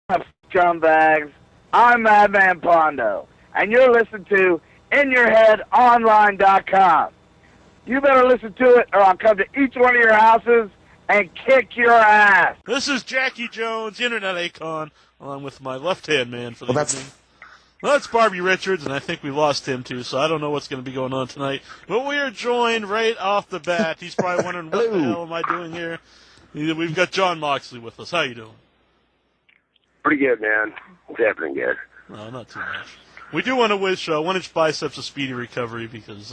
up, scumbags? I'm Madman Pondo, and you're listening to InYourHeadOnline.com. You better listen to it, or I'll come to each one of your houses and kick your ass. This is Jackie Jones, Internet Icon, along with my left-hand man for the evening. Well, that's Barbie Richards, and I think we lost him, too, so I don't know what's going to be going on tonight. But we are joined right off the bat. He's probably wondering, what the hell am I doing here? We've got John Moxley with us. How you doing? Pretty good, man. Definitely good. No, not too much. We do want to wish One-Inch Biceps a speedy recovery because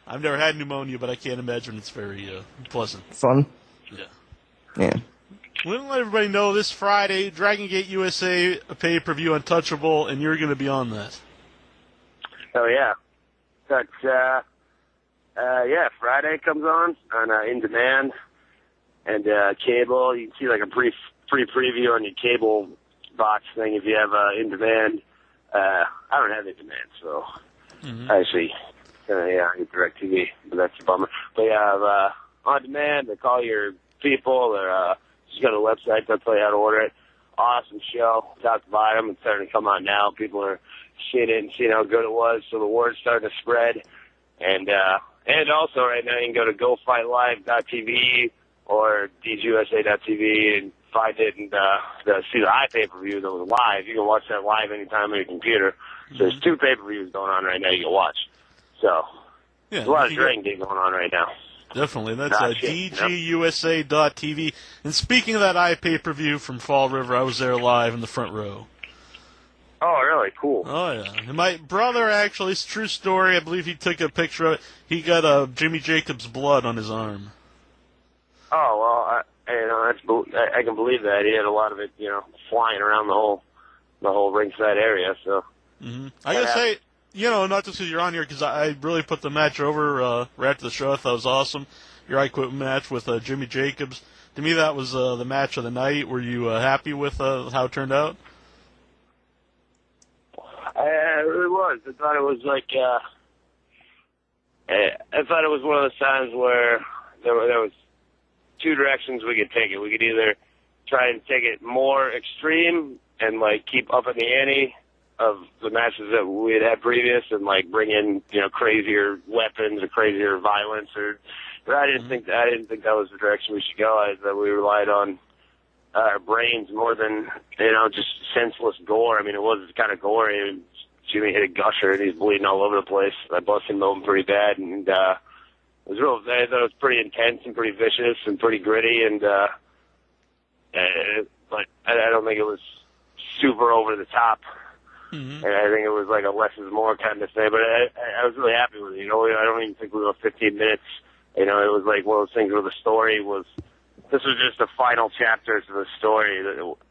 I've never had pneumonia, but I can't imagine it's very pleasant. Fun? Yeah. We want to let everybody know this Friday, Dragon Gate USA, a pay-per-view Untouchable, and you're going to be on that. Oh, yeah. But, Friday comes on In Demand and cable. You can see like a brief preview on your cable box thing if you have In Demand. I don't have In Demand, so actually, I get DirecTV, but that's a bummer. But yeah, On Demand, they call your people, or just go to the website, they'll tell you how to order it. Awesome show, top to bottom. It's starting to come out now. People are seeing it and seeing how good it was, so the word's starting to spread. And also right now you can go to GoFightLive.tv or DGUSA.tv and find it and see the iPay-per-view that was live. You can watch that live anytime on your computer. So there's 2 pay-per-views going on right now you can watch. So there's a lot of Dragon Gate going on right now. Definitely. That's DGUSA.tv. And speaking of that iPay-per-view from Fall River, I was there live in the front row. Oh, really? Cool. Oh, yeah. And my brother, actually, it's a true story. I believe he took a picture of it. He got Jimmy Jacobs' blood on his arm. Oh, well, I can believe that. He had a lot of it, flying around the whole ringside area, so. I gotta say, not just because you're on here, because I really put the match over right after the show. I thought it was awesome. Your I Quit match with Jimmy Jacobs. To me, that was the match of the night. Were you happy with how it turned out? I really was. I thought it was like, I thought it was one of those times where there was 2 directions we could take it. We could either try and take it more extreme and keep up in the ante of the matches that we had previous and bring in crazier weapons or crazier violence, but I didn't think that was the direction we should go. I thought we relied on our brains more than just senseless gore. I mean, it was kind of gory. Jimmy hit a gusher and he's bleeding all over the place. I busted him open pretty bad, and it was real. I thought it was pretty intense and pretty vicious and pretty gritty, and but I don't think it was super over the top. And I think it was like a less is more kind of thing. But I was really happy with it. I don't even think we were 15 minutes. It was like one of those things where the story was. This was just the final chapter to the story.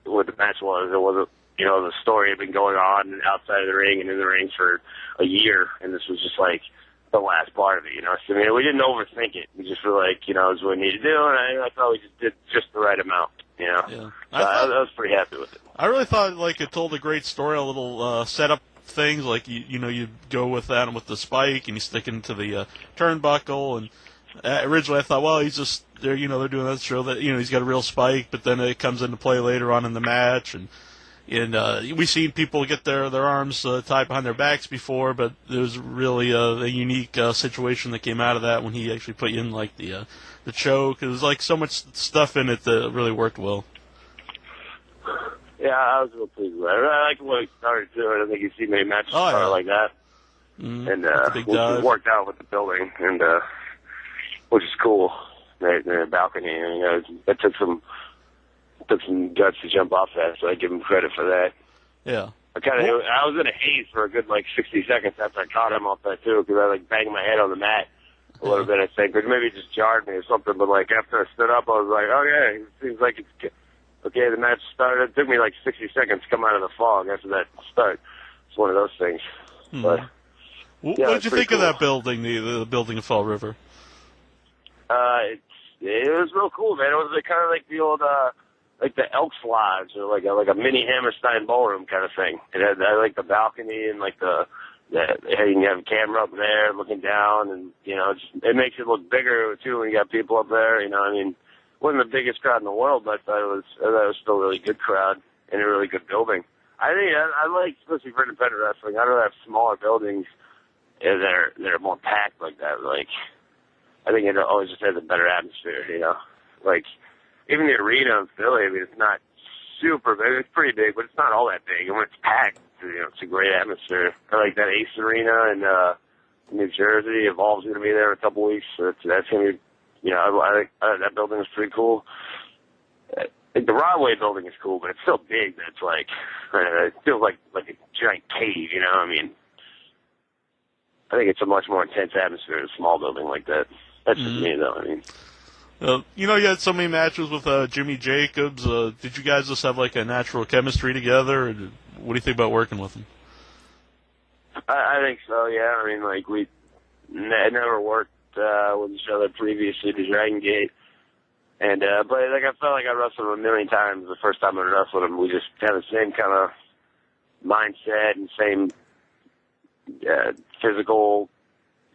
What the match was. It wasn't. The story had been going on outside of the ring and in the ring for a year, and this was just like the last part of it. So, we didn't overthink it. We just were like, it was what we needed to do, and I thought we just did just the right amount. Yeah. I was pretty happy with it. I really thought it told a great story, a little setup things, you go with that and with the spike and you stick into the turnbuckle, and originally I thought, well, he's just they're doing that show that he's got a real spike, but then it comes into play later on in the match, and we've seen people get their arms tied behind their backs before, but there was really a unique situation that came out of that when he actually put you in the choke. There was so much stuff in it that really worked well. Yeah, I was real pleased with it. I like the way it started too. I don't think you see many matches start like that. And it worked out with the building, and which is cool. The balcony, it took some guts to jump off that, so I give him credit for that. Yeah. I was in a haze for a good 60 seconds after I caught him off that too, because I banged my head on the mat a little bit, I think, but maybe it just jarred me or something. But after I stood up, I was like, okay, it seems like it's okay. The match started. It took me 60 seconds to come out of the fog after that start. It's one of those things. But what did you think of that building, the building of Fall River? It was real cool, man. It was kind of like the old. The Elks Lodge, or like a mini Hammerstein ballroom kind of thing. It had the balcony and you can have a camera up there looking down, and it makes it look bigger too when you got people up there. It wasn't the biggest crowd in the world, but I thought it was still a really good crowd. in a really good building. I think I like, especially for independent wrestling, I'd rather have smaller buildings that are more packed like that. Like, I think it always just has a better atmosphere, you know? Like, even the arena in Philly, I mean, it's not super big. It's pretty big, but it's not all that big. And when it's packed, you know, it's a great atmosphere. I like that Ace Arena in New Jersey. Evolve's going to be there in a couple weeks. So that's going to be, you know, I think that building is pretty cool. The Broadway building is cool, but it's so big that it's like, it feels like a giant cave, you know? I mean, I think it's a much more intense atmosphere in a small building like that. That's just me, though. I mean, you know, you had so many matches with Jimmy Jacobs. Did you guys just have like a natural chemistry together? Or what do you think about working with him? I think so. Yeah. I mean, like we never worked with each other previously to Dragon Gate, and but like I felt like I wrestled him a million times the first time I wrestled him. We just had the same kind of mindset and same physical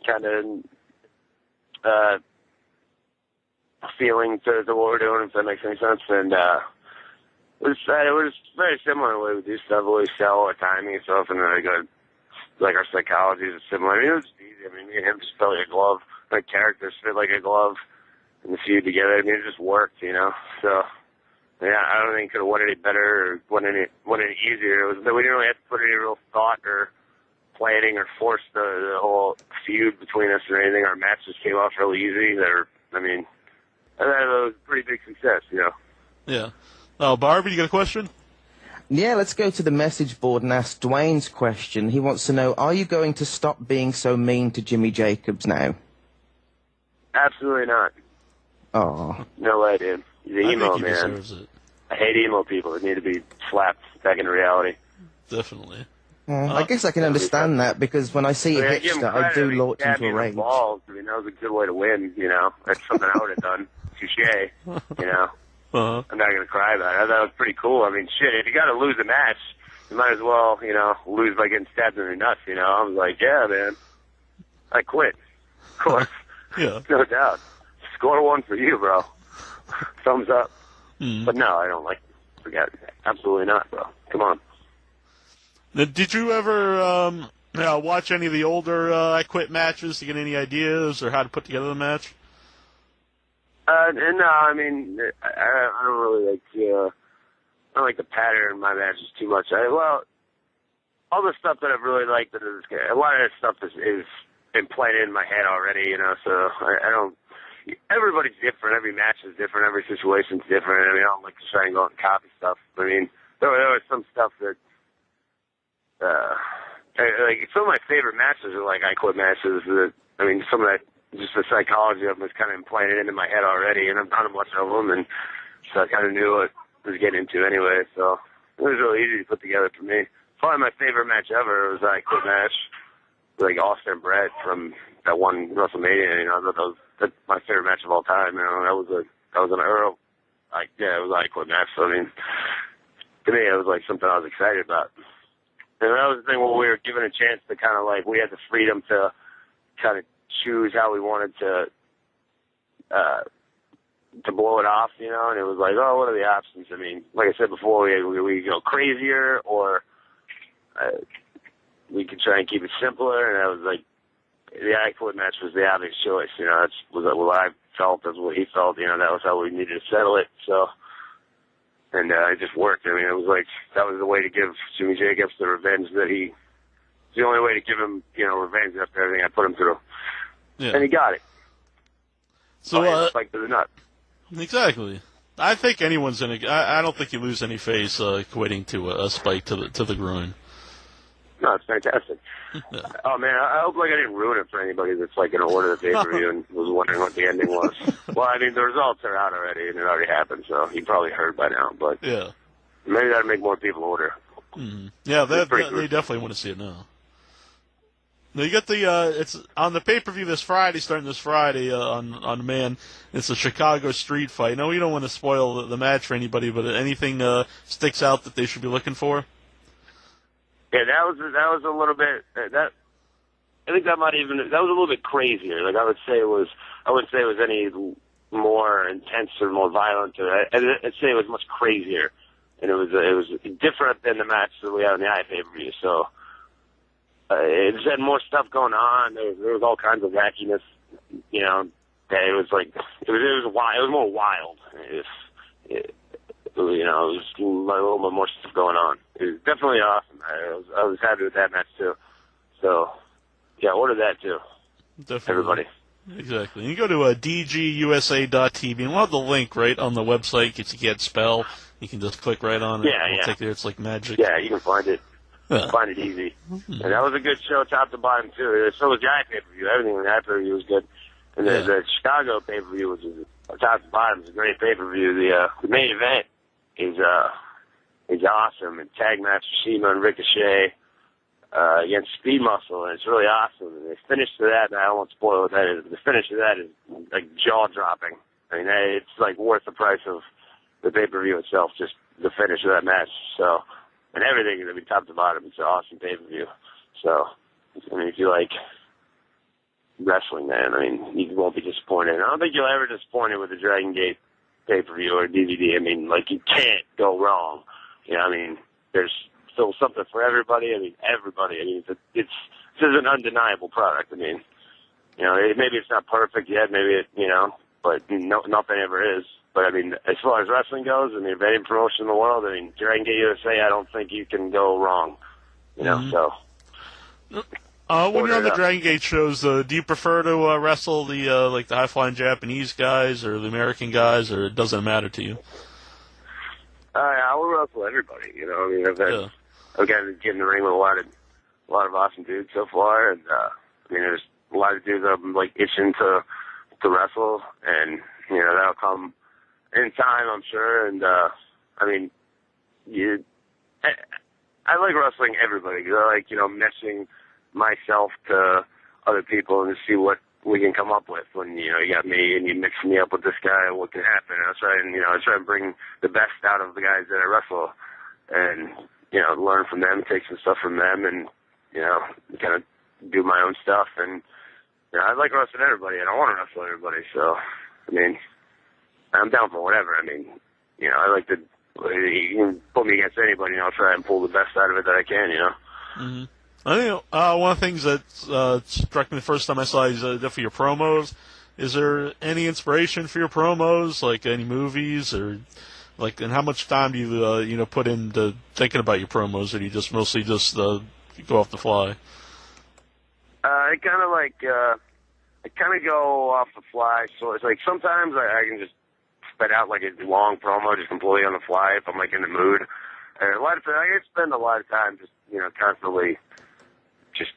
kind of feeling to what we're doing, if that makes any sense. And it was very similar in the way we do stuff, the way we sell our timing and stuff, and like our psychology is similar. I mean, it was easy. I mean, me and him just felt like a glove. Like characters fit like a glove in the feud together. I mean, it just worked, you know. So yeah, I don't think it could have went any better or went any easier. We didn't really have to put any real thought or planning or force the whole feud between us or anything. Our matches came off really easy. I mean, that was a pretty big success, you know. Yeah. Oh, Barbie, you got a question? Yeah, let's go to the message board and ask Dwayne's question. He wants to know, are you going to stop being so mean to Jimmy Jacobs now? Absolutely not. Oh. No way, dude. He's an emo, think he man. deserves it. I hate emo people. They need to be slapped back into reality. Definitely. I guess I can understand that, because when I see Hitchster, I do launch into a rage. Balls. I mean, that was a good way to win, you know. That's something I would have done. Touche, you know. Uh-huh. I'm not going to cry about it. I thought that was pretty cool. I mean, shit, if you got to lose a match, you might as well, you know, lose by getting stabbed in the nuts, you know. I was like, yeah, man, I quit. Of course. Yeah. No doubt. Score one for you, bro. Thumbs up. Mm. But no, I don't like it. Forget it. Absolutely not, bro. Come on. Now, did you ever watch any of the older I Quit matches to get any ideas or how to put together the match? No, I mean, I don't really like I don't like the pattern in my matches too much. Well, all the stuff that I've really liked, a lot of that stuff is implanted in my head already, you know. So I don't. Everybody's different. Every match is different. Every situation's different. I mean, I don't like to try and go out and copy stuff. I mean, there was some stuff that, like some of my favorite matches are like I Quit matches. That I mean, some of that. Just the psychology of them was kind of implanted into my head already, and I've done a bunch of them, and so I kind of knew what I was getting into anyway, so it was really easy to put together for me. Probably my favorite match ever was I Quit match, like Austin and Brett from that one WrestleMania, you know. That's my favorite match of all time, you know. That was an Earl, like, yeah, it was I Quit match, so I mean, to me, it was like something I was excited about. And that was the thing when we were given a chance to kind of like, we had the freedom to kind of choose how we wanted to blow it off, you know, and it was like, oh, what are the options? I mean, like I said before, we go crazier, or we could try and keep it simpler, and I was like, the I Quit match was the obvious choice, you know. That's what I felt, that's what he felt, you know. That was how we needed to settle it, so, and it just worked. I mean, it was like, that was the way to give Jimmy Jacobs the revenge that the only way to give him, you know, revenge after everything I put him through. Yeah. And he got it. So, spike to the nut. Exactly. I think anyone's gonna. I don't think you lose any face quitting to a spike to the groin. No, it's fantastic. Yeah. Oh man, I hope like I didn't ruin it for anybody that's like gonna order the pay-per-view and was wondering what the ending was. Well, I mean the results are out already and it already happened, so you probably heard by now. But yeah, maybe that'll make more people order. Mm-hmm. Yeah, they definitely want to see it now. Now you got it's on the pay-per-view starting this Friday on Demand. It's a Chicago street fight. Now we don't want to spoil the match for anybody, but anything sticks out that they should be looking for? Yeah, that was a little bit I think that was a little bit crazier. Like I wouldn't say it was any more intense or more violent. I'd say it was much crazier and it was different than the match that we had on the pay-per-view. So it just had more stuff going on. There was all kinds of wackiness. You know, it was like it was more wild. It was a little bit more stuff going on. It was definitely awesome. I was happy with that match too. So yeah, order that too. Definitely. Everybody. Exactly. You go to dgusa.tv, and we'll have the link right on the website. If you can't spell, you can just click right on it. Yeah, Take it. It's like magic. Yeah, you can find it. Find it easy. And that was a good show, top to bottom too. So was the pay-per-view. Everything in the pay-per-view was good. And the Chicago pay-per-view, which is top to bottom, is a great pay-per-view. The main event is awesome. And tag match Shima and Ricochet against Speed Muscle, and it's really awesome. And the finish to that, and I don't want to spoil what that is, but the finish to that is like jaw-dropping. I mean, it's like worth the price of the pay-per-view itself, just the finish of that match. So, and everything is going to be top to bottom. It's an awesome pay-per-view. So, I mean, if you like wrestling, man, I mean, you won't be disappointed. I don't think you'll ever disappointed with the Dragon Gate pay-per-view or DVD. I mean, like, you can't go wrong. You know, I mean, there's still something for everybody. I mean, everybody. I mean, this is an undeniable product. I mean, you know, maybe it's not perfect yet, maybe it, you know, but nothing ever is. But I mean, as far as wrestling goes, I mean, if any promotion in the world, I mean, Dragon Gate USA, I don't think you can go wrong. You know, so. When you're on the Dragon Gate shows, do you prefer to wrestle the like the high-flying Japanese guys or the American guys, or it doesn't matter to you? I will wrestle everybody. You know, I mean, I've got to get in the ring with a lot of awesome dudes so far, and I mean, there's a lot of dudes I'm like itching to wrestle, and you know that'll come in time, I'm sure. And I mean, I like wrestling everybody. I like, you know, meshing myself to other people and to see what we can come up with. When, you know, you got me and you mix me up with this guy, what can happen? And I try and bring the best out of the guys that I wrestle, and you know, learn from them, take some stuff from them, and you know, kind of do my own stuff. And you know, I like wrestling everybody, and I want to wrestle everybody. So, I mean, I'm down for whatever. I mean, you know, I like to. You can put me against anybody, and I'll try and pull the best out of it that I can. You know. Mm-hmm. I think one of the things that struck me the first time I saw is definitely your promos. Is there any inspiration for your promos, like any movies, or like, and how much time do you put into thinking about your promos, or do you just mostly go off the fly? I kind of go off the fly. So it's like sometimes I can just spit out like a long promo just completely on the fly if I'm like in the mood. And a lot of times I spend a lot of time just, you know, constantly just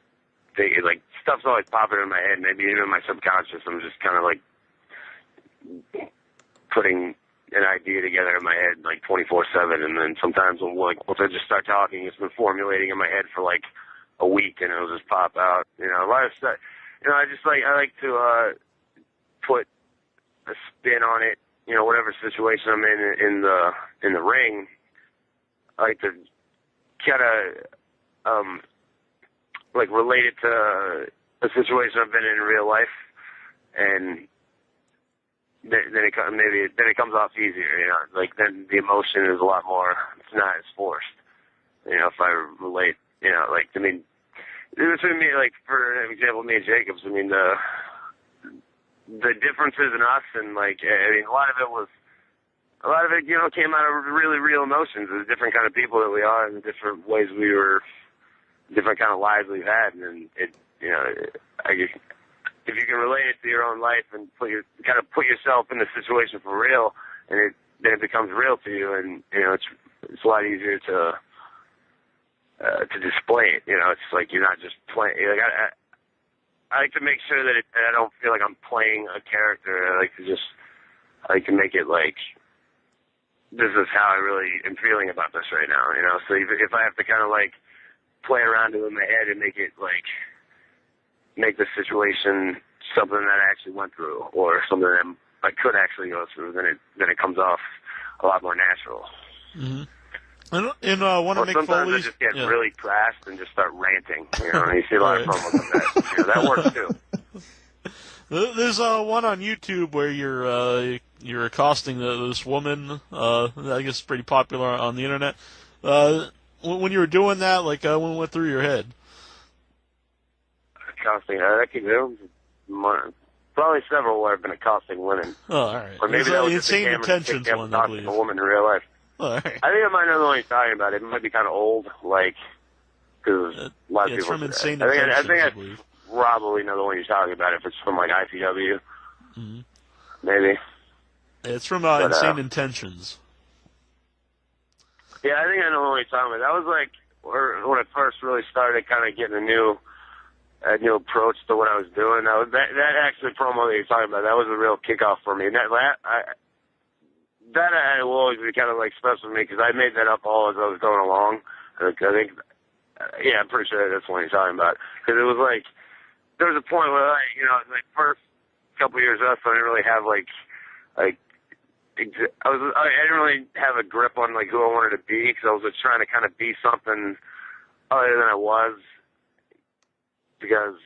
thinking, like, stuff's always popping in my head. Maybe even in my subconscious, I'm just kind of like putting an idea together in my head like 24/7. And then sometimes once I just start talking, it's been formulating in my head for like a week, and it'll just pop out. You know, a lot of stuff. You know, I like to put a spin on it. You know, whatever situation I'm in the ring, I like to kind of like relate it to a situation I've been in real life, and then it comes off easier. You know, like then the emotion is a lot more. It's not as forced. You know, if I relate. You know, like, I mean, between me, like, for example, me and Jacobs, I mean, the differences in us, and, like, I mean, a lot of it, you know, came out of really real emotions, the different kind of people that we are, and the different ways we were, different kind of lives we've had, and it, you know, if you can relate it to your own life and put yourself in the situation for real, and then it becomes real to you, and, you know, it's a lot easier to display it. You know, it's like you're not just playing. Like I like to make sure that I don't feel like I'm playing a character. I like to make it like this is how I really am feeling about this right now. You know, so if I have to kind of like play around it in my head and make it like make the situation something that I actually went through or something that I could actually go through, then it comes off a lot more natural. Mm-hmm. In one of Mick sometimes Foley's, I just get really crass and just start ranting. You know, and you see a lot of promos of that. You know, that works too. There's one on YouTube where you're accosting this woman. I guess pretty popular on the internet. When you were doing that, like, what went through your head? Accosting her, that could do. Probably several where I've been accosting women. Oh, all right. Or maybe that was just Insane Intentions one, I believe. A woman in real life. Oh, all right. I think I might know the one you're talking about. It might be kind of old, like, because a lot of people. It's from Insane Intentions, I think I believe. Probably know the one you're talking about. If it's from like IPW, mm-hmm. Maybe. It's from Insane Intentions. Yeah, I think I know the one you're talking about. That was like when I first really started kind of getting a new approach to what I was doing. That actually promo that you're talking about, that was a real kickoff for me. And that will always be kind of like special to me because I made that up all as I was going along. I think, yeah, I'm pretty sure that's what you're talking about. Because it was like, there was a point where, like first couple years up, I didn't really have I didn't really have a grip on like who I wanted to be because I was just trying to kind of be something other than I was. Because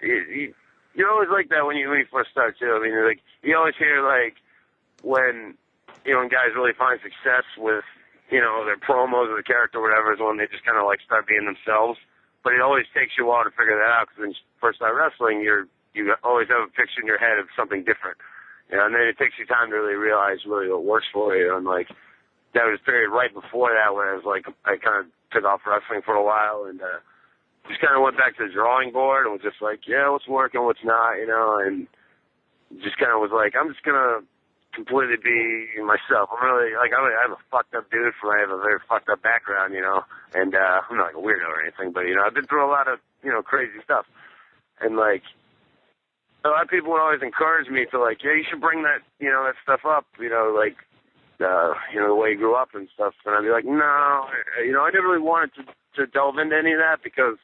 you always like that when you first start too. I mean, like you always hear like when guys really find success with their promos or the character or whatever is when they just kind of like start being themselves. But it always takes you a while to figure that out because when you first start wrestling, you always have a picture in your head of something different. And then it takes you time to really realize really what works for you. And like that was a period right before that where I was like I kind of took off wrestling for a while and just kind of went back to the drawing board and was just like, yeah, what's working, what's not, and just kind of was like, I'm just gonna completely be myself. I'm really like I'm a fucked up dude I have a very fucked up background, and I'm not like a weirdo or anything, but I've been through a lot of crazy stuff, and like a lot of people would always encourage me to like, yeah, you should bring that that stuff up, like the way you grew up and stuff, and I'd be like, no, I never really wanted to delve into any of that because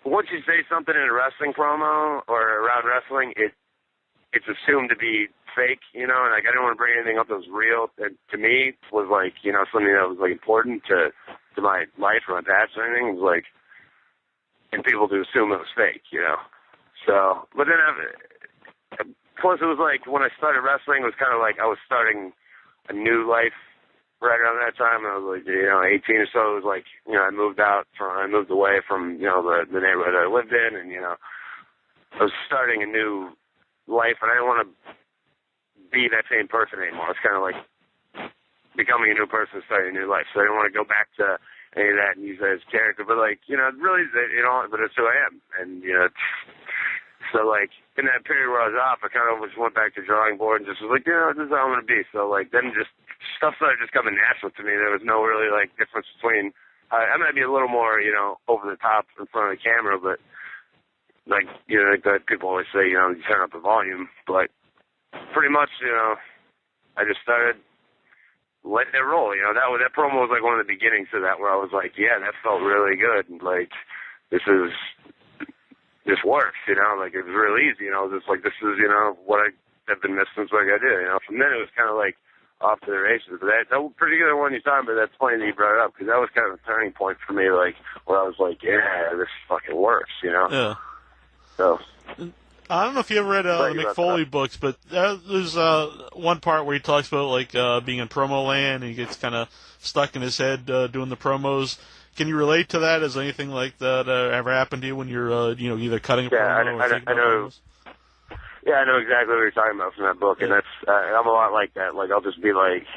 once you say something in a wrestling promo or around wrestling, it's assumed to be fake, and like I didn't want to bring anything up that was real. And to me, was like something that was like important to my life or my past or anything. It was like, and people to assume it was fake, So, but then plus it was like when I started wrestling, it was kind of like I was starting a new life right around that time. I was like 18 or so. It was like I moved away from the neighborhood I lived in, and I was starting a new life, and I didn't want to be that same person anymore. It's kind of like becoming a new person, starting a new life. So I didn't want to go back to any of that and use that as character. But like really, but it's who I am, and So like in that period where I was off, I kind of just went back to the drawing board and just was like, this is how I'm gonna be. So like then just stuff started just coming natural to me. There was no really like difference between. I might be a little more over the top in front of the camera, but like like people always say you turn up the volume, but pretty much I just started letting it roll. That promo was like one of the beginnings of that where I was like, yeah, that felt really good. And like this works, like it was real easy, just like this is, what I have been missing since what I do, From then it was kind of like off to the races. But that was pretty good one you talking about. That's funny that you brought it up because that was kind of a turning point for me, like where I was like, yeah, this fucking works, Yeah. So. I don't know if you ever read the McFoley books, but there's one part where he talks about like being in promo land and he gets kind of stuck in his head doing the promos. Can you relate to that? Has anything like that ever happened to you when you're, either cutting a promo or thinking about promos? Yeah, I know exactly what you're talking about from that book, and that's I'm a lot like that. Like I'll just be like,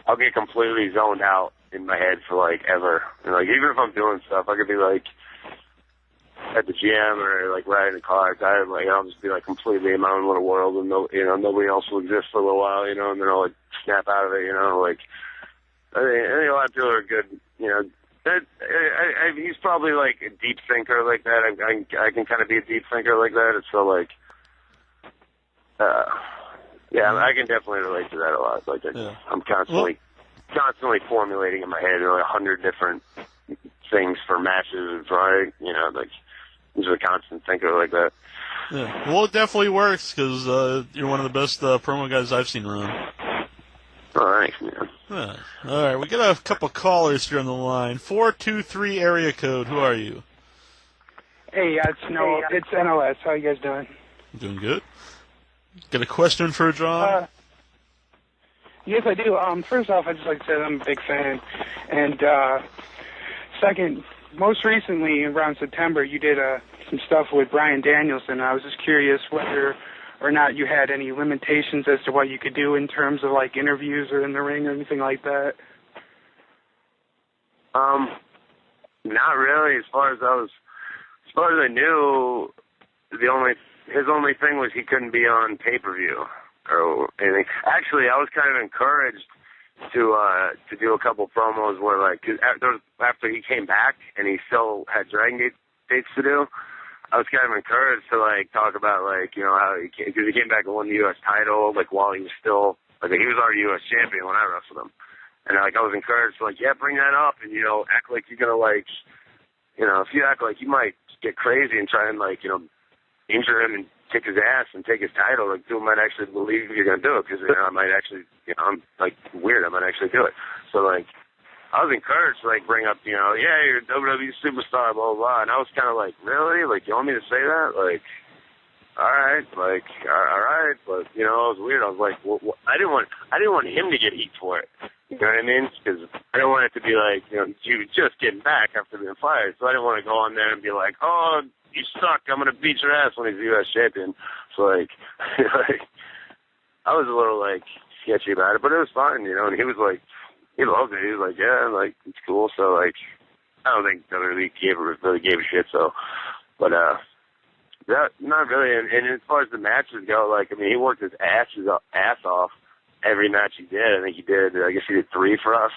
I'll get completely zoned out in my head for like ever. And like even if I'm doing stuff, I could be like at the gym or like riding a car, I'll just be like completely in my own little world, and nobody else will exist for a little while, and then I'll like snap out of it, like I think a lot of people are good, he's probably like a deep thinker like that. I can kind of be a deep thinker like that. It's so like, I can definitely relate to that a lot. Like I'm constantly formulating in my head like 100 different things for matches and for like I'm just a constant thinker like that. Yeah, well, it definitely works because you're one of the best promo guys I've seen around. Oh, thanks, man. Yeah. All right, we got a couple callers here on the line. 423 area code. Who are you? Hey, it's NLS. How you guys doing? Doing good. Got a question for John? Yes, I do. First off, I'd just like to say that I'm a big fan. And second, most recently, around September, you did some stuff with Bryan Danielson. I was just curious whether or not you had any limitations as to what you could do in terms of, like, interviews or in the ring or anything like that. Not really. As far as I knew, his only thing was he couldn't be on pay-per-view or anything. Actually, I was kind of encouraged to do a couple promos where, like, cause after he came back and he still had Dragon Gate dates to do, I was kind of encouraged to, like, talk about, like, you know, how because he came back and won the U.S. title, like, while he was still, like, he was already U.S. champion when I wrestled him. And, like, I was encouraged to, like, yeah, bring that up and, you know, act like you're going to, like, you know, if you act like you might get crazy and try and, like, you know, injure him and kick his ass and take his title, like, dude might actually believe you're going to do it because, you know, I might actually, you know, I'm, like, weird. I might actually do it. So, like, I was encouraged to, like, bring up, you know, yeah, you're a WWE superstar, blah, blah, blah. And I was kind of like, really? Like, you want me to say that? Like, all right. Like, all right. But, you know, it was weird. I was like, well, I didn't want him to get heat for it. You know what I mean? Because I don't want it to be like, you know, you just getting back after being fired. So I didn't want to go on there and be like, oh, you suck. I'm going to beat your ass when he's the U.S. champion. So, like, I was a little, like, sketchy about it. But it was fine, you know. And he was like, he loved it. He was like, yeah, like, it's cool. So, like, I don't think WWE really gave a shit. So, but, not really. And as far as the matches go, like, I mean, he worked his ass off every match he did. I guess he did 3 for us.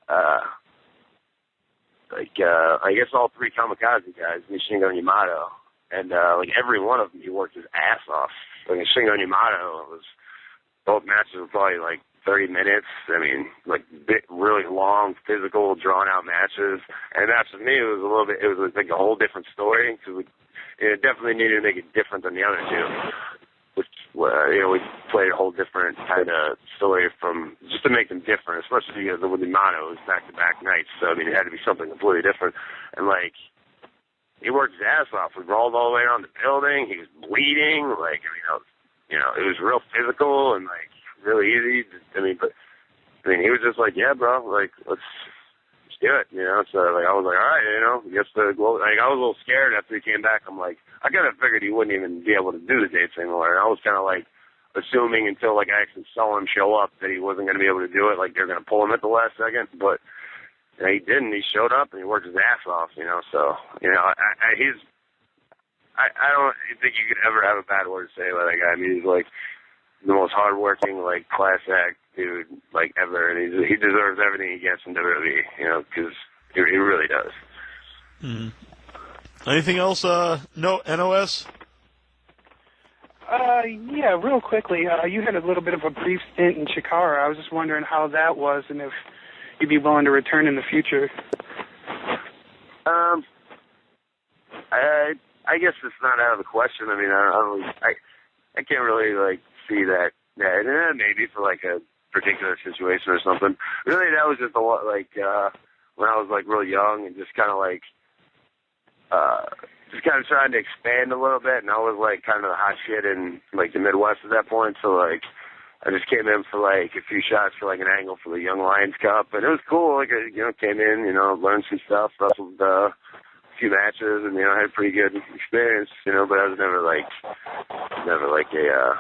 I guess all 3 Kamikaze guys, Shingo and Yamato. And, like, every one of them, he worked his ass off. Like, Shingo and Yamato both matches were probably, like, 30 minutes. I mean, like, really long, physical, drawn-out matches. And that, for me, it was like a whole different story, because it definitely needed to make it different than the other 2. Which, you know, we played a whole different kind of story just to make them different, especially because with Yamato, it was back-to-back nights. So, I mean, it had to be something completely different. And, like, he worked his ass off. We rolled all the way around the building. He was bleeding. Like, I mean, it was real physical and, like, really easy. He was just like, yeah, bro, like, let's do it, you know. So, like, I was like, all right, you know, I was a little scared after he came back. I'm like, I kind of figured he wouldn't even be able to do the dates anymore. And I was kind of like assuming until, like, I actually saw him show up that he wasn't going to be able to do it. Like, they're going to pull him at the last second. But you know, he didn't. He showed up and he worked his ass off, you know. So, you know, I don't think you could ever have a bad word to say about that guy. I mean, he's like the most hardworking, like, class act dude, like, ever, and he deserves everything he gets in WWE, you know, because he really does. Mm-hmm. Anything else? No, NOS? Yeah, real quickly, you had a little bit of a brief stint in Chikara. I was just wondering how that was and if you'd be willing to return in the future. I guess it's not out of the question. I mean, I can't really, like, see that. Yeah, maybe for, like, a particular situation or something. Really, that was just a lot, like, when I was, like, real young and just kind of, like, trying to expand a little bit, and I was, like, kind of the hot shit in, like, the Midwest at that point, so, like, I just came in for, like, a few shots for, like, an angle for the Young Lions Cup, and it was cool. Like, I, you know, came in, you know, learned some stuff, wrestled a few matches, and, you know, had a pretty good experience, you know, but I was never like a,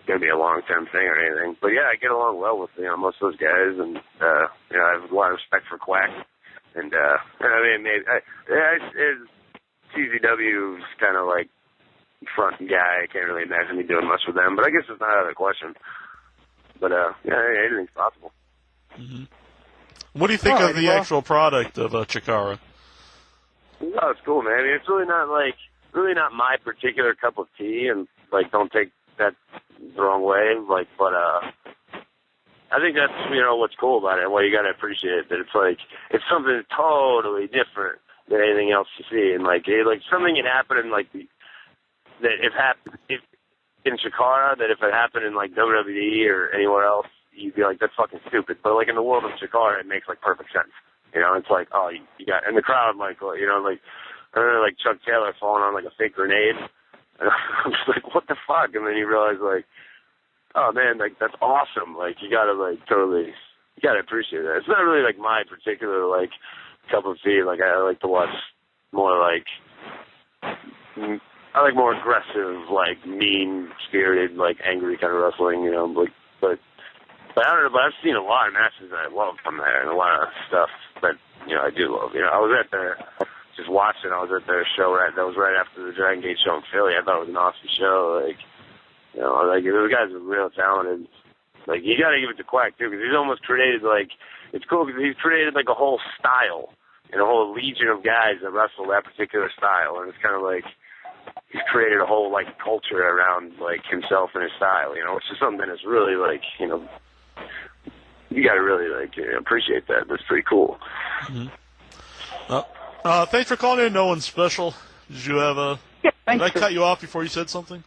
gonna be a long-term thing or anything. But, yeah, I get along well with, you know, most of those guys, and, you know, I have a lot of respect for Quack, and I mean, maybe, CZW's kind of, like, front guy. I can't really imagine me doing much with them, but I guess it's not out of the question. But, yeah, anything's possible. Mm-hmm. What do you think of the actual product of Chikara? Oh, it's cool, man. I mean, it's really not my particular cup of tea, and, like, don't take that the wrong way, like, but, I think that's, you know, what's cool about it, why you gotta appreciate it, that it's, like, it's something totally different than anything else you see, and, like, something can happen in, like, if in Chikara, that if it happened in, like, WWE or anywhere else, you'd be like, that's fucking stupid, but, like, in the world of Chikara, it makes, like, perfect sense. You know, it's like, oh, you got, and the crowd, like, you know, like, I remember, like, Chuck Taylor falling on, like, a fake grenade, and I'm just like, what the fuck? And then you realize, like, oh man, like that's awesome. Like you gotta you gotta appreciate that. It's not really like my particular like cup of tea. Like I like to watch more like I like more aggressive, like mean-spirited, like angry kind of wrestling. You know, like but I don't know. But I've seen a lot of matches that I love from there, and a lot of stuff that I do love. I was at their just watching. I was at their show that was right after the Dragon Gate show in Philly. I thought it was an awesome show. Like. Like those guys are real talented. Like you got to give it to Quack too, because he's almost created it's cool because he's created like a whole style and a whole legion of guys that wrestle that particular style, and it's kind of like he's created a whole like culture around like himself and his style. Which is something that's really like you got to really like appreciate that. That's pretty cool. Mm-hmm. Thanks for calling in. No one special. Did you have a? Yeah, did I cut you off before you said something?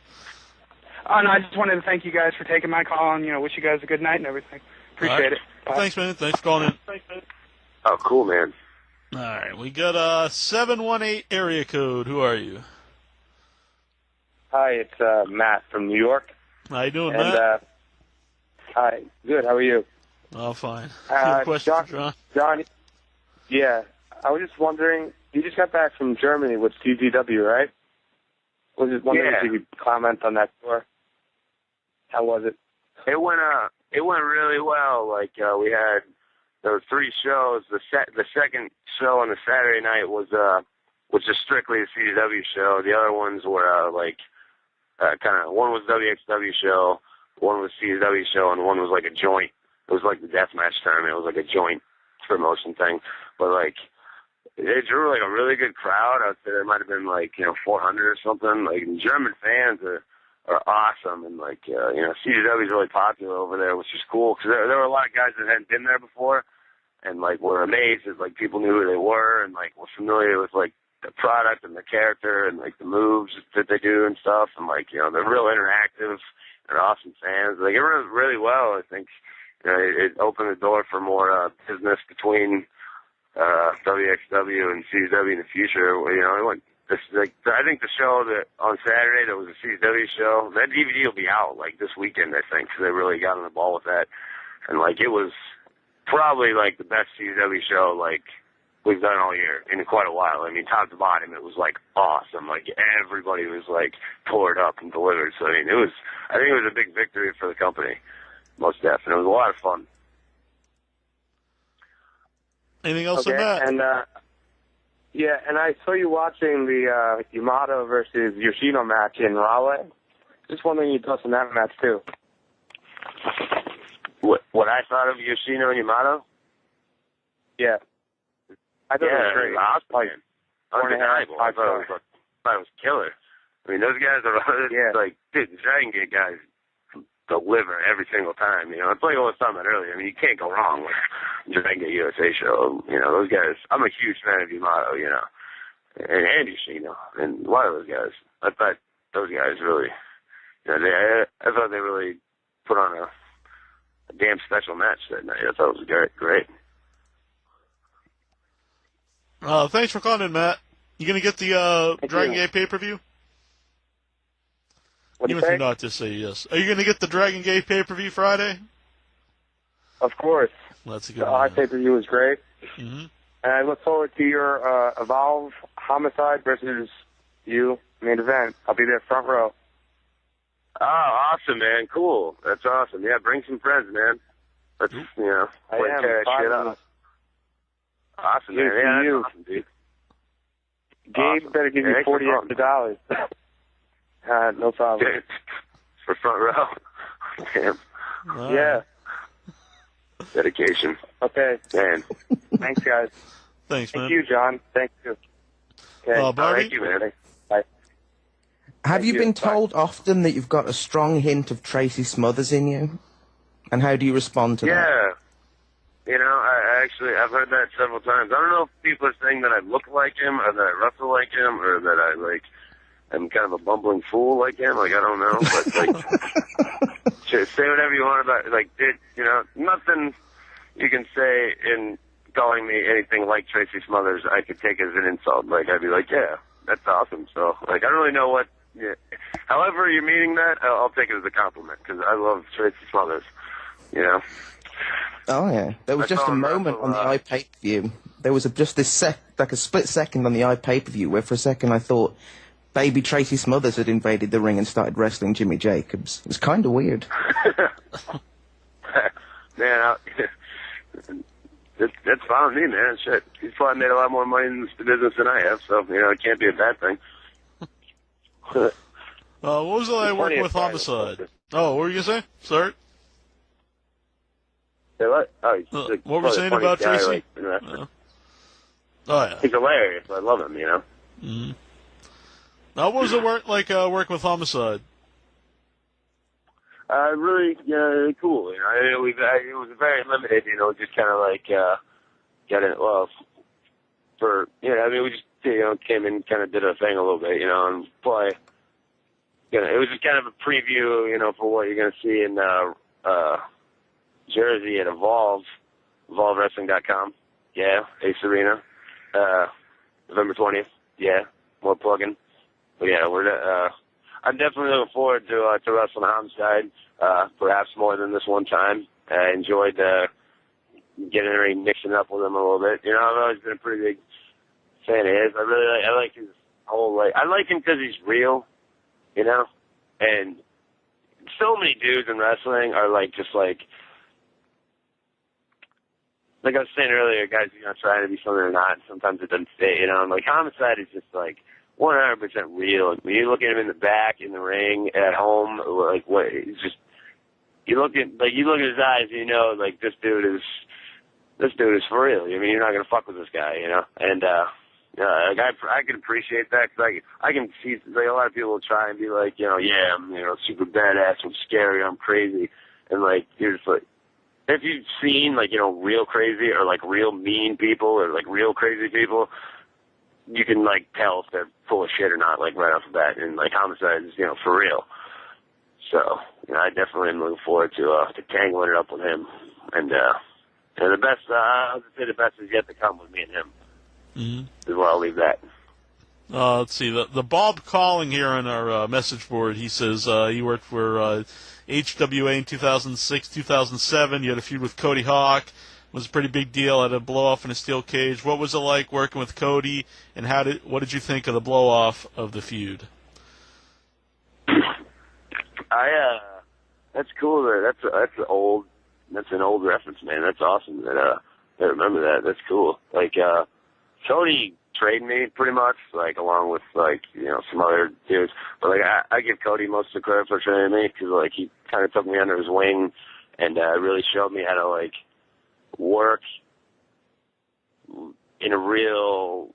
Oh, no, I just wanted to thank you guys for taking my call and, wish you guys a good night and everything. Appreciate it. Bye. Thanks, man. Thanks for calling in. Oh, cool, man. All right. We got a 718 area code. Who are you? Hi, it's Matt from New York. How you doing, Matt? Hi. Good. How are you? Oh, fine. You have a question for John? John, yeah. I was just wondering, you just got back from Germany with CZW, right? I was just wondering if you could comment on that tour. How was it? It went really well. Like there were 3 shows. The second show on the Saturday night was just strictly a CW show. The other ones were one was WXW show, one was CW show, and one was like a joint. It was like the deathmatch tournament. It was like a joint promotion thing. But like it drew like a really good crowd. I would say there might have been 400 or something. Like German fans are awesome, and CW is really popular over there, which is cool because there were a lot of guys that hadn't been there before, and were amazed that people knew who they were and were familiar with the product and the character and the moves that they do and stuff, and they're real interactive. They're awesome fans. It went really well. I think it opened the door for more business between WXW and CW in the future. It went. I think the show that on Saturday that was a CW show, that DVD will be out this weekend, I think, because they really got on the ball with that, and it was probably the best CW show we've done all year in quite a while. I mean, top to bottom, it was awesome. Everybody was poured up and delivered. So I think it was a big victory for the company, most definitely. It was a lot of fun. Anything else on that? And and I saw you watching the Yamato versus Yoshino match in Rahway. Just wondering your thoughts on that match too. What I thought of Yoshino and Yamato? Yeah. I thought it was great. Awesome, undeniable. I thought it was killer. I mean, those guys are dude, the Dragon Gate guys deliver every single time. It's like I was talking about earlier. I mean, you can't go wrong with Dragon Gate USA show. Those guys. I'm a huge fan of Yamato. And Yoshino, and a lot of those guys. I thought those guys really. I thought they really put on a damn special match that night. I thought it was great. Thanks for calling in, Matt. You gonna get the Dragon Gate pay-per-view? Even if you're not, just say yes. Are you gonna get the Dragon Gate pay-per-view Friday? Of course. That's a good one. The pay-per-view was great. Mm-hmm. And I look forward to your Evolve Homicide versus you main event. I'll be there front row. Oh, awesome, man. Cool. That's awesome. Yeah, bring some friends, man. Let's, tear that shit up. Awesome, man. Yeah, that's awesome, dude. Gabe better give you $40 extra. No problem. For front row. Damn. Yeah. Dedication. Okay. Man. Thanks, guys. Thanks, man. Thank you, John. Thank you. Okay. Barbie? Thank you, man. Bye. Have you been told often that you've got a strong hint of Tracy Smothers in you? And how do you respond to that? Yeah. I've heard that several times. I don't know if people are saying that I look like him, or that I wrestle like him, or that I I'm kind of a bumbling fool like him. I don't know, but say whatever you want about nothing you can say in calling me anything like Tracy Smothers I could take as an insult. I'd be like, yeah, that's awesome. So I don't really know what Yeah. However you're meaning that, I'll take it as a compliment, because I love Tracy Smothers, you know? Oh, yeah. There was just a moment on the iPay-per-view. There was just this like a split second on the iPay-per-view where for a second I thought baby Tracy Smothers had invaded the ring and started wrestling Jimmy Jacobs. It was kind of weird. Man, that's fine with me, man. Shit. He's probably made a lot more money in this business than I have, so, you know, it can't be a bad thing. What was it like working with Homicide? Oh, what were you going to say? Sorry? Say what? Oh, what were you saying about Tracy? Oh, yeah. He's hilarious. I love him, you know? Mm-hmm. Now, what was it work with Homicide? Really, cool. You know, it was very limited. You know, just kind of like got it. Well, we just came in, kind of did a thing a little bit, you know, and play. You know, it was just kind of a preview, you know, for what you're gonna see in Jersey at EvolveWrestling.com. Yeah, Ace Arena, November 20th. Yeah, more plugging. But yeah, I'm definitely looking forward to wrestling Homicide, perhaps more than this one time. I enjoyed getting in the ring, mixing up with him a little bit. You know, I've always been a pretty big fan of his. I like his whole I like him because he's real, you know. And so many dudes in wrestling are just like I was saying earlier, guys, trying to be something they're not. And sometimes it doesn't fit, you know. And Homicide is just 100% real. When you look at him in the back, in the ring, at home, what he's just. You look at his eyes, and you know, this dude is for real. I mean, you're not gonna fuck with this guy, you know. And I can appreciate that, because I can see a lot of people will try and be like, yeah, I'm super badass, I'm scary, I'm crazy, and you're just if you've seen real crazy or real mean people or real crazy people, you can tell if they're full of shit or not right off the bat. And Homicide is for real. So I definitely am looking forward to tangling it up with him. And the best, I would say the best is yet to come with me and him. Mm-hmm. Is where I'll leave that. Let's see. The Bob Calling here on our message board, he says he worked for HWA in 2006, 2007. You had a feud with Cody Hawk. It was a pretty big deal. Had a blow-off in a steel cage. What was it like working with Cody, and what did you think of the blow-off of the feud? That's cool. That's an old reference, man. That's awesome. That I remember that. That's cool. Cody trained me pretty much, along with some other dudes. But I give Cody most of the credit for training me, because he kind of took me under his wing and really showed me how to work in a real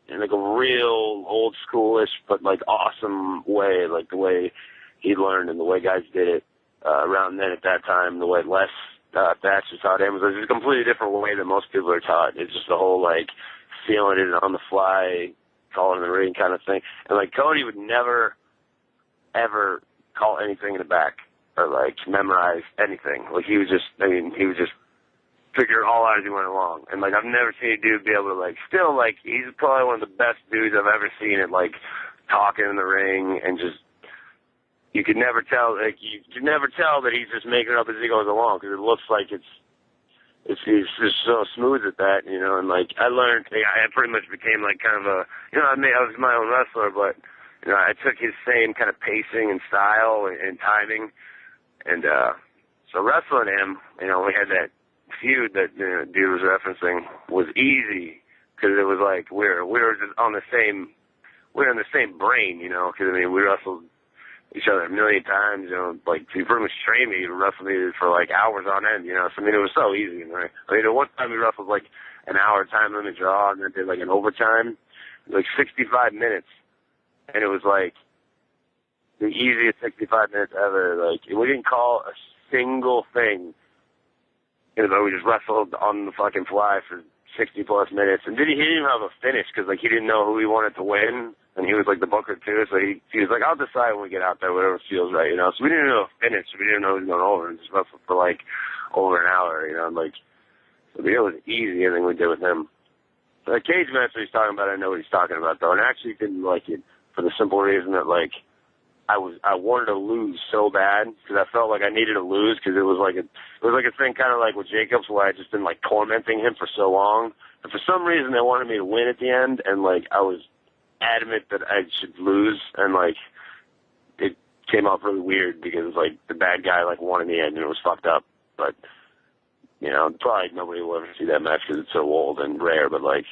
old schoolish but awesome way, the way he learned and the way guys did it around then at that time, the way Les Thatcher taught him. It was a completely different way than most people are taught. It's just the whole feeling it on the fly, calling the ring kind of thing. And Cody would never ever call anything in the back or memorize anything. He was just figure it all out as he went along. And I've never seen a dude be able to he's probably one of the best dudes I've ever seen at talking in the ring, and just you could never tell that he's just making it up as he goes along, because it looks like he's just so smooth at that, you know. And I learned, I pretty much became kind of a, I was my own wrestler, but I took his same kind of pacing and style and timing, and so wrestling him, we had that feud that dude was referencing was easy, because it was we were just on the same brain, because we wrestled each other a million times, he pretty much trained me to wrestle me for hours on end, so it was so easy, right? The one time we wrestled an hour time limit draw, and then did an overtime, 65 minutes, and it was the easiest 65 minutes ever. We didn't call a single thing. We just wrestled on the fucking fly for 60 plus minutes, and he didn't even have a finish, because he didn't know who he wanted to win, and he was the booker too. So he was I'll decide when we get out there, whatever feels right, So we didn't know a finish. We didn't know who was going over, and just wrestled for over an hour, So it was easy, everything we did with him. The cage match that he's talking about, I know what he's talking about though, and I actually didn't like it for the simple reason that, like, I wanted to lose so bad because I felt like I needed to lose because it was like a thing kind of like with Jacobs where I just been like tormenting him for so long. And for some reason they wanted me to win at the end, and like I was adamant that I should lose, and like it came out really weird because like the bad guy like won in the end and it was fucked up. But you know, probably nobody will ever see that match because it's so old and rare. But like,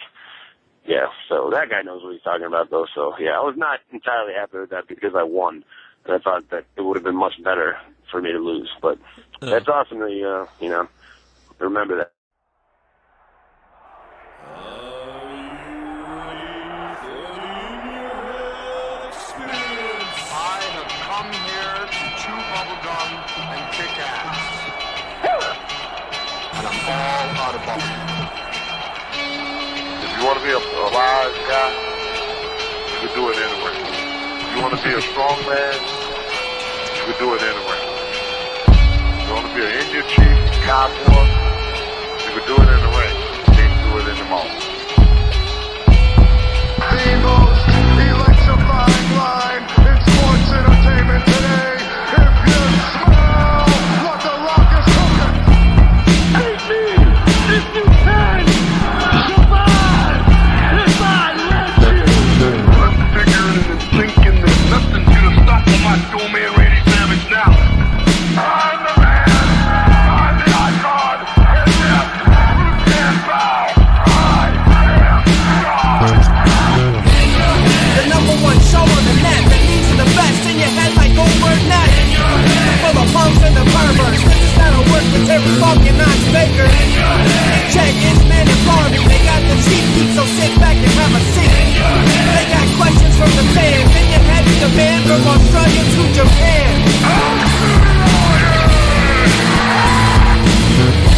yeah, so that guy knows what he's talking about though. So yeah, I was not entirely happy with that because I won, and I thought that it would have been much better for me to lose. But that's awesome that you know, remember that. I have come here to chew bubblegum and kick ass. And I'm all out of bubblegum. If you want to be a wise guy, you can do it anyway. If you want to be a strong man, you can do it anyway. If you want to be an Indian chief, cowboy, you can do it in the ring. You can't do it in the mall. The most electrifying line in sports entertainment today. If you smell what the Rock is cooking, hate me if you can survive if I let you. I'm figuring and thinking that nothing's gonna stop my dual man Randy Savage now. I'm the man. I'm the icon. And yes, you can't bow. I am God. The number one show on the net that leads to the best in your head like Goldberg Net. For the punks and the perverts, this is how it works with Terry Funk and Knox Baker. Check his man and Barbie, they got the cheap heat, so sit back and have a seat. They got questions from the fans, and your head is the band from Australia to Japan.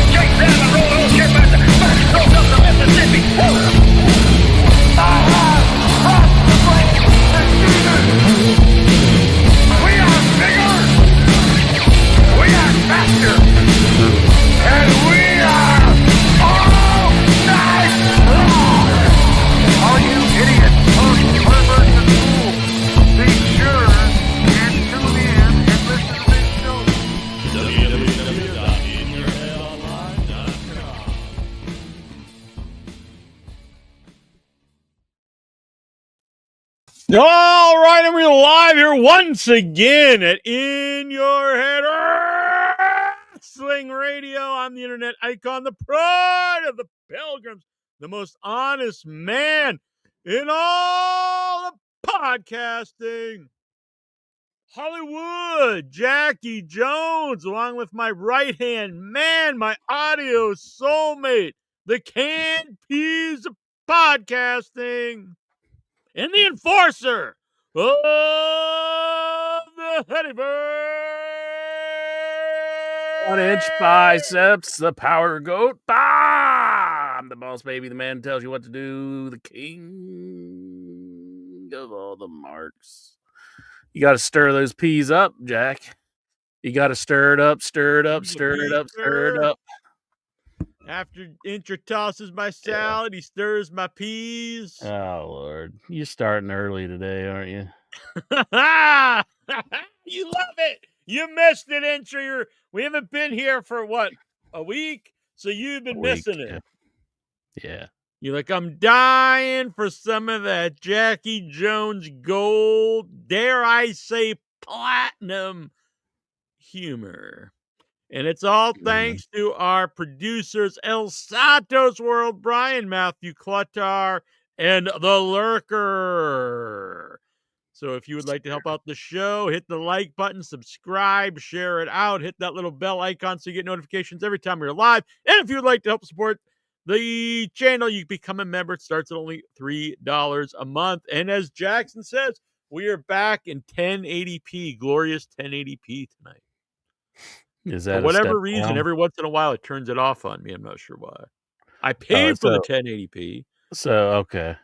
Jake down the road, don't care about the first road up the Mississippi. We are bigger, we are faster, and we are all night long. All you idiots, punk, perverts, and fools, be sure and tune in and listen to this show. www.inyourheadonline.com. All right, and we're live here once again at In Your Head Wrestling Radio. I'm the internet icon, the pride of the pilgrims, the most honest man in all of podcasting. Hollywood, Jackie Jones, along with my right-hand man, my audio soulmate, the canned peas of podcasting. And the enforcer of the Honeyberg. 1 inch biceps, the power goat. I'm the boss, baby. The man who tells you what to do. The king of all the marks. You got to stir those peas up, Jack. You got to stir it up, stir it up, stir it up, stir it up. After Intra tosses my salad, he stirs my peas. Oh, Lord. You're starting early today, aren't you? You love it. You missed it, Intra. We haven't been here for, what, a week? So you've been missing it. Yeah. You're like, I'm dying for some of that Jackie Jones gold, dare I say platinum humor. And it's all thanks to our producers, El Santos World, Brian, Matthew Cluttar, and The Lurker. So if you would like to help out the show, hit the like button, subscribe, share it out, hit that little bell icon so you get notifications every time we're live. And if you would like to help support the channel, you can become a member. It starts at only $3 a month. And as Jackson says, we are back in 1080p, glorious 1080p tonight. Is that for whatever reason, every once in a while it turns it off on me. I'm not sure why. I paid for the 1080p. So, okay.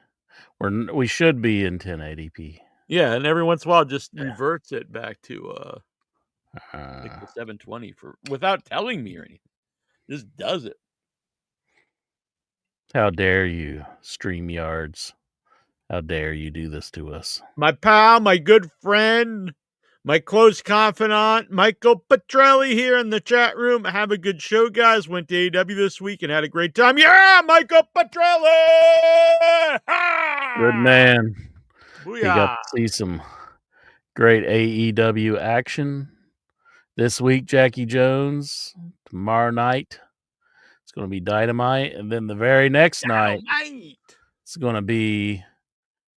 We should be in 1080p. Yeah, and every once in a while it just reverts it back to like the 720 without telling me or anything. Just does it. How dare you, StreamYards. How dare you do this to us? My pal, my good friend, my close confidant, Michael Petrelli here in the chat room. Have a good show, guys. Went to AEW this week and had a great time. Yeah, Michael Petrelli! Good man. Booyah. He got to see some great AEW action this week. Jackie Jones. Tomorrow night, it's going to be Dynamite. And then the very next night, it's going to be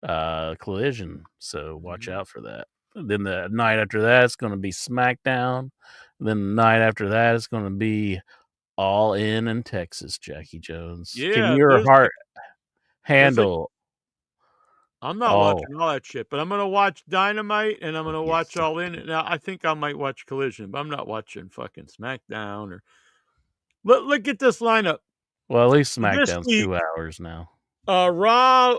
Collision. So watch out for that. And then the night after that, it's going to be SmackDown. And then the night after that, it's going to be All In Texas, Jackie Jones. Yeah, Can your heart handle? I'm not watching all that shit, but I'm going to watch Dynamite and I'm going to watch All In. Now, I think I might watch Collision, but I'm not watching fucking SmackDown or. Look at this lineup. Well, at least SmackDown's 2 hours now. Raw.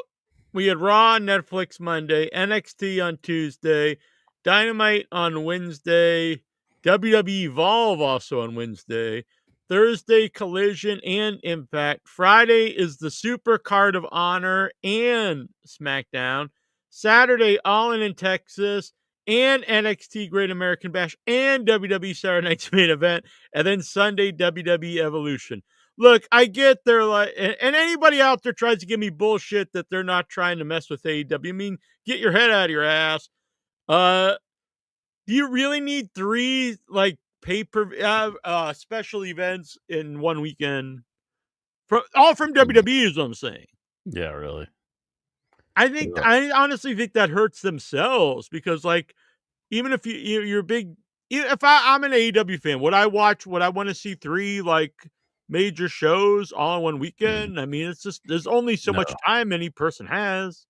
We had Raw on Netflix Monday, NXT on Tuesday, Dynamite on Wednesday, WWE Evolve also on Wednesday, Thursday Collision and Impact. Friday is the Super Card of Honor and SmackDown. Saturday, All In Texas and NXT Great American Bash and WWE Saturday Night's Main Event. And then Sunday, WWE Evolution. Look, I get they're like, and anybody out there tries to give me bullshit that they're not trying to mess with AEW. I mean, get your head out of your ass. Do you really need 3 like special events in one weekend? All from WWE is what I'm saying. Yeah, really. I honestly think that hurts themselves because, like, even if you're big, if I'm an AEW fan, would I want to see 3 like major shows all in one weekend? I mean, it's just there's only so much time any person has.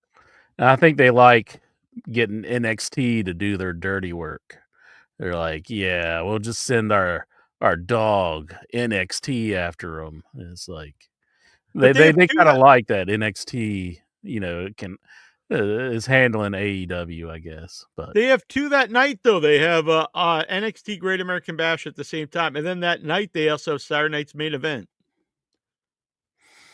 And I think they like getting NXT to do their dirty work. They're like, yeah, we'll just send our dog NXT after them. And it's like they kind of like that NXT. Is handling AEW, I guess. But they have 2 that night though. They have NXT Great American Bash at the same time, and then that night they also have Saturday Night's Main Event.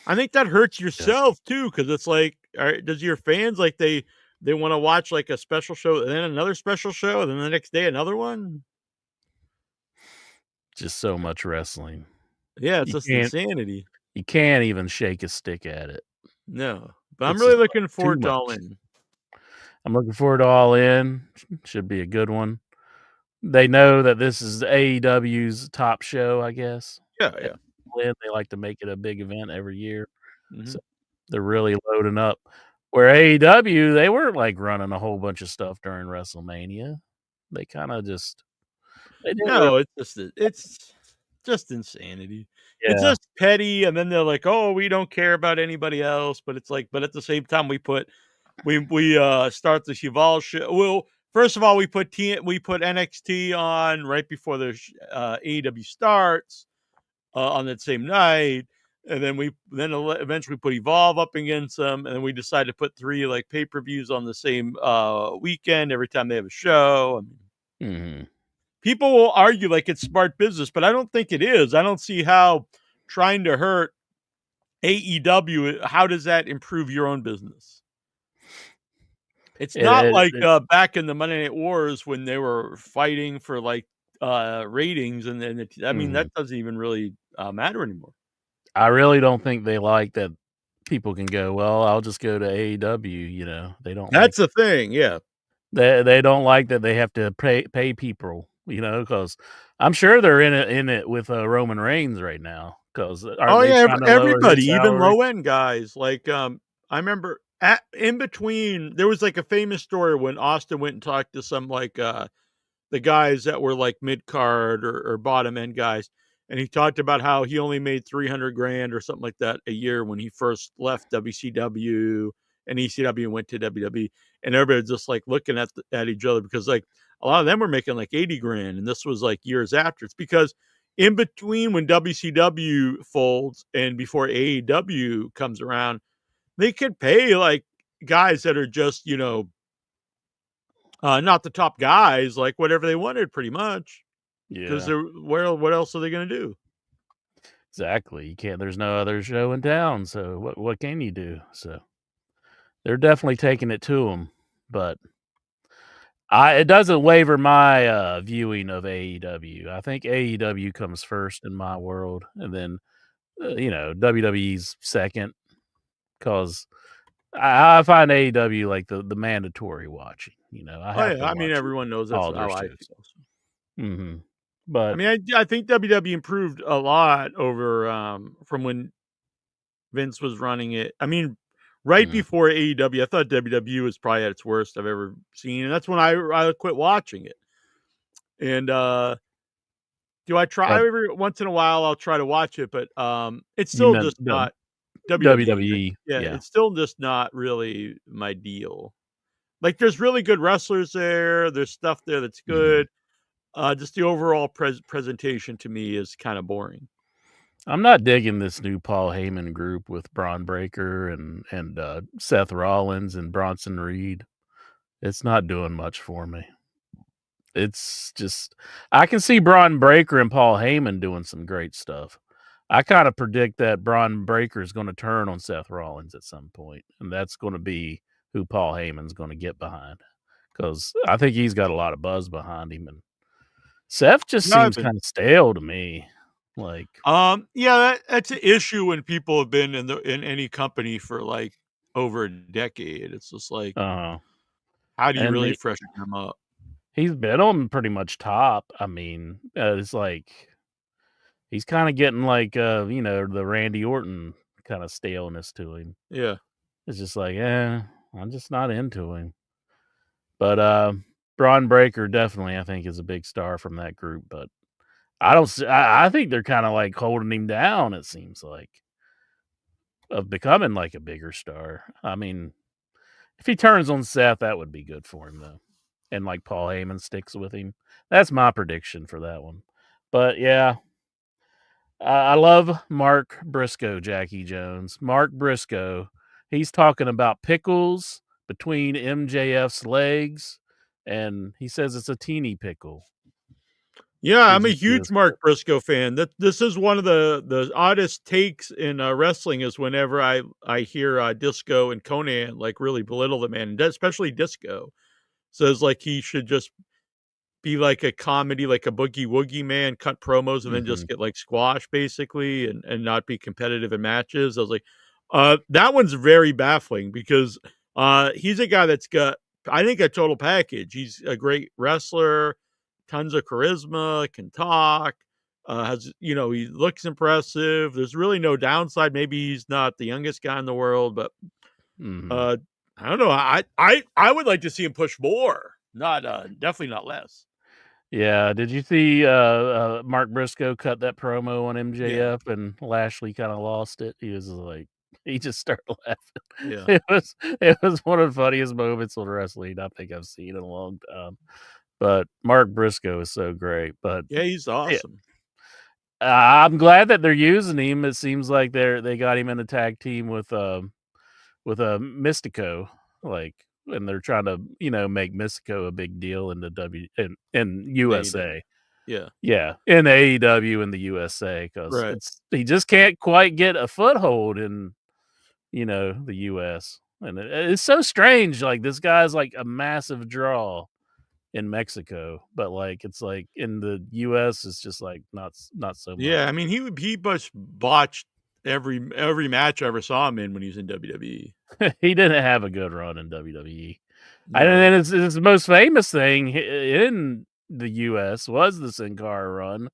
I think that hurts yourself too, because it's like, does your fans like they want to watch like a special show and then another special show and then the next day another one? Just so much wrestling. Yeah, it's just insanity. You can't even shake a stick at it. No, but I'm really looking forward to All In. I'm looking forward to All In. Should be a good one. They know that this is AEW's top show, I guess. Yeah. They like to make it a big event every year. Mm-hmm. So they're really loading up. Where AEW, they weren't like running a whole bunch of stuff during WrestleMania. They kind of just it's just insanity. Yeah. It's just petty, and then they're like, "Oh, we don't care about anybody else." But it's like, but at the same time, we start the Evolve show. Well, first of all, we put NXT on right before the AEW starts on that same night, and then eventually put Evolve up against them, and then we decided to put 3 like pay-per-views on the same weekend every time they have a show. I mean, people will argue like it's smart business, but I don't think it is. I don't see how trying to hurt AEW, how does that improve your own business? It's not like back in the Monday Night Wars when they were fighting for like ratings, and I mean that doesn't even really matter anymore. I really don't think they like that people can go, well, I'll just go to AEW. They don't. That's the thing, yeah. They don't like that they have to pay people. Because I'm sure they're in it with Roman Reigns right now. Because everybody, even low end guys. Like I remember in between, there was like a famous story when Austin went and talked to some like the guys that were like mid card or bottom end guys, and he talked about how he only made $300,000 or something like that a year when he first left WCW and ECW and went to WWE, and everybody was just like looking at each other because like a lot of them were making like $80,000, and this was like years after. It's because in between when WCW folds and before AEW comes around, they could pay like guys that are just not the top guys, like whatever they wanted, pretty much. Yeah. Because what else are they going to do? Exactly. You can't. There's no other show in town, so what can you do? So They're definitely taking it to them, but it doesn't waver my viewing of AEW. I think AEW comes first in my world, and then WWE's second, because I find AEW like the mandatory watching. I have to I mean, watch everyone knows that's all their how I shows. feel. Mm-hmm. But I mean, I think WWE improved a lot over from when Vince was running it. I mean, right before AEW, I thought WWE was probably at its worst I've ever seen, and that's when I quit watching it. And do I try every once in a while? I'll try to watch it, but it's still just not WWE. Yeah, it's still just not really my deal. Like, there's really good wrestlers there. There's stuff there that's good. Just the overall presentation to me is kind of boring. I'm not digging this new Paul Heyman group with Braun Breaker and Seth Rollins and Bronson Reed. It's not doing much for me. It's just, I can see Braun Breaker and Paul Heyman doing some great stuff. I kind of predict that Braun Breaker is going to turn on Seth Rollins at some point, and that's going to be who Paul Heyman's going to get behind, because I think he's got a lot of buzz behind him, and Seth just seems kind of stale to me. Like, yeah, that's an issue when people have been in any company for like over a decade. It's just like, how do you really freshen them up? He's been on pretty much top. I mean, it's like he's kind of getting like the Randy Orton kind of staleness to him. Yeah, it's just like, I'm just not into him. But Braun Breaker definitely, I think, is a big star from that group. But I think they're kind of like holding him down. It seems like, of becoming like a bigger star. I mean, if he turns on Seth, that would be good for him though. And like Paul Heyman sticks with him. That's my prediction for that one. But yeah, I love Mark Briscoe, Jackie Jones. Mark Briscoe, he's talking about pickles between MJF's legs, and he says it's a teeny pickle. Yeah, I'm a huge Mark Briscoe fan. This is one of the oddest takes in wrestling is whenever I hear Disco and Conan like really belittle the man, and especially Disco. Says like he should just be like a comedy, like a boogie woogie man, cut promos and then just get like squashed basically and not be competitive in matches. I was like, that one's very baffling because he's a guy that's got, I think, a total package. He's a great wrestler, tons of charisma, can talk, he looks impressive. There's really no downside. Maybe he's not the youngest guy in the world, but I don't know. I would like to see him push more, not definitely not less. Yeah, did you see Mark Briscoe cut that promo on MJF and Lashley kind of lost it? He was like, he just started laughing. Yeah, it was one of the funniest moments on wrestling I think I've seen in a long time. But Mark Briscoe is so great. But yeah, he's awesome. I'm glad that they're using him. It seems like they got him in a tag team with Mystico, like, and they're trying to make Mystico a big deal in the in USA. Yeah, in AEW in the USA, because he just can't quite get a foothold in the US, and it's so strange. Like, this guy's like a massive draw in Mexico, but like it's like in the US it's just like not so much. Yeah, I mean he must botched every match I ever saw him in when he was in WWE. He didn't have a good run in WWE. No. And then his most famous thing in the US was the Sin Cara run,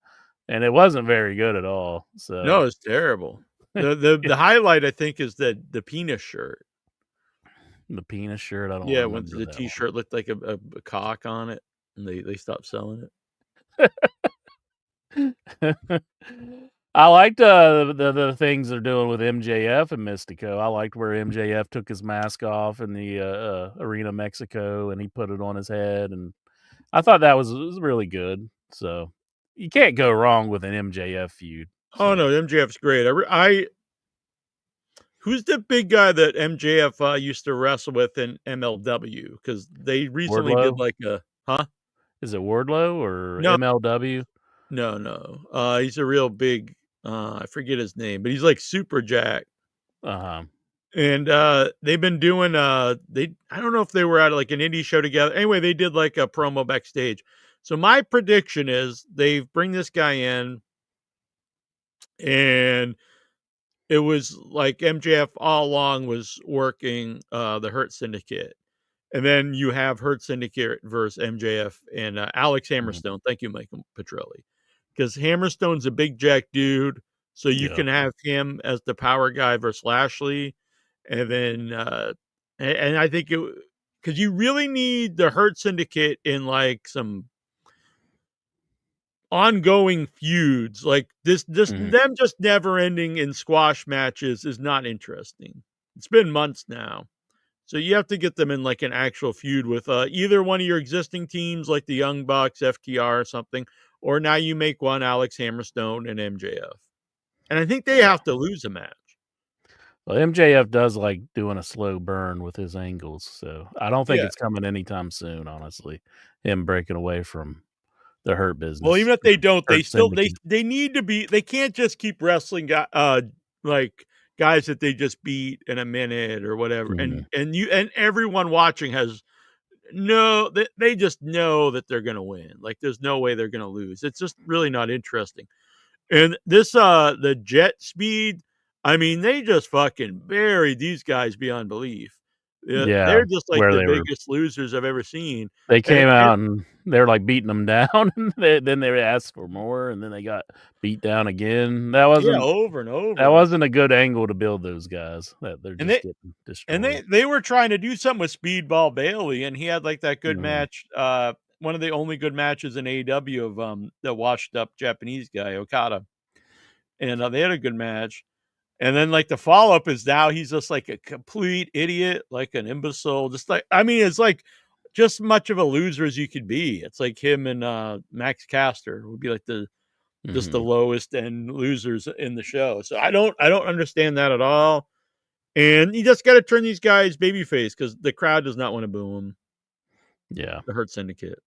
and it wasn't very good at all. So no, it's terrible. The highlight I think is the penis shirt. The penis shirt, I don't. Yeah, when the T-shirt looked like a cock on it, and they stopped selling it. I liked the things they're doing with MJF and Mystico. I liked where MJF took his mask off in the Arena Mexico and he put it on his head, and I thought that was really good. So you can't go wrong with an MJF feud. So. Oh no, MJF's great. Who's the big guy that MJF used to wrestle with in MLW? Because they recently did like a Is it Wardlow or MLW? No. He's a real big. I forget his name, but he's like super jacked. And they've been doing I don't know if they were at like an indie show together. Anyway, they did like a promo backstage. So my prediction is they bring this guy in, and it was like MJF all along was working the Hurt Syndicate. And then you have Hurt Syndicate versus MJF and Alex Hammerstone. Thank you, Michael Petrelli. Because Hammerstone's a big jack dude, so you can have him as the power guy versus Lashley. And then, and I think because you really need the Hurt Syndicate in like some ongoing feuds. Like them just never ending in squash matches is not interesting. It's been months now. So you have to get them in like an actual feud with either one of your existing teams, like the Young Bucks, FTR, or something, or now you make one Alex Hammerstone and MJF. And I think they have to lose a match. Well, MJF does like doing a slow burn with his angles, so I don't think it's coming anytime soon. Honestly, him breaking away from the Hurt business. Well, even if they don't, they still they need to be. They can't just keep wrestling like guys that they just beat in a minute or whatever. And everyone watching has they just know that they're going to win. Like there's no way they're going to lose. It's just really not interesting. And this the Jet Speed, I mean, they just fucking buried these guys beyond belief. Yeah, they're just like the biggest losers I've ever seen. They came out and they're like beating them down, and then they asked for more, and then they got beat down again. That wasn't over and over. That wasn't a good angle to build those guys. That they're just getting destroyed. And they were trying to do something with Speedball Bailey, and he had like that good match. One of the only good matches in AEW of the washed up Japanese guy Okada, and they had a good match. And then like the follow up is now he's just like a complete idiot, like an imbecile. Just like, I mean, it's like just much of a loser as you could be. It's like him and Max Caster would be like just the lowest end losers in the show. So I don't understand that at all. And you just got to turn these guys babyface because the crowd does not want to boo them. Yeah, the Hurt Syndicate.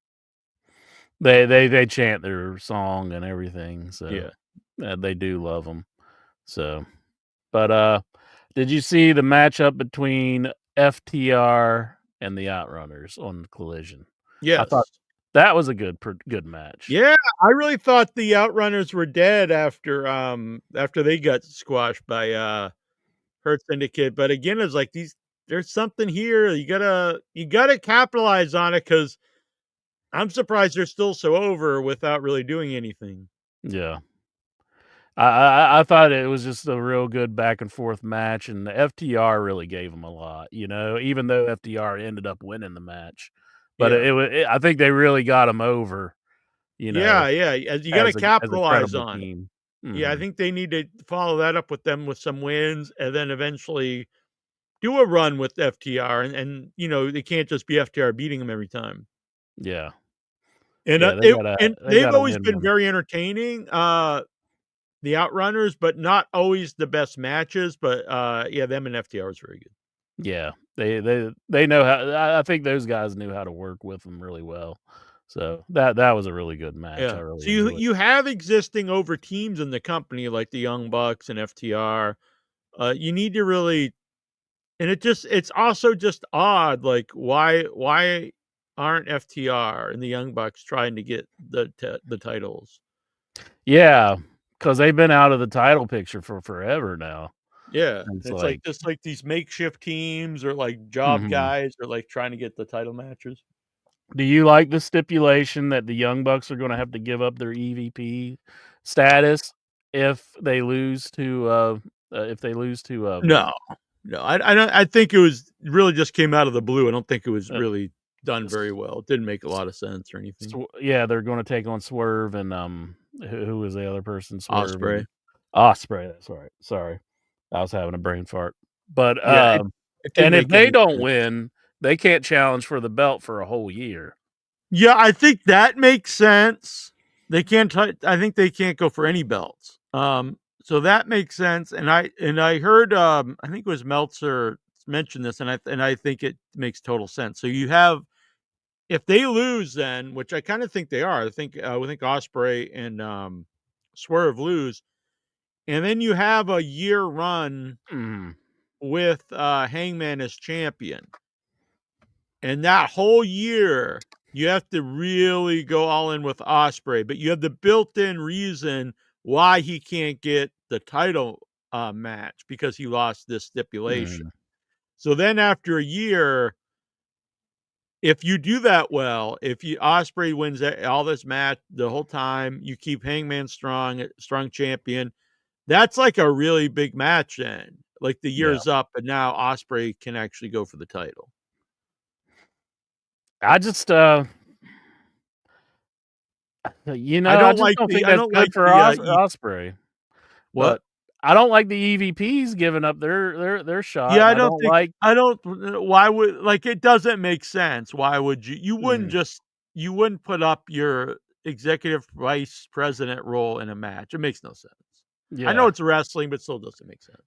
They chant their song and everything. So yeah, they do love them. So. But did you see the matchup between FTR and the Outrunners on Collision? Yes. I thought that was a good match. Yeah, I really thought the Outrunners were dead after they got squashed by Hurt Syndicate. But again, it's like there's something here. You gotta capitalize on it because I'm surprised they're still so over without really doing anything. Yeah. I thought it was just a real good back and forth match, and the FTR really gave them a lot, even though FTR ended up winning the match. But I think they really got them over, Yeah. You got to capitalize on it. Mm-hmm. Yeah, I think they need to follow that up with some wins, and then eventually do a run with FTR, and they can't just be FTR beating them every time. Yeah. And they've always been very entertaining. The Outrunners, but not always the best matches. But them and FTR is very good. Yeah, they know how. I think those guys knew how to work with them really well. So that was a really good match. Yeah. I really so you have existing over teams in the company like the Young Bucks and FTR. You need to really, and it's also just odd. Like why aren't FTR and the Young Bucks trying to get the titles? Yeah. Because they've been out of the title picture for forever now. Yeah, it's like just like these makeshift teams or like job guys are like trying to get the title matches. Do you like the stipulation that the Young Bucks are going to have to give up their EVP status if they lose to No, I think it was really just came out of the blue. I don't think it was really done very well. It didn't make a lot of sense or anything. Yeah, they're going to take on Swerve and who was the other person? Swerve Ospreay. That's right. Sorry, I was having a brain fart. But and if they don't win, they can't challenge for the belt for a whole year. Yeah, I think that makes sense. They can't. I think they can't go for any belts. So that makes sense. And I heard. I think it was Meltzer mentioned this, and I think it makes total sense. So you have. If they lose, then, which I kind of think they are, I think Ospreay and Swerve lose, and then you have a year run with Hangman as champion. And that whole year, you have to really go all in with Ospreay, but you have the built-in reason why he can't get the title match because he lost this stipulation. So then after a year, if you do that well, if Ospreay wins all this match the whole time, you keep Hangman strong champion, that's like a really big match then. Like the year's up, and now Ospreay can actually go for the title. I just, I don't think that's good for Ospreay. What? But I don't like the EVPs giving up their shot. Yeah, why would, like, it doesn't make sense. Why would you wouldn't put up your executive vice president role in a match. It makes no sense. Yeah. I know it's wrestling, but still doesn't make sense.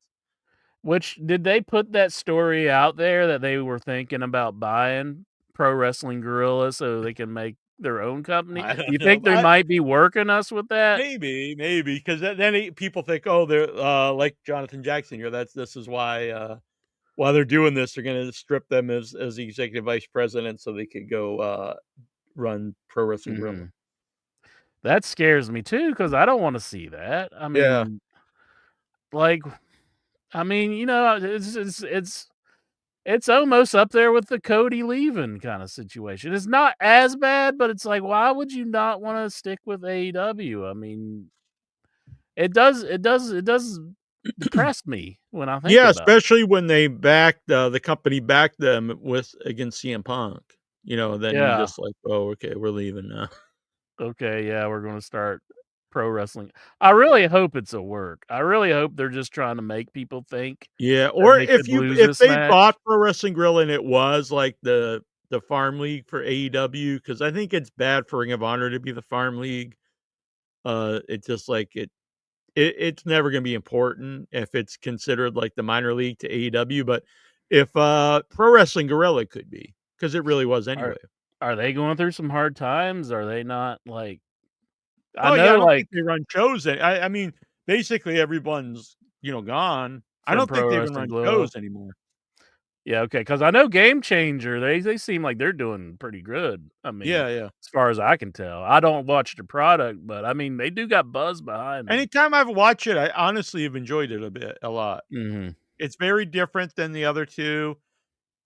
Which, did they put that story out there that they were thinking about buying Pro Wrestling Guerrilla so they can make their own company? Do you think they might be working us with that? Maybe, because then people think, oh, they're like Jonathan Jackson here. This is why while they're doing this, they're going to strip them as the executive vice president so they could go run Pro Wrestling Guerrilla. That scares me too, because I don't want to see that. I mean, it's almost up there with the Cody leaving kind of situation. It's not as bad, but it's like, why would you not want to stick with AEW? I mean, it does depress me when I think about it. Especially when they the company backed them against CM Punk. Then you just like, oh, okay, we're leaving now. Okay, we're going to start pro wrestling. I really hope it's a work. I really hope they're just trying to make people think. Yeah, or if they bought Pro Wrestling Guerrilla and it was like the farm league for AEW, because I think it's bad for Ring of Honor to be the farm league. It's just like it's never going to be important if it's considered like the minor league to AEW. But if Pro Wrestling Guerrilla could be, because it really was anyway. Are they going through some hard times? Are they not like? I don't think they run shows. I mean, basically everyone's gone. I don't think they even run shows anymore. Yeah, okay, because I know Game Changer, they seem like they're doing pretty good. I mean, as far as I can tell. I don't watch the product, but I mean, they do got buzz behind them. Anytime I've watched it, I honestly have enjoyed it a lot. Mm-hmm. It's very different than the other two,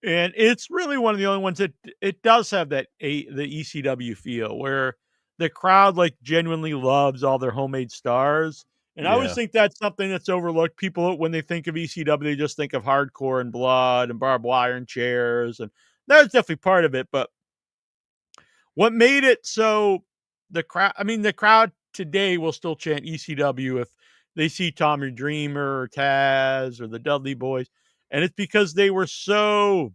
and it's really one of the only ones that it does have the ECW feel, where the crowd like genuinely loves all their homemade stars. And I always think that's something that's overlooked. People, when they think of ECW, they just think of hardcore and blood and barbed wire and chairs. And that's definitely part of it. But what made it so the crowd today will still chant ECW if they see Tommy Dreamer or Taz or the Dudley Boys. And it's because they were so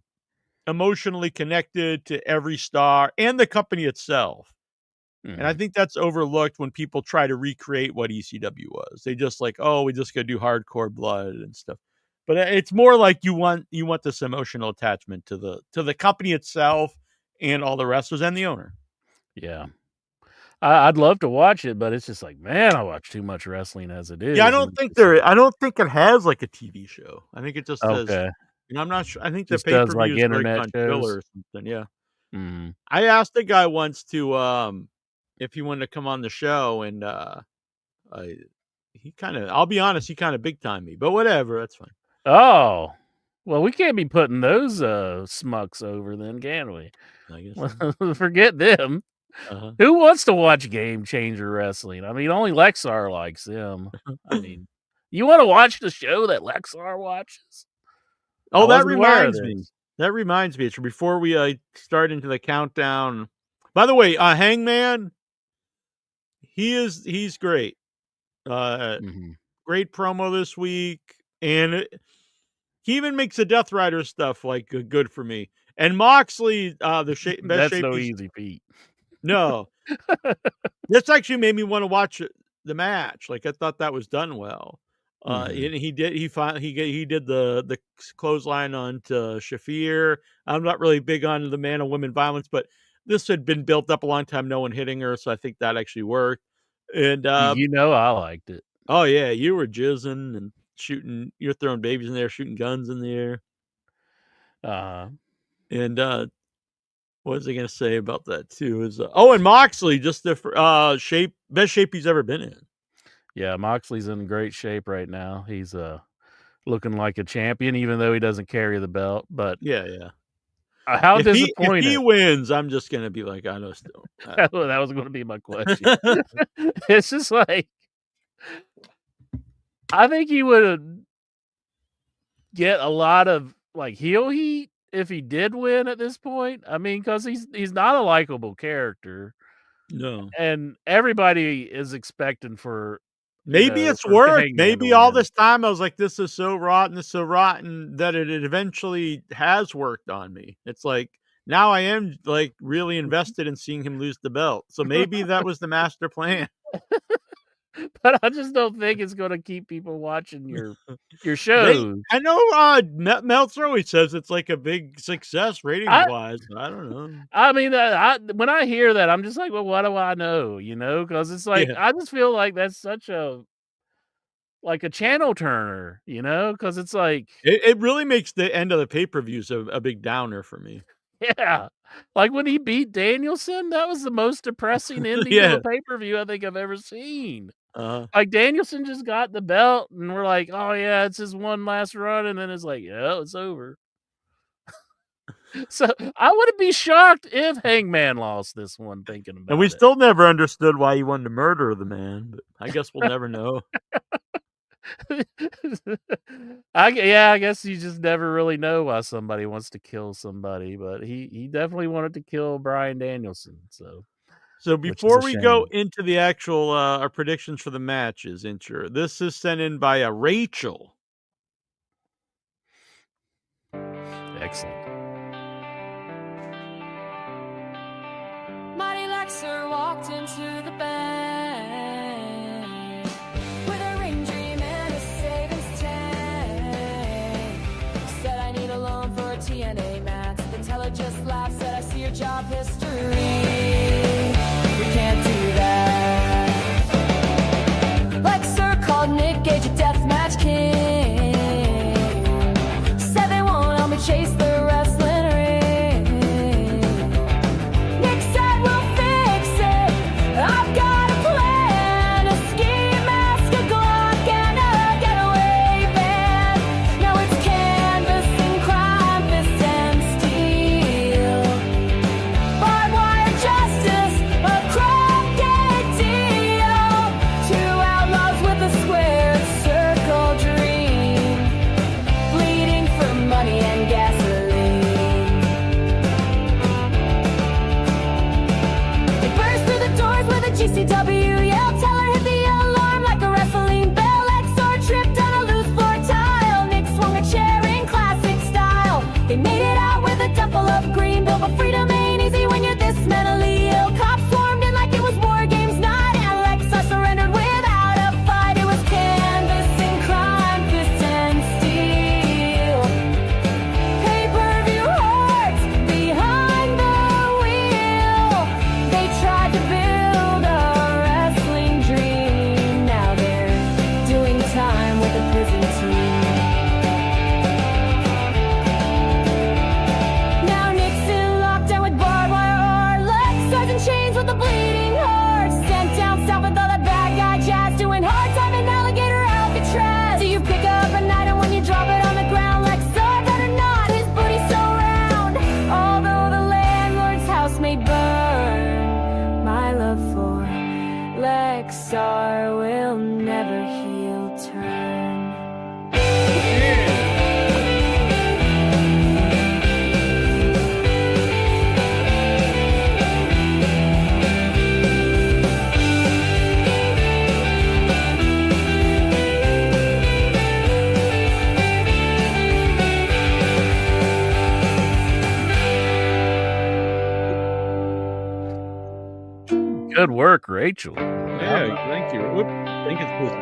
emotionally connected to every star and the company itself. And I think that's overlooked when people try to recreate what ECW was. They just like, oh, we just got to do hardcore blood and stuff. But it's more like you want this emotional attachment to the company itself and all the wrestlers and the owner. Yeah. I'd love to watch it, but it's just like, man, I watch too much wrestling as it is. Yeah, I don't think it has like a TV show. I think it just says, I'm not sure. I think the pay-per-view like is internet like on Filler or something. Yeah. Mm-hmm. I asked a guy once to if he wanted to come on the show, and I'll be honest, he kind of big time me, but whatever, that's fine. Oh, well, we can't be putting those smucks over then, can we? I guess so. Forget them. Uh-huh. Who wants to watch Game Changer Wrestling? I mean, only Lexar likes them. I mean, you want to watch the show that Lexar watches? Oh, that reminds me. That reminds me. Before we start into the countdown. By the way, Hangman, he's great. Great promo this week, and he even makes the Death Rider stuff like good for me. And Moxley, best shape. That's no easy feat. No, this actually made me want to watch the match. Like I thought that was done well. And he did the clothesline onto Shafir. I'm not really big on the man and women violence, but this had been built up a long time, no one hitting her, so I think that actually worked. And I liked it. Oh yeah, you were jizzing, and you're throwing babies in there, shooting guns in the air. And what was I going to say about that too? Is and Moxley, just the best shape he's ever been in. Yeah, Moxley's in great shape right now. He's looking like a champion, even though he doesn't carry the belt. But yeah. How disappointed! If he wins, I'm just going to be like, I know still. That was going to be my question. It's just like, I think he would get a lot of like heel heat if he did win at this point. I mean, because he's not a likable character. No, and everybody is expecting for. Maybe it's worth. Maybe all this time I was like, this is so rotten that it eventually has worked on me. It's like now I am like really invested in seeing him lose the belt. So maybe that was the master plan. But I just don't think it's going to keep people watching your shows. I know Meltzer always says it's like a big success ratings-wise. I don't know. I mean, when I hear that, I'm just like, well, what do I know? Because it's like, I just feel like that's such a channel turner, because it's like... It really makes the end of the pay-per-views a big downer for me. Yeah. Like when he beat Danielson, that was the most depressing ending of a pay-per-view I think I've ever seen. Like Danielson just got the belt and we're like, oh yeah, it's his one last run, and then it's like, yeah, it's over. So I wouldn't be shocked if Hangman lost this one, thinking about it. And we still never understood why he wanted to murder the man, but I guess we'll never know. I guess you just never really know why somebody wants to kill somebody, but he definitely wanted to kill Bryan Danielson. So before we go into the actual our predictions for the matches, this is sent in by Rachel. Excellent. Mighty Lexer walked into the bed with a ring dream and a savings tank. Said I need a loan for a TNA match. The teller just laughed, said I see your job history. We can't do that. Lexer called Nick Gage a deathmatch king. Said they won't help me chase the wrestling ring. Nick said we'll fix it. I've got a plan, a ski mask, a Glock, and a getaway van. Now it's canvas and crime, fist and steel. Barbed wire justice, a crooked deal. Two outlaws with a square circle dream, bleeding for money and gasoline. They burst through the doors with a GCW yell. Teller hit the alarm like a wrestling bell. Exor tripped on a loose floor tile. Nick swung a chair in classic style. They made it out with a duffel of green bill, but freedom ain't easy when you're this mentally ill. Cops swarmed in like it was war games night, and Alexa surrendered without a fight. It was canvas and crime, fist and steel. Pay-per-view hearts behind the wheel. They tried to build a wrestling dream. Now they're doing time with a prison team. Now Nick's in lockdown with barbed wire, legs sergeant chains with a bleeding heart. Sent down south with all that bad guy jazz, doing hard time in alligator Alcatraz. Do you pick up an item when you drop it on the ground? Lexar better not, his booty's so round. Although the landlord's house may burn, my love for Lexar will never heel turn. Good work, Rachel. Yeah, thank you. Whoop, I think it's this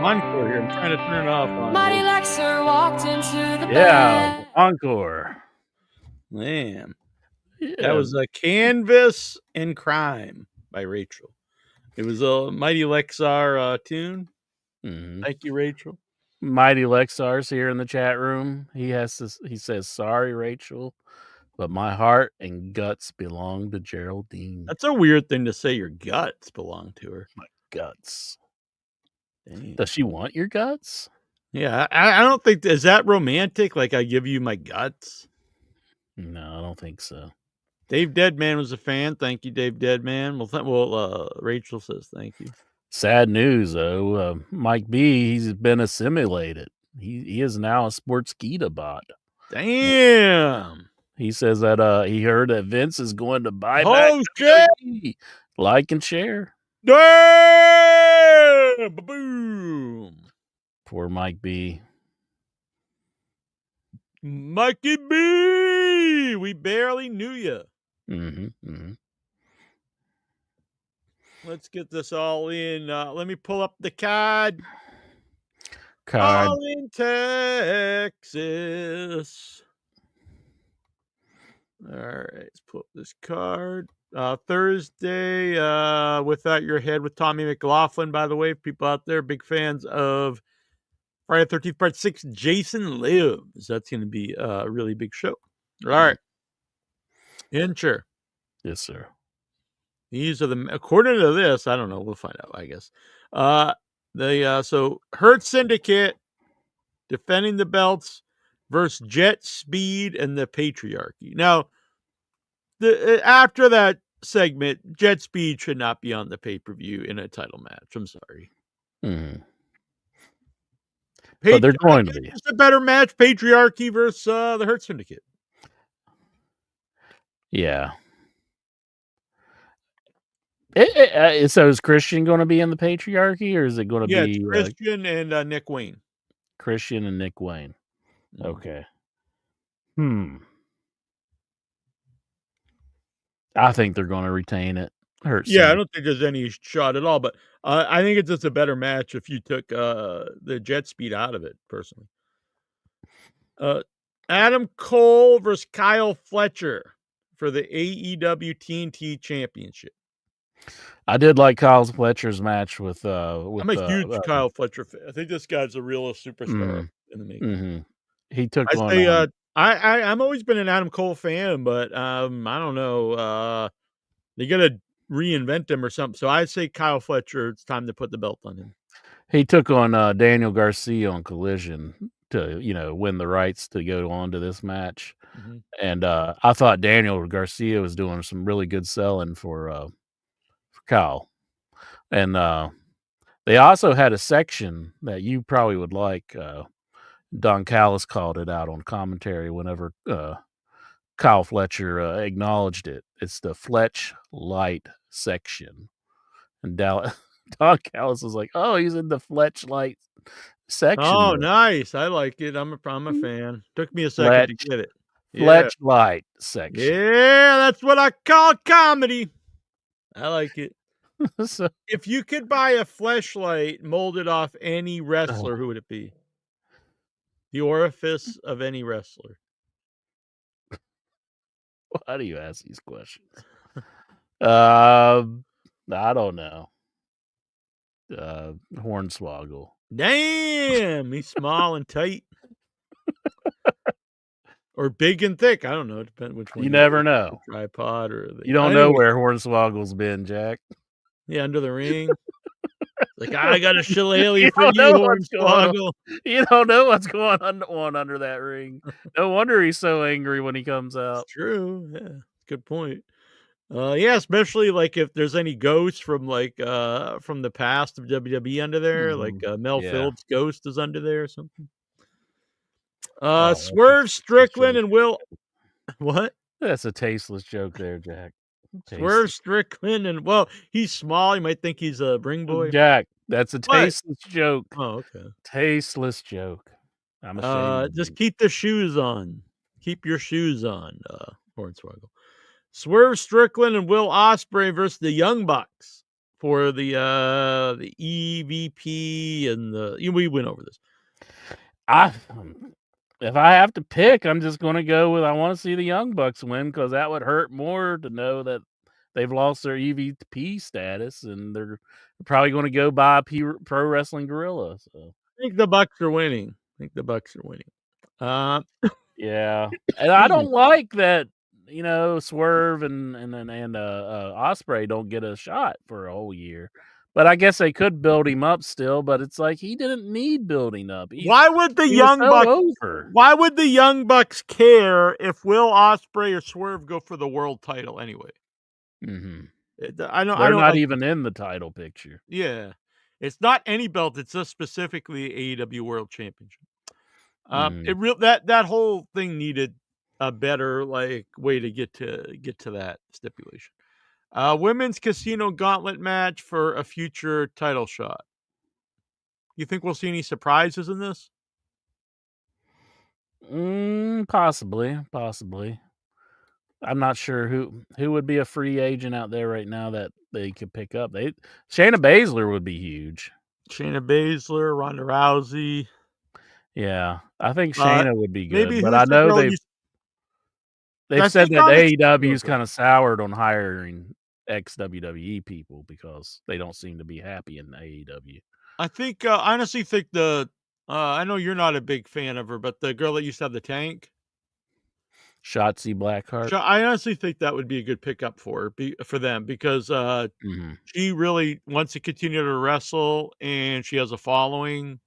encore here. I'm trying to turn it off. Mighty Lexer walked into the Yeah, bed. encore. Man. Yeah. That was Canvas and Crime by Rachel. It was a Mighty Lexar tune. Mhm. Thank you, Rachel. Mighty Lexar's here in the chat room. He says, "Sorry, Rachel, but my heart and guts belong to Geraldine." That's a weird thing to say. Your guts belong to her. My guts. Dang. Does she want your guts? Yeah, I don't think is that romantic. Like I give you my guts. No, I don't think so. Dave Deadman was a fan. Thank you, Dave Deadman. Well, Rachel says thank you. Sad news, though. Mike B, he's been assimilated. He is now a Sportskeeda bot. Damn. He says that he heard that Vince is going to buy Oh, back WWE. Like and share. Damn! Boom! Poor Mike B. Mikey B! We barely knew you. Mm-hmm. Let's get this all in. Let me pull up the card. Card. All in Texas. All right, let's pull up this card. Thursday, Without Your Head with Tommy McLaughlin, by the way. People out there, big fans of Friday the 13th, Part 6, Jason Lives. That's going to be a really big show. All right. Incher. Yes, sir. These are according to this, I don't know. We'll find out, I guess. So Hurt Syndicate defending the belts versus Jet Speed and the Patriarchy. Now, after that segment, Jet Speed should not be on the pay-per-view in a title match. I'm sorry. Mm-hmm. But they're going to be. It's a better match, Patriarchy versus the Hurt Syndicate. Yeah. So is Christian going to be in the Patriarchy, or is it going to be it's Christian and Nick Wayne? Christian and Nick Wayne. Okay. I think they're going to retain it. I don't think there's any shot at all, but I think it's just a better match if you took the Jet Speed out of it, personally. Adam Cole versus Kyle Fletcher for the AEW TNT Championship. I did like Kyle Fletcher's match with I'm a huge Kyle Fletcher fan. I think this guy's a real superstar in the making. Mm-hmm. He took I'm always been an Adam Cole fan, but I don't know. They got to reinvent him or something. So I say Kyle Fletcher, it's time to put the belt on him. He took on Daniel Garcia on Collision to, win the rights to go on to this match. Mm-hmm. And I thought Daniel Garcia was doing some really good selling for Kyle. And they also had a section that you probably would like. Don Callis called it out on commentary whenever Kyle Fletcher acknowledged it. It's the Fletch Light section. And Don Callis was like, "Oh, he's in the Fletch Light section." Oh, nice. I like it. I'm a fan. Took me a second to get it. Fletch Light section. Yeah, that's what I call comedy. I like it. So, if you could buy a fleshlight molded off any wrestler, who would it be? The orifice of any wrestler. Why do you ask these questions? I don't know. Hornswoggle. Damn, he's small and tight. Or big and thick. I don't know. Depends which one. You never know. Tripod or you don't know where Hornswoggle's been, Jack. Yeah, under the ring. Like, I got a shillelagh for you, Hornswoggle. You don't know what's going on under that ring. No wonder he's so angry when he comes out. It's true. Yeah, good point. Yeah, especially like if there's any ghosts from from the past of WWE under there, like Mel Phillips' ghost is under there or something. Swerve Strickland and Will. What? That's a tasteless joke there, Jack. Swerve Strickland and he's small. You might think he's a ring boy. Jack, that's a tasteless joke. Oh, okay. Tasteless joke. I'm ashamed. Just keep the shoes on. Keep your shoes on, Hornswoggle. Swerve Strickland and Will Ospreay versus the Young Bucks for the EVP and we went over this. If I have to pick, I'm just going to go with I want to see the Young Bucks win because that would hurt more to know that they've lost their EVP status and they're probably going to go buy Pro Wrestling Guerrilla. So think the Bucks are winning. Yeah, and I don't like that. Swerve and Ospreay don't get a shot for a whole year. But I guess they could build him up still. But it's like he didn't need building up. Why would the he Young was so Bucks? over. Why would the Young Bucks care if Will Ospreay or Swerve go for the world title anyway? Mm-hmm. I don't. They're not like, even in the title picture. Yeah, it's not any belt. It's just specifically AEW World Championship. That whole thing needed a better way to get to that stipulation. Women's Casino Gauntlet match for a future title shot. You think we'll see any surprises in this? Possibly. I'm not sure who would be a free agent out there right now that they could pick up. Shayna Baszler would be huge. Shayna Baszler, Ronda Rousey. Yeah, I think Shayna would be good. Maybe but I know they've said that AEW's kind of soured on hiring ex-WWE people because they don't seem to be happy in AEW. I think, honestly think I know you're not a big fan of her, but the girl that used to have the tank, Shotzi Blackheart. I honestly think that would be a good pickup for them because she really wants to continue to wrestle and she has a following.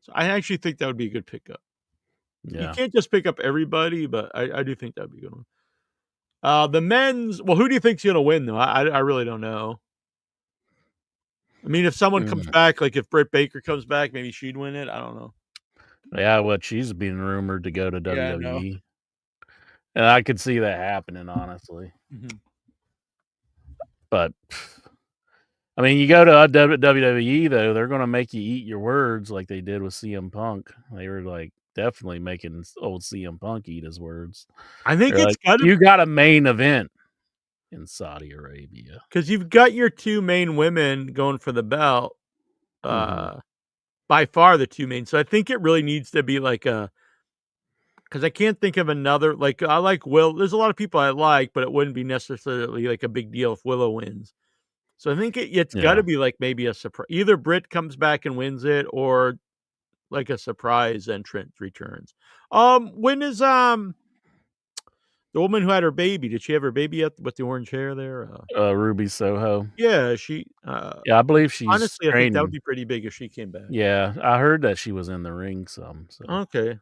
So I actually think that would be a good pickup. Yeah. You can't just pick up everybody, but I do think that would be a good one. The men's, who do you think's going to win though? I really don't know. I mean, if someone comes back, like if Britt Baker comes back, maybe she'd win it. I don't know. Yeah, she's being rumored to go to WWE. And I could see that happening, honestly. Mm-hmm. But, I mean, you go to WWE, though, they're going to make you eat your words like they did with CM Punk. They were, definitely making old CM Punk eat his words. I think you got a main event in Saudi Arabia. Because you've got your two main women going for the belt. By far the two main. So I think it really needs to be because I can't think of another, I like Will. There's a lot of people I like, but it wouldn't be necessarily a big deal if Willow wins. So I think it's got to be maybe a surprise. Either Britt comes back and wins it or a surprise entrant returns. When is the woman who had her baby? Did she have her baby yet with the orange hair there? Ruby Soho. Yeah, she. Yeah, I believe she's honestly, training. I think that would be pretty big if she came back. Yeah, I heard that she was in the ring some. So okay,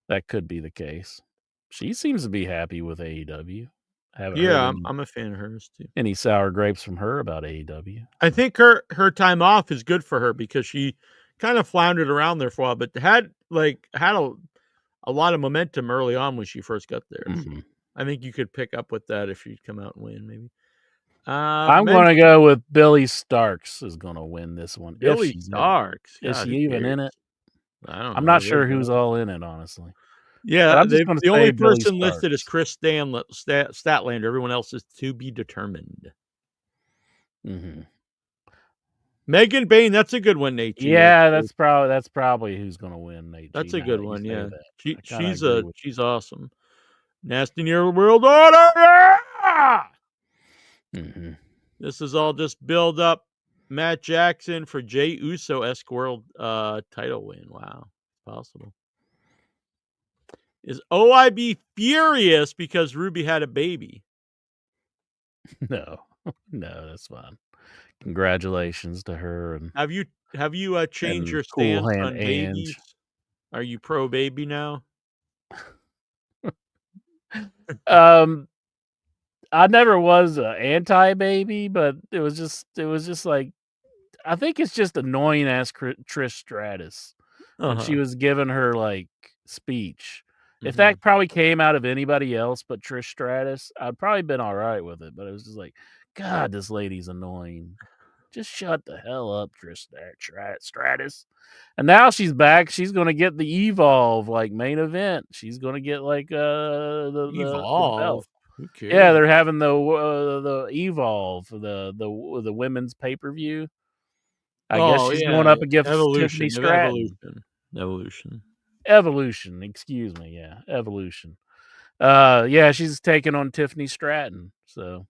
that could be the case. She seems to be happy with AEW. I'm a fan of hers too. Any sour grapes from her about AEW? I think her time off is good for her because she kind of floundered around there for a while, but had a lot of momentum early on when she first got there. Mm-hmm. So I think you could pick up with that if you come out and win, maybe. I'm going to go with Billy Starks is going to win this one. Billy Starks. Is she even in it? I don't know. I'm not sure who's all in it, honestly. Yeah, the only person listed is Chris Statlander. Everyone else is to be determined. Mm-hmm. Megan Bain, that's a good one, Nate. Yeah, that's probably who's going to win, Nate. That's a good one. Yeah, she's awesome. Nasty Near World Order. Yeah! Mm-hmm. This is all just build up Matt Jackson for Jey Uso-esque world title win. Wow, possible. Is OIB furious because Ruby had a baby? No, that's fine. Congratulations to her. And have you changed your stance on babies? Are you pro baby now? I never was anti baby, but it was just like, I think it's just annoying as Trish Stratus when she was giving her speech. Mm-hmm. If that probably came out of anybody else but Trish Stratus, I'd probably been all right with it. But it was just like, God, this lady's annoying. Just shut the hell up, Trish Stratus. And now she's back. She's going to get the Evolve main event. She's going to get the Evolve. The belt. Who cares? Yeah, they're having the Evolve, the women's pay-per-view. I guess she's going up against Tiffany Stratton. Evolution. Excuse me. Yeah, Evolution. Yeah, she's taking on Tiffany Stratton. So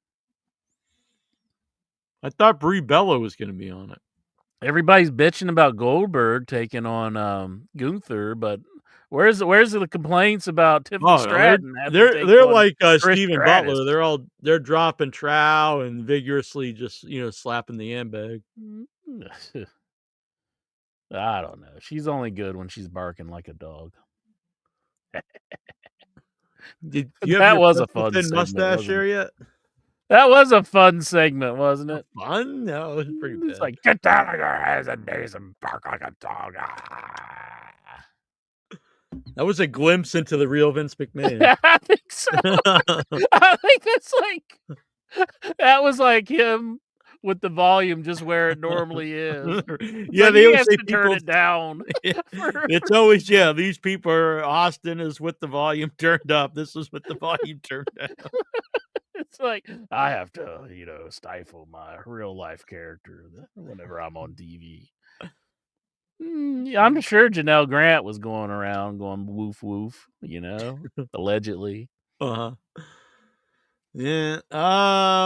I thought Brie Bella was going to be on it. Everybody's bitching about Goldberg taking on Gunther, but where's the complaints about Tiffany Stratton? They're like Chris Steven Stratus? Butler. They're dropping trow and vigorously just slapping the handbag. I don't know. She's only good when she's barking like a dog. Did you have That your was a pencil fun thin segment, mustache wasn't there it? yet? That was a fun segment, wasn't it? Fun? No, it was pretty bad. It's like, get down on your hands and knees and bark like a dog. Ah. That was a glimpse into the real Vince McMahon. I think so. I think that's like that was like him with the volume just where it normally is. Yeah, like they he always has say to turn people. it down. It's always these people are Austin is with the volume turned up. This is with the volume turned down. It's like I have to, stifle my real life character whenever I'm on TV. Yeah, I'm sure Janelle Grant was going around going woof woof, allegedly. Uh-huh. Yeah.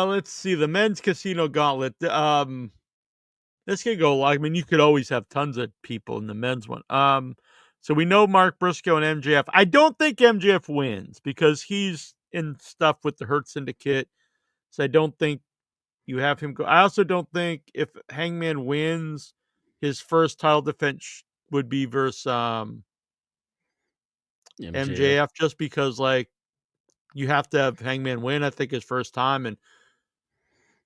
Let's see. The men's casino gauntlet. This could go like, I mean, you could always have tons of people in the men's one. So we know Mark Briscoe and MJF. I don't think MJF wins because he's in stuff with the Hurt Syndicate. So I don't think you have him go. I also don't think if Hangman wins, his first title defense would be versus MJF, just because like you have to have Hangman win. I think his first time, and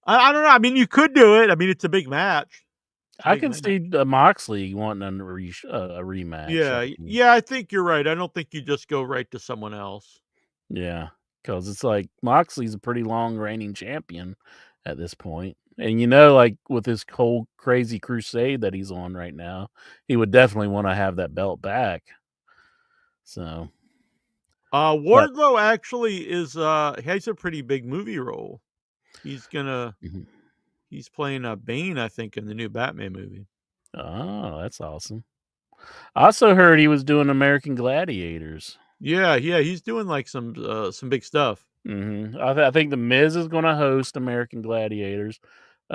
I don't know. I mean, you could do it. I mean, it's a big match. I can see Moxley wanting a rematch. Yeah. I think you're right. I don't think you just go right to someone else. Yeah, because it's like Moxley's a pretty long reigning champion at this point. And like with this whole crazy crusade that he's on right now, he would definitely want to have that belt back. So Wardlow actually is has a pretty big movie role. He's he's playing Bane, I think, in the new Batman movie. Oh, that's awesome. I also heard he was doing American Gladiators. Yeah, he's doing like some big stuff. I think the Miz is going to host American Gladiators.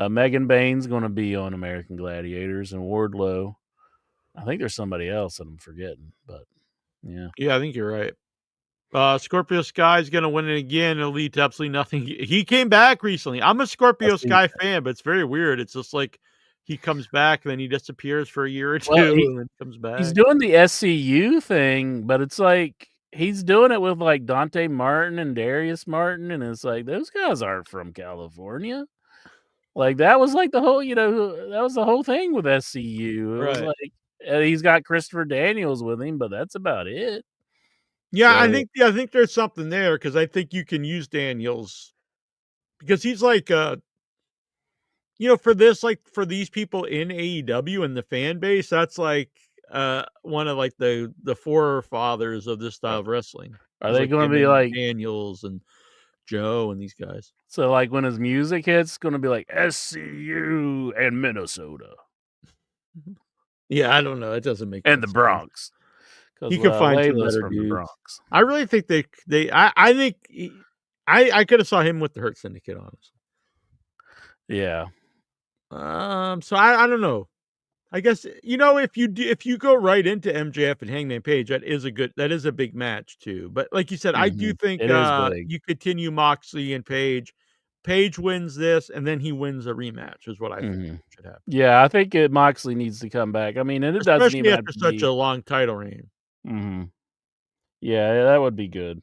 Megan Bane's going to be on American Gladiators, and Wardlow. I think there's somebody else that I'm forgetting, but yeah. Yeah, I think you're right. Scorpio Sky's going to win it again. It'll lead to absolutely nothing. He came back recently. I'm a Scorpio Sky fan, but it's very weird. It's just like he comes back, and then he disappears for a year or two, and then comes back. He's doing the SCU thing, but it's like he's doing it with like Dante Martin and Darius Martin, and it's like those guys aren't from California. Like that was like the whole, that was the whole thing with SCU. It was like he's got Christopher Daniels with him, but that's about it. Yeah, so, I think there's something there because I think you can use Daniels because he's like for this, like for these people in AEW and the fan base, that's like one of like the forefathers of this style of wrestling. Are they going to be like Daniels and Joe and these guys? So like when his music hits, it's going to be like SCU and Minnesota. Yeah, I don't know. It doesn't make and the Bronx. You can find some better from dudes. the Bronx. I really think I think I could have saw him with the Hurt Syndicate, honestly. Yeah. So I don't know. I guess if you go right into MJF and Hangman Page, that is a big match too. But like you said, I do think you continue Moxley and Page. Page wins this, and then he wins a rematch. Is what I think should happen. Yeah, I think Moxley needs to come back. I mean, and it doesn't even after such a long title reign. Yeah, that would be good.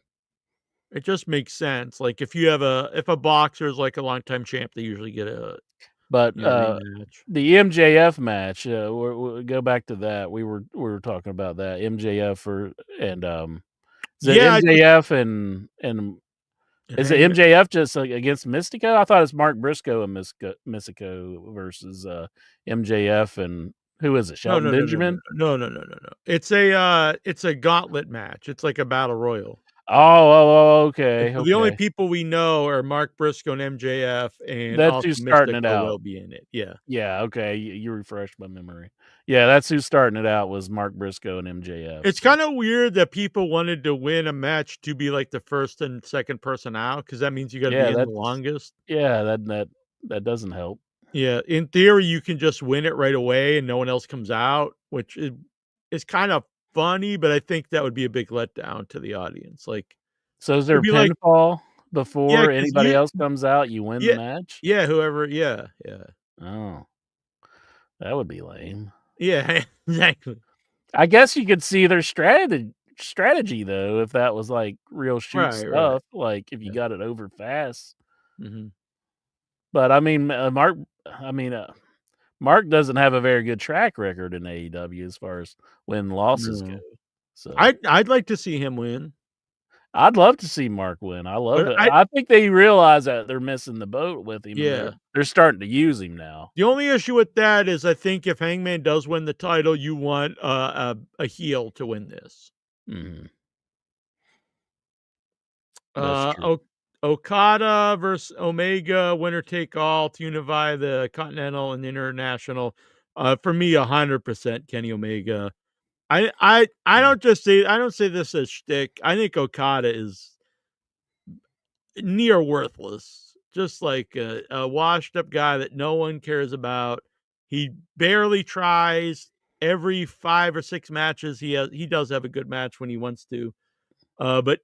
It just makes sense. Like if a boxer is like a longtime champ, they usually get a. But the MJF match, we'll go back to that. We were talking about that MJF MJF and is it MJF just against Mystico? I thought it's Mark Briscoe and Mystico versus MJF and who is it? Shelton Benjamin? No. It's a gauntlet match. It's like a battle royal. Oh, okay. So the only people we know are Mark Briscoe and MJF, and that's who's starting it out. Will be in it. Yeah. Okay, you refreshed my memory. Yeah, that's who's starting it out was Mark Briscoe and MJF. It's kind of weird that people wanted to win a match to be like the first and second person out because that means you got to be in the longest. Yeah, that doesn't help. Yeah, in theory, you can just win it right away and no one else comes out, which is kind of funny, but I think that would be a big letdown to the audience. Like, So is there it'd be like, pinfall yeah, before 'cause anybody else comes out? You win the match? whoever, yeah. Oh, that would be lame. Yeah, exactly. I guess you could see their strategy though, if that was like real shoot stuff, like if you got it over fast. Mm-hmm. But I mean, Mark doesn't have a very good track record in AEW as far as win losses go. So I'd like to see him win. I'd love to see Mark win. I love it. I think they realize that they're missing the boat with him. Yeah, they're starting to use him now. The only issue with that is I think if Hangman does win the title, you want a heel to win this. Mm-hmm. Okada versus Omega, winner take all to unify the Continental and International. For me, 100% Kenny Omega. I don't say this as shtick. I think Okada is near worthless, just like a washed up guy that no one cares about. He barely tries. Every 5 or 6 matches he does have a good match when he wants to, but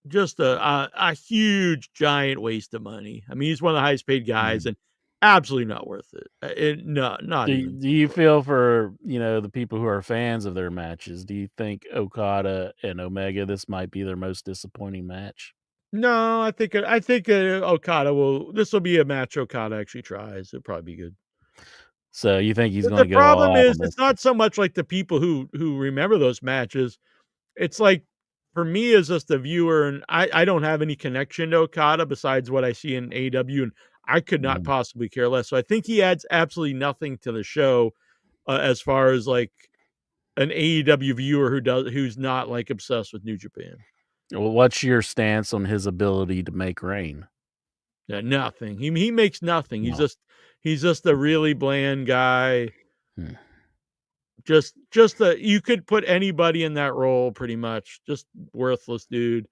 just a huge giant waste of money. I mean, he's one of the highest paid guys and absolutely not worth it. Not even. Do you feel for the people who are fans of their matches? Do you think Okada and Omega, this might be their most disappointing match? No, I think Okada will. This will be a match Okada actually tries. It'll probably be good. So you think he's going to go? The problem is, it's not so much like the people who remember those matches. It's like, for me as just a viewer, and I don't have any connection to Okada besides what I see in AEW, and I could not possibly care less. So I think he adds absolutely nothing to the show as far as like an AEW viewer who's not like obsessed with New Japan. Well, what's your stance on his ability to make rain? Yeah, nothing. He makes nothing. No. He's just a really bland guy. Just you could put anybody in that role pretty much. Just worthless dude.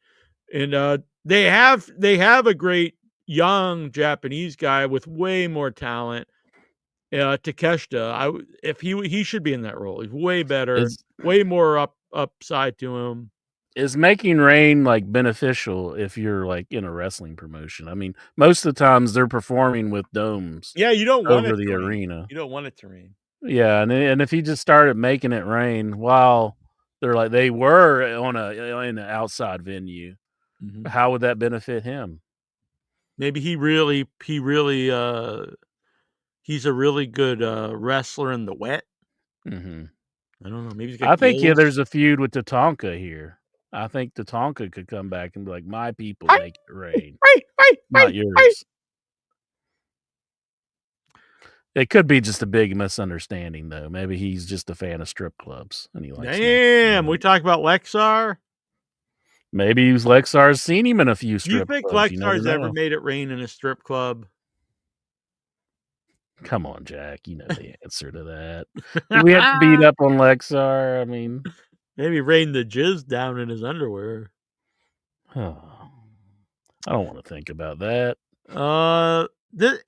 And they have a great young Japanese guy with way more talent. Takeshita. If he should be in that role. He's way better. Way more upside to him. Is making rain like beneficial if you're like in a wrestling promotion? I mean, most of the times they're performing with domes. Yeah, you don't want over it the to arena. Rain. You don't want it to rain. Yeah, and if he just started making it rain while they were in an outside venue, how would that benefit him? Maybe he's a really good wrestler in the wet. Mm-hmm. I don't know. Maybe I think there's a feud with Tatanka here. I think Tatanka could come back and be like, my people make it rain. Not yours. It could be just a big misunderstanding, though. Maybe he's just a fan of strip clubs. And he likes we talk about Lexar? Maybe Lexar's seen him in a few strip clubs. Do you think Lexar's ever made it rain in a strip club? Come on, Jack. You know the answer to that. Do we have to beat up on Lexar? I mean... Maybe rain the jizz down in his underwear. Oh, I don't want to think about that.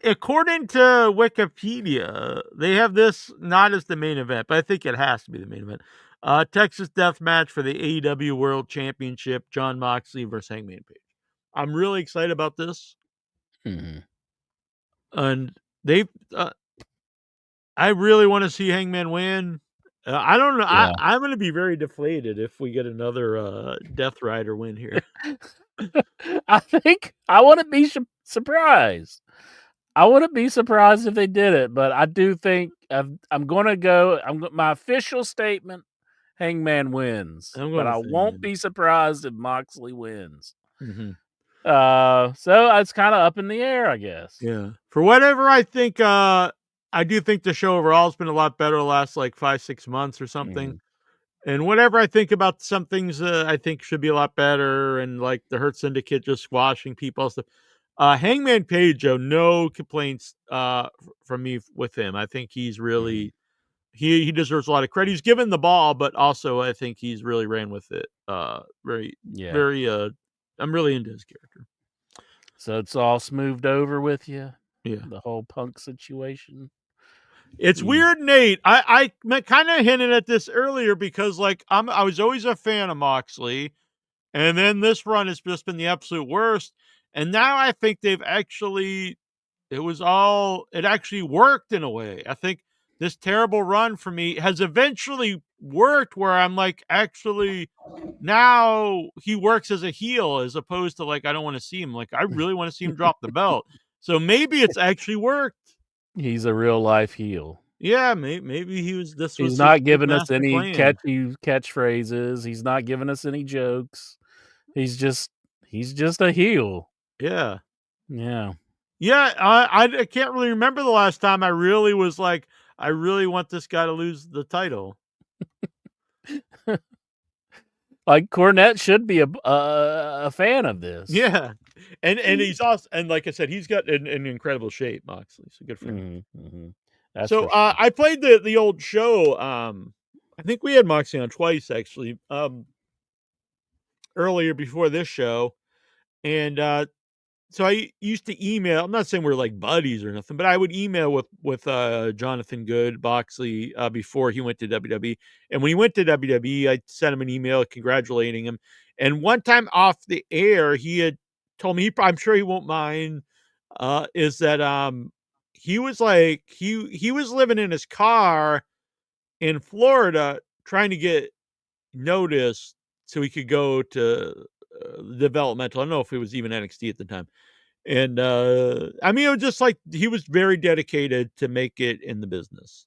According to Wikipedia, they have this not as the main event, but I think it has to be the main event. Texas Death Match for the AEW World Championship, Jon Moxley versus Hangman Page. I'm really excited about this. Mm-hmm. And I really want to see Hangman win. I don't know. Yeah. I'm going to be very deflated if we get another Death Rider win here. I think I wouldn't be surprised. I wouldn't be surprised if they did it, but I do think I'm going to go. My official statement: Hangman wins, but I won't be surprised if Moxley wins. Mm-hmm. So it's kind of up in the air, I guess. Yeah. For whatever I think. I do think the show overall has been a lot better the last 5-6 months or something. And whatever I think about some things I think should be a lot better, and like the Hurt Syndicate just squashing people and stuff. Hangman Page, Joe, no complaints from me with him. I think he's really he deserves a lot of credit. He's given the ball, but also I think he's really ran with it. Very. I'm really into his character. So it's all smoothed over with you? Yeah. The whole Punk situation. It's weird, Nate. I kind of hinted at this earlier because, like, I was always a fan of Moxley, and then this run has just been the absolute worst. And now I think it actually worked in a way. I think this terrible run for me has eventually worked where I'm like, actually, now he works as a heel as opposed to like, I don't want to see him. Like, I really want to see him drop the belt. So maybe it's actually worked. He's a real life heel. Yeah, maybe He's not giving us any catchy catchphrases. He's not giving us any jokes. He's just a heel. Yeah. Yeah. Yeah, I can't really remember the last time I really was like, I really want this guy to lose the title. Like Cornette should be a fan of this. Yeah, and he's also, and like I said, he's got an incredible shape, Moxley. So good for him. That's so for sure. I played the old show. I think we had Moxley on twice actually. Earlier before this show, and so I used to email. I'm not saying we're like buddies or nothing, but I would email with Jonathan Good, Moxley, before he went to WWE. And when he went to WWE, I sent him an email congratulating him. And one time off the air, he had told me, I'm sure he won't mind, is that he was like, he was living in his car in Florida trying to get noticed so he could go to developmental. I don't know if it was even NXT at the time. And I mean, it was just like he was very dedicated to make it in the business.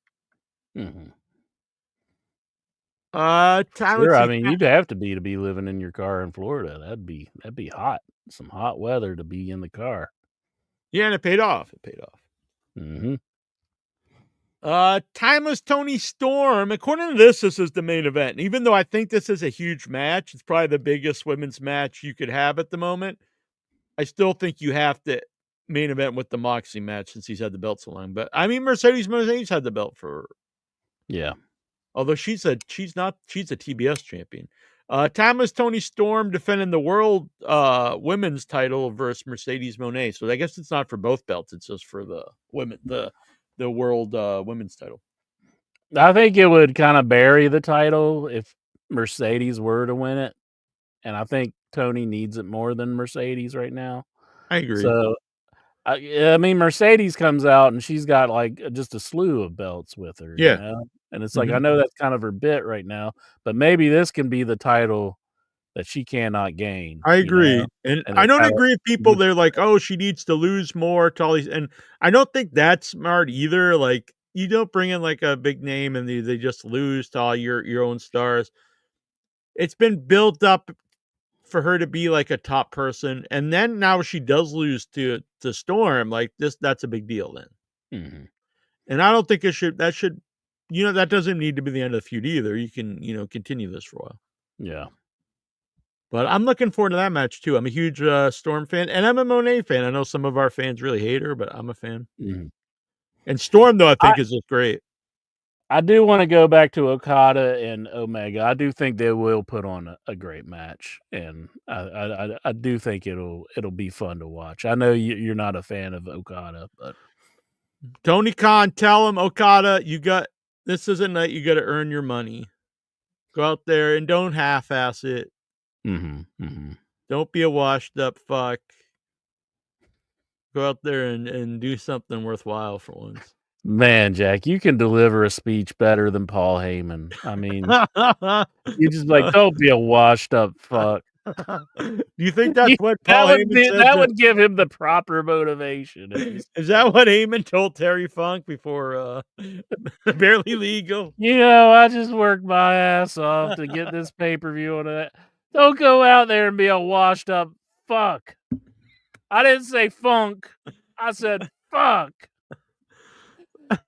Sure, I mean, you'd have to be living in your car in Florida. That'd be hot. Some hot weather to be in the car. Yeah, and it paid off. Timeless Tony Storm. According to this is the main event. And even though I think this is a huge match, it's probably the biggest women's match you could have at the moment. I still think you have to main event with the Moxley match since he's had the belt so long. But I mean, Mercedes had the belt for. Yeah. Although she's a TBS champion. Timeless Tony Storm defending the world women's title versus Mercedes Moné. So I guess it's not for both belts. It's just for the women, the world women's title. I think it would kind of bury the title if Mercedes were to win it. And I think Tony needs it more than Mercedes right now. I agree. So, I mean, Mercedes comes out and she's got like just a slew of belts with her. Yeah. You know? And it's like, I know that's kind of her bit right now, but maybe this can be the title that she cannot gain. I agree. You know? And I don't agree with people. They're like, oh, she needs to lose more to all these. And I don't think that's smart either. Like, you don't bring in like a big name and they just lose to all your own stars. It's been built up for her to be like a top person. And then now she does lose to Storm. Like that's a big deal then. And I don't think that should, that doesn't need to be the end of the feud either. You can, continue this for a while. Yeah. But I'm looking forward to that match too. I'm a huge Storm fan, and I'm a Moné fan. I know some of our fans really hate her, but I'm a fan. And Storm, though, I think is just great. I do want to go back to Okada and Omega. I do think they will put on a great match, and I do think it'll be fun to watch. I know you're not a fan of Okada, but Tony Khan, tell him, Okada, this is a night you got to earn your money. Go out there and don't half-ass it. Don't be a washed up fuck. Go out there and do something worthwhile for once. Man, Jack, you can deliver a speech better than Paul Heyman. I mean, you just like, don't be a washed up fuck. Do you think that's what Paul Heyman said? That would give him the proper motivation. Is that what Heyman told Terry Funk before Barely Legal? I just worked my ass off to get this pay-per-view on that. Don't go out there and be a washed up fuck. I didn't say funk. I said fuck.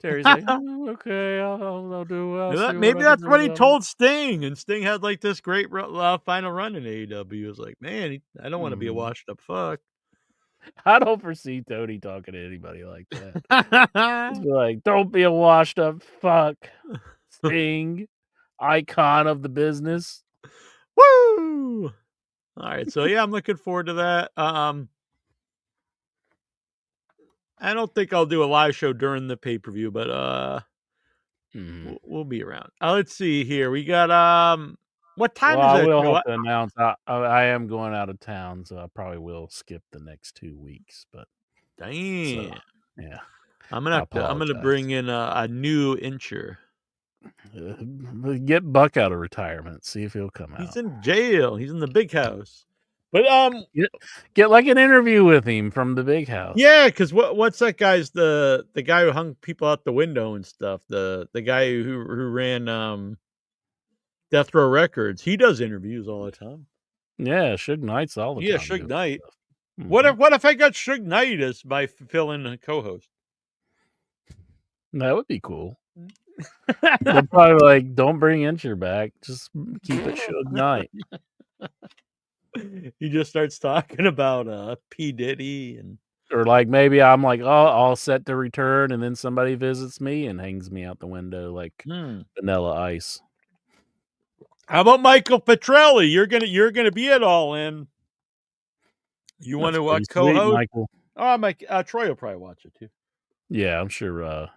Terry's like, okay, I'll do. Maybe that's what he told Sting, and Sting had like this great final run in AEW. He was like, man, I don't want to be a washed up fuck. I don't foresee Tony talking to anybody like that. He's like, don't be a washed up fuck. Sting, icon of the business. Woo! All right, so yeah, I'm looking forward to that. I don't think I'll do a live show during the pay-per-view, but we'll be around. Let's see here. We got what time is I that will show? have to announce I am going out of town, so I probably will skip the next 2 weeks. But Damn. so, yeah, I'm gonna bring in a new incher. Get Buck out of retirement. See if he'll come out. He's in jail. He's in the big house. But get like an interview with him from the big house. Yeah, because what's that guy's the guy who hung people out the window and stuff? The guy who ran Death Row Records. He does interviews all the time. Yeah, Suge Knight's all the time. Yeah, Suge Knight. What if I got Suge Knight as my fill-in co-host? That would be cool. They're probably like, don't bring Incher back. Just keep it Suge Knight. He just starts talking about P. Diddy and or like maybe I'm like all set to return, and then somebody visits me and hangs me out the window like Vanilla Ice. How about Michael Petrelli? You're gonna be at All In. You want to co-host? Michael. Oh, Mike. Troy will probably watch it too. Yeah, I'm sure.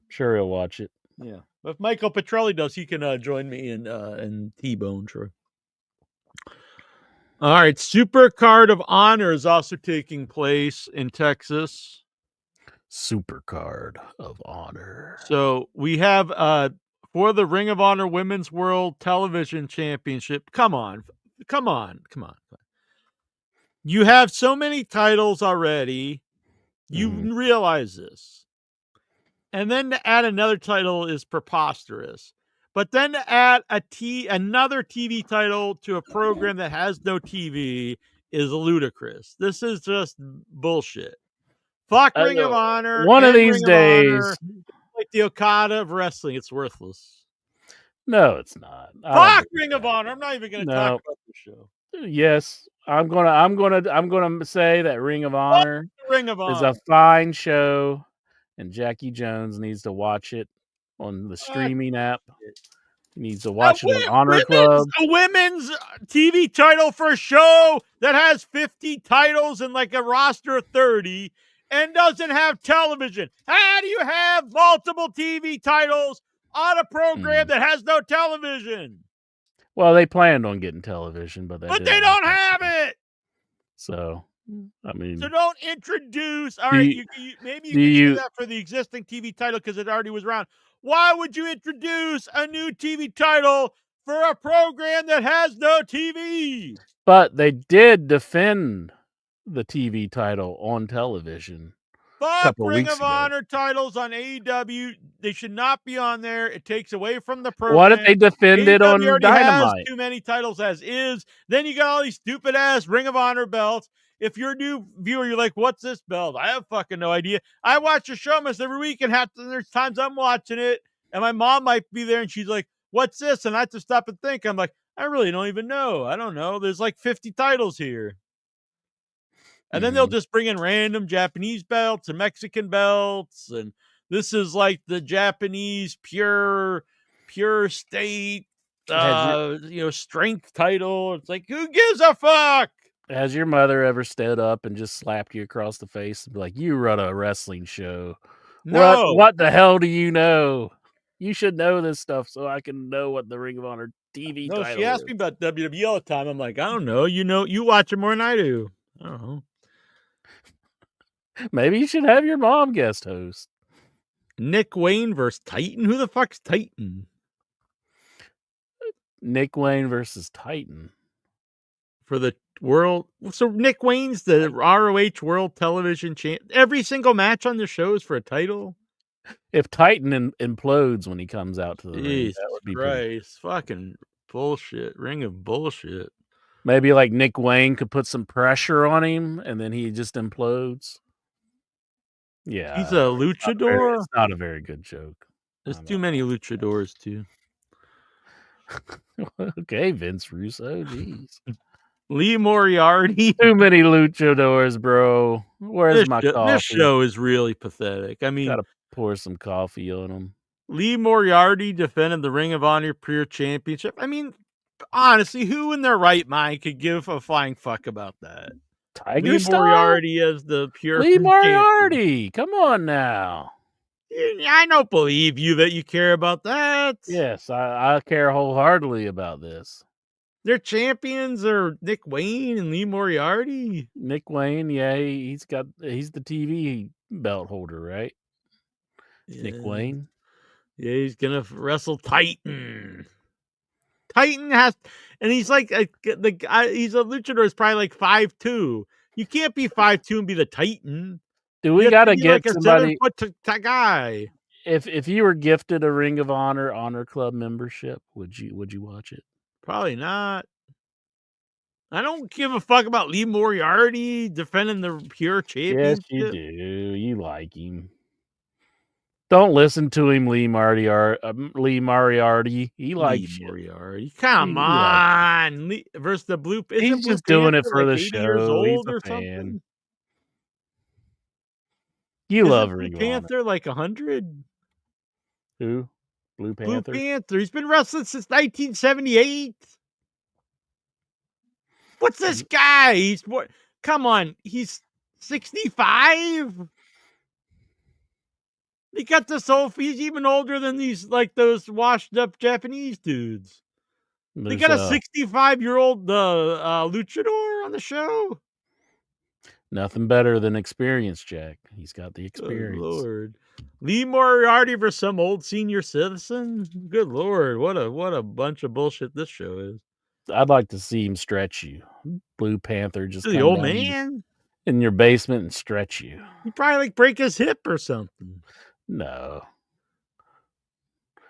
Sure, he'll watch it. Yeah, if Michael Petrelli does, he can join me in T-Bone. Troy. All right, Super Card of Honor is also taking place in Texas. Super Card of Honor. So we have for the Ring of Honor Women's World Television Championship. Come on. You have so many titles already. You realize this. And then to add another title is preposterous. But then to add another TV title to a program that has no TV is ludicrous. This is just bullshit. Fuck Ring of Honor. One of these days. Like the Okada of wrestling. It's worthless. No, it's not. Fuck Ring of Honor. I'm not even going to talk about the show. Yes, I'm gonna say that Ring of Honor is a fine show, and Jackie Jones needs to watch it on the streaming app. He needs to watch it on Honor Club. A women's TV title for a show that has 50 titles and like a roster of 30 and doesn't have television. How do you have multiple TV titles on a program that has no television? Well, they planned on getting television, but they don't have it. So, I mean, so don't introduce. All right, maybe you can do that for the existing TV title because it already was around. Why would you introduce a new TV title for a program that has no TV? But they did defend the TV title on television. Fuck Ring of Honor titles on AEW. They should not be on there. It takes away from the program. What if they defend it on Dynamite? Has too many titles as is. Then you got all these stupid ass Ring of Honor belts. If you're a new viewer, you're like, what's this belt? I have fucking no idea. I watch the show almost every week, and there's times I'm watching it, and my mom might be there, and she's like, what's this? And I have to stop and think. I'm like, I really don't even know. I don't know. There's like 50 titles here. And then they'll just bring in random Japanese belts and Mexican belts. And this is like the Japanese pure state, strength title. It's like, who gives a fuck? Has your mother ever stood up and just slapped you across the face and be like, you run a wrestling show? No. What the hell do you know? You should know this stuff so I can know what the Ring of Honor TV title is. No, she asked me about WWE all the time. I'm like, I don't know. You watch it more than I do. I don't know. Maybe you should have your mom guest host. Nick Wayne versus Titan? Who the fuck's Titan? Nick Wayne versus Titan. For the world. So Nick Wayne's the ROH World Television Champ. Every single match on the show is for a title. If Titan implodes when he comes out to the ring, that would be Christ. Fucking bullshit. Ring of bullshit. Maybe like Nick Wayne could put some pressure on him and then he just implodes. Yeah. He's a luchador? It's not a very good joke. There's too many luchadors, too. Okay, Vince Russo. Jeez. Lee Moriarty. Too many luchadors, bro. Where's my coffee? This show is really pathetic. I mean, gotta pour some coffee on him. Lee Moriarty defended the Ring of Honor Pure Championship. I mean, honestly, who in their right mind could give a flying fuck about that? Tiger Lee style? Moriarty as the pure Lee champion. Moriarty. Come on now. I don't believe you that you care about that. Yes, I care wholeheartedly about this. Their champions are Nick Wayne and Lee Moriarty. Nick Wayne, yeah, he's the TV belt holder, right? Yeah. Nick Wayne. Yeah, he's gonna wrestle Titan. Titan has, and he's like the guy. He's a luchador. Is probably like 5'2". You can't be 5'2" and be the Titan. Do we got to get like a somebody? 7-foot guy. If you were gifted a Ring of Honor Club membership, would you watch it? Probably not. I don't give a fuck about Lee Moriarty defending the pure championship. Yes, you do. You like him. Don't listen to him, Lee Moriarty. He likes Lee you. Moriarty. Come on. Lee versus the Blue. He's just doing it for the 80 show. years old He's a or fan. something? You love Blue Ring of Panther like 100? Who? Blue Panther? Blue Panther. He's been wrestling since 1978. What's this guy? He's what? Come on. He's 65? He got this old. He's even older than those washed up Japanese dudes. They got a 65-year-old luchador on the show. Nothing better than experience, Jack. He's got the experience. Good Lord. Lee Moriarty versus some old senior citizen? Good Lord. What a bunch of bullshit this show is. I'd like to see him stretch you. Blue Panther just the old man in your basement and stretch you. He'd probably break his hip or something. No.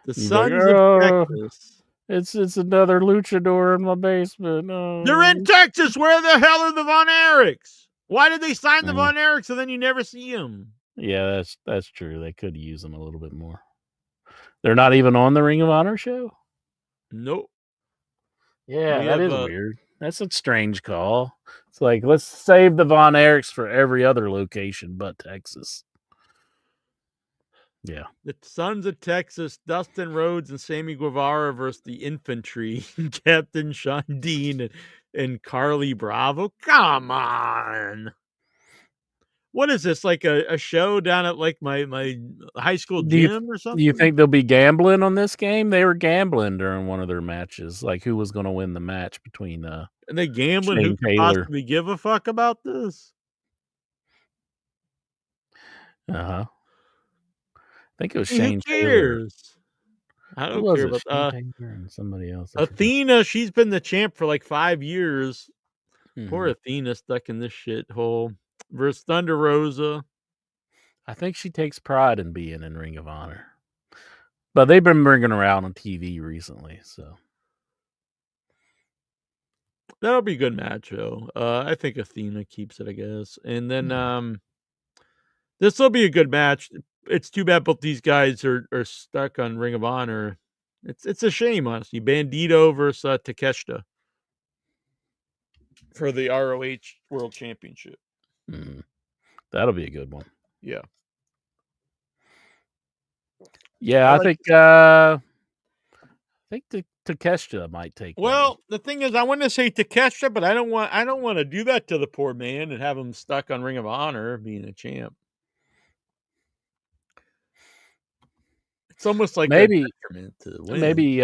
The Sons of Texas. It's another luchador in my basement. Oh. They're in Texas. Where the hell are the Von Erichs? Why did they sign the Von Erichs and then you never see them? Yeah, that's true. They could use them a little bit more. They're not even on the Ring of Honor show? Nope. Yeah, that is weird. That's a strange call. It's like, let's save the Von Erichs for every other location but Texas. Yeah. The Sons of Texas, Dustin Rhodes and Sammy Guevara versus the Infantry, Captain Sean Dean and Carly Bravo. Come on. What is this? Like a show down at like my high school gym or something? Do you think they'll be gambling on this game? They were gambling during one of their matches, like who was going to win the match between and they gambling Shane who could possibly give a fuck about this? Uh-huh. I think it was Shane Taylor. I don't care about Shane Taylor and somebody else. Athena, she's been the champ for like 5 years. Mm-hmm. Poor Athena stuck in this shithole. Versus Thunder Rosa. I think she takes pride in being in Ring of Honor. But they've been bringing her out on TV recently, so. That'll be a good match, though. I think Athena keeps it, I guess. And then this will be a good match. It's too bad both these guys are stuck on Ring of Honor. It's a shame, honestly. Bandito versus Takeshita for the ROH World Championship. That'll be a good one. Yeah. Yeah, I think Takeshita might take. Well, the thing is, I want to say Takeshita, but I don't want to do that to the poor man and have him stuck on Ring of Honor being a champ. It's almost like maybe a detriment to win. Maybe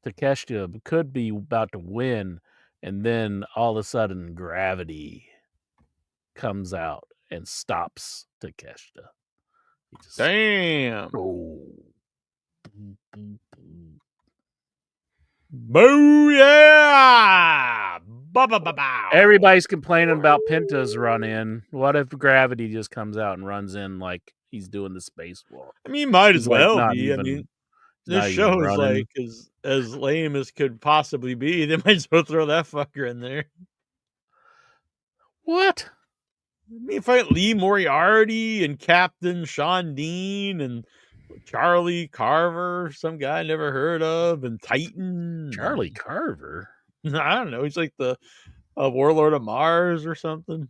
Takeshita could be about to win, and then all of a sudden gravity comes out and stops Takeshita. Damn. Oh. Boo yeah! Ba-ba-ba-bow. Everybody's complaining about Penta's run in. What if gravity just comes out and runs in like he's doing the spacewalk? I mean, might as well be. Even, I mean, this show is like as lame as could possibly be. They might as well throw that fucker in there. What? I mean, fight Lee Moriarty and Captain Sean Dean and Charlie Carver, some guy I never heard of, and Titan. Charlie Carver? I don't know. He's like the Warlord of Mars or something.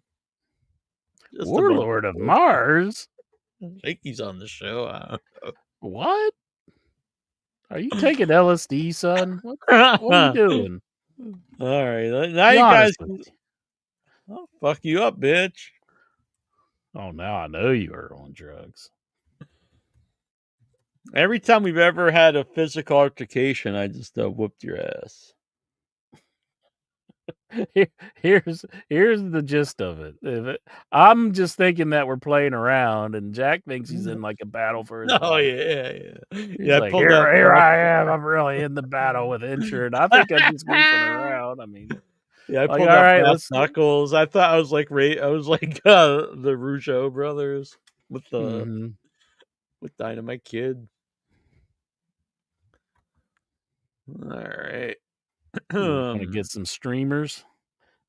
Just Warlord of Mars? I think he's on the show. I don't know. What? Are you taking LSD, son? What are you doing? All right. Now you guys. I'll fuck you up, bitch. Oh, now I know you are on drugs. Every time we've ever had a physical altercation, I just whooped your ass. Here's the gist of it. I'm just thinking that we're playing around, and Jack thinks he's in like a battle for his Oh life. yeah. He's like, here I am. I'm really in the battle with insured. I think I'm just goofing around. I mean, yeah, I like, pulled all out right, brass knuckles. I thought I was like the Rougeau brothers with the with Dynamite Kid. All right. We're gonna get some streamers.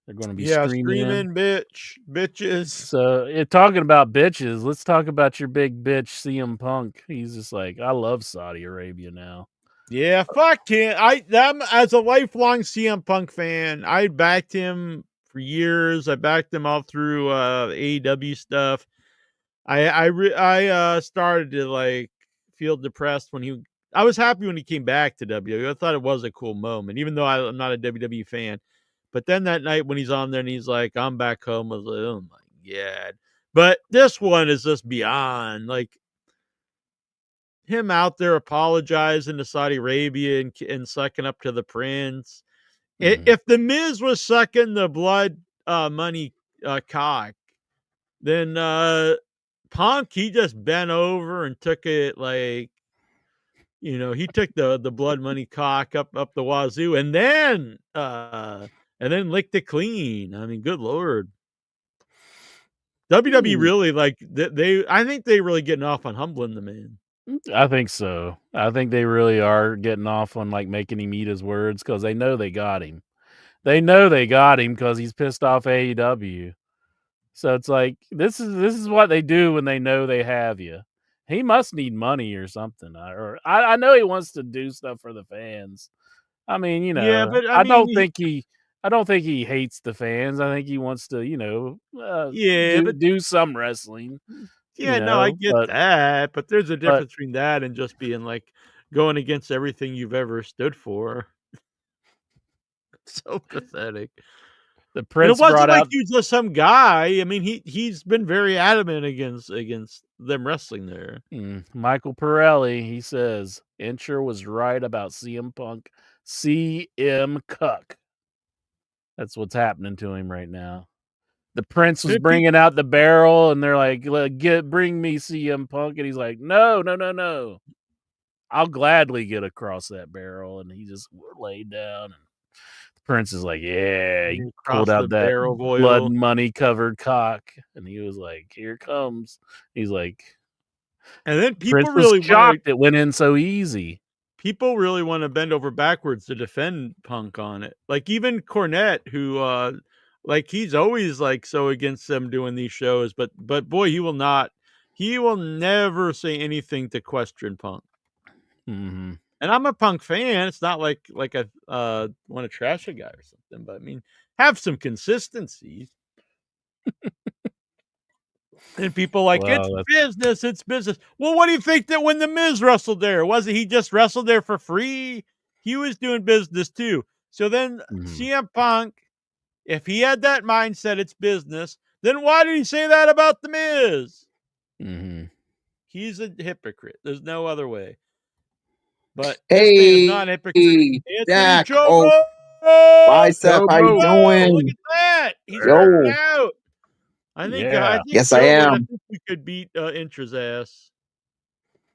They're gonna be streaming, bitches. So, talking about bitches, let's talk about your big bitch CM Punk. He's just like, I love Saudi Arabia now. Yeah, fuck him. As a lifelong CM Punk fan, I backed him for years. I backed him all through AEW stuff. I started to like feel depressed when I was happy when he came back to WWE. I thought it was a cool moment, even though I'm not a WWE fan. But then that night when he's on there and he's like, I'm back home, I was like, oh my God. But this one is just beyond. Like, him out there apologizing to Saudi Arabia and sucking up to the prince. If the Miz was sucking the blood money cock, then Punk, he just bent over and took it like, he took the blood money cock up the wazoo and then licked it clean. I mean, good Lord. WWE really I think they really getting off on humbling the man. I think so. I think they really are getting off on like making him eat his words because they know they got him. They know they got him because he's pissed off AEW. So it's like this is what they do when they know they have you. He must need money or something. I know he wants to do stuff for the fans. I mean, Yeah, but I don't think he hates the fans. I think he wants to, do some wrestling. Yeah, no, I get that, but there's a difference between that and just being like going against everything you've ever stood for. So pathetic. The Prince it wasn't brought like out he was just some guy. I mean, he's been very adamant against them wrestling there. Michael Pirelli. He says Incher was right about CM Punk. CM Cuck. That's what's happening to him right now. The Prince was bringing out the barrel, and they're like, bring me CM Punk. And he's like, no. I'll gladly get across that barrel. And he just laid down. And the Prince is like, yeah. He pulled out that blood money covered cock. And he was like, here it comes. He's like, and then people Prince really was shocked it went in so easy. People really want to bend over backwards to defend Punk on it. Like even Cornette, who he's always like so against them doing these shows, but boy, he will never say anything to question Punk. Mm-hmm. And I'm a Punk fan. It's not like I want to trash a guy or something, but I mean, have some consistency. And people like, it's business. Well, what do you think that when the Miz wrestled there? Wasn't he just wrestled there for free? He was doing business too. So then CM Punk, if he had that mindset, it's business, then why did he say that about the Miz? Mm-hmm. He's a hypocrite. There's no other way. But hey, this man is not a hypocrite. Jack, Bicep, how you doing? Look at that. He's working out. I think yes, I am. I think we could beat Intra's ass.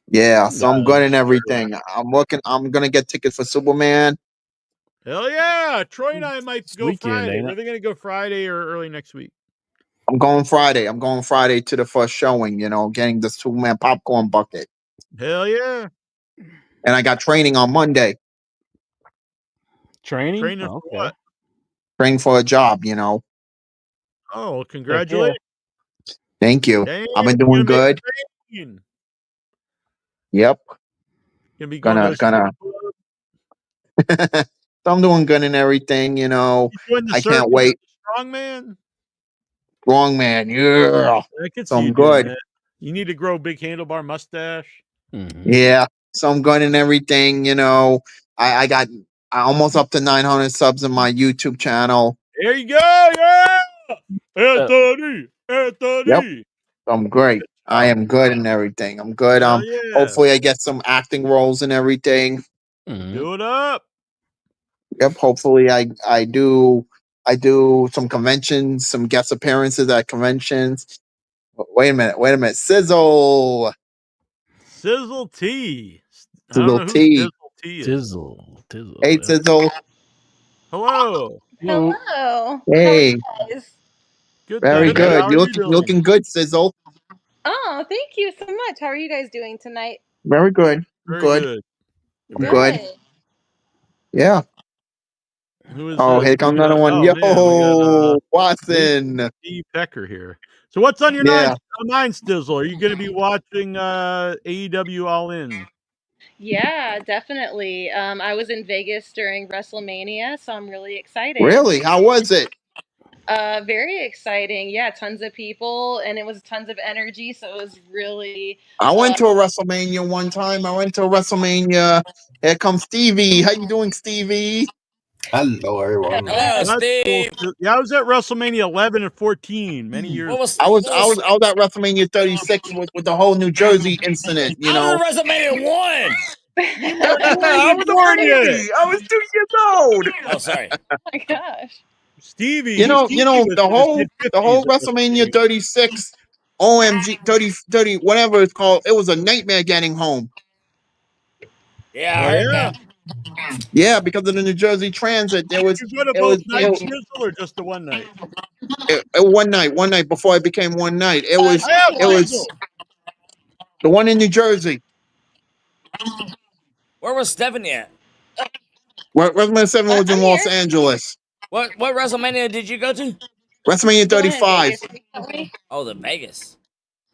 Yeah, so I'm good and everything. I'm gonna get tickets for Superman. Hell yeah! Troy and I might go Friday. Are they gonna go Friday or early next week? I'm going Friday. I'm going Friday to the first showing. Getting the Superman popcorn bucket. Hell yeah! And I got training on Monday. Training for what? Training for a job. Oh, congratulations! Thank you. Dang, I've been doing good. Yep. Gonna. So I'm doing good and everything. I can't wait. Strongman. Strongman, yeah. I can so see I'm good. That. You need to grow a big handlebar mustache. Mm-hmm. Yeah, so I'm good and everything. I almost up to 900 subs in my YouTube channel. There you go, yeah. Anthony. Anthony. Yep. I'm great. I am good and everything. I'm good. Hell yeah. Hopefully I get some acting roles and everything. Do it up. Yep. Hopefully I do some conventions, some guest appearances at conventions. Wait a minute. Sizzle T. I don't Sizzle know who T. Sizzle T is. Tizzle. Hey Sizzle. Hello. Hello. How Hey. are you guys? Good. Very Thanks. good. How You are look you doing? looking good, Sizzle. Oh, thank you so much. How are you guys doing tonight? Very good. Very good. good. I'm good. Yeah. Who is Oh, this? here comes another one. Oh, Yo, man, we got Watson. Steve Pecker here. So what's on your Yeah. mind, Stizzle? Are you going to be watching AEW All In? Yeah, definitely. I was in Vegas during Wrestlemania, so I'm really excited. Really? How was it? Very exciting. Yeah, tons of people, and it was tons of energy, so it was really. I went to a WrestleMania one time. Here comes Stevie. How you doing, Stevie? Hello, everyone. That's cool. Yeah, I was at WrestleMania 11 and 14 many years. I was at WrestleMania 36 with the whole New Jersey incident. You know, WrestleMania 1. You I was born yet. I was 2 years old. Oh, sorry. Oh my gosh. Stevie. You know, was the in whole his WrestleMania 36, OMG 30, whatever it's called. It was a nightmare getting home. Yeah, I heard that. Yeah, because of the New Jersey Transit, there was Did you go to both nights, Stizzle, or just the one night? one night before it became one night. It was Stizzle. the one in New Jersey. Where was Stephanie at? WrestleMania 7 was in Los Angeles. What WrestleMania did you go to? WrestleMania 35. Oh, the Vegas.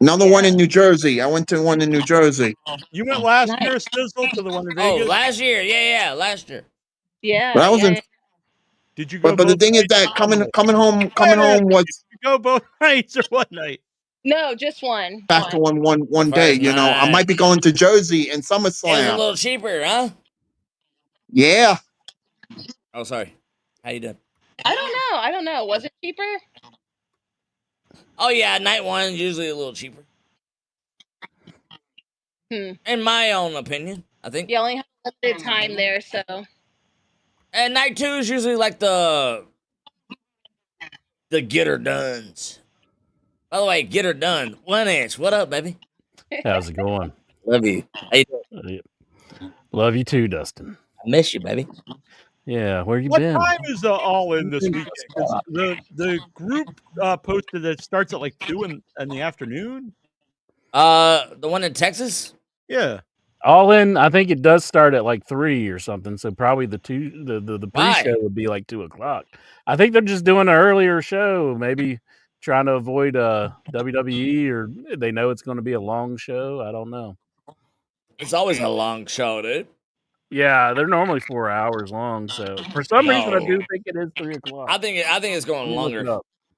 Another one in New Jersey. I went to one in New Jersey. You went last year, Stizzle, to the one in Vegas? Oh, last year. Yeah, last year. Yeah. But I was in. Did you go? But the thing is that coming home was. Did you go both nights or one night? No, just one. Back to one day. You know, I might be going to Jersey in It was a SummerSlam. little cheaper, huh? Yeah. Oh, sorry. How you doing? I don't know. Was it cheaper? Oh, yeah, night one is usually a little cheaper. In my own opinion, I think. You only have a limited time there, so. And night two is usually like the get her dones. By the way, get her done. 1 inch. What up, baby? How's it going? Love you. How you doing? Love you too, Dustin. I miss you, baby. Yeah, where you What been? time is All In this weekend? 'Cause the group posted that it starts at like 2 in the afternoon. The one in Texas? Yeah. All In, I think it does start at like 3 or something. So probably the pre-show would be like 2:00. I think they're just doing an earlier show, maybe trying to avoid WWE, or they know it's going to be a long show. I don't know. It's always a long show, dude. Yeah, they're normally 4 hours long. So for some reason, I do think it is 3:00. I think it's going longer.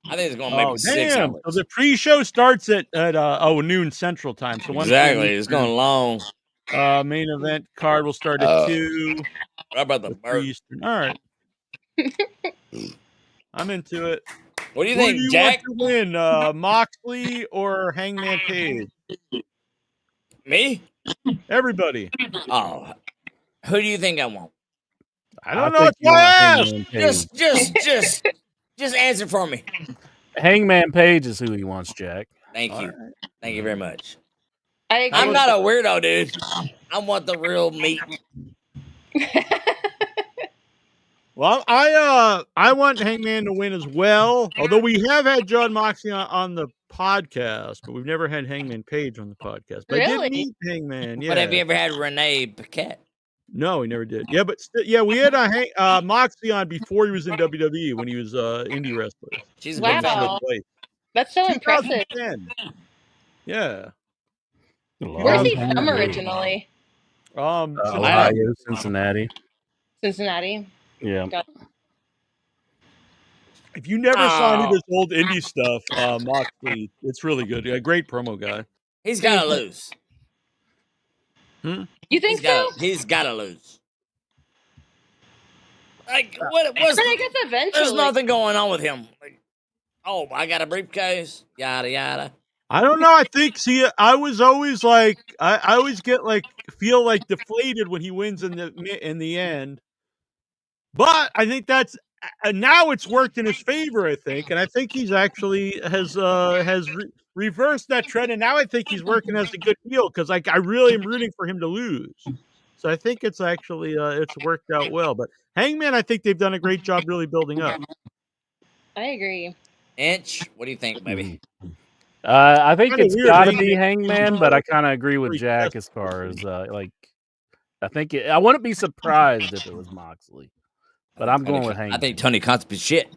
I think it's going maybe 6 damn. hours. So the pre-show starts at noon Central Time. So Exactly, it's going long. Main event card will start at 2. How about the bird? Eastern. All right. I'm into it. What do you Who think, do you Jack? want to win, Moxley or Hangman Page? Me? Everybody. Oh, who do you think I want? I don't know. It's why I asked. Just answer for me. Hangman Page is who he wants, Jack. Thank you. Right. Thank you very much. I agree. I'm not a weirdo, dude. I want the real meat. Well, I want Hangman to win as well. Although we have had John Moxley on the podcast, but we've never had Hangman Page on the podcast. But I Really? did meet Hangman. Yeah. But have you ever had Renee Paquette? No, he never did. Yeah, but we had Moxley on before he was in WWE when he was indie wrestler. She's a Wow. big fan. That's so impressive. 2010. Yeah. Where's he from originally? Ohio, Cincinnati. Cincinnati. Yeah. If you never saw any of his old indie stuff, Moxley, it's really good. A great promo guy. He's got to lose. You think so? He's got to lose. Like, what's I guess eventually. there's nothing going on with him. Like, Oh, I got a briefcase. Yada yada. I don't know. I think I was always like I always get like feel like deflated when he wins in the end. But I think that's now it's worked in his favor. I think, and I think he's actually has reversed that trend, and now I think he's working as a good heel because like I really am rooting for him to lose. So I think it's actually it's worked out well. But Hangman, I think they've done a great job really building up. I agree. Inch, what do you think, baby? I think Kinda it's weird, got to Hangman be Hangman, but I kind of agree with pretty Jack as far as like. I think I wouldn't be surprised if it was Moxley, but I'm going with Hangman. I think Tony Khan's be shit.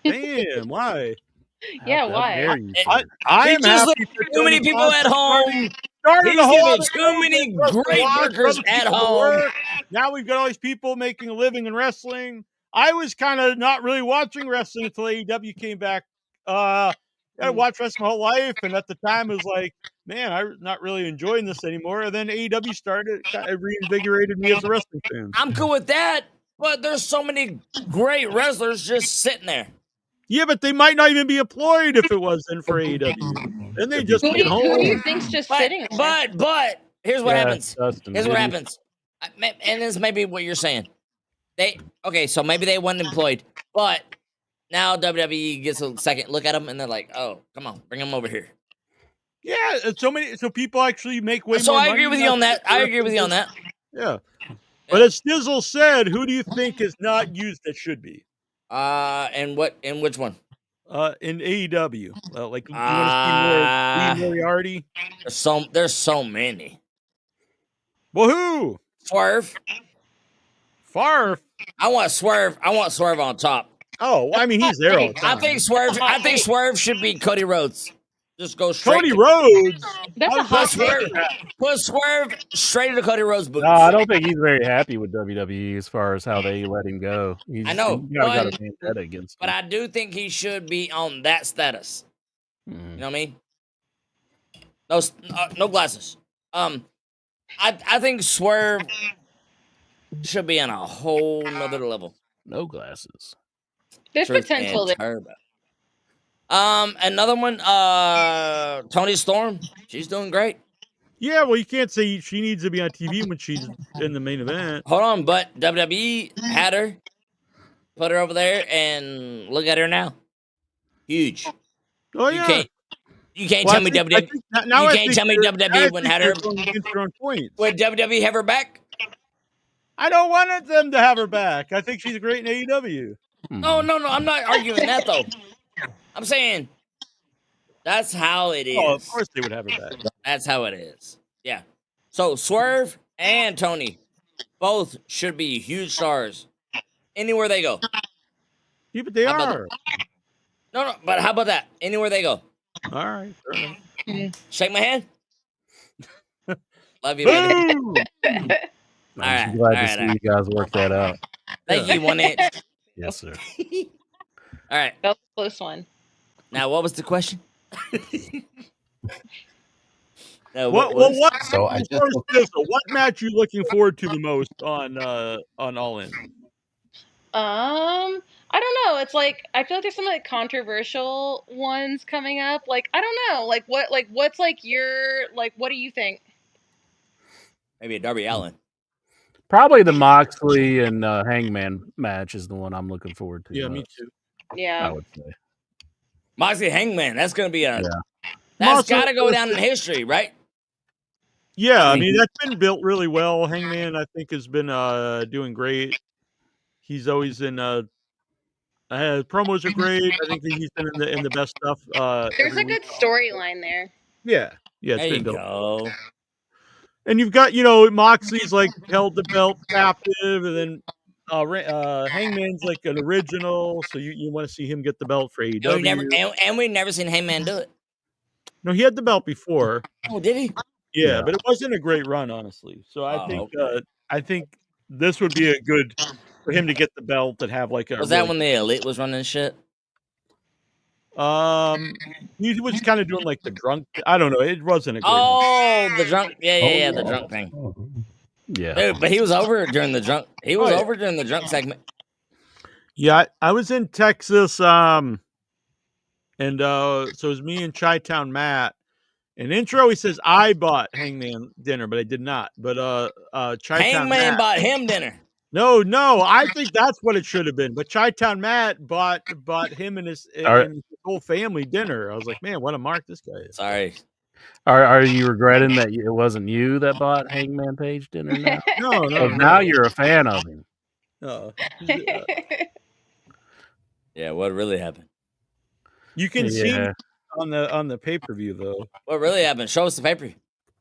Damn, why? Yeah, How why? dare you, I sir. am just happy like for too many Tony people Khan at home. started He's the whole giving other too many movement for us to great watch, workers other at people to home. work. Now we've got all these people making a living in wrestling. I was kind of not really watching wrestling until AEW came back. I watched wrestling my whole life, and at the time it was like, man, I'm not really enjoying this anymore. And then AEW started, it reinvigorated me as a wrestling fan. I'm cool with that, but there's so many great wrestlers just sitting there. Yeah, but they might not even be employed if it wasn't for AEW. Then they just be at home. Who do you think's just sitting there? But here's what happens. Dustin, Here's what maybe. happens. And this may be what you're saying. So maybe they weren't employed, but now WWE gets a second look at them and they're like, oh, come on, bring them over here. Yeah, so people actually make way So more I money agree with you now on that. for I agree with you on that. Yeah. But as Stizzle said, who do you think is not used that should be? And which one? In AEW. Like you want to see more Lee Moriarty? There's so many. Well, who? Swerve. Favre. I want Swerve on top. Oh, I mean he's there all the time. I think Swerve should be Cody Rhodes. Just go straight. Cody Rhodes. That's a hot take. Put Swerve straight into Cody Rhodes' boots. No, I don't think he's very happy with WWE as far as how they let him go. I know, you got a vendetta against but him. I do think he should be on that status. You know what I mean? No glasses. I think Swerve should be on a whole nother level. No glasses. There's potential there. Turbo. Another one, Tony Storm. She's doing great. Yeah, well, you can't say she needs to be on TV when she's in the main event. Hold on, but WWE had her, put her over there, and look at her now. Huge. Oh yeah. You can't tell me WWE. You can't tell me WWE wouldn't have her. Would WWE have her back? I don't want them to have her back. I think she's great in AEW. No. I'm not arguing that though. I'm saying that's how it is. Oh, of course they would have her back. That's how it is. Yeah. So Swerve and Tony both should be huge stars anywhere they go. Yeah, but they are. No, but how about that? Anywhere they go. All right. Shake my hand. Love you, baby. I'm glad to see you guys work that out. Thank you, 1 inch. Yes, sir. All right. That was a close one. Now, what was the question? What match are you looking forward to the most on All In? I don't know. It's like I feel like there's some like controversial ones coming up. Like I don't know. What's like your like what do you think? Maybe a Darby Allin. Probably the Moxley and Hangman match is the one I'm looking forward to. Yeah, me too. Yeah. I would say. Moxley Hangman. That's gonna be a. Yeah. That's got to go down in history, right? Yeah, I mean that's been built really well. Hangman, I think, has been doing great. He's always in. Promos are great. I think that he's been in the best stuff. There's a good storyline there. Yeah, it's there been you built. go. And you've got Moxley's like held the belt captive, and then Hangman's like an original, so you want to see him get the belt for AEW. And we've never seen Hangman do it. No, he had the belt before. Oh, did he? Yeah, but it wasn't a great run, honestly. So I think this would be a good for him to get the belt and have like a. Was that when the Elite was running shit? He was kind of doing like the drunk. I don't know. It wasn't a great. Oh, the drunk. Yeah, the drunk thing. Yeah, dude, but he was over during the drunk. He was over during the drunk segment. Yeah, I was in Texas. And so it was me and Chi-Town Matt. In intro, he says I bought Hangman dinner, but I did not. But Chi-Town Hangman Matt bought him dinner. No, I think that's what it should have been. But Chi-Town Matt bought him and his whole family dinner. I was like, man, what a mark this guy is. Sorry. Are you regretting that it wasn't you that bought Hangman Page dinner now? No. Now you're a fan of him. No. Yeah, what really happened? You can see on the pay-per-view though. What really happened? Show us the paper.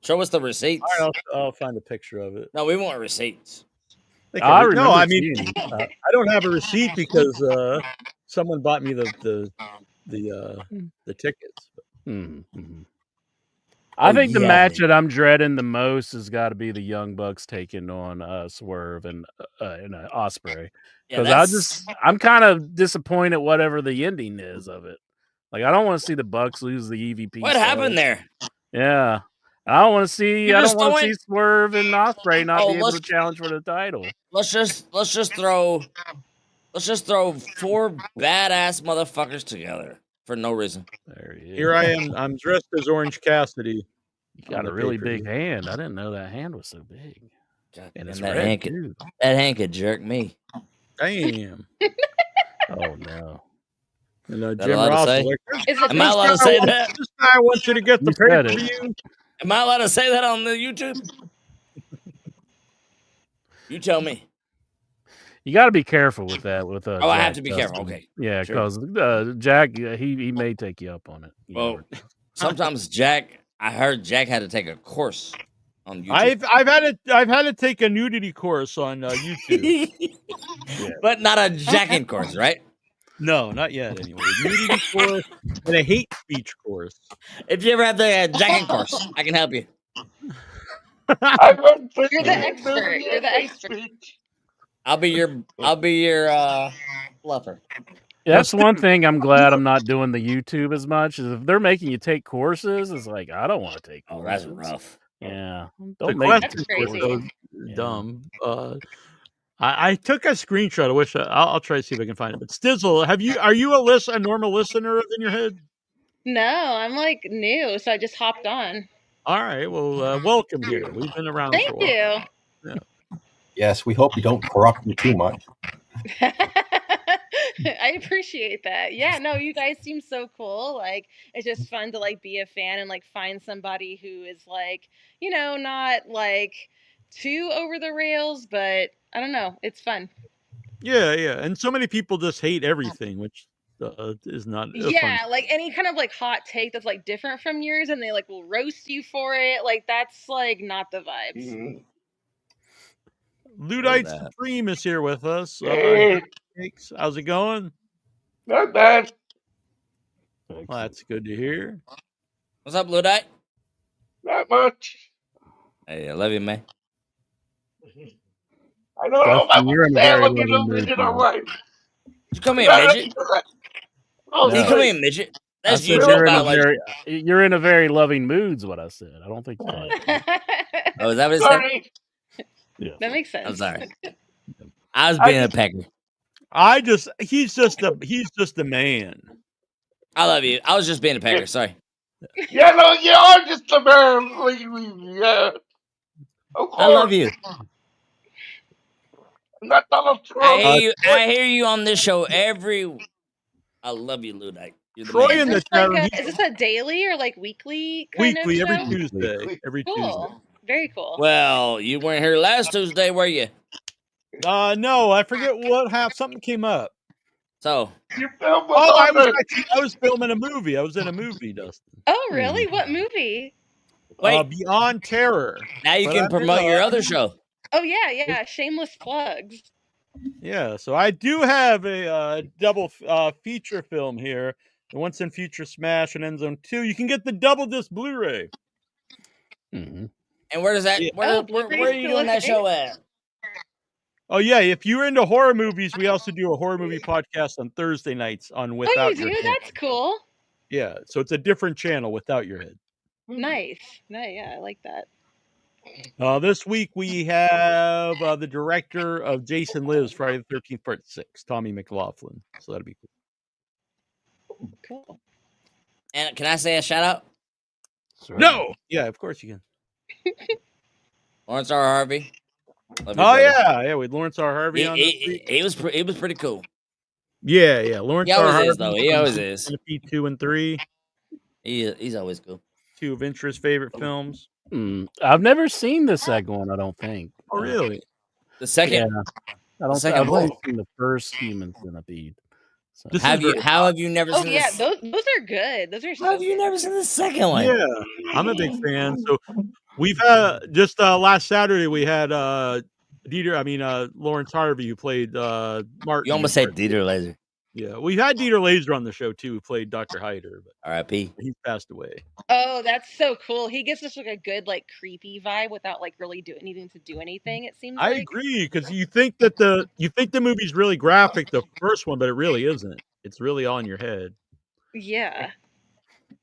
Show us the receipts. All right, I'll find a picture of it. No, we want receipts. I don't have a receipt because someone bought me the tickets. Mm-hmm. I think the match that I'm dreading the most has got to be the Young Bucks taking on Swerve and Ospreay, because I'm kind of disappointed whatever the ending is of it. Like, I don't want to see the Bucks lose the EVP. What happened there? Yeah, I don't want to see. I don't want to see Swerve and Ospreay not be able to challenge for the title. Let's just throw 4 badass motherfuckers together for no reason. There he is. Here I am. I'm dressed as Orange Cassidy. You got a really big hand. I didn't know that hand was so big. God, and it's that red, hand could jerk me. Damn. Oh no. And Jim Ross is like, am I allowed to say that? This guy wants you to get the pay-per-view. Am I allowed to say that on the YouTube? You tell me. You got to be careful with that. With I have to be careful. Okay. Yeah, because Jack, he may take you up on it. Well, sometimes Jack. I heard Jack had to take a course on YouTube. I've had to take a nudity course on YouTube, but not a jacking course, right? No, not yet. Anyway, nudity course and a hate speech course. If you ever have the jacking course, I can help you. You're the expert. You're the expert. I'll be your fluffer. That's one thing I'm glad I'm not doing the YouTube as much. Is if they're making you take courses, it's like I don't want to take courses. Oh, that's rough. Yeah, don't make it so dumb. I took a screenshot. I wish I'll try to see if I can find it. But Stizzle, are you a normal listener in your head? No, I'm like new, so I just hopped on. All right, well, welcome here. We've been around. Thank for a while. you. Yeah. Yes, we hope you don't corrupt you too much. I appreciate that. Yeah, no, you guys seem so cool. Like, it's just fun to like be a fan and like find somebody who is like, not like too over the rails, but I don't know, it's fun. Yeah, and so many people just hate everything, which is not. Yeah, fun. like any kind of like hot take that's like different from yours, and they like will roast you for it. Like that's like not the vibes. Mm-hmm. Ludite Supreme is here with us. Hey. How's it going? Not bad. Well, that's good to hear. What's up, Ludite? Not much. Hey, I love you, man. I don't know if you're in a very loving little mood. midget all right. You call me a midget? Oh, you call me a midget? That's you you're in a very loving mood, is what I said. I don't think you call it. Oh, is that what it Sorry. said? Yeah. That makes sense. I'm sorry. I was being a pecker. He's just a man. I love you. I was just being a pecker. Sorry. Yeah, no, you are just a man. Yeah. Of course. I love you. I'm not Donald Trump. I hear you on this show I love you, Ludite. Troy in the chat room. Is this a daily or like weekly kind of show? Every Tuesday. Every cool. Tuesday. Very cool. Well, you weren't here last Tuesday, were you? No, I forget what happened. Something came up. So you filmed I was filming a movie. I was in a movie, Dustin. Oh, really? What movie? Wait, Beyond Terror. Now you can promote your other show. Oh yeah. Shameless plugs. Yeah, so I do have a double feature film here. The Once in Future Smash and End Zone 2. You can get the double disc Blu-ray. Mm-hmm. And where does that? Yeah. Where are you doing that show at? Oh yeah, if you're into horror movies, we also do a horror movie podcast on Thursday nights on Without Oh, you Your do? Head. That's cool. Yeah, so it's a different channel, Without Your Head. Nice. Yeah, I like that. This week we have the director of Jason Lives, Friday the 13th Part 6, Tommy McLaughlin. So that'll be cool. Cool. And can I say a shout out? No. Yeah, of course you can. Lawrence R. Harvey. Love you, Oh brother. yeah, with Lawrence R. Harvey on. He was pretty cool. Yeah. Lawrence He R. always Harvey. is, though. He always is. Centipede 2 and 3. He's always cool. 2 of Interest's favorite films. I've never seen the second one. I don't think. Oh really? The second. Yeah. I don't. second I've only what? seen the first Human Centipede. So. How have you never Oh seen yeah, this? those are good. Those are. How have you never seen the second one? Yeah, I'm a big fan. So we've just last Saturday we had Lawrence Harvey who played Martin. You almost said Dieter Laser. Yeah, we had Dieter Laser on the show too, who played Dr. Hyder, but R.I.P. He's passed away. Oh, that's so cool. He gives us like a good, like creepy vibe without like really needing to do anything. It seems. I agree because you think the movie's really graphic, the first one, but it really isn't. It's really all in your head. Yeah.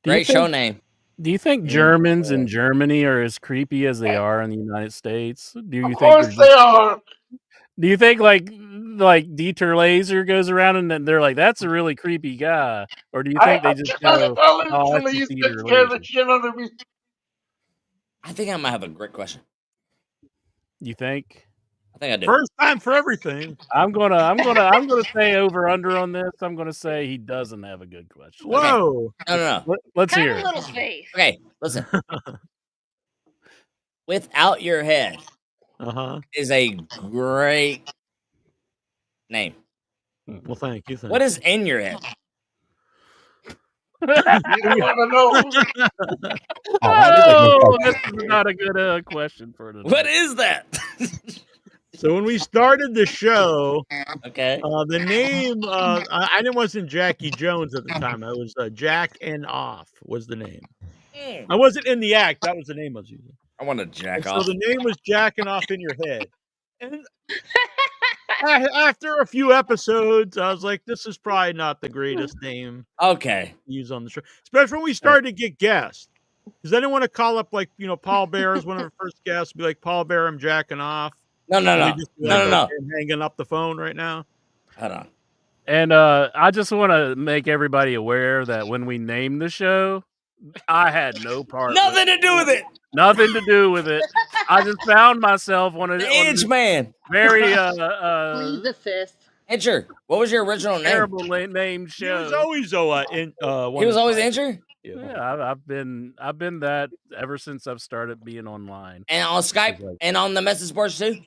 Great show name. Do you think Germans in Germany are as creepy as they are in the United States? Do you Of think course they are. Do you think like Dieter Laser goes around and then they're like, that's a really creepy guy? Or do you think they just go, oh, that's just Dieter Laser? I think I might have a great question. You think? I think I do. First time for everything. I'm gonna say over under on this. I'm gonna say he doesn't have a good question. Whoa. Okay. No. Let's Kind hear of it. a little space. Okay, listen. Without Your Head is a great name. Well, thank you. What is in your head? You don't want to know. Oh, this is not a good question for today. What is that? So when we started the show, okay, the name I wasn't Jackie Jones at the time. I was Jack and Off was the name. I wasn't in the act. That was the name I was using. I want to jack So off. the name was Jacking Off in Your Head. And after a few episodes, I was like, this is probably not the greatest name Okay. to use on the show. Especially when we started to get guests. Because I didn't want to call up like, Paul Bear as one of our first guests, be like, Paul Bear, I'm jacking off. No. I'm hanging up the phone right now. Hold on. And I just want to make everybody aware that when we named the show, I had no part. Nothing to do with it. Nothing to do with it. I just found myself on The Edge Man. very Leave the fist. Incher. What was your original name? terrible named He show. was always He was always Incher? Yeah, I've been that ever since I've started being online. And on Skype and on the message boards too?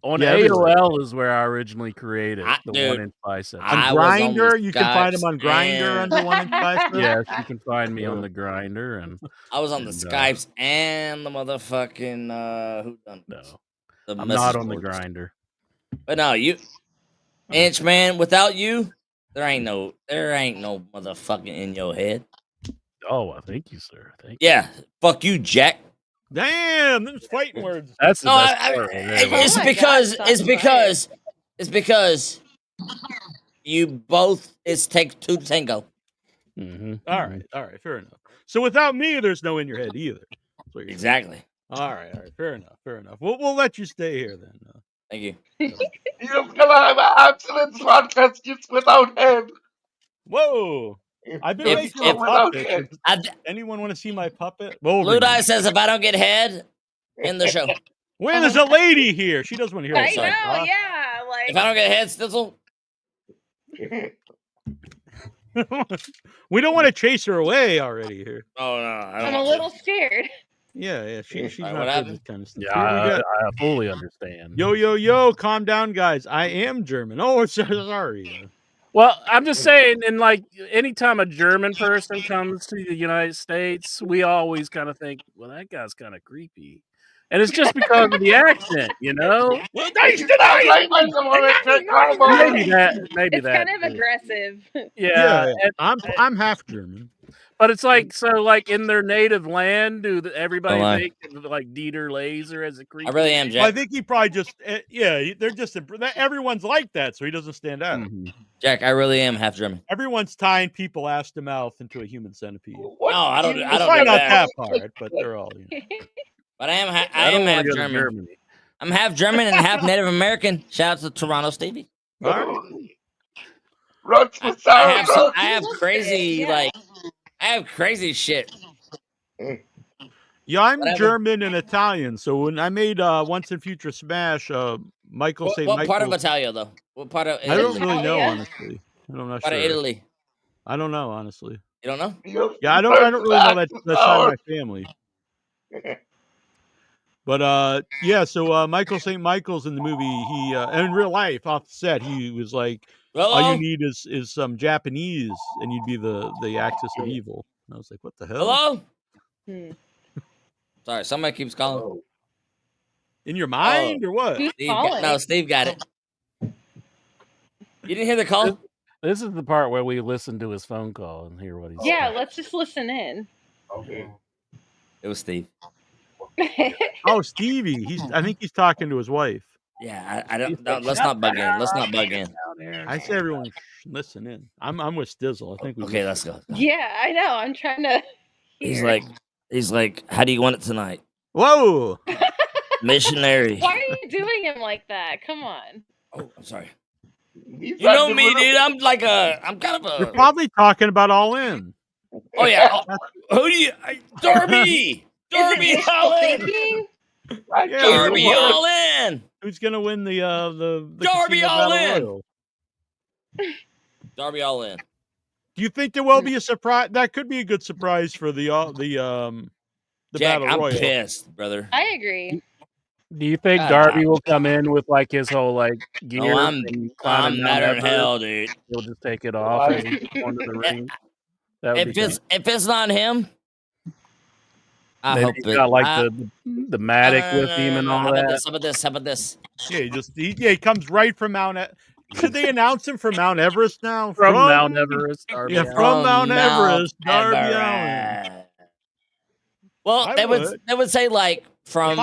On Yeah, AOL is where I originally created the dude, 1-inch bicep. On Grindr, you can find him on Grindr under 1-inch bicep. Yes, you can find me on the Grindr, and I was on the Skypes and the motherfucking who done this? The I'm message not on the boards. Grindr. But no, you Inch Man, without you, there ain't no motherfucking in your head. Oh, well, thank you, sir. Thank Yeah, fuck you, Jack. Damn, those fighting words. That's the No, best I- part. it's because you both take two to tango. Mm-hmm. All right, fair enough. So without me, there's no in your head either. That's what you're Exactly. saying. All right, fair enough. We'll let you stay here then. Thank you. You're gonna have an absolute podcast just without head. Whoa. I've been If- making a if- puppet. I- Anyone want to see my puppet? Well, Blue Dye says if I don't get head in the show. Wait, there's a lady here. She doesn't want to hear I us. know, yeah. Like If I don't get head, Stitzel. We don't want to chase her away already here. Oh no, I I'm a little scared. Yeah, she's Alright, not what for happened? this kind of stuff. Yeah, Here we I got- fully understand. Yo, calm down, guys. I am German. Oh, sorry. Well, I'm just saying, and like anytime a German person comes to the United States, we always kind of think, well, that guy's kind of creepy. And it's just because of the accent, you know? Well, maybe It's that. kind of aggressive. Yeah, I'm half German. But it's like, so like in their native land, everybody Oh, think of, like Dieter Laser as a creepy? I really am, Jack. Well, I think he probably just, they're just, everyone's like that, so he doesn't stand out. Mm-hmm. Jack, I really am half German. Everyone's tying people ass to mouth into a human centipede. No, I don't. I don't Probably do not that. that part, but they're all. But I am. I I don't am wanna half go to German. Germany. I'm half German and half Native American. Shout out to Toronto Stevie. Run for I have crazy Yeah. like I have crazy shit. Yeah, I'm Whatever. German and Italian. So when I made Once and Future Smash, Michael St. What part of Michael's. Italia though? What part of I Italy? don't really know, Italia? honestly. I'm not Part sure. of Italy. I don't know, honestly. You don't know? Yeah, I don't really know that side of my family. But yeah, so Michael St. Michael's in the movie, he in real life off the set, he was like, all you Hello? need is some Japanese and you'd be the axis of evil. And I was like, what the hell? Hello? Hmm. Sorry, somebody keeps calling. In your mind or what? Who's Steve calling? no, Steve got it. You didn't hear the call? This is the part where we listen to his phone call and hear what he's Yeah, saying. let's just listen in. Okay. It was Steve. Oh, Stevie. I think he's talking to his wife. Yeah, I don't. Let's not bug in. Let's not bug in. I say everyone listen in. I'm with Stizzle. I think we Okay, let's go. Yeah, I know. I'm trying to He's hear. like, how do you want it tonight? Whoa! Missionary. Why are you doing him like that? Come on. Oh, I'm sorry. He's You know not me, doing dude. I'm kind of You're a. probably talking about All In. Oh yeah. Who do you? Darby. Darby Is it wishful Allin. thinking? Yeah, Darby Allin. Who's gonna win the Darby Casino Battle Allin. Royal? Darby Allin. Do you think there will be a surprise? That could be a good surprise for the Jack, Battle I'm Royal. pissed, brother. I agree. Do you think Ah. Darby will come in with like his whole like gear Oh, and climbing I'm Mount madder than Everest? hell, dude. He'll just take it off as he's going to the ring. That would be If it's not him, I maybe hope he's it. got like the Matic with him and all How that. about this? Yeah, he comes right from Mount. Should they announce him from Mount Everest now? From Mount Everest, Darby Yeah, Allin. from Mount Everest, Darby Everest. Allin. Well, they would say like from.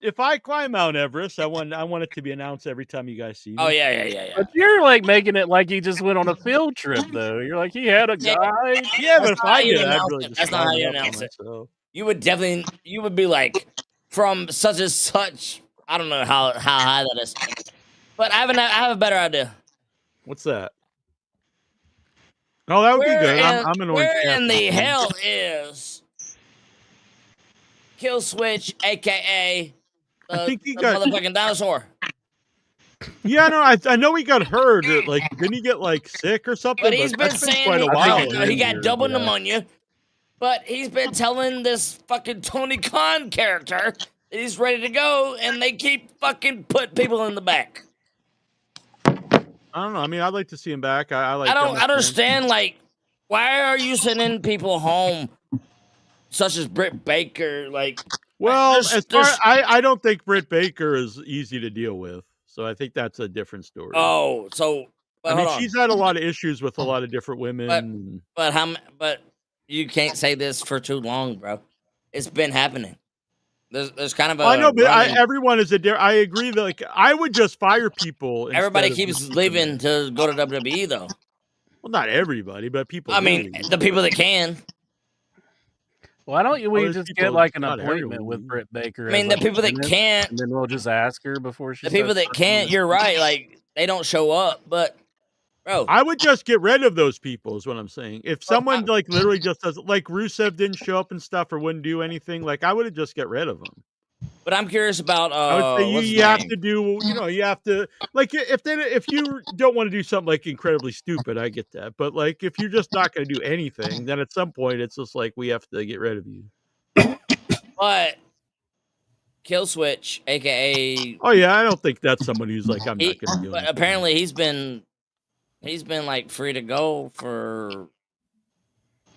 If I climb Mount Everest, I want it to be announced every time you guys see me. Oh yeah. But you're like making it like he just went on a field trip, though. You're like he had a guide. Yeah, but That's if not I how you did, I'd announce really it. just That's not climb how you up on announce it. myself. You would be like from such and such. I don't know how high that is, but I have a better idea. What's that? Oh, that would be good. I'm an Orange Where in Cassidy the fan. hell is Kill Switch, aka I think he the got motherfucking dinosaur? Yeah, no, I know he got hurt. Like, didn't he get like sick or something? But he's been that's saying quite a he while. got double pneumonia. But he's been telling this fucking Tony Khan character that he's ready to go, and they keep fucking put people in the back. I don't know. I mean, I'd like to see him back. I like. I don't understand. Like, why are you sending people home, such as Britt Baker? Like, Well, I don't think Britt Baker is easy to deal with. So I think that's a different story. Oh, so I mean, she's had a lot of issues with a lot of different women. But you can't say this for too long, bro. It's been happening. There's kind of a. I know, but everyone is I agree that like I would just fire people. Everybody instead of keeps just- leaving to go to WWE though. Well, not everybody, but people. I mean, the people that can. Why don't we there's just people- get like an not appointment everyone. with Britt Baker? I mean, as, the like, people that tenant, can't. and then we'll just ask her before she. The people that starts can't, you're right. Like they don't show up, but bro, I would just get rid of those people. Is what I'm saying. If someone like literally just does, like Rusev didn't show up and stuff or wouldn't do anything, like I would have just get rid of them. But I'm curious about. I would say what's his you have name? to do. You have to like if you don't want to do something like incredibly stupid, I get that. But like if you're just not going to do anything, then at some point it's just like we have to get rid of you. But Kill Switch, aka. Oh yeah, I don't think that's somebody who's like I'm not going to do But it. apparently he's been like free to go for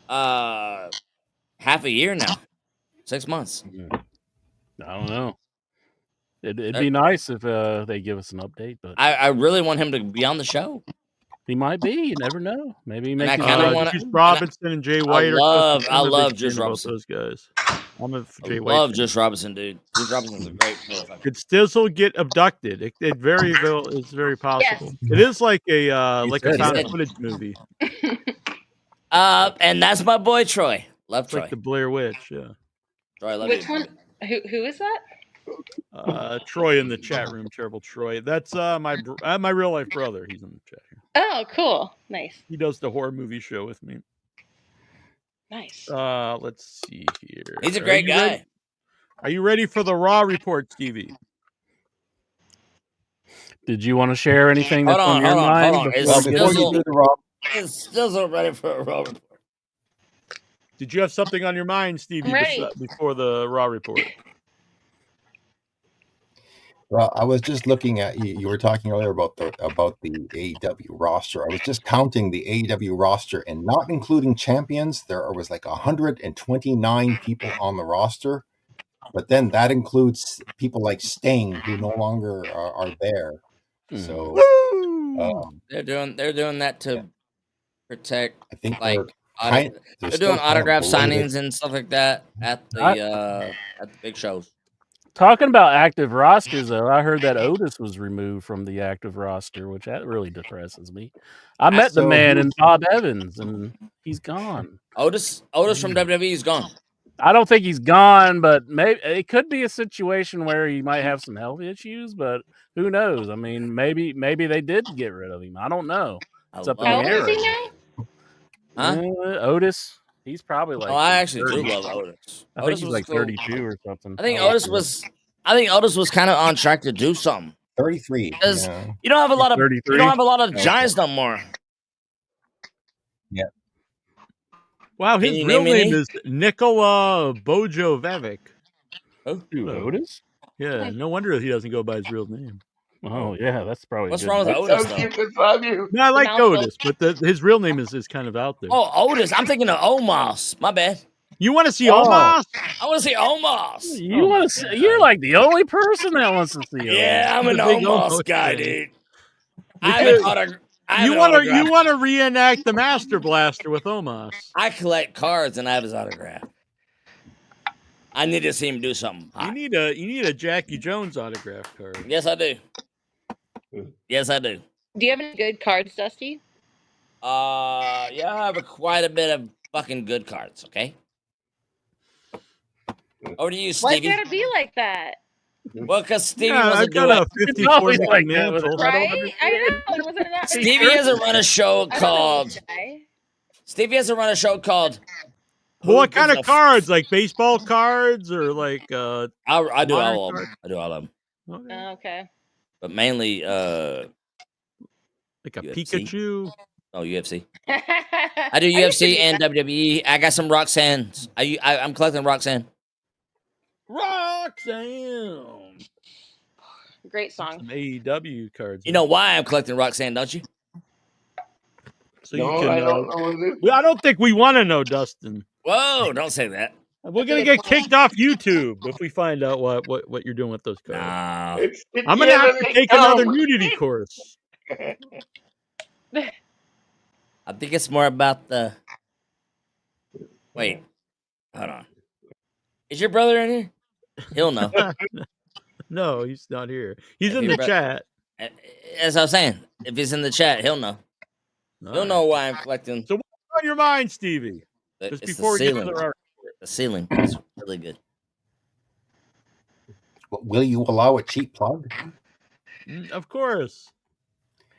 half a year now, 6 months. I don't know. It'd be nice if they give us an update, but I really want him to be on the show. he might be. You never know. Maybe And I make kinda wanna- Juice Robinson and Jay White. I love Juice Juice Robinson. Those guys. I'm a Jay I White. love fan. Juice Robinson, dude. Juice Robinson's a great motherfucker. Could Stizzle get abducted? It very well is very possible. It is like a found footage movie. And that's my boy Troy. Love It's Troy. like the Blair Witch. Yeah. Troy, I love Which you. one? Who is that? Troy in the chat room. Terrible Troy. That's my real life brother. He's in the chat here. Oh, cool. Nice. He does the horror movie show with me. Nice. Let's see here. He's a great guy. Ready? Are you ready for the Raw report, Stevie? Did you want to share anything that's on your mind? Hold on. Before you do the Raw, it's still so ready for a Raw report. Did you have something on your mind, Stevie, before the Raw report? Well, I was just looking at you. You were talking earlier about the AEW roster. I was just counting the AEW roster, and not including champions, there was like 129 people on the roster. But then that includes people like Sting, who no longer are there. So they're doing that to protect. I think like they're doing autograph kind of signings and stuff like that at the big shows. Talking about active rosters, though, I heard that Otis was removed from the active roster, which that really depresses me. I met the man in Bob Evans, and he's gone. Otis from WWE is gone. I don't think he's gone, but maybe it could be a situation where he might have some health issues. But who knows? I mean, maybe they did get rid of him. I don't know. It's up in the How old air. is he now? Huh? Otis. He's probably like. I actually 30. do love Otis. I think he's like 32 or something. I think Otis was kind of on track to do something. 33. Because you don't have a lot of giants no more. Yeah. Wow, his real name is Nikola Bojovavic. Oh, Otis? Yeah, no wonder he doesn't go by his real name. Oh, yeah, that's probably. What's wrong with Otis, though? No, I like Otis, but his real name is kind of out there. Oh, Otis. I'm thinking of Omos. My bad. You want to see Omos? I want to see Omos. You want to see? You're like the only person that wants to see. Yeah, I'm an Omos guy, dude. You want to reenact the Master Blaster with Omos? I collect cards and I have his autograph. I need to see him do something. You need a Jackie Jones autograph card. Yes, I do. Yes, I do. Do you have any good cards, Dusty? Yeah, I have quite a bit of fucking good cards. Okay. Over to you, Stevie. Why's it gotta be like that? Well, because Stevie I wasn't got doing a 54 like mantle. Right? I know. It wasn't that. Stevie hasn't run a show called. Stevie hasn't run a show called. Well, what kind of cards? Like baseball cards or like? I do all of them. I do all of them. Okay. But mainly, like a UFC. Pikachu. Oh, UFC. I do UFC and WWE. I got some Roxanne's. I'm collecting Roxanne. Roxanne. Great song. Some AEW cards. You know why I'm collecting Roxanne, don't you? So you can. I don't think we want to know, Dustin. Whoa! Don't say that. We're gonna get kicked off YouTube if we find out what you're doing with those cards. Nah. I'm gonna have to take another nudity course. I think it's more about the. Wait, hold on. Is your brother in here? He'll know. No, he's not here. He's in the chat. As I was saying, if he's in the chat, he'll know. He'll know why I'm collecting. So what's on your mind, Stevie? Just before we get to the ceiling is really good. Will you allow a cheap plug? Of course.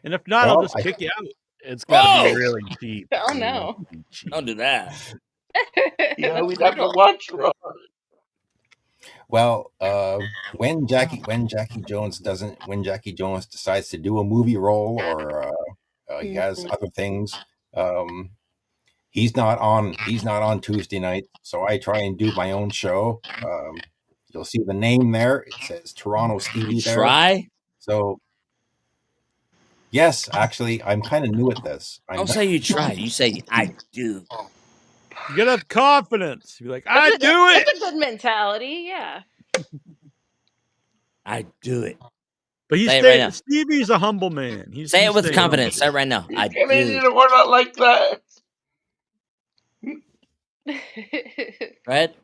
And if not, I'll just kick you out. It's got to be really cheap. Oh no! Don't do that. Yeah, we'd have to watch Raw. Well, when Jackie Jones decides to do a movie role or he has other things, he's not on Tuesday night, so I try and do my own show. You'll see the name there. It says Toronto Stevie there. Try. So yes, actually, I'm kind of new at this. Don't say you try. You say I do. You gotta have confidence. You're like, I do it. That's a good mentality. Yeah. I do it. But Stevie's a humble man. Say it with confidence. Say it right now. I do. We're not like that. Right?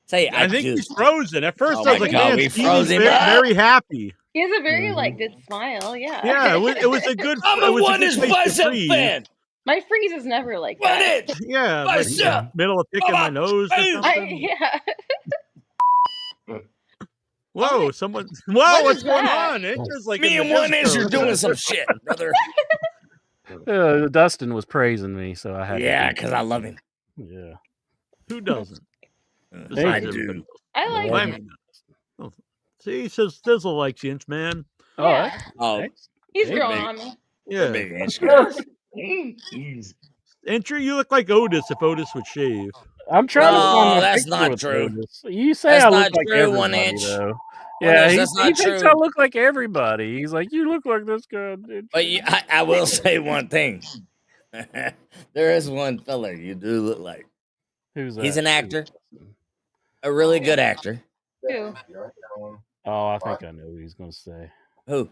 Say I think do. He's frozen. At first, Oh I was like, God, man, Stevie's very happy. He has a very good smile. Yeah. Yeah, it was a good. I'm a one-inch bicep fan. My freeze is never like that. Yeah, like middle of picking my nose or something. Yeah. Whoa, someone! Whoa, what's going on? It's just like me and one inch are doing some shit, brother. Dustin was praising me, so I had. Yeah, because I love him. Yeah. Who doesn't? I Besides do. everybody else. I like Well, I it. mean, oh, see, he says Sizzle likes Inch Man. Oh, Yeah. Oh, He's we're growing big. on me. Yeah. Big inch guys. Incher, you look like Otis if Otis would shave. I'm trying to find No, my that's picture not with true. Otis. You say That's I look not like true, 1 everybody, inch. though. 1 Yeah, inch, he that's not thinks true. I look like everybody. He's like, you look like this guy. But I will say one thing. There is one fella you do look like. Who's that? He's an actor. A really good actor. Who? Oh, I think I know what he's going to say. Who?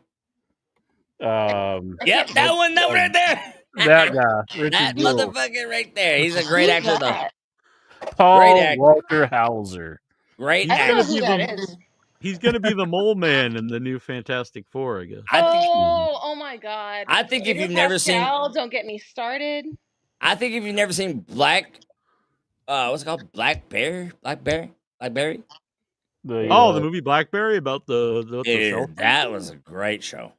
Yep, that one right there. That guy, Richard That Jewell. motherfucker right there. He's a great actor, though. Paul Great actor. Walter Hauser. Great I don't know actor. who that is. He's going to be the Mole Man in the new Fantastic Four, I guess. Oh my God. I think if Pedro you've never seen- Pascal, don't get me started. I think if you've never seen what's it called? Blackberry? The movie Blackberry about the cell phone? That was a great show.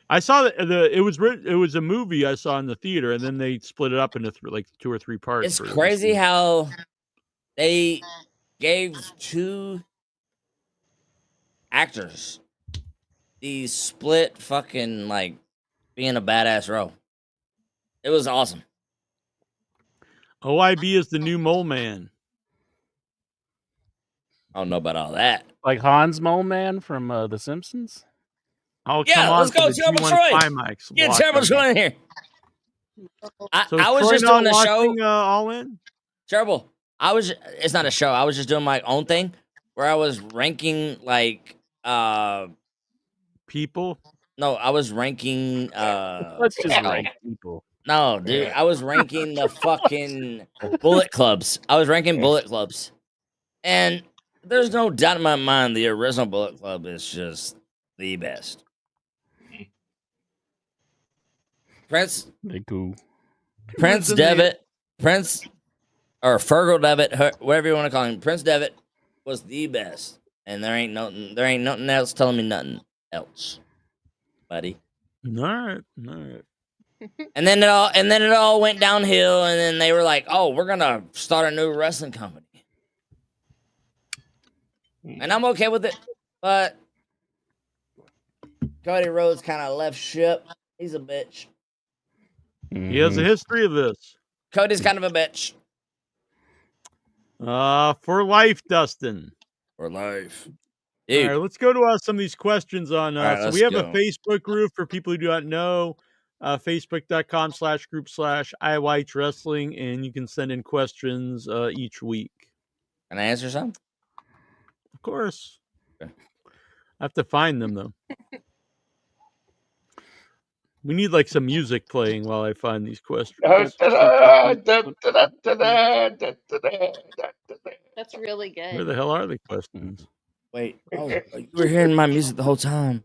I saw it was a movie I saw in the theater, and then they split it up into 2 or 3 parts. It's crazy how they gave 2 actors these split fucking being a badass role. It was awesome. OIB is the new Mole Man. I don't know about all that. Like Hans Mole Man from The Simpsons? Oh, Yeah, come on, let's go, for the Terrible G1 Troy. Climax Get block Terrible on Troy it. in here. So I was Troy just not doing a show. watching, All In? Terrible. It's not a show. I was just doing my own thing where I was ranking people. No, I was ranking Let's just rank people. No, dude, I was ranking the fucking Bullet Clubs. I was ranking Bullet Clubs. And there's no doubt in my mind the original Bullet Club is just the best. Prince Devitt, or Fergal Devitt, whatever you want to call him, Prince Devitt was the best. And there ain't nothing else telling me nothing else, buddy. All right. And then it all went downhill, and then they were like, "Oh, we're gonna start a new wrestling company," and I'm okay with it. But Cody Rhodes kind of left ship. He's a bitch. He has a history of this. Cody's kind of a bitch. For life, Dustin. For life. All right, let's go to some of these questions on. right, So we have let's a go. Facebook group for people who do not know. Facebook.com/group/IYH Wrestling, and you can send in questions each week. Can I answer some? Of course. Okay. I have to find them though. We need some music playing while I find these questions. That's really good. Where the hell are the questions? Wait. Oh, you were hearing my music the whole time.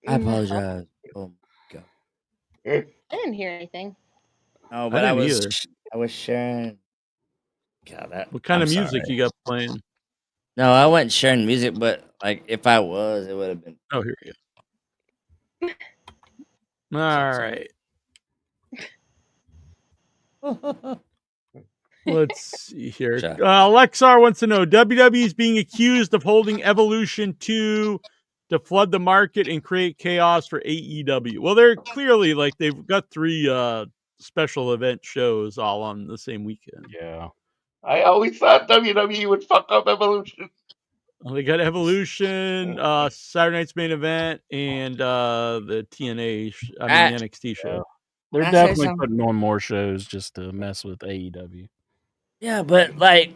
I apologize. Oh my god. I didn't hear anything. Oh, but I I didn't was sharing. God, What kind I'm of music sorry. you got playing? No, I wasn't sharing music, but if I was, it would have been. Oh, here you go. All right. Let's see here. Sure. Lexar wants to know, WWE is being accused of holding Evolution 2 to flood the market and create chaos for AEW. Well, they're clearly they've got 3 special event shows all on the same weekend. Yeah. I always thought WWE would fuck up Evolution. They got Evolution, Saturday Night's Main Event, and the TNA, the NXT show. They're Can I say definitely something? putting on more shows just to mess with AEW. Yeah, but I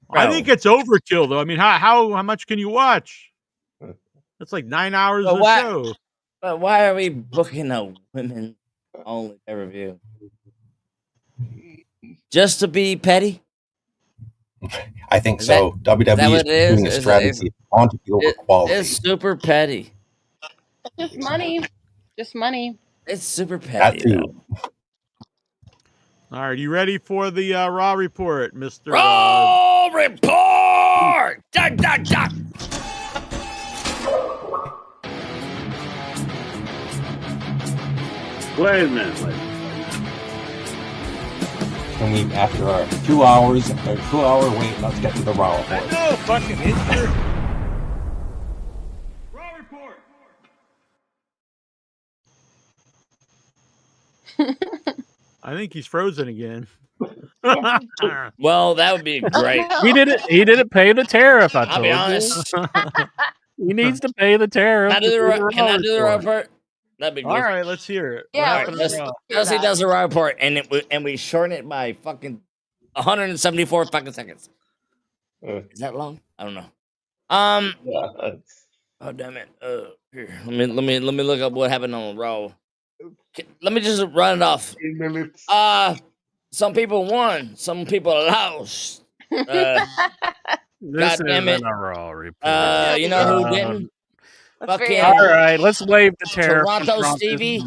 Bro. think it's overkill, though. I mean, how much can you watch? That's 9 hours But of why- show. But why are we booking a women only pay-per-view? Just to be petty? I think Is so. that WWE is what it is? doing a Is it- strategy quantity over quality. It's super petty. Just money. Just money. It's super That petty. too. though. All right, you ready for the Raw report, Mr. Raw report! Dun, dun, dun. Wait a minute. can we, after our 2 hours, a 2-hour wait, let's get to the Raw report. No, fucking Hitler. Raw report. I think he's frozen again. Well, that would be great. He didn't pay the tariff. I'll be honest. He needs to pay the tariff. Can I do the Raw report? That'd be All good. right, let's hear it. Yeah, What happened to Raw? Chelsea does a Raw report, and we shorten it by fucking 174 fucking seconds. Is that long? I don't know. Oh damn it. Here, let me look up what happened on Raw. Let me just run it off. 8 minutes. Some people won, some people lost. This God damn it. isn't a Raw report. You know who didn't? Fucking All right, let's waive the tariff. Toronto Stevie.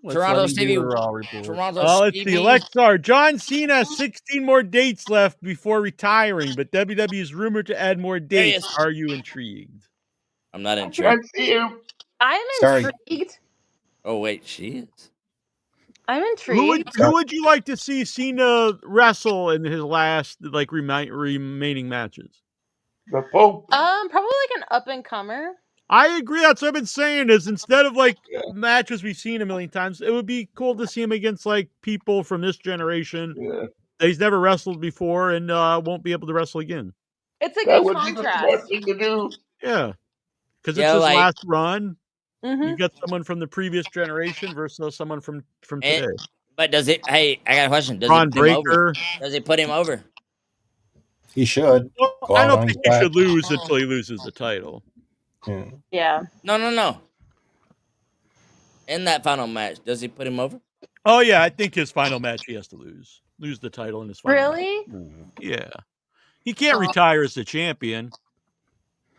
Toronto Stevie. Toronto Oh, let's Stevie. see. Lexar, John Cena has 16 more dates left before retiring, but WWE is rumored to add more dates. Are you intrigued? I'm not I intrigued. can't see him. I'm Sorry. intrigued. Oh wait, she is. I'm intrigued. Who would you like to see Cena wrestle in his last remaining matches? The Pope. Probably like an up and comer. I agree. That's what I've been saying. Is instead of like matches we've seen a million times, it would be cool to see him against like people from this generation that he's never wrestled before and won't be able to wrestle again. It's a That good would be the smart contrast. thing to do. Yeah, because Yeah, it's his like- last run. Mhm. You got someone from the previous generation versus someone from today. But does it? Hey, I got a question. Does Braun it put him over? Breaker. Does it put him over? He should. Well, Go I out don't on think his he back. should lose until he loses the title. Yeah. Yeah. No. In that final match, does he put him over? Oh yeah, I think his final match he has to lose the title in his final. Really? Match. Yeah, he can't retire as the champion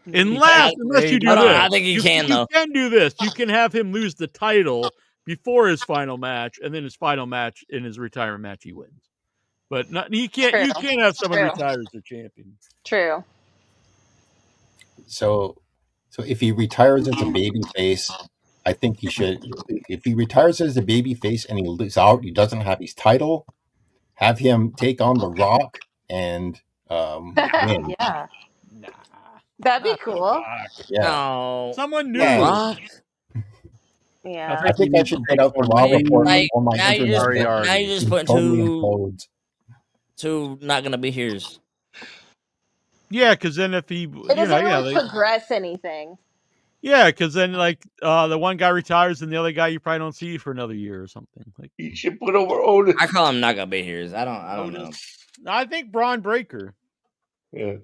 unless you do I don't- this. I think he can, though. You can do this. You can have him lose the title before his final match, and then his final match in his retirement match he wins. But he can't. You True. can't have someone True. retire as the champion. True. So if he retires as a baby face, I think he should. If he retires as a baby face and he loses out, he doesn't have his title. Have him take on The Rock and win. Yeah. That'd be cool. Yeah. No. Someone new. Yeah. Rock. Yeah. I think I should put out the Raw report Like, on my now you just internet. now you just put Totally two implodes. not gonna be here's. Yeah, because then if he, It doesn't really progress anything. yeah, because then like the one guy retires and the other guy you probably don't see for another year or something. Like You should put over Otis. I call him not gonna be here's. I don't know. I think Braun Breaker. Yeah.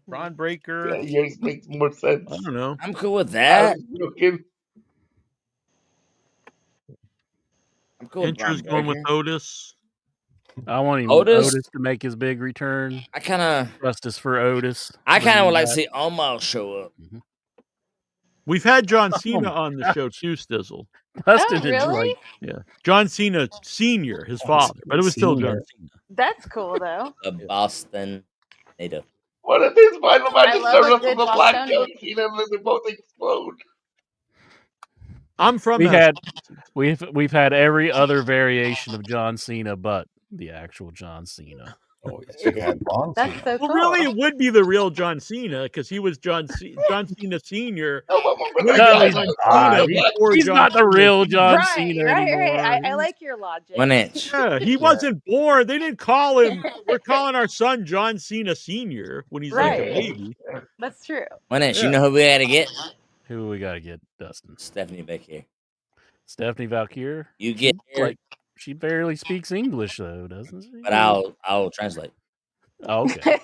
Braun Breaker. Yeah, yours makes more sense. I don't know. I'm cool with I that. was joking. I'm cool with Braun Intra's going with Breaker. Otis. I want him Otis? Otis to make his big return. I kind of Justice for Otis. would Bring him like to back. see Omos show up. We've had John Cena on the show too, Stizzle. Dustin Oh, did really? like Yeah, John Cena Senior, his father, but it was still John Cena. That's cool though. The Boston native. One of these final I matches love started a up with good the Black Bostonian. John Cena and then they both explode. I'm from we that. had we've had every other variation of John Cena but the actual John Cena. Oh, yes, you had Braun That's Cena. so cool. Well, really, it would be the real John Cena because he was John Cena Senior. No, No, he's John not. Cena before He's John not the Cena real Senior. John right, Cena right, anymore. right. I like your logic. 1 inch. Yeah, he wasn't born. They didn't call him. We're calling our son John Cena Senior when he's like a Right. baby. That's true. 1 inch. Yeah. You know who we had to get? Who we gotta get, Dustin? Stephanie back here. Stephanie Valkyr. You get She's her, like she barely speaks English though, doesn't she? but I'll translate. Oh, okay.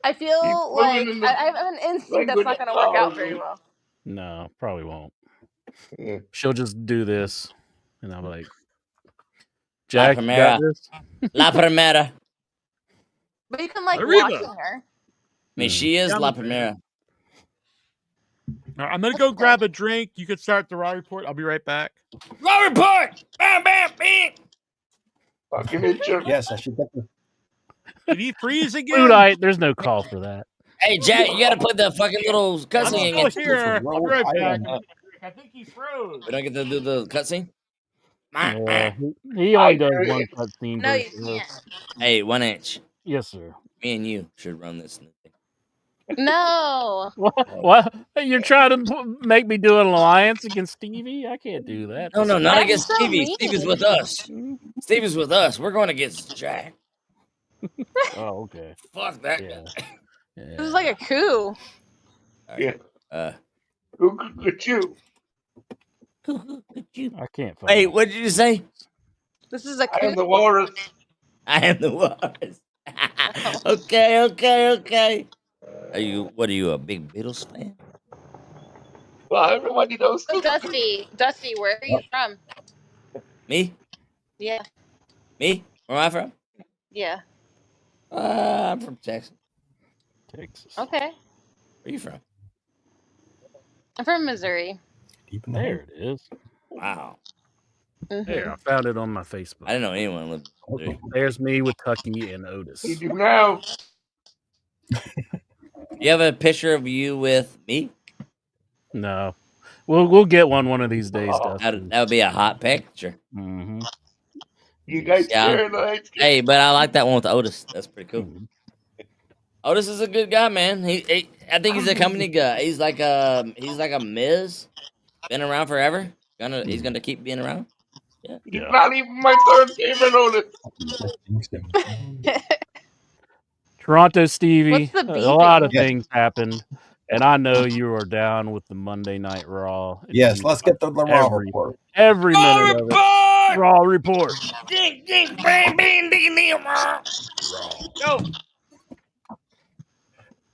I feel Keep like moving in the I have an instinct that's not going to work out very well. No, probably won't. Yeah. She'll just do this, and I'm like, La Jack, you got Primera. this? La Primera. But you can like Arriba. watching her. I mean, she is La Primera. All right, I'm gonna go grab a drink. You could start the Raw report. I'll be right back. Raw report. Bam, bam, bam. Fucking intro. Yes, I should get the. Did he freeze again? Foodite, there's no call for that. Hey, Jack, you gotta put the fucking little I'm cutscene still in. here. I'll be right back. Island. I think he froze. We don't get to do the cutscene. Yeah, he only does one cutscene No, per you show. can't. Hey, 1 inch. Yes, sir. Me and you should run this new thing. No. What? You're trying to make me do an alliance against Stevie? I can't do that. No, not That's against so Stevie. mean. Stevie's with us. Stevie's with us. We're going against Jack. Oh, okay. Fuck that Yeah. guy. This is like a coup. Yeah. Who could you? I can't find Wait, what did you say? This is a coup. I am the walrus. I am the walrus. Okay. What are you, a big Beatles fan? Well, everybody knows. So Dusty, where are you from? Me? Yeah. Me? Where am I from? Yeah. I'm from Texas. Texas. Okay. Where are you from? I'm from Missouri. There it is. Wow. There, I found it on my Facebook. I didn't know anyone lived in Missouri. There's me with Tucky and Otis. You do now. You have a picture of you with me? No. We'll get one of these days, Dusty. That would be a hot picture. Mm-hmm. You guys share like. Hey, but I like that one with Otis. That's pretty cool. Otis is a good guy, man. I think he's a company guy. He's like a Miz. Been around forever. He's gonna keep being around. Yeah. He's not even my third favorite Otis. Toronto Stevie, What's the a lot of Yes. things happened, and I know you are down with the Monday Night Raw. Yes, let's get the Raw report. Every minute of it. Raw report. Go.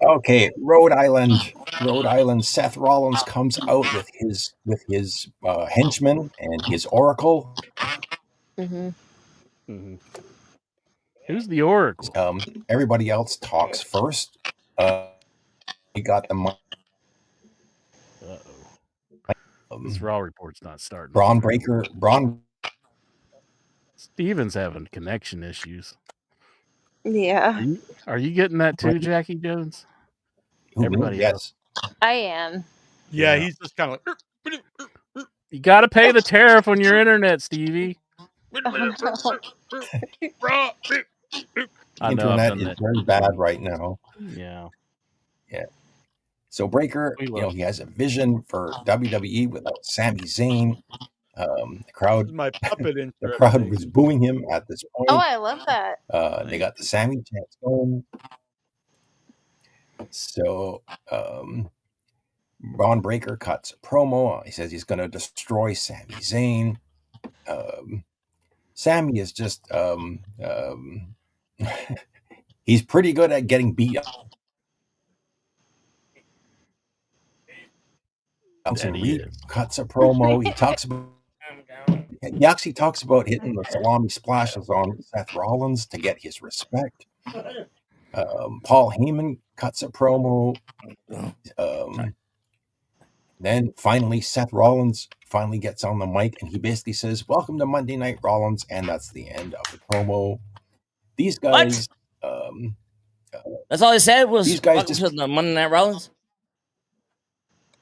Okay, Rhode Island. Seth Rollins comes out with his henchman and his oracle. Mm-hmm. Who's the oracle? Everybody else talks first. We got the This Raw report's not starting. Braun Breaker. Steven's having connection issues. Yeah. Are you getting that too, Jackie Jones? Everybody else. I am. Yeah, he's just kind of like. You got to pay the tariff on your internet, Stevie. I know, Internet is very bad right now. Yeah. So Breaker, he has a vision for WWE without Sami Zayn. The crowd, my puppet the crowd was booing him at this point. Oh, I love that. They got the Sami chants going. So Braun Breaker cuts a promo. He says he's going to destroy Sami Zayn. Sami is just he's pretty good at getting beat up. Reed cuts a promo. He actually talks about hitting the salami splashes on Seth Rollins to get his respect. Paul Heyman cuts a promo. Then finally, Seth Rollins finally gets on the mic and he basically says, "Welcome to Monday Night Rollins," and that's the end of the promo. These guys, that's all he said was these guys welcome to the Monday Night Rollins.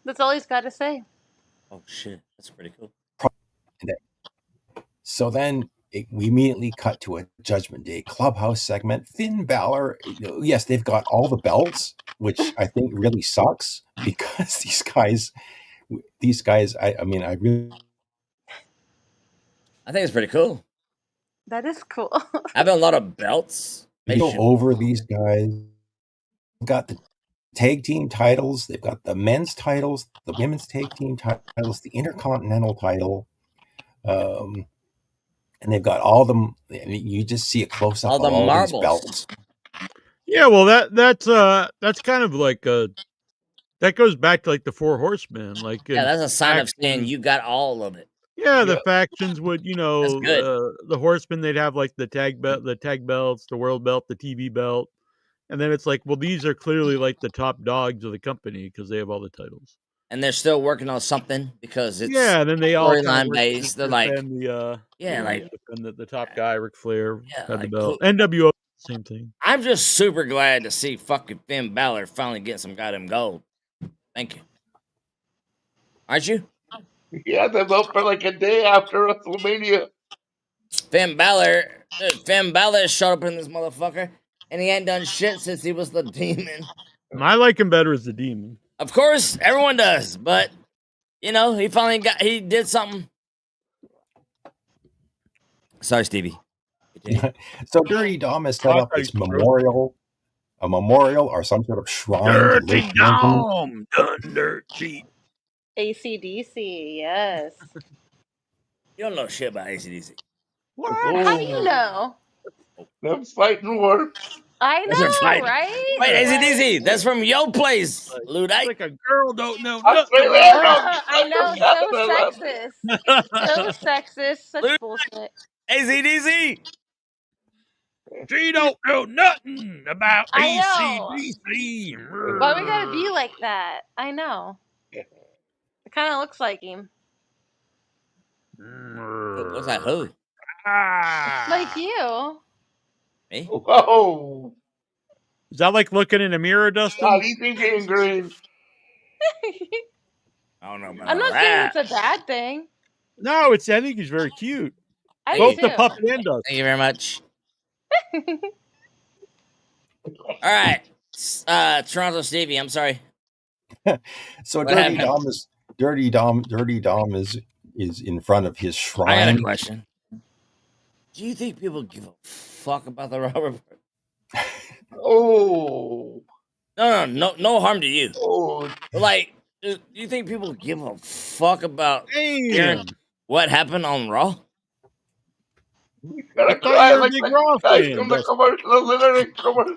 That's all he's got to say. Oh shit, that's pretty cool. So then we immediately cut to a Judgment Day Clubhouse segment. Finn Balor, yes, they've got all the belts, which I think really sucks because these guys, I really, I think it's pretty cool. That is cool. Having a lot of belts. they go over these guys. They've got the tag team titles, they've got the men's titles, the women's tag team titles, the Intercontinental title. And they've got all them. You just see a close up All of the all marbles. these belts. Yeah, well, that's kind of like that goes back to like the Four Horsemen, like Yeah, that's a sign of saying you got all of it. Yeah, the factions would, That's good. the Horsemen, they'd have like the tag belts, the world belt, the TV belt, and then it's like, well, these are clearly like the top dogs of the company because they have all the titles. And they're still working on something because it's Then they all storyline based. They're like, defend the top guy, Ric Flair, had the like, belt. cool. NWO, same thing. I'm just super glad to see fucking Finn Balor finally getting some goddamn gold. Thank you. Aren't you? He had them up for like a day after WrestleMania. Finn Balor showed up in this motherfucker, and he ain't done shit since he was the Demon. I like him better as the Demon. Of course, everyone does, but he did something. Sorry, Stevie. So Dirty Dom has set up its memorial, a memorial or some sort of shrine. Dirty Dom done dirt cheap. AC/DC, yes. You don't know shit about AC/DC. What? How do you know? Them fighting words. I Those are know, fighting. right? Wait, AC/DC, that's from your place, Ludite. Like a girl don't know I nothing. swear they don't. I know, so sexist. So sexist, such bullshit. AC/DC. She don't know nothing about I know. AC/DC. Why we gotta be like that? I know. It kind of looks like him. Looks like who? Like you. Me? Whoa. Is that like looking in a mirror, Dustin? God, he's getting green. I don't know about I'm not saying it's a bad thing. No, I think he's very cute. I Both do the puppet and Dustin. Thank you very much. All right, Toronto Stevie. I'm sorry. So What Dirty happened? Dom is in front of his shrine. I got a question. Do you think people give a fuck about the Raw report? Oh. No harm to you. Oh. But like, do you think people give a fuck about hearing Damn. what happened on Raw? Gotta cry like that guy from the commercial, literally commercial.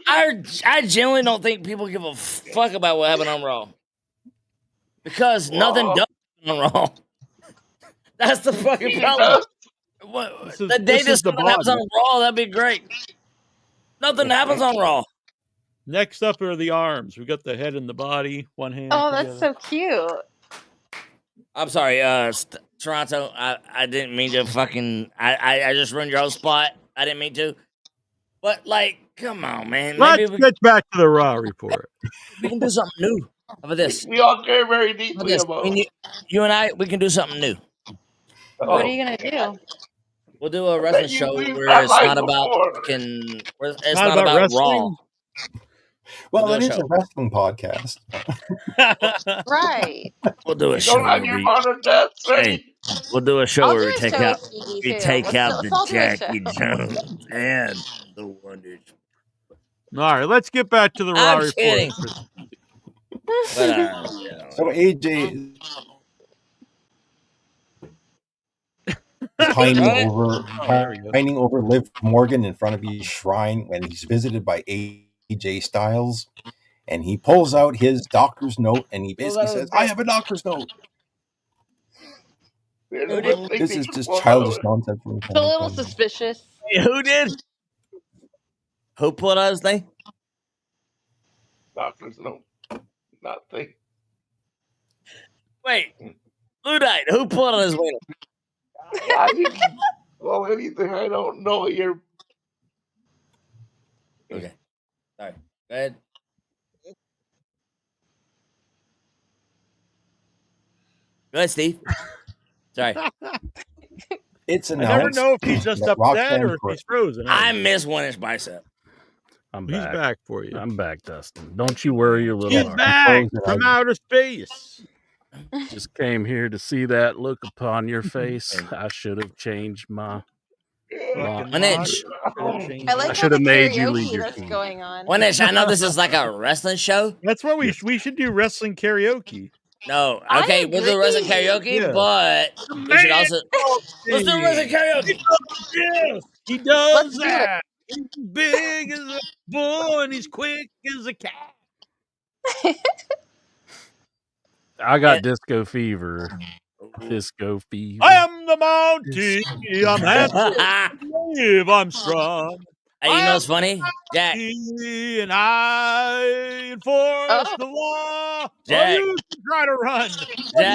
I genuinely don't think people give a fuck about what happened on Raw. Because nothing does on Raw. That's the fucking problem. The day that something happens on Raw, that'd be great. Nothing happens on Raw. Next up are the arms. We got the head and the body, one hand. Oh, that's so cute. I'm sorry, Toronto. I didn't mean to fucking. I just ruined your whole spot. I didn't mean to. But like, come on, man. Let's get back to the Raw report. We can do something new. How about this? We all care very deeply about. You and I, we can do something new. What are you gonna do? We'll do a wrestling show where it's not about fucking. It's not about Raw. Well, it is a wrestling podcast. Right. We'll do a You show. don't have your modern deaths ready. We'll do a show I'll where do we a take show out with Stevie, we too. take Let's out do the a Jackie show. Jones and the Wonder. All right, let's get back to the Raw I'm report. kidding. But, So AJ pining over Liv Morgan in front of his shrine when he's visited by AJ Styles, and he pulls out his doctor's note and he basically says, "I have a doctor's note." This is just childish nonsense. It's a little suspicious. Hey, who did? Who pulled out his thing? Doctors know nothing. Wait, Ludite, who pulled out his wiener? I didn't know anything. I don't know. You're okay. Sorry. Go ahead. Go ahead, Steve. Sorry. It's I never know if he's just upset or if he's frozen. I miss 1-inch bicep. I'm He's back. back for you. I'm back, Dustin. Don't you worry your little He's heart. back from outer space. Just came here to see that look upon your face. I should have changed my. 1-inch. I like I how should the have made you karaoke leave your that's team. going on. 1-inch. I know this is like a wrestling show. That's what we should do wrestling karaoke. No, okay, we'll do wrestling karaoke, Yeah. but we should also let's do wrestling karaoke. Yes, he does Let's do that. He's big as a bull and he's quick as a cat. I got disco fever. Disco fever. I am the Mountie. I'm handsome. Brave, I'm strong. Hey, you know what's funny? Jack. And I enforce the law. Jack. You can try to run. Jack.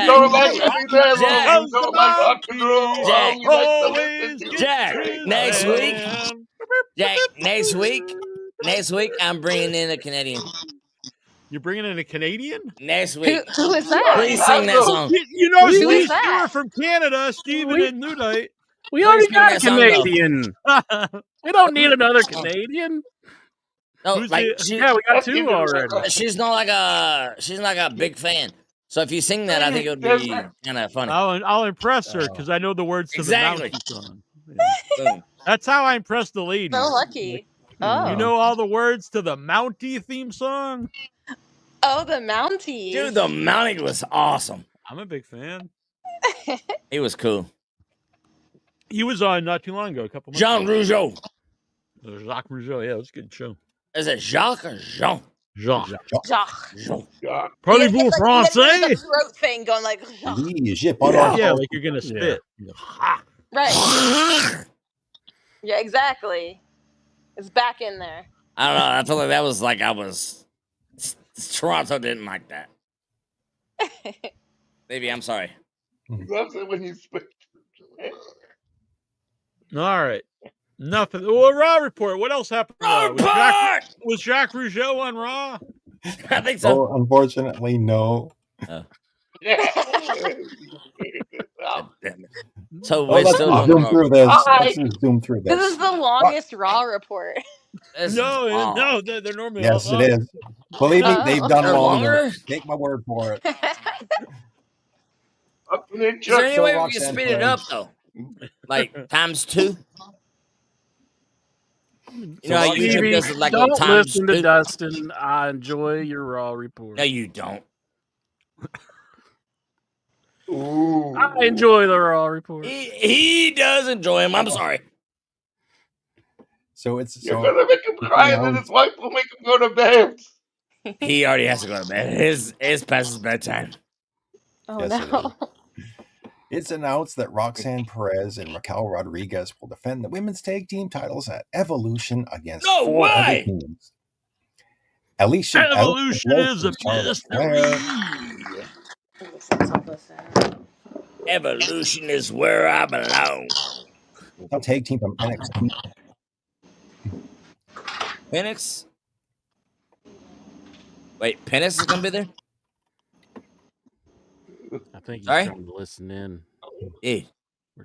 You don't like any man, Jack. you don't like rock and roll. Jack. You like to listen to Jack, next week. Jack, next week, I'm bringing in a Canadian. You're bringing in a Canadian? Next week. Who is that? Please sing that song. You know, Who is Steve that? Stewart from Canada, Steven and Ludite. We already sing got a that song, though. Canadian. We don't need another Canadian. No, Who's like the- she, Yeah, we got two already. she's not like a big fan. So if you sing that, I think it would be kind of funny. I'll impress her because I know the words to Exactly. the Mountie song. Yeah. Boom. That's how I impress the ladies. So lucky. Oh. You know all the words to the Mountie theme song? Oh, the Mounties. Dude, the Mountie was awesome. I'm a big fan. He was cool. He was on not too long ago, a couple months Jean ago. Rougeau. Jacques Rougeau, yeah, it was a good show. Is it Jacques or Jean? Jacques. Jacques. Jean. Parlez-vous The français? throat thing going like. Oui, j'ai pas l'air. Yeah, like you're gonna spit. Right. Yeah, exactly. It's back in there. I don't know. I feel like that was like I was. Toronto didn't like that. Baby, I'm sorry. Loves it when you speak. All right. Nothing. Well, Raw report. What else happened? Was Jacques Rougeau on Raw? I think so. Oh, unfortunately, no. Oh. Oh. Damn it. So Oh, we're let's still just doing zoom through this. Let's just zoom through This this. is the longest Raw report. No, they're normally Yes, all it is. Believe me, they've done They're longer. longer? Take my word for it. Is there any So way we can Roxanne speed it up Perez. though? Like times 2? You know how Stevie, YouTube does it like don't times listen 2? to Dustin. I enjoy your Raw report. No, you don't. I enjoy the Raw report. He does enjoy him. I'm sorry. So it's You're so gonna make him cry, and then his wife will make him go to bed. He already has to go to bed. His past his bedtime. Oh Yes, it no. It's announced that Roxanne Perez and Raquel Rodriguez will defend the women's tag team titles at Evolution against No 4 other way! teams. Alicia Evolution is a Charlotte mystery. Flair, Evolution is where I belong. a tag team from NXT. Penix? Wait, Penix is gonna be there? I think he's Sorry? trying to listen in. Yeah.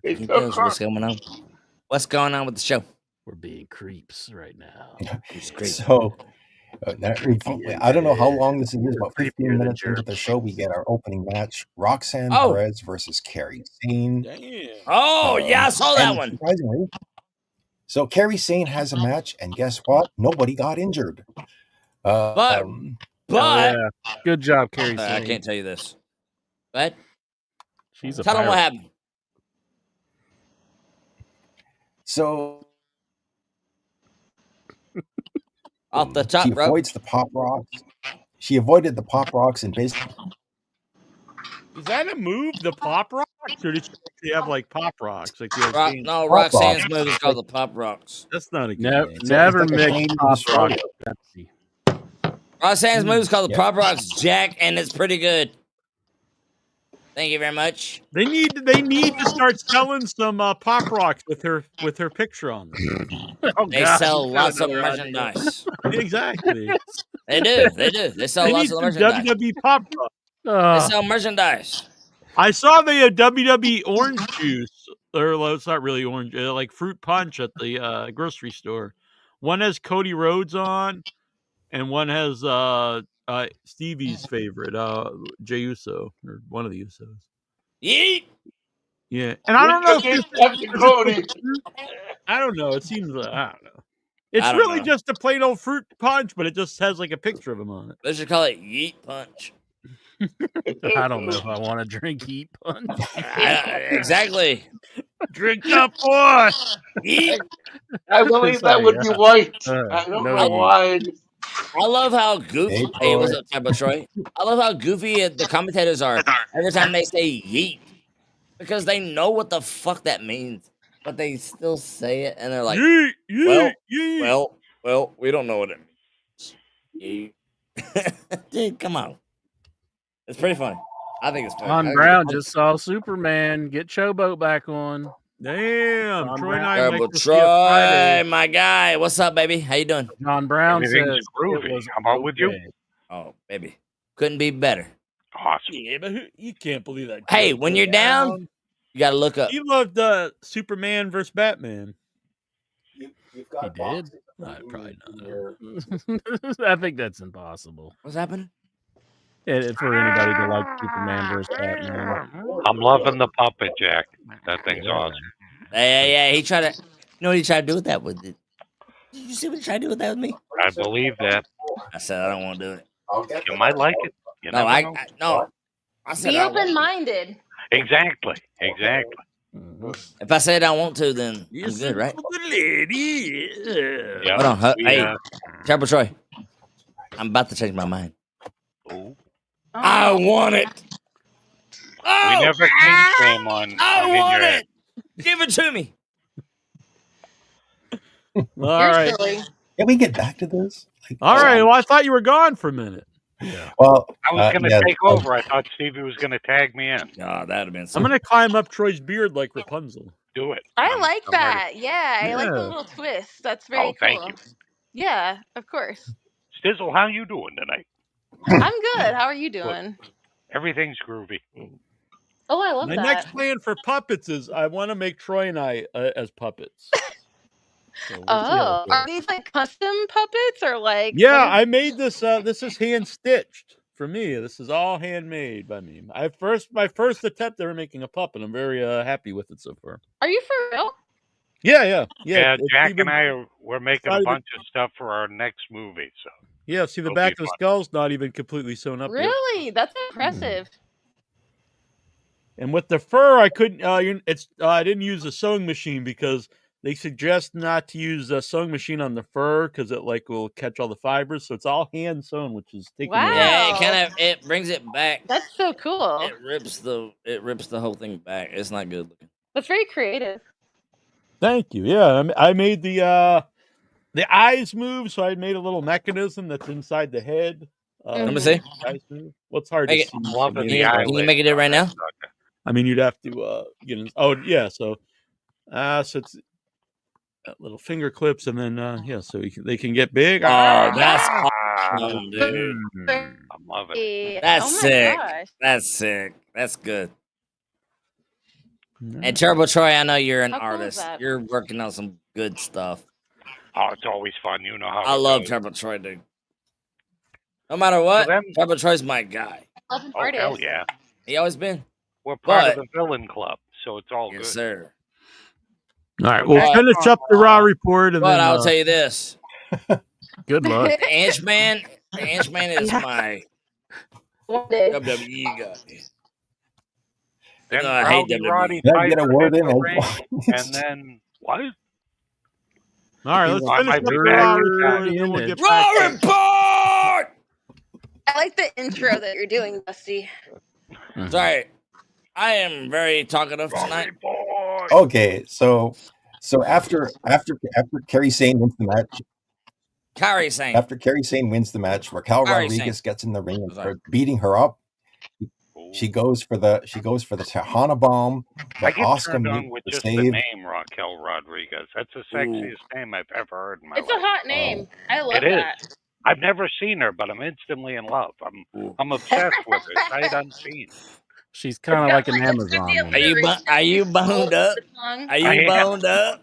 Can you tell us what's going on? What's going on with the show? We're being creeps right now. It's great. So, I don't know how long this is. About 15 minutes into the show, we get our opening match: Roxanne Oh. Perez versus Carrie Sane. Damn. Oh, yeah, I saw that and one. Surprisingly, so Carrie Sane has a match, and guess what? Nobody got injured. But Oh, yeah. Good job, Carrie. I Sane. can't tell you this. But She's a tell them what pirate. happened. So Off the top she rope. avoids the pop rocks. She avoided the pop rocks and basically Is that a move, the pop rocks? Or did you actually have like pop rocks? Like the Rock, no, Roxanne's move is called the Pop Rocks. That's not a good Never, name. never it's like a mix chain to pop destroy rock it. with Pepsi. Roxanne's move is called the Yeah. Pop Rocks, Jack, and it's pretty good. Thank you very much. They need to start selling some pop rocks with her picture on them. Oh, They God. sell He's got lots of another idea. merchandise. Exactly. They do. They sell They lots need of some merchandise. WWE pop rocks. They sell merchandise. I saw the WWE orange juice, or well, it's not really orange, like fruit punch at the grocery store. One has Cody Rhodes on, and one has Stevie's favorite, Jey Uso, or one of the Usos. Yeet. Yeah, and I don't know if this Captain Cody. I don't know. It seems I don't know. It's I don't really know. just a plain old fruit punch, but it just has like a picture of him on it. They should call it Yeet Punch. I don't know if I want to drink Heat Punch. Exactly. Drink up, boy. Yeet. I believe that would be white. I don't no know yeet. why. I love how goofy. Hey, Hey, what's Troy. up, Typo Troy? I love how goofy the commentators are every time they say yeet, because they know what the fuck that means, but they still say it, and they're like, Yeet, yeet, well, yeet. well, we don't know what it means. Yeet. Dude, come on. It's pretty funny. I think it's funny. John Brown just saw Superman get Showboat back on. Damn, John Troy Brown. and I Terrible like to see it Friday. Troy, my guy. What's up, baby? How you doing? John Brown Everything's says groovy. it was How about with you? okay. Oh, baby. Couldn't be better. Awesome. Yeah, but you can't believe that. Hey, joke when goes you're down, you got to look up. He loved Superman versus Batman. You've He got did? Probably not. I think that's impossible. What's happening? For anybody to like Superman versus Batman. I'm loving the puppet, Jack. That thing's awesome. Yeah. He tried to. You know what he tried to do with that? Did you see what he tried to do with that with me? I believe that. I said I don't want to do it. You might like it. You No, never know. no. I said Be I won't. open-minded. Exactly. If I said I want to, then I'm good, right? Yeah. Hold on. Hey, Terrible Troy. I'm about to change my mind. Ooh. I want it. We never king shame on. I in want your head. it. Give it to me. All right. Silly. Can we get back to this? All right. Well, I thought you were gone for a minute. Yeah. Well, I was going to yeah, take over. I thought Stevie was going to tag me in. Oh, that'd have been. I'm gonna climb up Troy's beard like Rapunzel. Do it. I like I'm that. Yeah, I like the Yeah. little twist. That's very thank cool. you. Yeah, of course. Stizzle, how you doing tonight? I'm good. How are you doing? Everything's groovy. Oh, I love My that. next plan for puppets is I want to make Troy and I as puppets. So we'll see how it goes. Are these like custom puppets or like? Yeah, what is- I made this. This is hand stitched for me. This is all handmade by me. My first attempt ever making a puppet. I'm very happy with it so far. Are you for real? Yeah. Yeah, it's Jack even- and I we're making not a even- bunch of stuff for our next movie. So Yeah, see the It'll back be of the fun. skull's not even completely sewn up yet. Really? That's impressive. And with the fur, I couldn't. I didn't use a sewing machine because they suggest not to use a sewing machine on the fur because it will catch all the fibers. So it's all hand sewn, which is taking. Wow. Yeah, it brings it back. That's so cool. It rips the whole thing back. It's not good looking. That's very creative. Thank you. Yeah, I made the eyes move, so I made a little mechanism that's inside the head. Let me see. Eyes move. Well, it's hard Make to it- see. I'm loving Can the eye. you make it right now? I mean, you'd have to get in. Oh, yeah. So it's little finger clips, and then so they can get big. Oh, that's awesome, dude. I'm loving it. That's Oh my sick. gosh. That's sick. That's good. And Turbo Troy, I know you're an How cool is artist. that? You're working on some good stuff. Oh, it's always fun. You know how I it love goes. Turbo Troy, dude. No matter what, them- Turbo Troy's my guy. Love an Oh, hell artist. yeah. He always been. We're part of But- the villain club, so it's all Yes, good. sir. All right, we'll But- finish up the Raw report, and But then I'll tell you this: Good luck. the Inchman is my One day. WWE guy. Then No, I hate Rowdy WWE. Roddy Can I get a Piper word hit in? the ring, and then what? all right, let's I finish might up be the back Raw in report, time. and then we'll get Raw back. report. I like the intro that you're doing, Dusty. Sorry, I am very talkative tonight. Okay, so after Kerry Sane wins the match, Kyrie saying, after Kerry Sane wins the match, Raquel Kyrie Rodriguez Sane. gets in the ring and Sorry. starts beating her up. She goes for the Tejana bomb. I But get Oscar turned on makes with the just save. the name Raquel Rodriguez. That's the sexiest name I've ever heard in my It's life. a hot name. I love It is. that. I've never seen her, but I'm instantly in love. I'm obsessed with her, sight unseen. She's kind of like an It's got Amazon the woman. Are you boned up? song. Are I you am. boned up?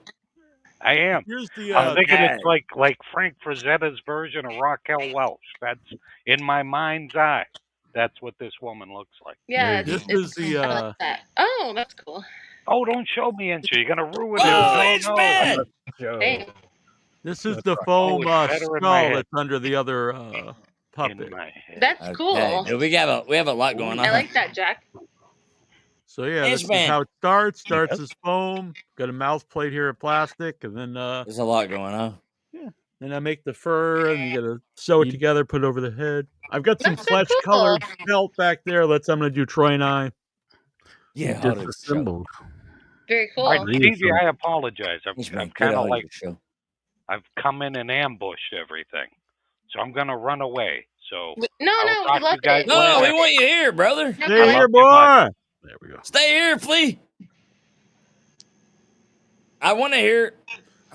I am. Here's the I'm thinking okay. it's like Frank Frazetta's version of Raquel Welch. That's in my mind's eye. That's what this woman looks like. Yeah, This it's, is the I like that. Oh, that's cool. Oh, don't show me into. You're gonna ruin it. Oh, No, Inchman! Damn. this is the foam Oh, it's better in my skull head. that's under the other In puppet. my head. That's Okay. cool. Dude, we have a lot going on. I like that, Jack. So yeah, this is Inchman. how it starts. Starts as foam. Got a mouth plate here of plastic, and then There's a lot going on. I make the fur, and you gotta sew it together, put it over the head. I've got some flesh colored felt back there. I'm gonna do Troy and I. Yeah, I'll do the show. Disassembled. Very cool. All right, Stevie, I apologize. Inchman, I've get kind on of like your show. I've come in and ambushed everything, so I'm gonna run away. So No, I'll no, talk we to you love guys it. No, we later. want you here, brother. Stay Okay. here, love you boy. much. There we go. Stay here, Flea. I want to hear.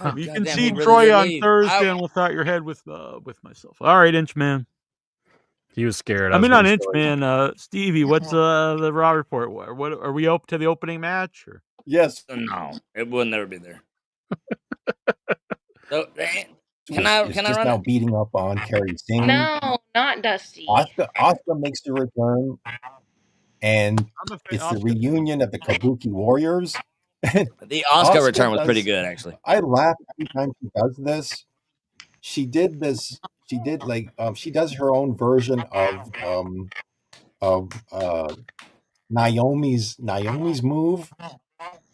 Oh, You can goddamn, see he really Troy did on leave. Thursday and Without Your Head with myself. All right, Inchman. He was scared. I mean, was on gonna show him. Inchman, Stevie, what's the Raw report? What are we up to the opening match? Or? Yes. No, it will never be there. So, Can I just run now it? beating up on Kerry Singh. No, not Dusty. Oscar makes the return, and it's the reunion of the Kabuki Warriors. The Oscar return was pretty good, actually. I laugh every time she does this. She did this. She did she does her own version of Naomi's move,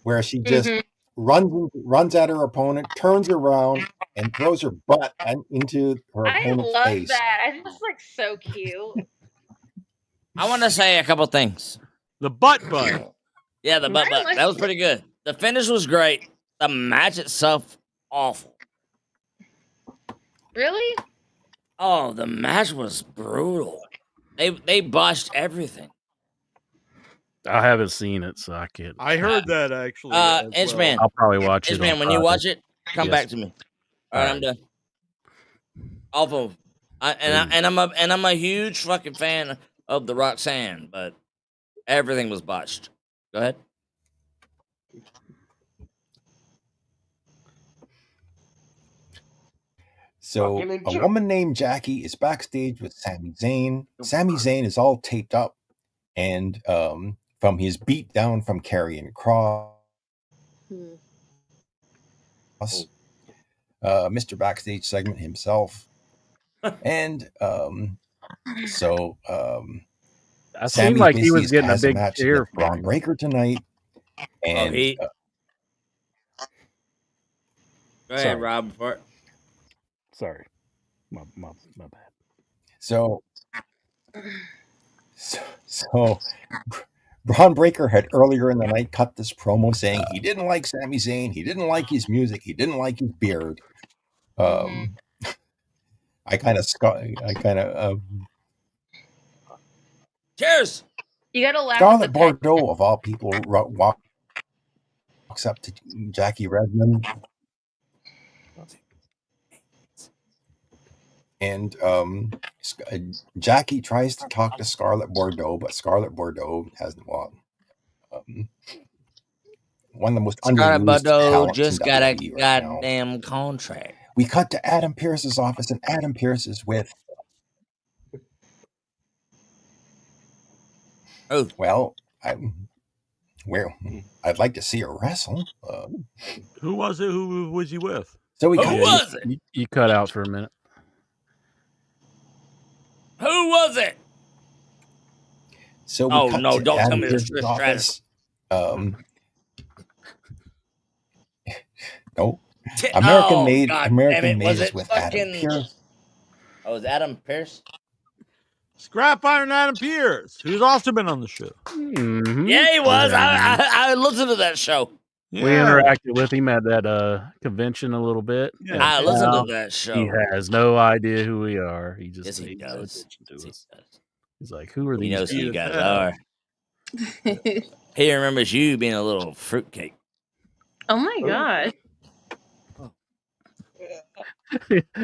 where she just runs at her opponent, turns around, and throws her butt into her I opponent's love face. that. I think it's like so cute. I want to say a couple things. The butt. Yeah, the butt. That was pretty good. The finish was great. The match itself, awful. Really? Oh, the match was brutal. They botched everything. I haven't seen it, so I can't. I heard that actually. Inchman. I'll probably watch it. Inchman, when you watch it, come back to me. All right, I'm done. Awful. I'm a huge fucking fan of the Roxanne, but everything was botched. Go ahead. So a woman named Jackie is backstage with Sami Zayn. Sami Zayn is all taped up, and from his beat down from Karrion Kross. Mr. Backstage segment himself. And I Sammy seemed like he was Business getting a has big match cheer with Braun Breaker tonight. And Go ahead, Rob. Sorry. My bad. So Braun Breaker had earlier in the night cut this promo saying he didn't like Sami Zayn, he didn't like his music, he didn't like his beard. Cheers. You gotta laugh Scarlett at the pet. Bordeaux, of all people, walks up to Jackie Redmond. And Jackie tries to talk to Scarlett Bordeaux, but Scarlett Bordeaux has one of the most Scarlett underused Bordeaux talents just in got a WWE right now. goddamn contract. We cut to Adam Pearce's office, and Adam Pearce is with. Oh well, I'd like to see her wrestle. Who was it? Who was he with? So we Who was it? You cut out for a minute. Who was it? So we oh cut no! to Don't Adam tell me it's Pearce's Trish Stratus. office. No, American Made is with Adam Pearce. Oh, it was Adam Pearce? Scrap Iron Adam Pearce, who's also been on the show. Mm-hmm. Yeah, he was. I listened to that show. We interacted with him at that convention a little bit. Yeah. I listened to that show. He has no idea who we are. He just he does. He's like, who are these? He knows who you guys are. He remembers you being a little fruitcake. Oh my god.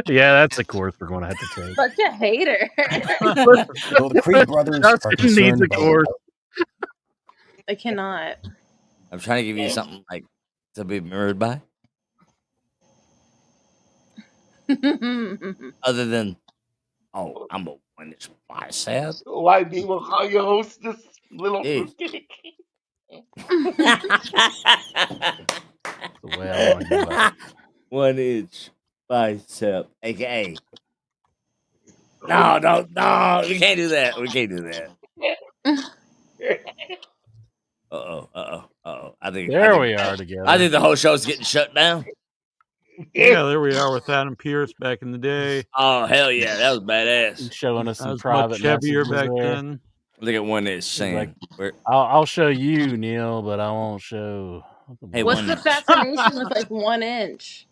Yeah, that's a course we're going to have to take. Such a hater. Well, the Creed brothers are concerned about. I cannot. I'm trying to give you something like to be remembered by. Other than, I'm a one-inch bicep. White people call your host this little fruitcake. Well, 1 inch bicep, aka. No, we can't do that. We can't do that. Uh-oh. I think we are together. I think the whole show's getting shut down. Yeah, there we are with Adam Pearce back in the day. Oh hell yeah, that was badass. He's showing us some much private heavier messages back there. then. Look at 1 inch saying. Like, I'll show you, Neil, but I won't show. Hey, what's the fascination with like 1 inch?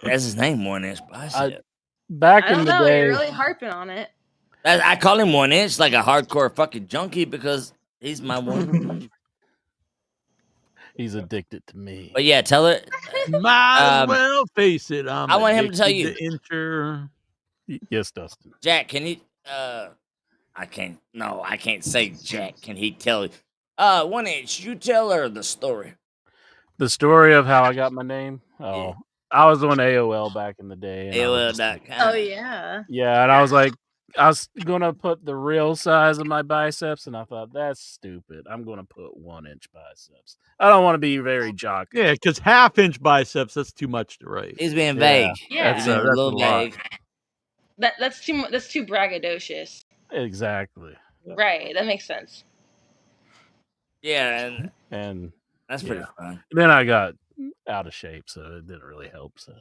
That's his name, 1 inch bicep. Back I don't in the know. day, You're really harping on it. I call him 1 inch like a hardcore fucking junkie because he's my one. He's addicted to me. But yeah, tell it. Might as well face it. I want him to tell you. The incher. Yes, Dustin. Jack, can you I can't say Jack. Can he tell you? 1H, you tell her the story. The story of how I got my name? Oh, Yeah. I was on AOL back in the day. And AOL.com. Oh yeah. Yeah, and I was like, I was going to put the real size of my biceps, and I thought, that's stupid. I'm going to put 1-inch biceps. I don't want to be very jock. Yeah, because half-inch biceps, that's too much to write. He's being vague. Yeah. He's being a little vague. That's too braggadocious. Exactly. Right. That makes sense. Yeah, and that's pretty fun. Then I got out of shape, so it didn't really help. So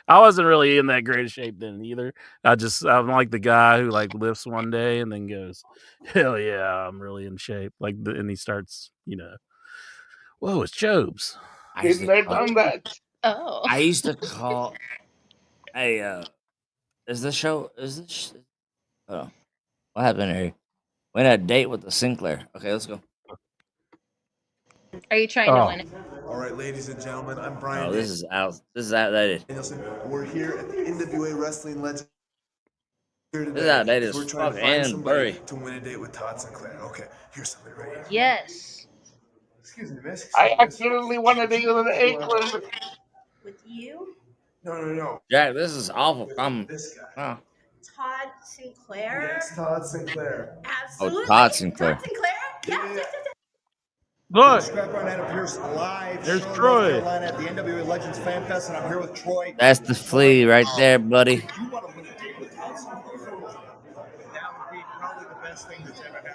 I wasn't really in that great of shape then either. I'm like the guy who like lifts one day and then goes, "Hell yeah, I'm really in shape." And he starts, whoa, it's Job's. Didn't I done that? Oh. I used to call. Hey, is this? Oh, what happened here? We had a date with the Sinclair. Okay, let's go. Are you trying to win it? All right, ladies and gentlemen, I'm Brian. Oh, this is outdated. Danielson. We're here at the NWA Wrestling Legends. This is outdated We're as trying fuck to find and somebody blurry. to win a date with Todd Sinclair. Okay, here's somebody right here. Yes. Excuse me, miss. I accidentally wanted to go to the England. With you? No. Jack, this is awful. This guy. Oh. Todd Sinclair? Yes, Todd Sinclair. Absolutely. Oh, Todd Sinclair. Todd Sinclair? Yeah. Look, Scrapyard Adam Pierce live. There's Charlotte, Troy. North Carolina at the NWA Legends Fan Fest, and I'm here with Troy. That's the flea right there, buddy. You want to win a date with Todd Sinclair? That would be probably the best thing that's ever happened.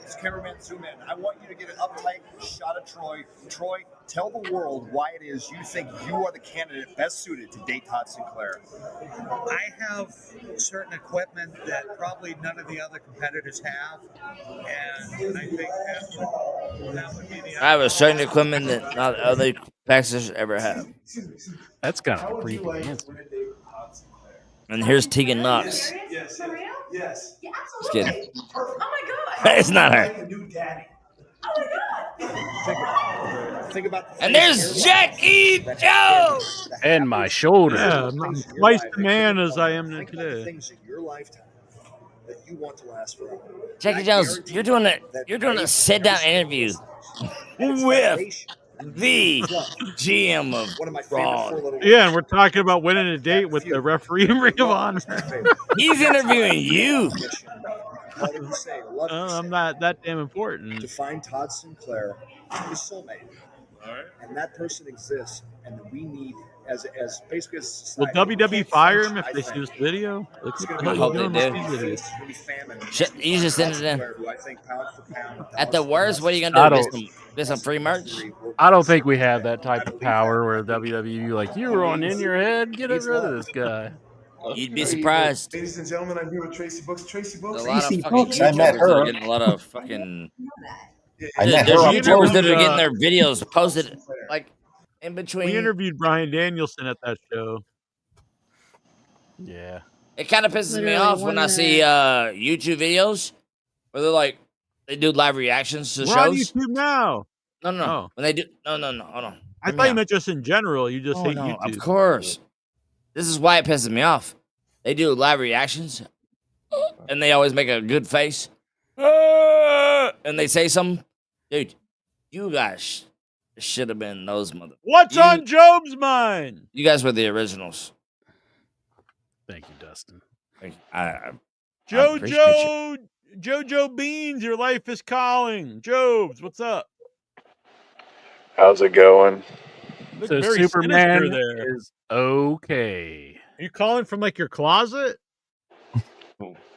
It's cameraman, zoom in. I want you to get an uptight shot of Troy. Troy, tell the world why it is you think you are the candidate best suited to date Todd Sinclair. I have certain equipment that probably none of the other competitors have, and I think that would be the. I have a certain equipment that not other packers ever have. That's kind of a creepy answer. And here's Tegan Knox. Yes. For real? Yes. Yeah, Just absolutely. kidding. Oh my god. It's not her. Like a new daddy. Oh my god. Think about And there's Jackie Joe. And my shoulder. Yeah, I'm twice the man as I am today. things in your lifetime that you want to last forever. Jackie Jones, you're doing a sit down interview with the GM of Raw. Yeah, and we're talking about winning a date with the referee in Ring of Honor. He's interviewing you. I'm not that damn important. To find Todd Sinclair, his soulmate. And that person exists, and we need as basically as Will society, WWE fire him if they see this video? Look what the I hell hope you they doing do. with these videos? Shit, you just send it in. Who I think pound for pound, At the worst, what are you I gonna don't- do? Get some free merch? I don't think we have that type of power where WWE like you were on in your head. Get rid of this guy. You'd be surprised. Ladies and gentlemen, I'm here with Tracy Books. Tracy Books. A lot of fucking I met YouTubers that her. are getting a lot of fucking. I met There's her on YouTubers that Twitter. are getting their videos posted like in between. We interviewed Brian Danielson at that show. Yeah. It kind of pisses me Literally off when I 1 see YouTube videos where they're like they do live reactions to We're on shows. YouTube now. No. Oh. When they do no, hold on. I Hear me thought you out. meant just in general. You just Oh, hate no, YouTube. of course. This is why it pisses me off. They do live reactions, and they always make a good face, and they say something. Dude, you guys should have been those mother. What's You- on Job's mind? You guys were the originals. Thank you, Dustin. I appreciate you. Jojo Beans, your life is calling. Jobs, what's up? How's it going? Look So very Superman sinister there. is okay. Are you calling from like your closet?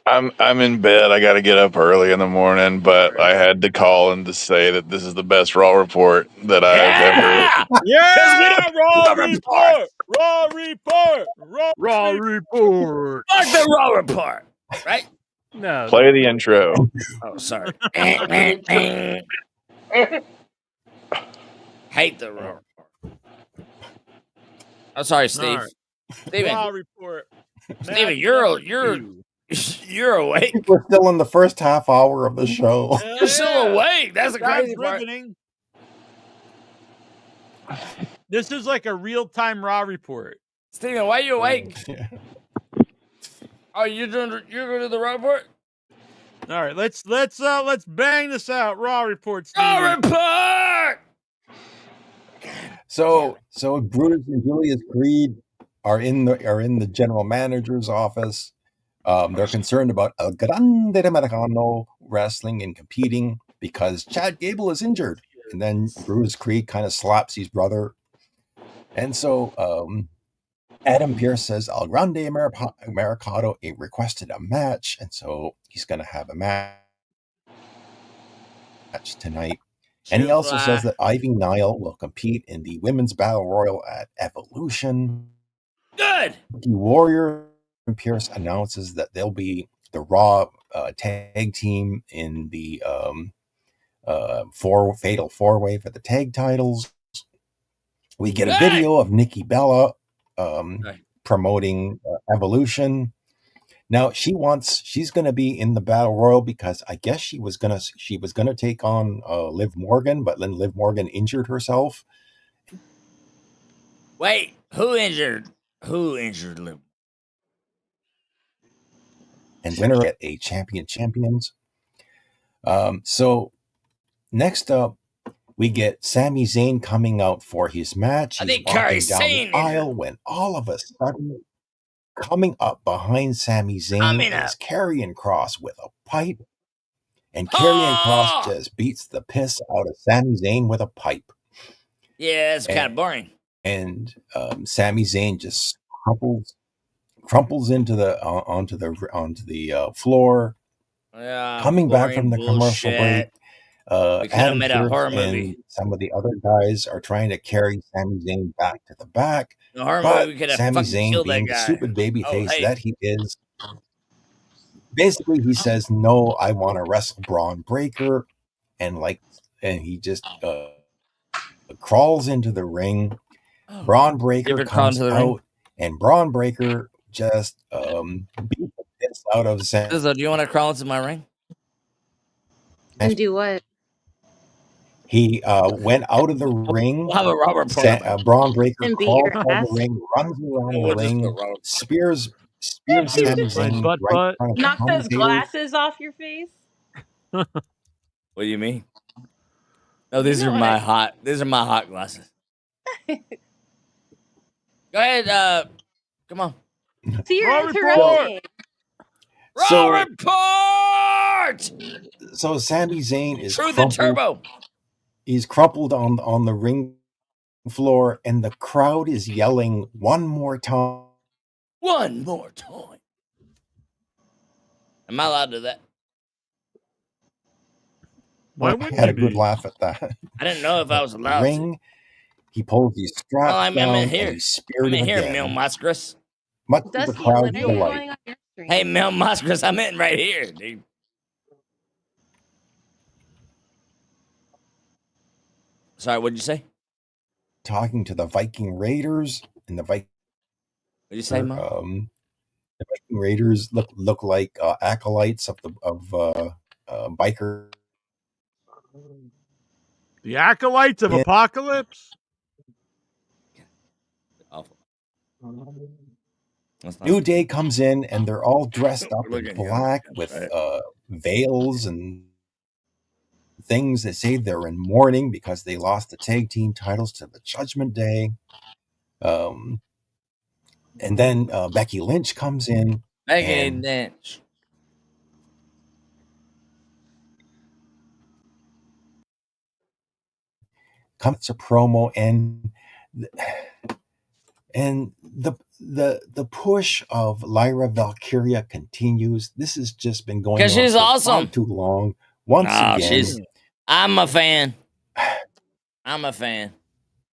I'm in bed. I got to get up early in the morning, but I had to call and to say that this is the best Raw report that I've ever. Yeah! Raw report! Raw report! Raw report. Fuck the Raw report, right? No. Play the intro. Oh, sorry. Hate the Raw report. I'm sorry, Steve. All right. Steven, Raw report. Steven, you're awake. We're still in the first half hour of the show. You're still awake. That's the Sounds crazy part. riveting. This is like a real-time Raw report. Steven, why are you awake? Oh, you're gonna do the Raw report? All right, let's bang this out. Raw report, Stevie. Raw report. So Bruce and Julius Creed are in the general manager's office. They're concerned about El Grande Americano wrestling and competing because Chad Gable is injured. And then Bruce Creed kind of slaps his brother. And so Adam Pearce says El Grande Americano requested a match. And so he's going to have a match tonight. And he also says that Ivy Nile will compete in the Women's Battle Royal at Evolution. Good. The Warrior Pierce announces that they'll be the Raw tag team in the fatal four-way for the tag titles. We get a video of Nikki Bella promoting Evolution. Now she's going to be in the Battle Royal because I guess she was going to take on Liv Morgan, but then Liv Morgan injured herself. Wait, who injured Liv? And winner at a champions. So next up, we get Sami Zayn coming out for his match. He's walking down the aisle when all of a sudden, coming up behind Sami Zayn is Karrion Kross with a pipe. And Karrion Kross just beats the piss out of Sami Zayn with a pipe. Yeah, it's kind of boring. And Sami Zayn just crumples into the onto the floor. Yeah, coming back from the commercial break, Adam made a horror Pearce movie. and some of the other guys are trying to carry Sami Zayn back to the back. The horror But movie could have Sami fucking Zayn, killed that being the guy. stupid baby face hey. that he is, basically he says, "No, I want to wrestle Braun Breaker," and he just crawls into the ring. Braun Breaker comes out, and Braun Breaker just beat the piss out of Sami. So, do you want to crawl into my ring? And do what? He went out of the ring. We'll have a Robert Braun Breaker And beat crawls your out of ass? the ring, runs around the ring, spears Sami Zayn butt, right in front of the Knock those commentators. glasses off your face? What do you mean? No, these are my hot glasses. Go ahead, come on. So you're Raw interrupting. Raw report! So Sami Zayn is Through the turbo. He's crumpled on the ring floor, and the crowd is yelling one more time. One more time. Am I allowed to do that? Why I wouldn't had you a good be? laugh at that. I didn't know if I was allowed Ring. He pulls his straps I'm down in here. and he speared I'm in him here, again. Mil Mascaras. Much to the Dusty, crowd's when are you delight. going on your stream? Hey, Mil Mascaras, I'm in right here, dude. Sorry, what'd you say? Talking to the Viking Raiders, and the Viking. What'd you say, Mom? The Viking Raiders look like acolytes of biker. The acolytes of Apocalypse? Awful. New Day comes in, and they're all dressed up in black with veils and things that say they're in mourning because they lost the tag team titles to the Judgment Day. And then Becky Lynch comes in. Becky Lynch. Comes a promo, and the push of Lyra Valkyria continues. This has just been going on Because she's for awesome. far too long. Once again, I'm a fan.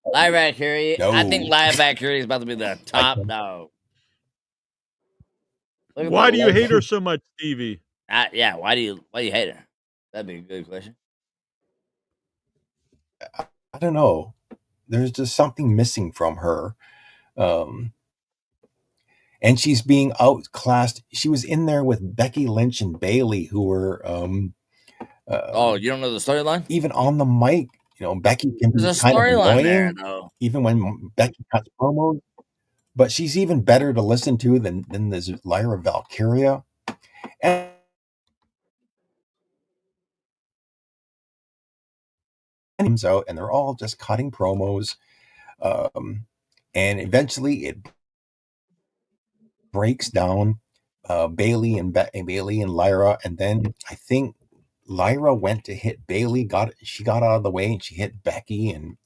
Lyra Valkyria. No. I think Lyra Valkyria is about to be the top dog. Why do you hate her so much, Stevie? Yeah, why do you hate her? That'd be a good question. I don't know. There's just something missing from her. And she's being outclassed. She was in there with Becky Lynch and Bailey, who were you don't know the storyline? Even on the mic, Becky can be There's a kind of storyline annoying, there, though. even when Becky cuts promos. But she's even better to listen to than this Lyra Valkyria. And comes out, and they're all just cutting promos. And eventually it breaks down. Bailey and Lyra, and then I think Lyra went to hit Bailey. She got out of the way, and she hit Becky. And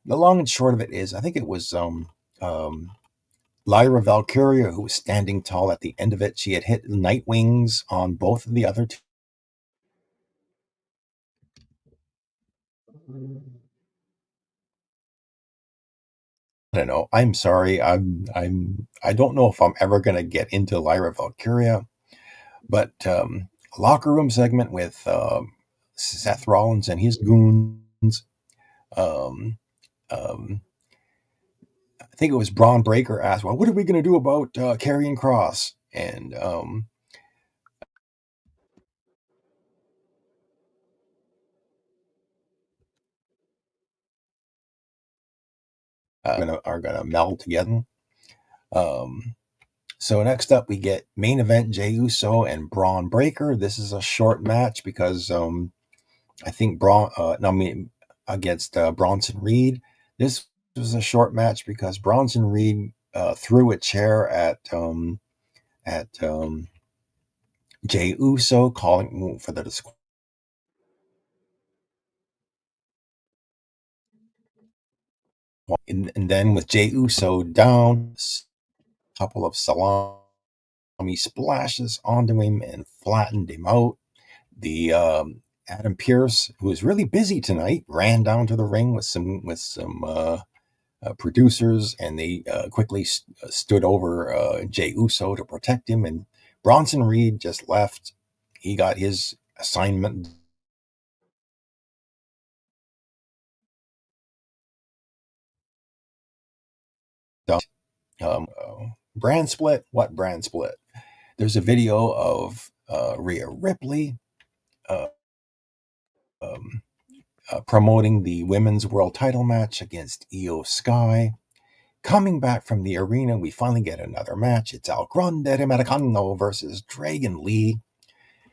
the long and short of it is, I think it was Lyra Valkyria who was standing tall at the end of it. She had hit Nightwings on both of the other two. I don't know. I'm sorry. I don't know if I'm ever gonna get into Lyra Valkyria, but a locker room segment with Seth Rollins and his goons. I think it was Braun Breaker asked, "Well, what are we going to do about Karrion Kross?" And are gonna meld together. So next up, we get main event Jey Uso and Braun Breaker. This is a short match because I think against Bronson Reed. This was a short match because Bronson Reed threw a chair at Jey Uso, calling for the disqualification. And then with Jey Uso down, a couple of salami splashes onto him and flattened him out. The Adam Pearce, who was really busy tonight, ran down to the ring with some producers, and they quickly stood over Jey Uso to protect him. And Bronson Reed just left. He got his assignment done. Brand split? What brand split? There's a video of Rhea Ripley promoting the women's world title match against Io Sky. Coming back from the arena, we finally get another match. It's El Grande Americano versus Dragon Lee.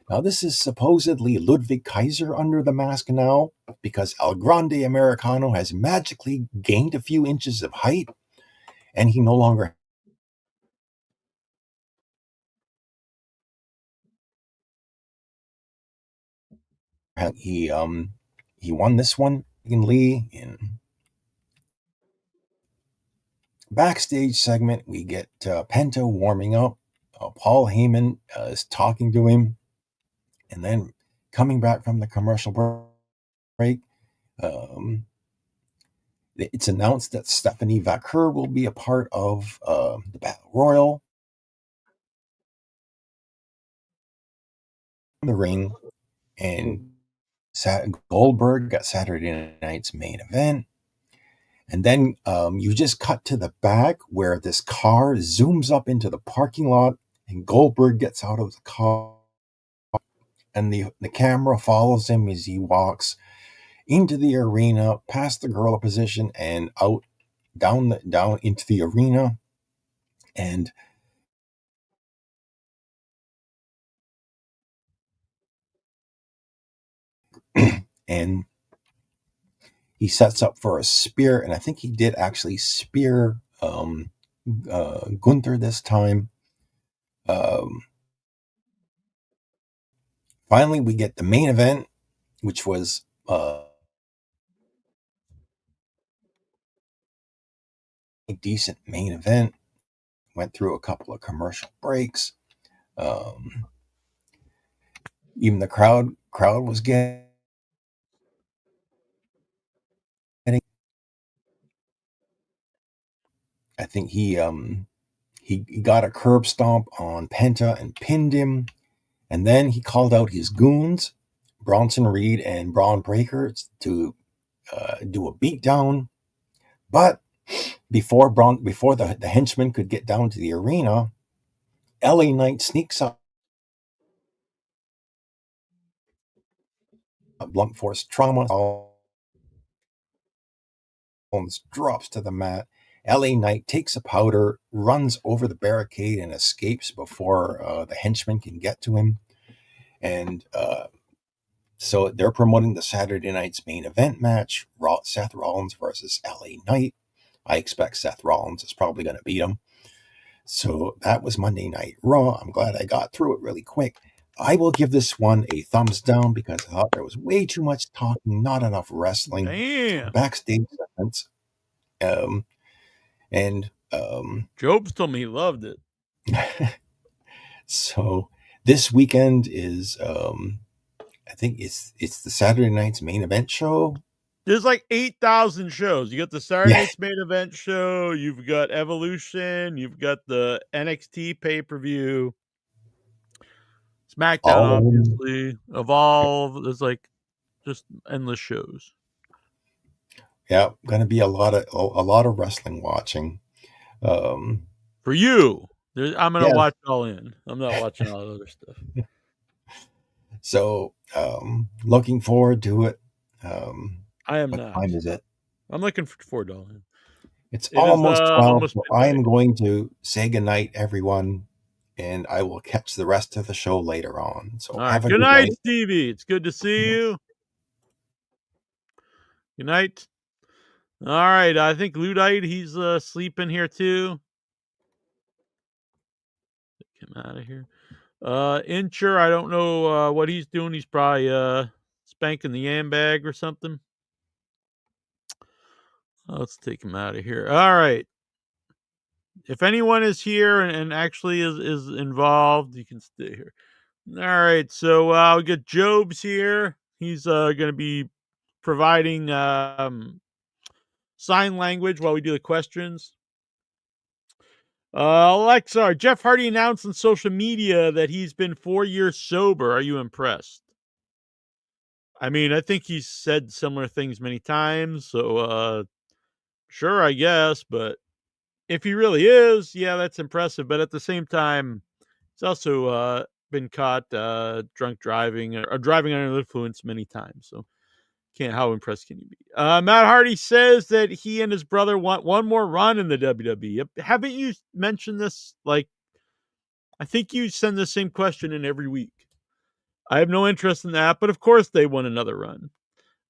Now, this is supposedly Ludwig Kaiser under the mask now, because El Grande Americano has magically gained a few inches of height, and he no longer he won this one in Lee. In backstage segment, we get Penta warming up. Paul Heyman is talking to him, and then coming back from the commercial break, it's announced that Stephanie Vaquer will be a part of the Battle Royal. The ring, and Goldberg got Saturday night's main event. And then you just cut to the back where this car zooms up into the parking lot, and Goldberg gets out of the car, and the camera follows him as he walks into the arena, past the gorilla position, and out down into the arena. And and he sets up for a spear, and I think he did actually spear Gunther this time. Finally, we get the main event, which was a decent main event. Went through a couple of commercial breaks. Even the crowd was getting. I think he got a curb stomp on Penta and pinned him, and then he called out his goons, Bronson Reed and Braun Breaker, to do a beatdown. But before the henchman could get down to the arena, LA Knight sneaks up. Blunt force trauma. Drops to the mat. LA Knight takes a powder, runs over the barricade, and escapes before the henchman can get to him. And So they're promoting the Saturday night's main event match, Seth Rollins versus LA Knight. I expect Seth Rollins is probably going to beat him. So that was Monday Night Raw. I'm glad I got through it really quick. I will give this one a thumbs down because I thought there was way too much talking, not enough wrestling, Damn. backstage segments. Jobs told me he loved it. So this weekend is, I think it's the Saturday night's main event show. There's like 8,000 shows. You got the Saturday night's main event show. You've got Evolution. You've got the NXT pay-per-view. SmackDown, obviously. Evolve. There's like just endless shows. Yeah, going to be a lot of wrestling watching. For you, I'm going to watch all in. I'm not watching all the other stuff. So, looking forward to it. I am what not. time is it? I'm looking forward to all in. It's almost 12. So I am going to say goodnight, everyone, and I will catch the rest of the show later on. So all right. have a Good night, Stevie. It's good to see you. Good night. All right. I think Ludite, he's sleeping here too. Get him out of here. Incher, I don't know what he's doing. He's probably spanking the yam bag or something. Let's take him out of here. All right. If anyone is here and actually is involved, you can stay here. All right. So we got Jobs here. He's going to be providing sign language while we do the questions. Alexa, Jeff Hardy announced on social media that he's been 4 years sober. Are you impressed? I mean, I think he's said similar things many times, so sure, I guess, but if he really is, yeah, that's impressive. But at the same time, he's also been caught drunk driving or driving under influence many times, so how impressed can you be? Matt Hardy says that he and his brother want one more run in the WWE. Haven't you mentioned this? Like, I think you send the same question in every week. I have no interest in that, but of course they want another run.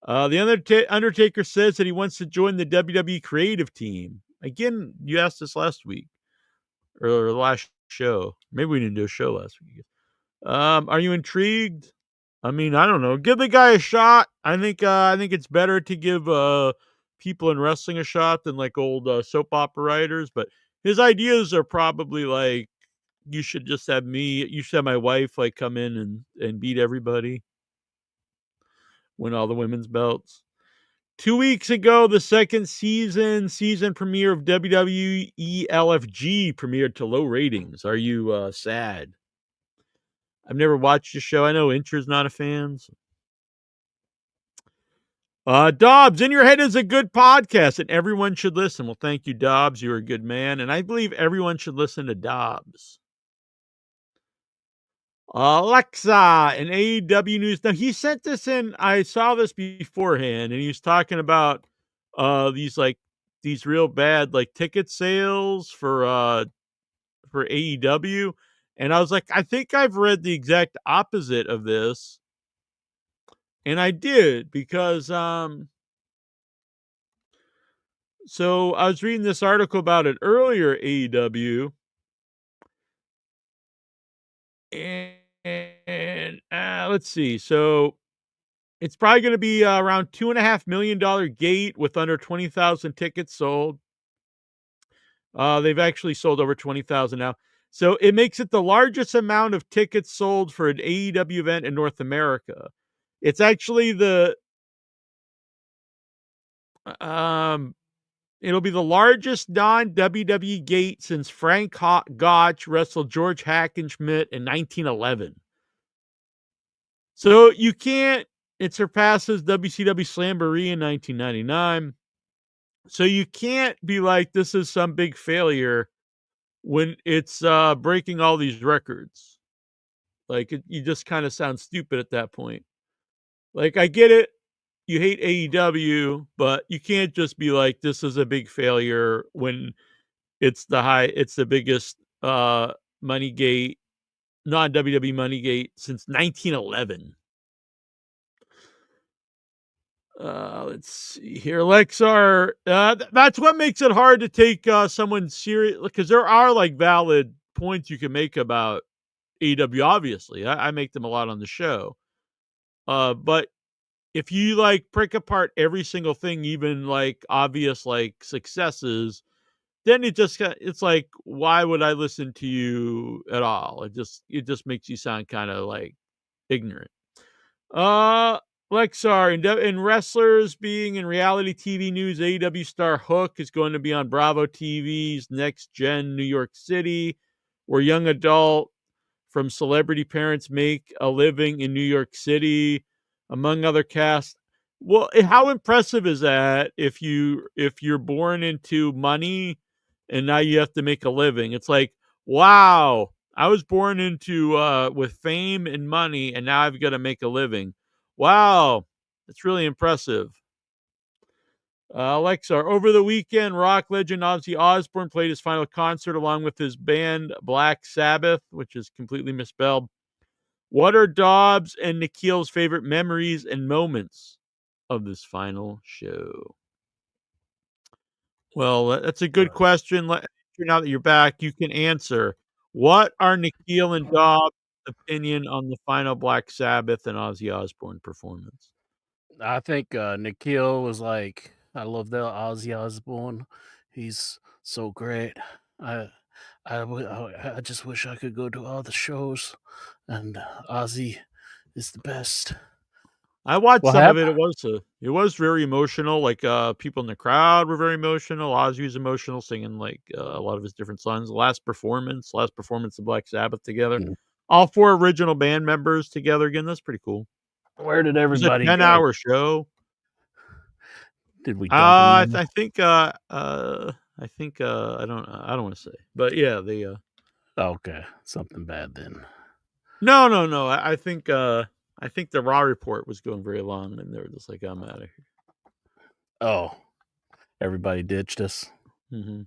The Undertaker says that he wants to join the WWE creative team. Again, you asked this last week or the last show. Maybe we didn't do a show last week. Are you intrigued? I mean, I don't know. Give the guy a shot. I think it's better to give people in wrestling a shot than like old soap opera writers. But his ideas are probably like, you should just have you should have my wife like come in and beat everybody, win all the women's belts. 2 weeks ago, the second season premiere of WWE LFG premiered to low ratings. Are you sad? I've never watched the show. I know Incher's not a fan. So. Dobbs, In Your Head is a good podcast, and everyone should listen. Well, thank you, Dobbs. You're a good man, and I believe everyone should listen to Dobbs. Alexa, in AEW news. Now, he sent this in. I saw this beforehand, and he was talking about these real bad like ticket sales for AEW. And I was like, I think I've read the exact opposite of this. And I did, because so I was reading this article about it earlier, AEW. And let's see. So it's probably going to be around $2.5 million gate with under 20,000 tickets sold. They've actually sold over 20,000 now. So it makes it the largest amount of tickets sold for an AEW event in North America. It's actually it'll be the largest non-WWE gate since Frank Gotch wrestled George Hackenschmidt in 1911. So it surpasses WCW Slamboree in 1999. So you can't be like, this is some big failure when it's breaking all these records. Like, you just kind of sound stupid at that point. Like, I get it. You hate AEW, but you can't just be like, this is a big failure when it's the biggest money gate, non-WWE money gate since 1911. Let's see here, Lexar. That's what makes it hard to take someone serious, because there are like valid points you can make about AEW. Obviously, I make them a lot on the show. But if you like break apart every single thing, even like obvious like successes, then it's like, why would I listen to you at all? It just makes you sound kind of like ignorant. Lexar, in wrestlers being in reality TV news, AEW star Hook is going to be on Bravo TV's Next Gen New York City, where young adult from celebrity parents make a living in New York City, among other casts. Well, how impressive is that if you're born into money and now you have to make a living? It's like, wow, I was born into with fame and money, and now I've got to make a living. Wow, that's really impressive. Lexar, over the weekend, rock legend Ozzy Osbourne played his final concert along with his band Black Sabbath, which is completely misspelled. What are Dobbs and Nikhil's favorite memories and moments of this final show? Well, that's a good question. Now that you're back, you can answer. What are Nikhil and Dobbs' opinion on the final Black Sabbath and Ozzy Osbourne performance? I think Nikhil was like, I love that Ozzy Osbourne. He's so great. I just wish I could go to all the shows, and Ozzy is the best. I watched What some of it. happened? It was very emotional. Like people in the crowd were very emotional. Ozzy was emotional, singing like a lot of his different songs. Last performance of Black Sabbath together. All 4 original band members together again. That's pretty cool. Where did It was a everybody 10-hour go? show. Did we dump them? I think I don't want to say, but yeah, they. Okay, something bad then. No. I think the Raw report was going very long, and they were just like, I'm out of here. Oh, everybody ditched us. Mm-hmm.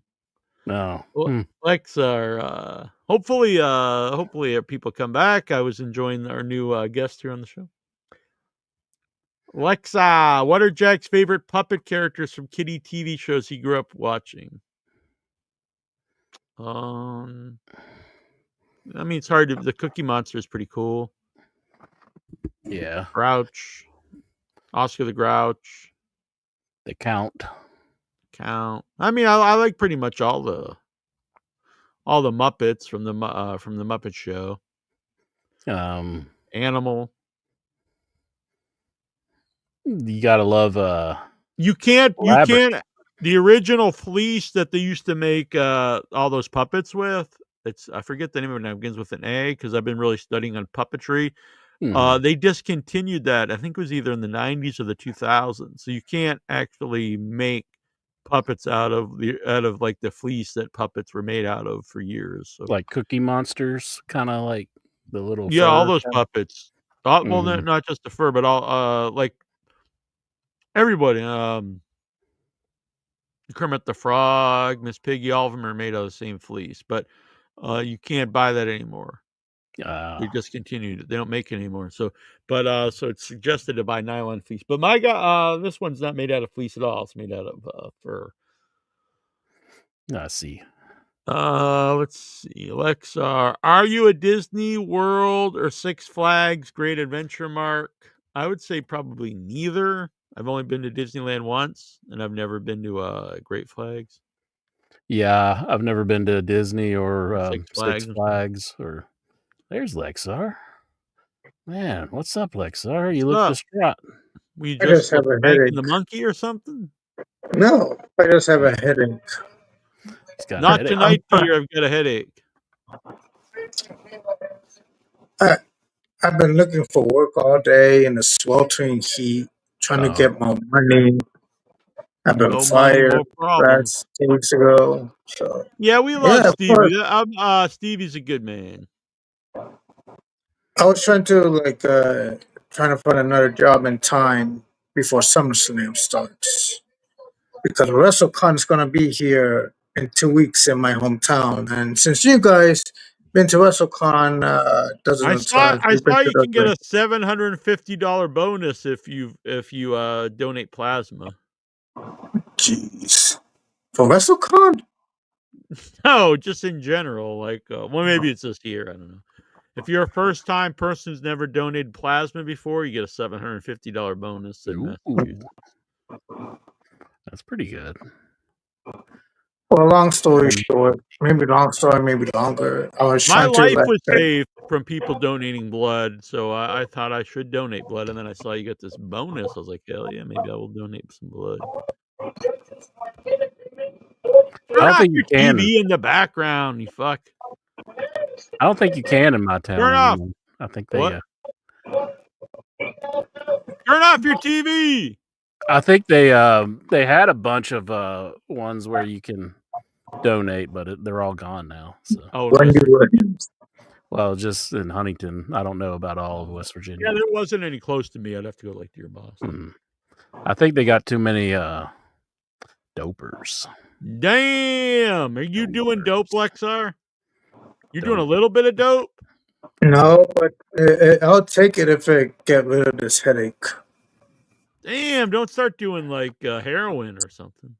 No. Well, Lexar, hopefully people come back. I was enjoying our new guest here on the show. Lexa, what are Jack's favorite puppet characters from kiddie TV shows he grew up watching? I mean, it's hard to. The Cookie Monster is pretty cool. Yeah. Grouch, Oscar the Grouch, the Count. I mean, I like pretty much all the Muppets from the Muppet Show. Animal. You gotta love. You can't. The original fleece that they used to make all those puppets with. I forget the name of it now. It begins with an A because I've been really studying on puppetry. They discontinued that. I think it was either in the 90s or the 2000s. So you can't actually make puppets out of like the fleece that puppets were made out of for years. So like Cookie Monsters, kind of like the little all fur those kind. puppets. Well, not just the fur, but all like everybody. Kermit the Frog, Miss Piggy, all of them are made out of the same fleece, but you can't buy that anymore. They discontinued it. They don't make it anymore. So it's suggested to buy nylon fleece. But my God, this one's not made out of fleece at all. It's made out of fur. I see. Let's see. Alexa, are you a Disney World or Six Flags Great Adventure mark? I would say probably neither. I've only been to Disneyland once, and I've never been to Great Flags. Yeah, I've never been to Disney or Six Flags. Or there's Lexar. Man, what's up, Lexar? You What's look up? distraught. We I just have a headache. the monkey or something? No, I just have a headache. Not tonight, Peter. I've got a headache. I've been looking for work all day in the sweltering heat, trying to get my money. I've been No money, fired no problem. 2 weeks ago. So Yeah, we love of Stevie. course. Stevie's a good man. I was trying to find another job in time before SummerSlam starts, because WrestleCon is gonna be here in 2 weeks in my hometown, and since you guys been to WrestleCon dozens I of saw times. We've been to you the can get a $750 bonus if you donate plasma. Jeez. For WrestleCon? No, just in general. Like, well, maybe it's just here. I don't know. If you're a first-time person who's never donated plasma before, you get a $750 bonus in Massachusetts. That's pretty good. Well, long story short, maybe long story, maybe longer. I was My trying to life like was saved from people donating blood, so I thought I should donate blood, and then I saw you got this bonus. I was like, hell yeah, maybe I will donate some blood. Turn off think your you can. TV in the background, you fuck. I don't think you can in my town Turn off. anymore. I think they. What? Turn off your TV. I think they had a bunch of ones where you can donate, but they're all gone now. So. Oh, well, just in Huntington. I don't know about all of West Virginia. Yeah, there wasn't any close to me. I'd have to go like to your boss. I think they got too many dopers. Damn, are you doing dope, Lexar? You're doing a little bit of dope? No, but I'll take it if it get rid of this headache. Damn, don't start doing like heroin or something.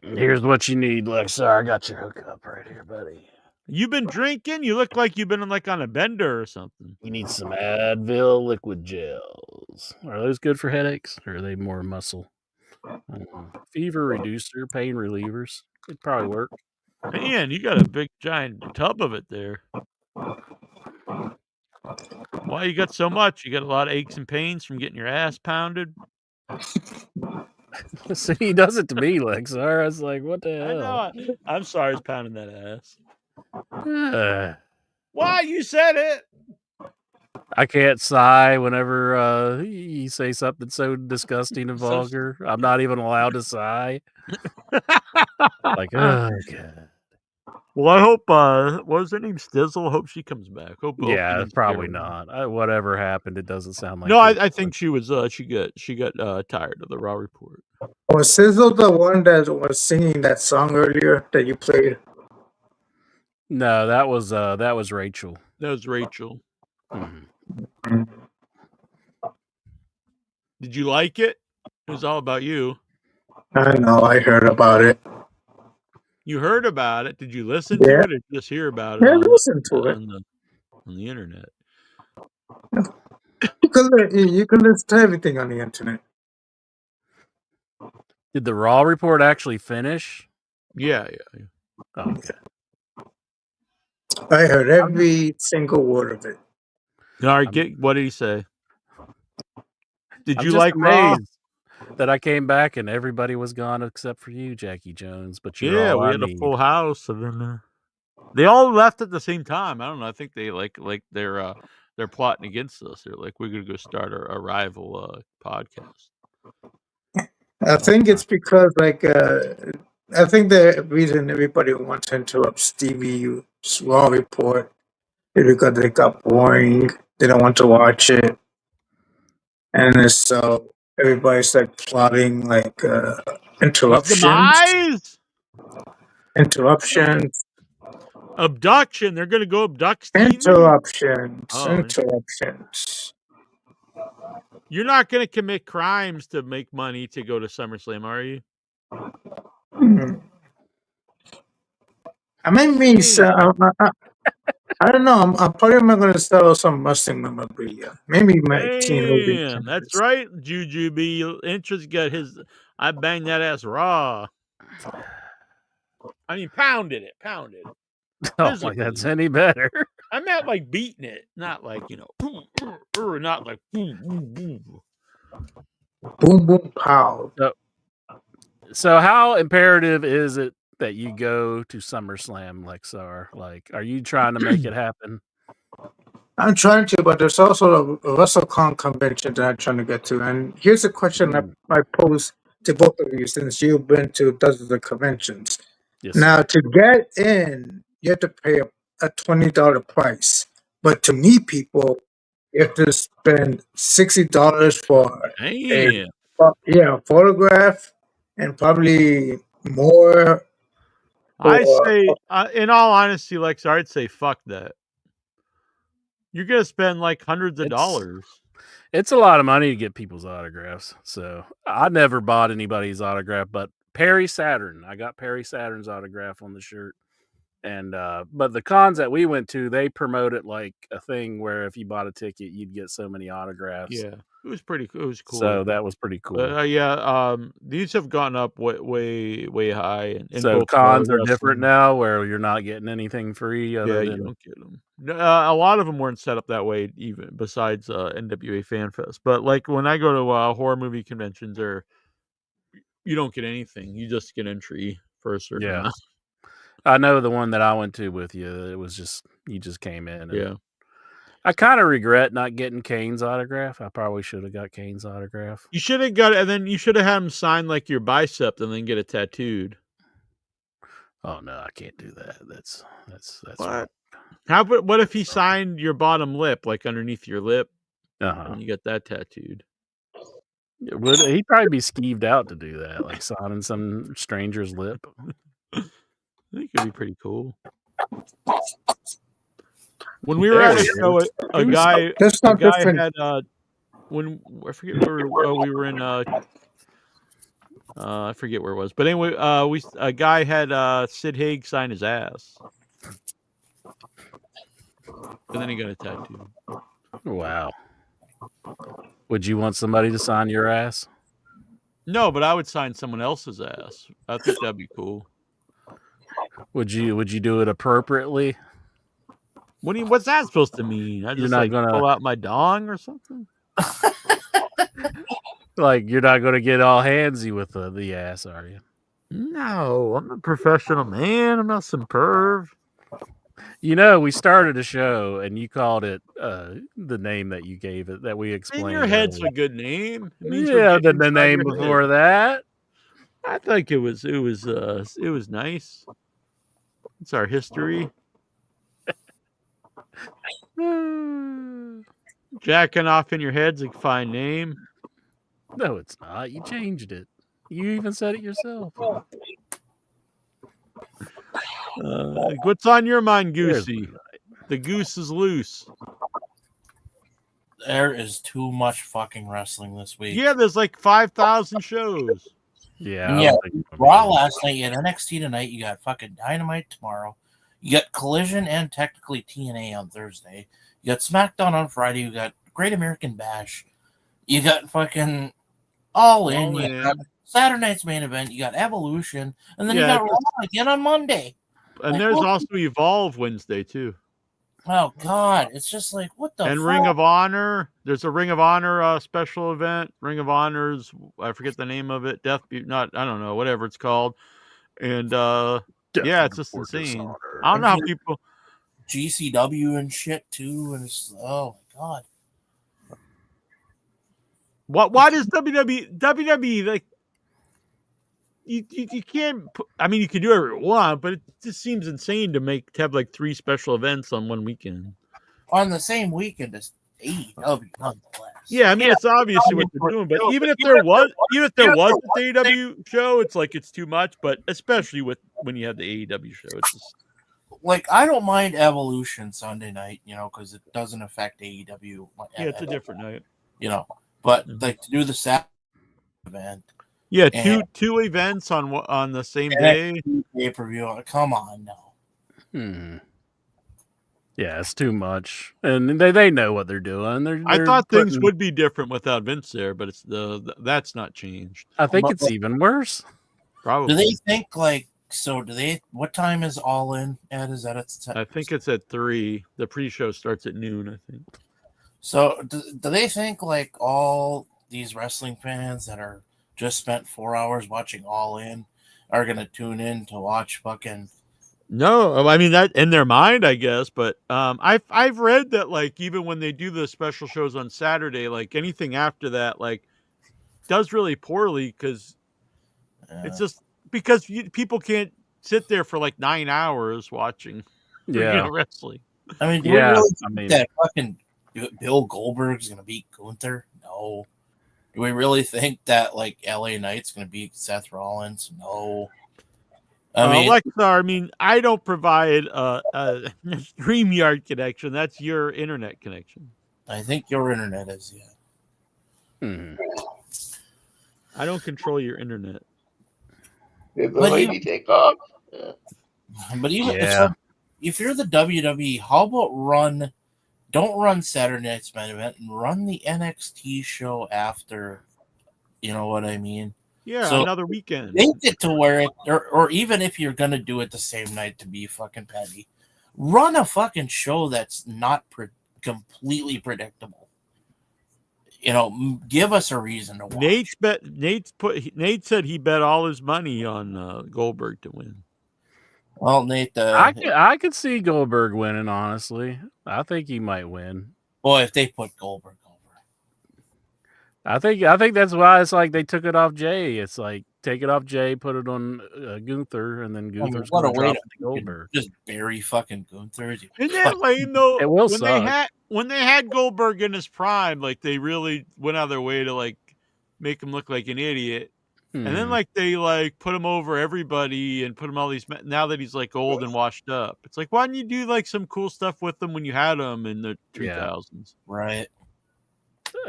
Here's what you need, Lexar. I got your hookup right here, buddy. You've been drinking? You look like you've been on a bender or something. You need some Advil liquid gels. Are those good for headaches, or are they more muscle? Fever reducer, pain relievers. It'd probably work. Man, you got a big giant tub of it there. Why you got so much? You got a lot of aches and pains from getting your ass pounded? See, he does it to me, Lexar. I was like, what the hell? I know. I'm sorry he's pounding that ass. Why? You said it. I can't sigh whenever you say something so disgusting and vulgar. I'm not even allowed to sigh. Like, oh, God. Well, I hope, what was her name? Stizzle? Hope she comes back. Hope yeah, probably not. Whatever happened, it doesn't sound like no, I think she was, she got tired of the Raw report. Was Sizzle the one that was singing that song earlier that you played? No, that was Rachel. That was Rachel. Mm-hmm. Did you like it? It was all about you. I know. I heard about it. You heard about it. Did you listen to it or just hear about it? Yeah, listen to it on the internet. You can listen to everything on the internet. Did the Raw report actually finish? Yeah. Oh, okay. I heard every single word of it. All right, what did he say? Did you just like Raw? That I came back and everybody was gone except for you, Jackie Jones. But we had a full house, and then they all left at the same time. I don't know. I think they like they're plotting against us. They're like, we're gonna go start a rival podcast. I think it's because I think the reason everybody wants to interrupt Stevie's Raw report is because they got boring. They don't want to watch it, and so everybody's like plotting interruptions. Interruptions. Abduction. They're gonna go abduct Stevie? Interruptions. You're not gonna commit crimes to make money to go to SummerSlam, are you? I may be. I don't know. I'm probably not going to sell some wrestling memorabilia. Maybe my team will be. Damn, that's right, Jujubee. Interest got his. I banged that ass raw. I mean, pounded it. Oh, like that's any better. I meant like beating it, not like not like boom, boom, pow. So how imperative is it that you go to SummerSlam, Lexar? Like, are you trying to make it happen? I'm trying to, but there's also a WrestleCon convention that I'm trying to get to. And here's a question I pose to both of you, since you've been to dozens of conventions. Yes, now, to get in, you have to pay a $20 price. But to meet people, you have to spend $60 for a photograph, and probably more I say, in all honesty, Lex, I'd say fuck that. You're gonna spend like hundreds of dollars. It's a lot of money to get people's autographs. So I never bought anybody's autograph, but Perry Saturn. I got Perry Saturn's autograph on the shirt. And but the cons that we went to, they promote it like a thing where if you bought a ticket, you'd get so many autographs. Yeah, it was pretty. It was cool. So that was pretty cool. Yeah, these have gone up way high. In So both cons are wrestling. different now, where you're not getting anything free. Other Yeah, than... you don't get them. A lot of them weren't set up that way, even besides NWA Fan Fest. But like when I go to horror movie conventions, or you don't get anything. You just get entry for a certain amount. I know the one that I went to with you. It was just you just came in. And yeah. I kind of regret not getting Kane's autograph. I probably should have got Kane's autograph. You should have got it, and then you should have had him sign like your bicep, and then get it tattooed. Oh no, I can't do that. That's what? What if he signed your bottom lip, like underneath your lip, and you get that tattooed? Would he'd probably be skeeved out to do that, like signing some stranger's lip? I think it'd be pretty cool. When we were at a show, a guy had when I forget where we were in. I forget where it was, but anyway, a guy had Sid Haig sign his ass, and then he got a tattoo. Wow. Would you want somebody to sign your ass? No, but I would sign someone else's ass. I think that'd be cool. Would you do it appropriately? What's that supposed to mean? I just pull out my dong or something? Like you're not gonna get all handsy with the ass, are you? No, I'm a professional man. I'm not some perv. You know, we started a show and you called it the name that you gave it that we explained. In your head's a good name. It means the name before that. I think it was nice. It's our history. Jacking off in your head's a fine name. No, it's not. You changed it. You even said it yourself. What's on your mind, Goosey? The goose is loose. There is too much fucking wrestling this week. Yeah, there's like 5,000 shows. Yeah. Raw last night. You got NXT tonight. You got fucking Dynamite tomorrow. You got Collision and technically TNA on Thursday. You got SmackDown on Friday. You got Great American Bash. You got fucking All In. You got Saturday night's main event. You got Evolution. And then you got Raw again on Monday. And there's also Evolve Wednesday, too. Oh, God. It's just like, what the And fuck? Ring of Honor. There's a Ring of Honor special event. Ring of Honor's, I forget the name of it. I don't know, whatever it's called. And, yeah, it's just insane. I don't know how people... GCW and shit, too. And it's, oh, my God. Why does WWE, like... You can't... I mean, you can do whatever you want, but it just seems insane to have like 3 special events on one weekend. On the same weekend as AEW, nonetheless. Yeah, I mean, it's obviously what they're doing, but even if there was a AEW show, it's like it's too much, but especially when you have the AEW show, it's just... Like, I don't mind Evolution Sunday night, because it doesn't affect AEW. Yeah, it's a different night. But like to do the Saturday event. Yeah, two events on the same day. Pay-per-view. Come on, no. Yeah, it's too much, and they know what they're doing. I thought things would be different without Vince there, but it's that's not changed. I think it's even worse. Probably. Do they think like? So do they? What time is All In at? Is that I think it's at 3. The pre-show starts at noon, I think. So do they think like all these wrestling fans that are just spent 4 hours watching All In are gonna tune in to watch fucking? No, I mean that in their mind, I guess. But I've read that like even when they do the special shows on Saturday, like anything after that, like does really poorly because it's just because people can't sit there for like 9 hours watching wrestling. I mean, do we really think that fucking Bill Goldberg's gonna beat Gunther? No. Do we really think that like LA Knight's gonna beat Seth Rollins? No. I mean, Alexa, I mean, I don't provide a StreamYard connection. That's your internet connection. I think your internet is, I don't control your internet. Did the But lady take off? But even Yeah. if you're the WWE, how about don't run Saturday Night's Main Event and run the NXT show after. You know what I mean? Yeah, So another weekend. make it to where it, or even if you're gonna do it the same night to be fucking petty, run a fucking show that's not completely predictable. You know, give us a reason to watch. Nate said he bet all his money on Goldberg to win. Well, Nate, I could see Goldberg winning. Honestly, I think he might win. Boy, if they put Goldberg over, I think that's why it's like they took it off Jay. It's like take it off Jay, put it on Gunther, and then Gunther's what a going to way drop to it to Goldberg. just bury fucking Gunther. Isn't that lame though? It will when suck. they had Goldberg in his prime, like they really went out of their way to like make him look like an idiot. And then like they like put him over everybody and put him all these. Now that he's like old and washed up, it's like why didn't you do like some cool stuff with him when you had him in the 2000s? Right.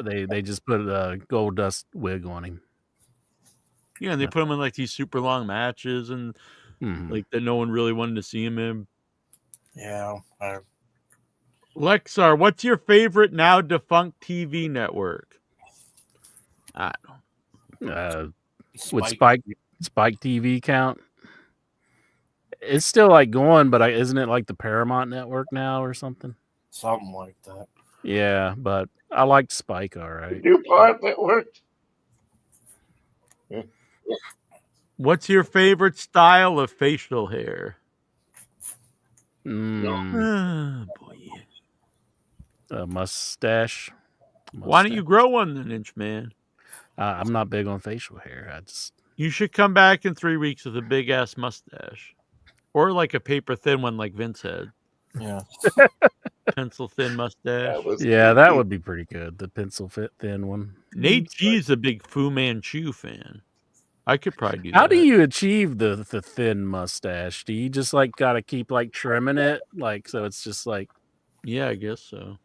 They just put a gold dust wig on him. Yeah, and they put him in like these super long matches and like that no one really wanted to see him in. Yeah. Lexar, what's your favorite now defunct TV network? I don't know. Would Spike TV count? It's still like going, but isn't it like the Paramount Network now or something? Something like that. Yeah, but I liked Spike all right. DuPont Network. What's your favorite style of facial hair? A mustache. Why don't you grow one an inch, man? I'm not big on facial hair. You should come back in 3 weeks with a big ass mustache, or like a paper thin one like Vince had. Yeah, pencil thin mustache. That would be pretty good. The pencil thin one. Nate G's a big Fu Manchu fan. I could probably do that. How do you achieve the thin mustache? Do you just like gotta keep like trimming it, like so it's just like? Yeah, I guess so.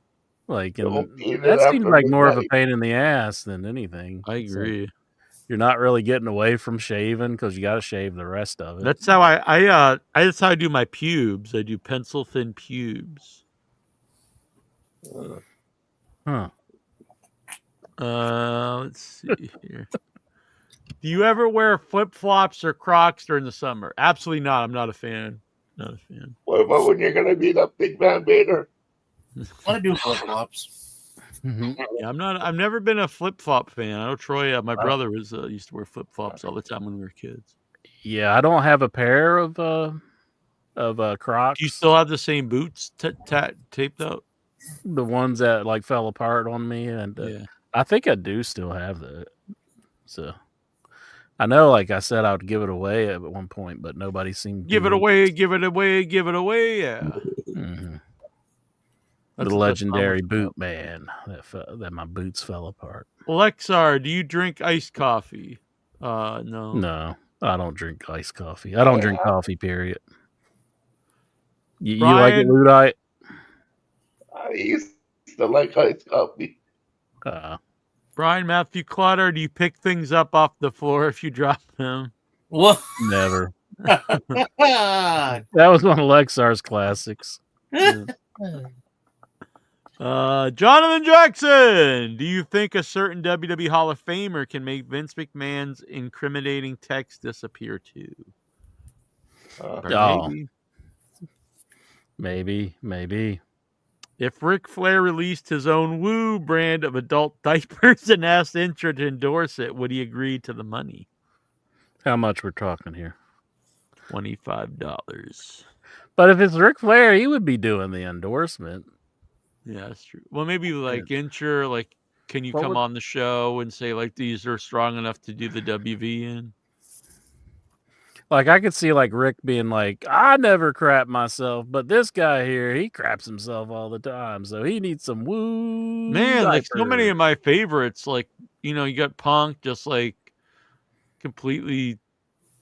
Like, and that seems like more of a pain in the ass than anything. I agree. Like, you're not really getting away from shaving because you got to shave the rest of it. That's how that's how I do my pubes. I do pencil thin pubes. Let's see here. Do you ever wear flip flops or Crocs during the summer? Absolutely not. I'm not a fan. Not a fan. What about when you're gonna beat up Big Man Vader? I want to do flip flops. Yeah, I've never been a flip flop fan. I know Troy. My brother used to wear flip flops all the time when we were kids. Yeah, I don't have a pair of Crocs. Do you still have the same boots taped up? The ones that like fell apart on me, and I think I do still have that. So I know, like I said, I would give it away at one point, but nobody seemed to give it away. Yeah. The legendary boot man that my boots fell apart. Lexar, do you drink iced coffee? No. No, I don't drink iced coffee. I don't drink coffee, period. You like it, Ludite? I used to like iced coffee. Brian Matthew Clutter, do you pick things up off the floor if you drop them? What? Never. That was one of Lexar's classics. Jonathan Jackson, do you think a certain WWE Hall of Famer can make Vince McMahon's incriminating text disappear too? Maybe. If Ric Flair released his own Woo brand of adult diapers and asked Intra to endorse it, would he agree to the money? How much we're talking here? $25. But if it's Ric Flair, he would be doing the endorsement. Yeah, that's true. Well, maybe like Intra, like, can you come on the show and say like these are strong enough to do the WV in? Like I could see like Rick being like, I never crap myself, but this guy here, he craps himself all the time, so he needs some woo. Man, like so many of my favorites, like you got Punk just like completely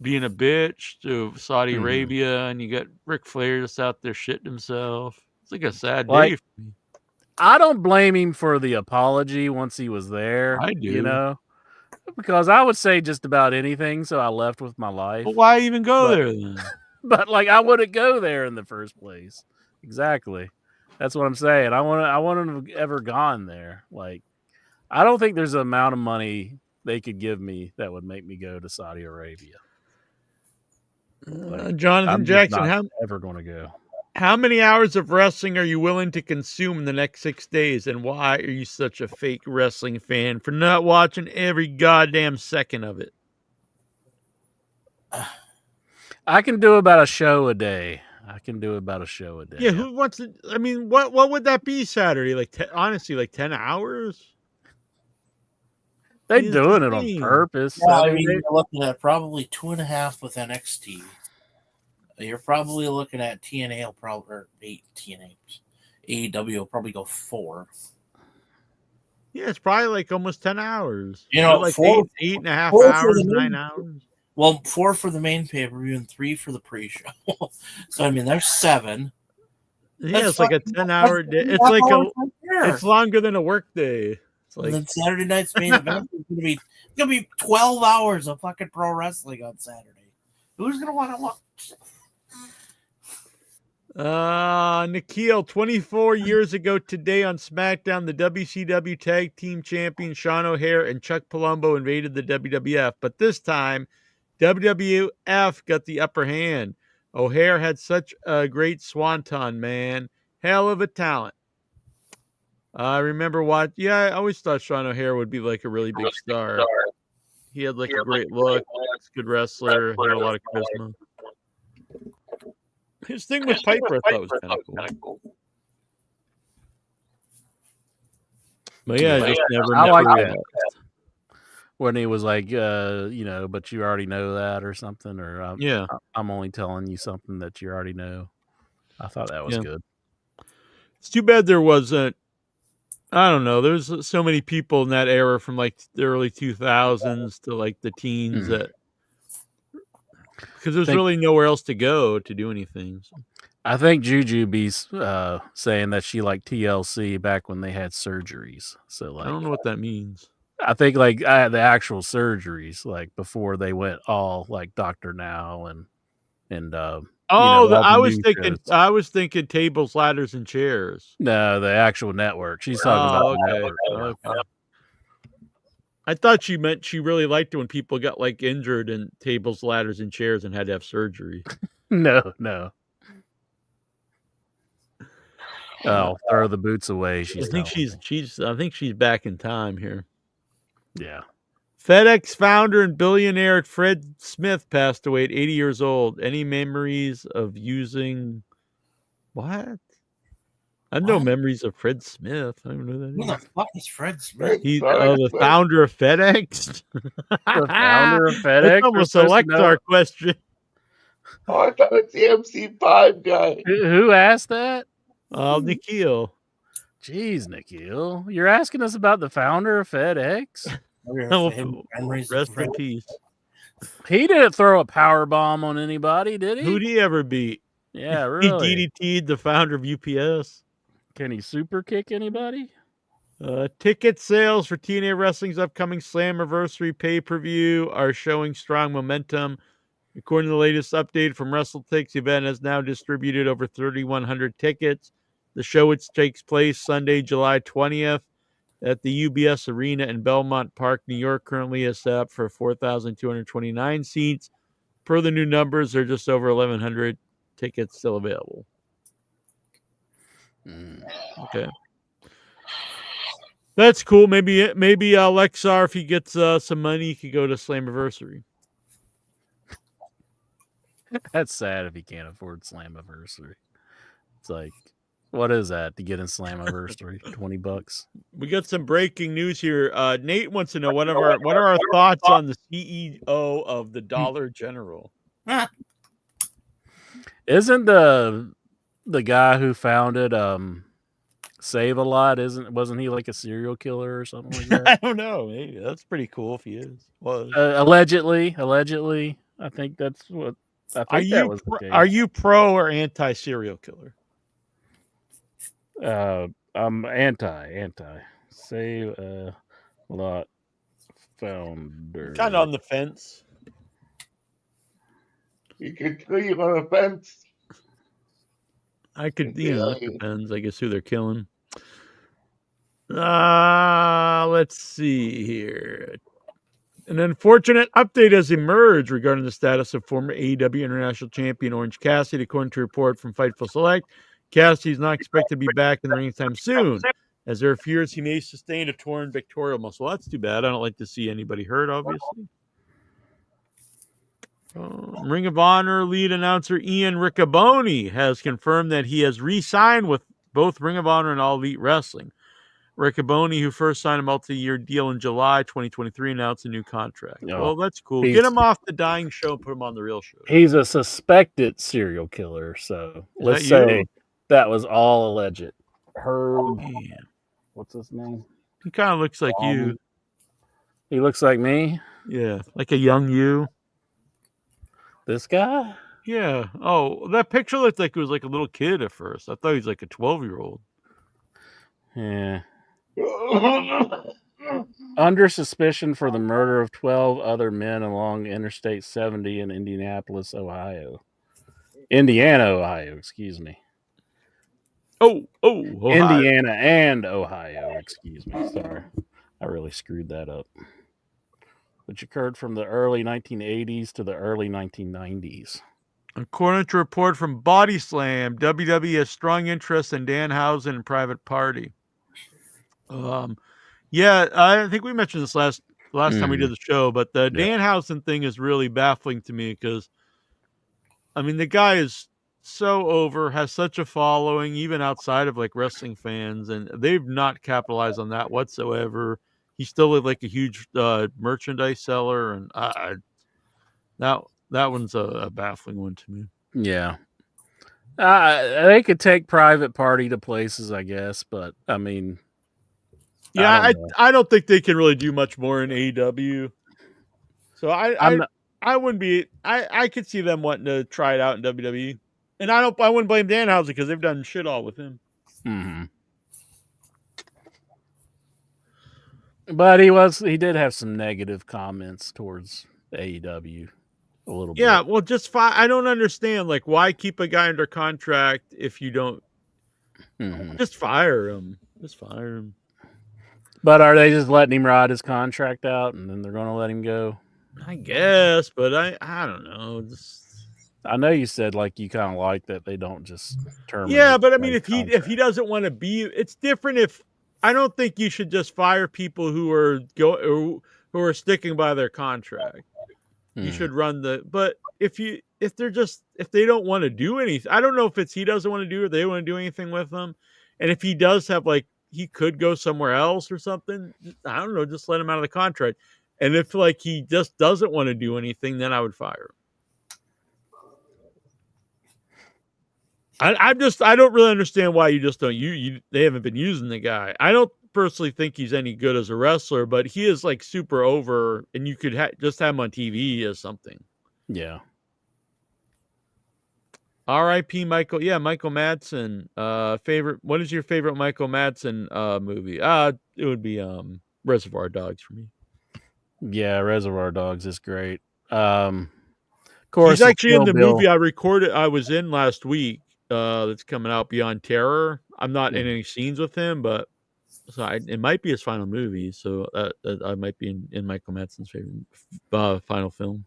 being a bitch to Saudi Mhm. Arabia, and you got Ric Flair just out there shitting himself. It's like a sad Like, day for me. I don't blame him for the apology once he was there. I You do. know, because I would say just about anything, so I left with my life. But why even go But- there then? But like, I wouldn't go there in the first place. Exactly. That's what I'm saying. I wouldn't have ever gone there. Like, I don't think there's an amount of money they could give me that would make me go to Saudi Arabia. Like, Jonathan I'm just Jackson, not ever going to go. how many hours of wrestling are you willing to consume in the next 6 days, and why are you such a fake wrestling fan for not watching every goddamn second of it? I can do about a show a day. Yeah, who wants to? I mean, what would that be Saturday? Like, honestly, like 10 hours? They're It's doing it on insane. purpose. Yeah, I I mean, mean, you're looking at probably 2.5 with NXT. You're probably looking at TNA will probably, or 8 TNA. AEW will probably go 4. Yeah, it's probably like almost 10 hours. You know, like 4 eight and a half 4 for hours, the 9 main- hours. Well, 4 for the main pay-per-view and 3 for the pre-show. So I mean, there's 7. Yeah, That's it's like a fucking- 10-hour day. that's It's like hours right there. it's longer than a work day. It's And like then Saturday night's main event is gonna be 12 hours of fucking pro wrestling on Saturday. Who's gonna want to watch? Nikhil, 24 years ago today on SmackDown, the WCW Tag Team Champion Sean O'Haire and Chuck Palumbo invaded the WWF, but this time WWF got the upper hand. O'Haire had such a great swanton, man. Hell of a talent. I remember I always thought Sean O'Haire would be like a really big star. He had like a great look, good wrestler, had a lot of charisma. His thing with Piper, I thought was kind of cool. But yeah, I just never I like met that. When he was like, but you already know that or something, or Yeah. I'm only telling you something that you already know. I thought that was Yeah. good. It's too bad there wasn't. I don't know. There's so many people in that era from like the early 2000s to like the teens that because there's really nowhere else to go to do anything. So. I think Juju be saying that she liked TLC back when they had surgeries. So like, I don't know what that means. I think like the actual surgeries, like before they went all like Doctor Now and I was shows. thinking tables, ladders, and chairs. No, the actual network. She's talking about the network. Okay. I thought she meant she really liked it when people got like injured in tables, ladders, and chairs and had to have surgery. No. Oh, throw the boots away. I think she's back in time here. Yeah. FedEx founder and billionaire Fred Smith passed away at 80 years old. Any memories of using what? I have no memories of Fred Smith. I don't know who Who that the fuck is Fred Smith? He's the founder of FedEx. The founder of FedEx. That's almost a Lexar question. Oh, I thought it's the MC5 guy. Who asked that? Nikhil. Jeez, Nikhil. You're asking us about the founder of FedEx? Rest in peace. He didn't throw a power bomb on anybody, did he? Who'd he ever beat? Yeah, really. He DDT'd the founder of UPS. Can he super kick anybody? Ticket sales for TNA Wrestling's upcoming Slammiversary pay-per-view are showing strong momentum. According to the latest update from WrestleTix, the event has now distributed over 3,100 tickets. The show, which takes place Sunday, July 20th at the UBS Arena in Belmont Park, New York, currently is set up for 4,229 seats. Per the new numbers, there are just over 1,100 tickets still available. Okay. That's cool. Maybe Lexar, if he gets some money, he could go to Slammiversary. That's sad if he can't afford Slammiversary. It's like, what is that to get in Slammiversary? $20. We got some breaking news here. Nate wants to know what are our thoughts on the CEO of the Dollar General? Isn't the guy who founded Save a Lot? Wasn't he like a serial killer or something like that? I don't know. Maybe that's pretty cool if he is. Was Allegedly. I think that's what. I Are think that you was the case. are you pro or anti serial killer? I'm anti. Save lot founder. Kind of on the fence. You can tree on a fence. I could, it depends. I guess who they're killing. Let's see here. An unfortunate update has emerged regarding the status of former AEW International Champion Orange Cassidy. According to a report from Fightful Select, Cassidy is not expected to be back in the ring anytime soon, as there are fears he may sustain a torn pectoral muscle. Well, that's too bad. I don't like to see anybody hurt, obviously. Ring of Honor lead announcer Ian Riccaboni has confirmed that he has re-signed with both Ring of Honor and All Elite Wrestling. Riccaboni, who first signed a multi-year deal in July 2023, announced a new contract. No, well, that's cool. Get him off the dying show and put him on the real show. He's a suspected serial killer, so let's say that was all alleged. Herb, what's his name? He kind of looks like you. He looks like me? Yeah, like a young you. This guy? Yeah. Oh, that picture looked like it was like a little kid at first. I thought he was like a 12-year-old. Yeah. Under suspicion for the murder of 12 other men along Interstate 70 in Indiana, Ohio, excuse me. Oh, Ohio. Indiana and Ohio, excuse me. Sorry. I really screwed that up. Which occurred from the early 1980s to the early 1990s. According to a report from Body Slam, WWE has strong interest in Danhausen and Private Party. Yeah, I think we mentioned this last time we did the show, but the Danhausen thing is really baffling to me because, I mean, the guy is so over, has such a following, even outside of like wrestling fans, and they've not capitalized on that whatsoever. He's still like a huge merchandise seller, and that one's a baffling one to me. Yeah. They could take Private Party to places, I guess, but I mean, yeah, I don't think they can really do much more in AEW. So I wouldn't be. I could see them wanting to try it out in WWE, and I wouldn't blame Danhausen because they've done shit all with him. Mm-hmm. But he did have some negative comments towards AEW a little bit. Yeah, well, I don't understand. Like, why keep a guy under contract if you don't just fire him? Just fire him. But are they just letting him ride his contract out and then they're going to let him go? I guess, but I don't know. I know you said like you kind of like that they don't just terminate. Yeah, but I mean, if he doesn't want to be, it's different. If I don't think you should just fire people who are sticking by their contract. You should run but if they don't want to do anything, I don't know if it's he doesn't want to do or they want to do anything with them. And if he does have like he could go somewhere else or something, I don't know, just let him out of the contract. And if like he just doesn't want to do anything, then I would fire him. I don't really understand why you just don't they haven't been using the guy. I don't personally think he's any good as a wrestler, but he is like super over, and you could just have him on TV as something. Yeah. R.I.P. Michael. Yeah, Michael Madsen. What is your favorite Michael Madsen movie? It would be Reservoir Dogs for me. Yeah, Reservoir Dogs is great. Of course, he's actually in the movie I was in last week. That's coming out, Beyond Terror. I'm not in any scenes with him, but it might be his final movie. So I might be in Michael Madsen's favorite final film.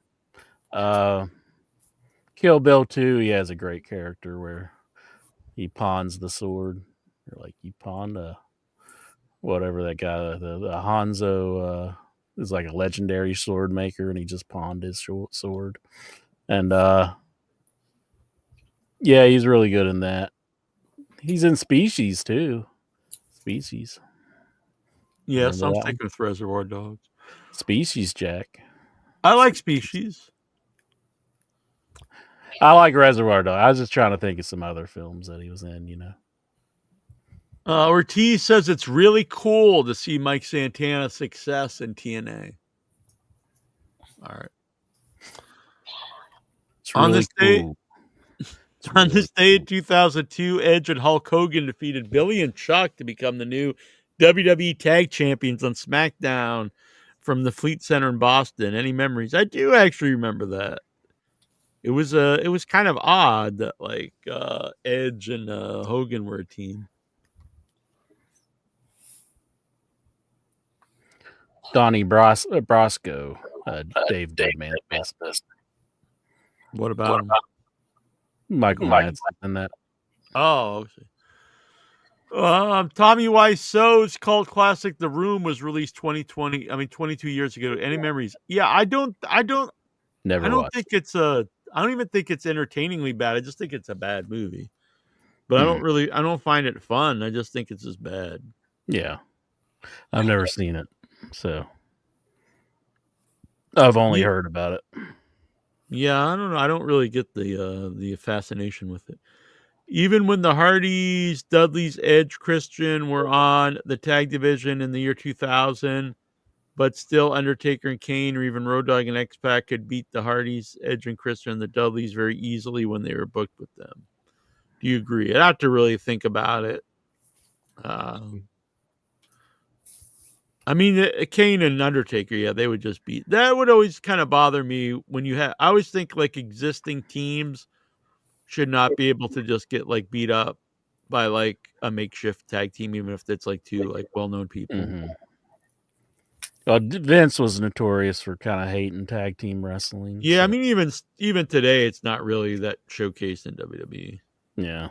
Kill Bill 2, he has a great character where he pawns the sword. Or like you pawned whatever that guy, the Hanzo is like a legendary sword maker, and he just pawned his sword. And yeah, he's really good in that. He's in Species too. Species. Yes, I'm sticking with Reservoir Dogs. Species, Jack. I like Species. I like Reservoir Dogs. I was just trying to think of some other films that he was in, you know. Ortiz says it's really cool to see Mike Santana's success in TNA. All right. really on this day, cool. It's on really this day in 2002, Edge and Hulk Hogan defeated Billy and Chuck to become the new WWE Tag Champions on SmackDown from the Fleet Center in Boston. Any memories? I do actually remember that. It was kind of odd that like Edge and Hogan were a team. Donnie Brasco, Dave Deadman. What about him? Michael Madsen and that. Oh, okay. Tommy Wiseau's cult classic "The Room" was released 22 years ago. Any memories? Yeah, I don't Never watched. think it's I don't even think it's entertainingly bad. I just think it's a bad movie. But Mhm. I don't find it fun. I just think it's just bad. Yeah. I've never seen it, so I've only heard about it. Yeah, I don't know. I don't really get the fascination with it. Even when the Hardys, Dudley's, Edge, Christian were on the tag division in the year 2000, but still Undertaker and Kane or even Road Dogg and X-Pac could beat the Hardys, Edge and Christian and the Dudleys very easily when they were booked with them. Do you agree? I'd have to really think about it. I mean, Kane and Undertaker, yeah, they would just beat. That would always kind of bother me when you have. I always think like existing teams should not be able to just get like beat up by like a makeshift tag team, even if it's like two like well-known people. Mm-hmm. Well, Vince was notorious for kind of hating tag team wrestling. Yeah, so. I mean, even today, it's not really that showcased in WWE. Yeah.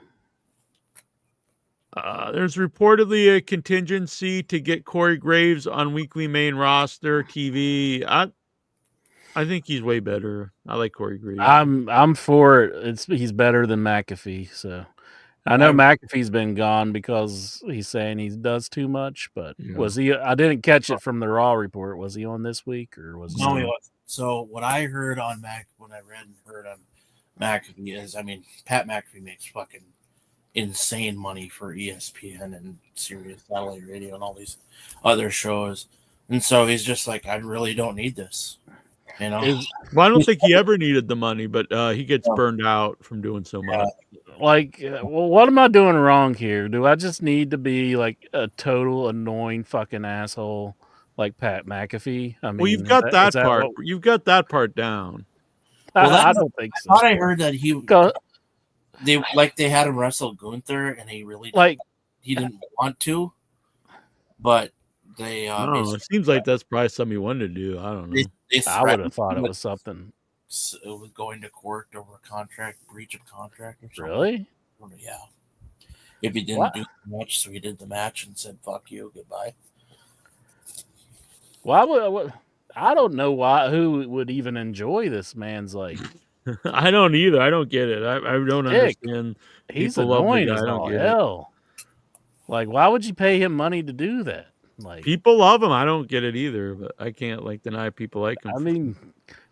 There's reportedly a contingency to get Corey Graves on weekly main roster TV. I think he's way better. I like Corey Graves. I'm for it. He's better than McAfee. So I know McAfee's been gone because he's saying he does too much. But was he? I didn't catch it from the Raw report. Was he on this week or was he? No, he wasn't. So what I heard on when I read and heard on McAfee is, I mean, Pat McAfee makes fucking insane money for ESPN and Sirius Satellite Radio and all these other shows, and so he's just like, I really don't need this. You know, well, I don't think he ever needed the money, but he gets burned out from doing so much. Like, well, what am I doing wrong here? Do I just need to be like a total annoying fucking asshole like Pat McAfee? I mean, well, you've got that part. What... You've got that part down. Well, I don't think so. I thought I heard that they had him wrestle Gunther, and he really he didn't want to, but they. It seems like that's probably something he wanted to do. I don't know. I would have thought it was something. It was going to court over breach of contract or something. Really? Yeah. If he didn't do the match, so he did the match and said, "Fuck you, goodbye." Why would I don't know who would even enjoy this man's like. I don't either. I don't get it. I don't understand. He's People annoying love the guy. as all hell. Like, why would you pay him money to do that? Like, people love him. I don't get it either, but I can't like deny people like him. I mean,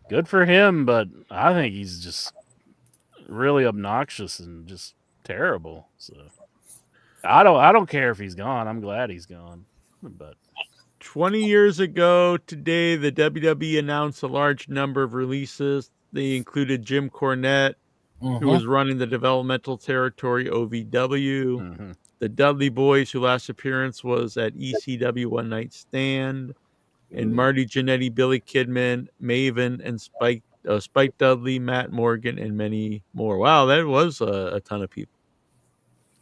good for him, but I think he's just really obnoxious and just terrible. So I don't care if he's gone. I'm glad he's gone. But 20 years ago today, the WWE announced a large number of releases. They included Jim Cornette, who was running the developmental territory OVW. The Dudley Boys, whose last appearance was at ECW One Night Stand, and Marty Jannetty, Billy Kidman, Maven, and Spike Dudley, Matt Morgan, and many more. Wow, that was a ton of people.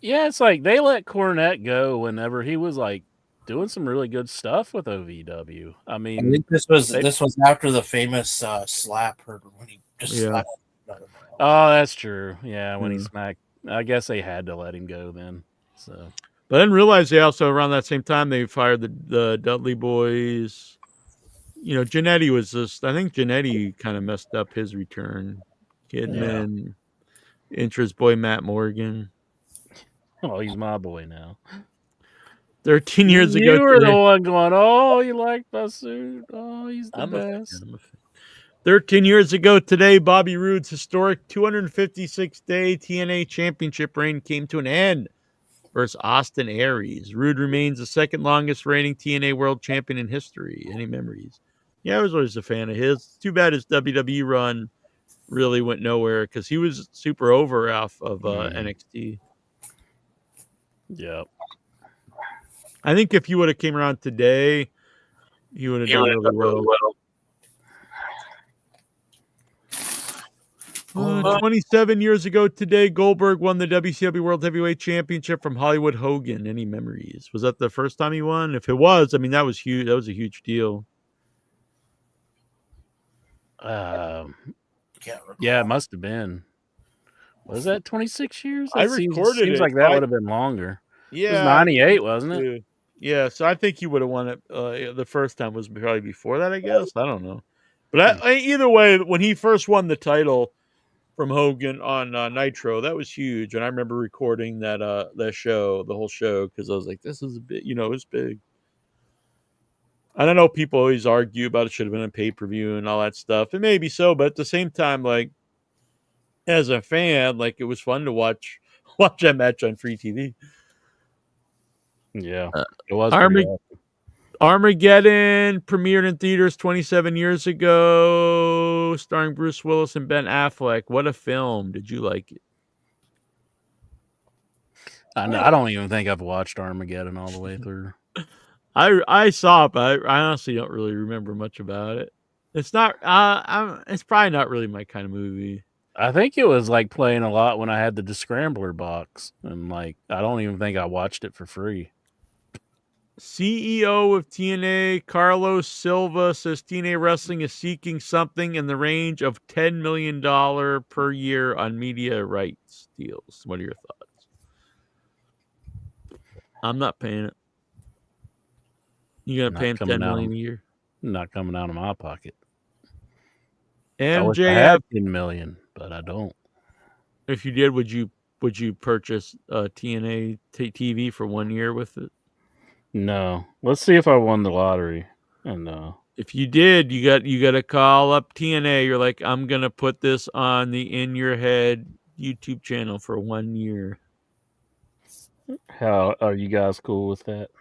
Yeah, it's like they let Cornette go whenever he was like doing some really good stuff with OVW. I mean, I think this was after the famous slap when he just slapped. Oh, that's true. Yeah, when he smacked. I guess they had to let him go then. So, but I didn't realize they also around that same time they fired the Dudley Boys. You know, Jannetty was just. I think Jannetty kind of messed up his return. Kidman, interest boy Matt Morgan. Oh, he's my boy now. 13 years ago, you were the one going, "Oh, you like my suit? Oh, he's the best." 13 years ago today, Bobby Roode's historic 256-day TNA Championship reign came to an end versus Austin Aries. Roode remains the second longest reigning TNA World Champion in history. Any memories? Yeah, I was always a fan of his. Too bad his WWE run really went nowhere because he was super over off of NXT. Yeah. I think if he would have came around today, he would have done really well. 27 years ago today, Goldberg won the WCW World Heavyweight Championship from Hollywood Hogan. Any memories? Was that the first time he won? If it was, I mean, that was huge. That was a huge deal. Yeah, it must have been. Was that 26 years? I That recorded seems it. like that would have been longer. Yeah, It was 98, wasn't it? Too. Yeah, so I think he would have won it. The first time was probably before that, I guess. I don't know. But either way, when he first won the title from Hogan on Nitro, that was huge. And I remember recording that show, the whole show, because I was like, this is a bit, it was big. And I know people always argue about it should have been a pay-per-view and all that stuff. And maybe so, but at the same time, like, as a fan, like, it was fun to watch that match on free TV. Yeah, it was pretty awesome. Armageddon premiered in theaters 27 years ago, starring Bruce Willis and Ben Affleck. What a film. Did you like it? I don't even think I've watched Armageddon all the way through. I saw it, but I honestly don't really remember much about it. It's not. It's probably not really my kind of movie. I think it was like playing a lot when I had the Scrambler box, and like I don't even think I watched it for free. CEO of TNA, Carlos Silva, says TNA Wrestling is seeking something in the range of $10 million per year on media rights deals. What are your thoughts? I'm not paying it. You gonna pay him $10 million a year? Not coming out of my pocket. MJF, I wish I had $10 million, but I don't. If you did, would you purchase TNA TV for 1 year with it? No. Let's see if I won the lottery. And if you did, you got to call up TNA. You're like, I'm gonna put this on the In Your Head YouTube channel for 1 year. How are you guys cool with that?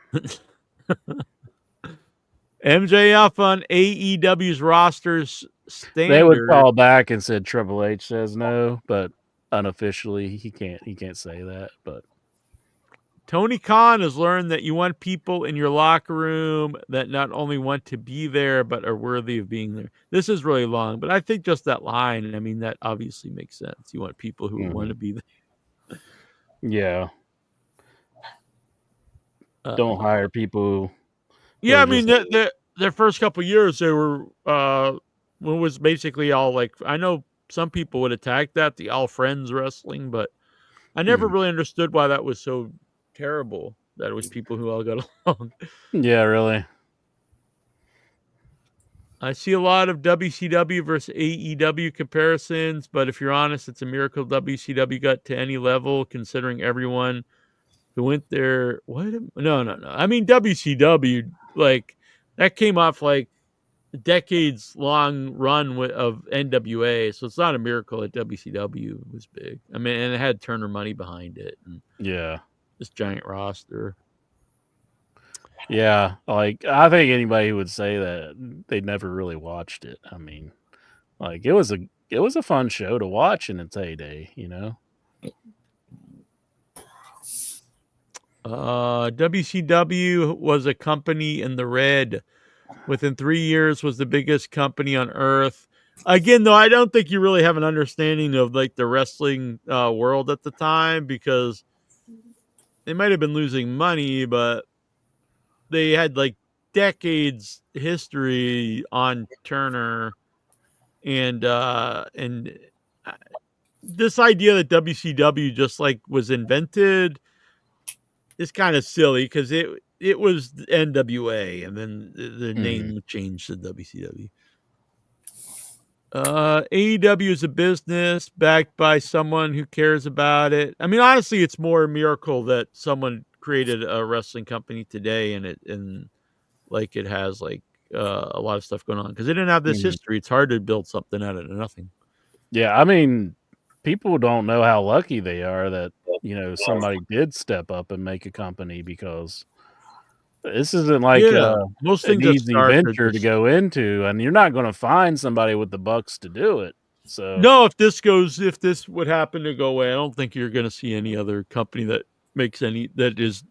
MJF on AEW's rosters standard. They would call back and said Triple H says no, but unofficially he can't say that. But Tony Khan has learned that you want people in your locker room that not only want to be there but are worthy of being there. This is really long, but I think just that line, I mean, that obviously makes sense. You want people who want to be there. Yeah. Don't hire people. Yeah, I mean, their first couple of years, they were, it was basically all like, I know some people would attack that, the all friends wrestling, but I never really understood why that was so terrible, that it was people who all got along. Yeah, really. I see a lot of WCW versus AEW comparisons, but if you're honest, it's a miracle WCW got to any level, considering everyone who went there. What? No. I mean, WCW, like, that came off like a decades-long run of NWA, so it's not a miracle that WCW was big. I mean, and it had Turner money behind it. And yeah. This giant roster. Yeah, like I think anybody who would say that they never really watched it. I mean, like it was a fun show to watch in its heyday, you know. WCW was a company in the red. Within 3 years, was the biggest company on earth. Again, though, I don't think you really have an understanding of like the wrestling world at the time, because they might have been losing money, but they had like decades history on Turner, and this idea that WCW just like was invented is kind of silly, because it was NWA, and then the name changed to WCW. AEW is a business backed by someone who cares about it. I mean, honestly, it's more a miracle that someone created a wrestling company today, and it has like a lot of stuff going on, because they didn't have this history. It's hard to build something out of nothing. Yeah, I mean, people don't know how lucky they are that, you know, somebody did step up and make a company, because this isn't like most an things easy venture to go into, and you're not going to find somebody with the bucks to do it. So No, if this would happen to go away, I don't think you're going to see any other company that is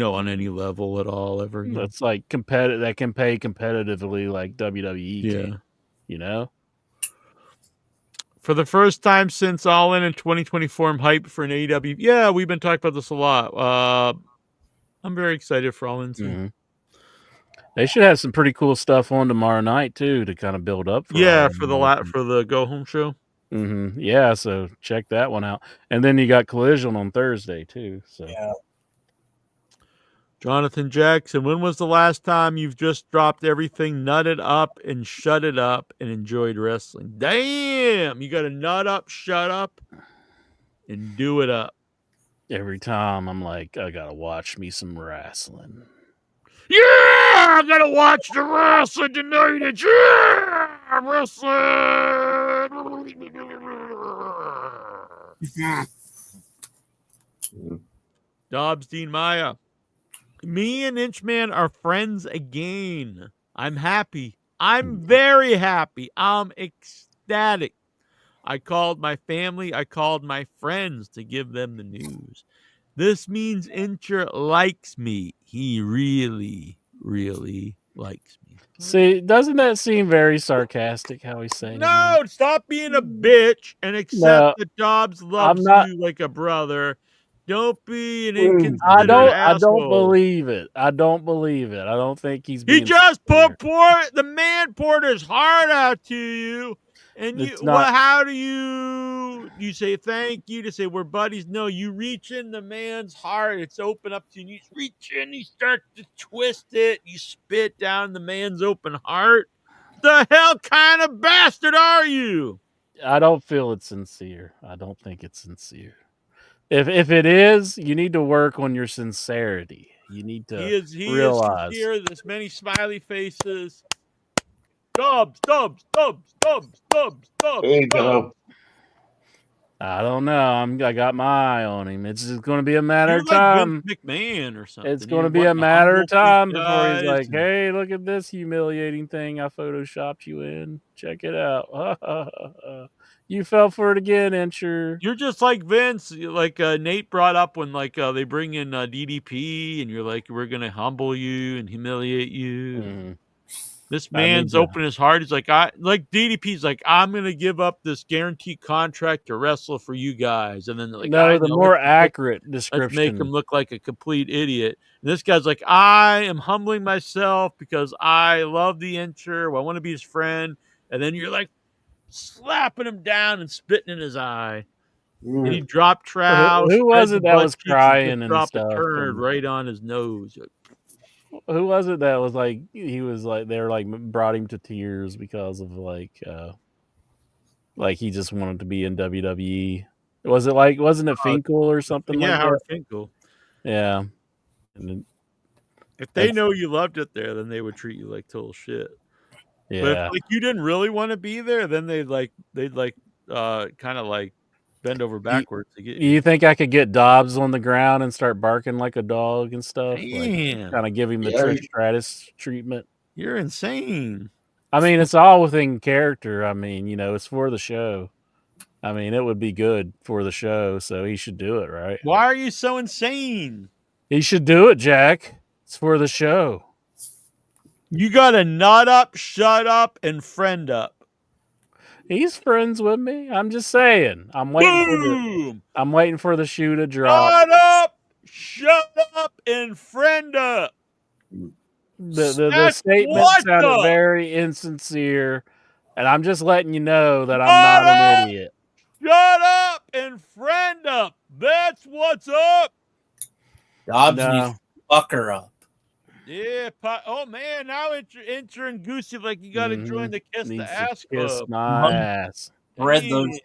on any level at all ever again. that's like competitive. That can pay competitively like WWE can. For the first time since All In 2024, I'm hyped for an AEW. Yeah, we've been talking about this a lot. I'm very excited for All In too. Mm-hmm. They should have some pretty cool stuff on tomorrow night too to kind of build up for. For the go home show. Mm-hmm. Yeah, so check that one out, and then you got Collision on Thursday too. So Jonathan Jackson, when was the last time you've just dropped everything, nutted up, and shut it up, and enjoyed wrestling? Damn, you got to nut up, shut up, and do it up. Every time I'm like, I gotta watch me some wrestling. Yeah, I gotta watch the wrestling tonight. Yeah, wrestling. Dobbs Dean Maya. Me and Inchman are friends again. I'm happy. I'm very happy. I'm ecstatic. I called my family. I called my friends to give them the news. This means Incher likes me. He really, really likes me. See, doesn't that seem very sarcastic how he's saying No, that? stop being a bitch and accept that Dobbs loves you like a brother. Don't be an inconsiderate asshole. I don't believe it. I don't think he's being. He just the man poured his heart out to you, and how do you say thank you to say we're buddies? No, you reach in the man's heart. It's open up to you. You reach in, you start to twist it. You spit down the man's open heart. The hell kind of bastard are you? I don't feel it's sincere. I don't think it's sincere. If it is, you need to work on your sincerity. You need to realize. He is sincere. There's many smiley faces. Dubs. There you go. I don't know. I got my eye on him. It's just going to be a matter of You're like time. Vince McMahon or something. It's going to be a matter of time before he's like, "Hey, look at this humiliating thing I photoshopped you in. Check it out." You fell for it again, Incher. You're just like Vince. Like Nate brought up when they bring in DDP, and you're like, "We're gonna humble you and humiliate you." Mm-hmm. This man's open his heart. He's like, DDP's like, I'm gonna give up this guaranteed contract to wrestle for you guys, and then they're like, no, the more accurate description. Let's make him look like a complete idiot. And this guy's like, I am humbling myself because I love the Incher. I want to be his friend. And then you're like slapping him down and spitting in his eye. And he dropped trout. Who was it that was crying and dropped stuff? A turd right on his nose. Who was it that was like they were like brought him to tears because of like he just wanted to be in WWE? Wasn't it Finkel or something like that? Howard Finkel. Yeah. And if they know you loved it there, then they would treat you like total shit. Yeah. But if you didn't really want to be there, then they'd kind of like bend over backwards to get you. You think I could get Dobbs on the ground and start barking like a dog and stuff? Damn. Kind of give him the Trish Stratus treatment. You're insane. I mean, it's all within character. I mean, it's for the show. I mean, it would be good for the show, so he should do it, right? Why are you so insane? He should do it, Jack. It's for the show. You gotta nut up, shut up, and friend up. He's friends with me. I'm just saying. I'm waiting for the shoe to drop. Shut up, shut up, and friend up. The statement sounded very insincere, and I'm just letting you know that I'm not an idiot. Shut up and friend up. That's what's up. Dobbs needs to fuck her up. Yeah. Oh man, now Incher and Goosey like you got to join the Kiss the Ass Club. Kiss my ass. Spread those.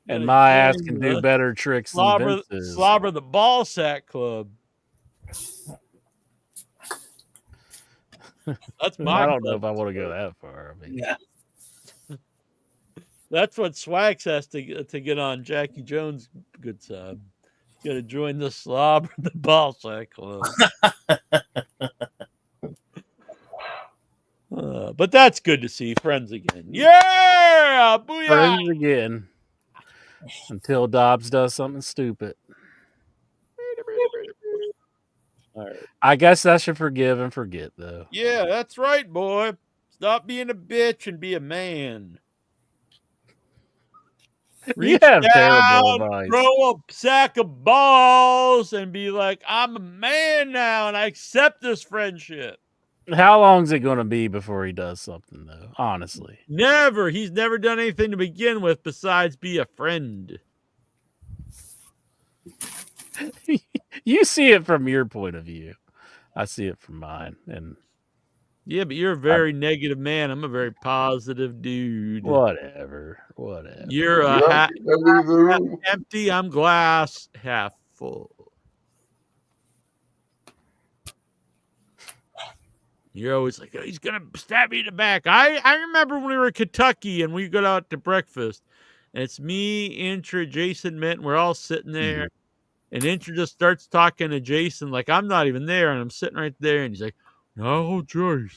And my ass can do better tricks than Vince's. Slobber the ball sack club. That's my. I don't know if I want to go that far. I mean, yeah. That's what Swags has to get on Jackie Jones' good side. Got to join the Slobber the ball sack club. Oh But that's good to see friends again. Yeah, booyah! Friends again. Until Dobbs does something stupid. All right. I guess I should forgive and forget, though. Yeah, that's right, boy. Stop being a bitch and be a man. You Reach have terrible down, advice. throw a sack of balls, and be like, I'm a man now, and I accept this friendship. How long is it going to be before he does something, though? Honestly. Never. He's never done anything to begin with besides be a friend. You see it from your point of view. I see it from mine. And yeah, but you're a very negative man. I'm a very positive dude. Whatever. You're a half empty. I'm glass half full. You're always like, oh, he's going to stab me in the back. I remember when we were in Kentucky and we go out to breakfast. And it's me, Intra, Jason, Mint. We're all sitting there. And Intra just starts talking to Jason like I'm not even there. And I'm sitting right there. And he's like, no, Jason,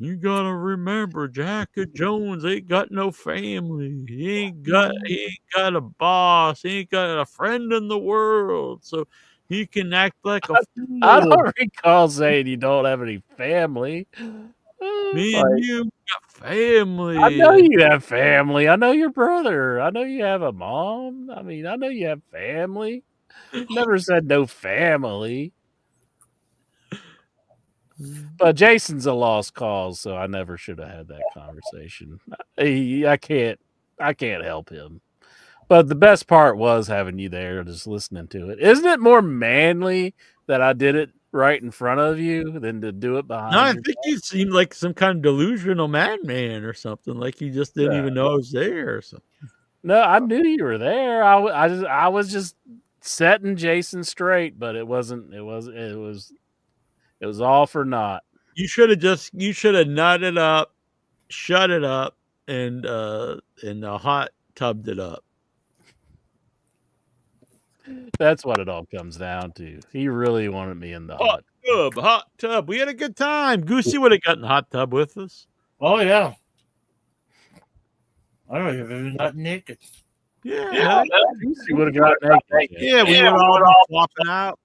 you got to remember, Jackie Jones ain't got no family. He ain't got a boss. He ain't got a friend in the world. So he can act like a fool. I don't recall saying you don't have any family. Me and you got family. I know you have family. I know your brother. I know you have a mom. I mean, I know you have family. Never said no family. But Jason's a lost cause, so I never should have had that conversation. I can't help him. But the best part was having you there, just listening to it. Isn't it more manly that I did it right in front of you than to do it behind? No, I think you seemed like some kind of delusional madman or something. Like you just didn't even know I was there or something. No, I knew you were there. I was just setting Jason straight, but it wasn't. It was all for naught. You should have nutted up, shut it up, and hot tubbed it up. That's what it all comes down to. He really wanted me in the hot tub. We had a good time. Goosey would have gotten the hot tub with us. Oh yeah. I don't know if it was not naked. Yeah, Goosey would have gotten naked. Yeah, we would all be flopping out.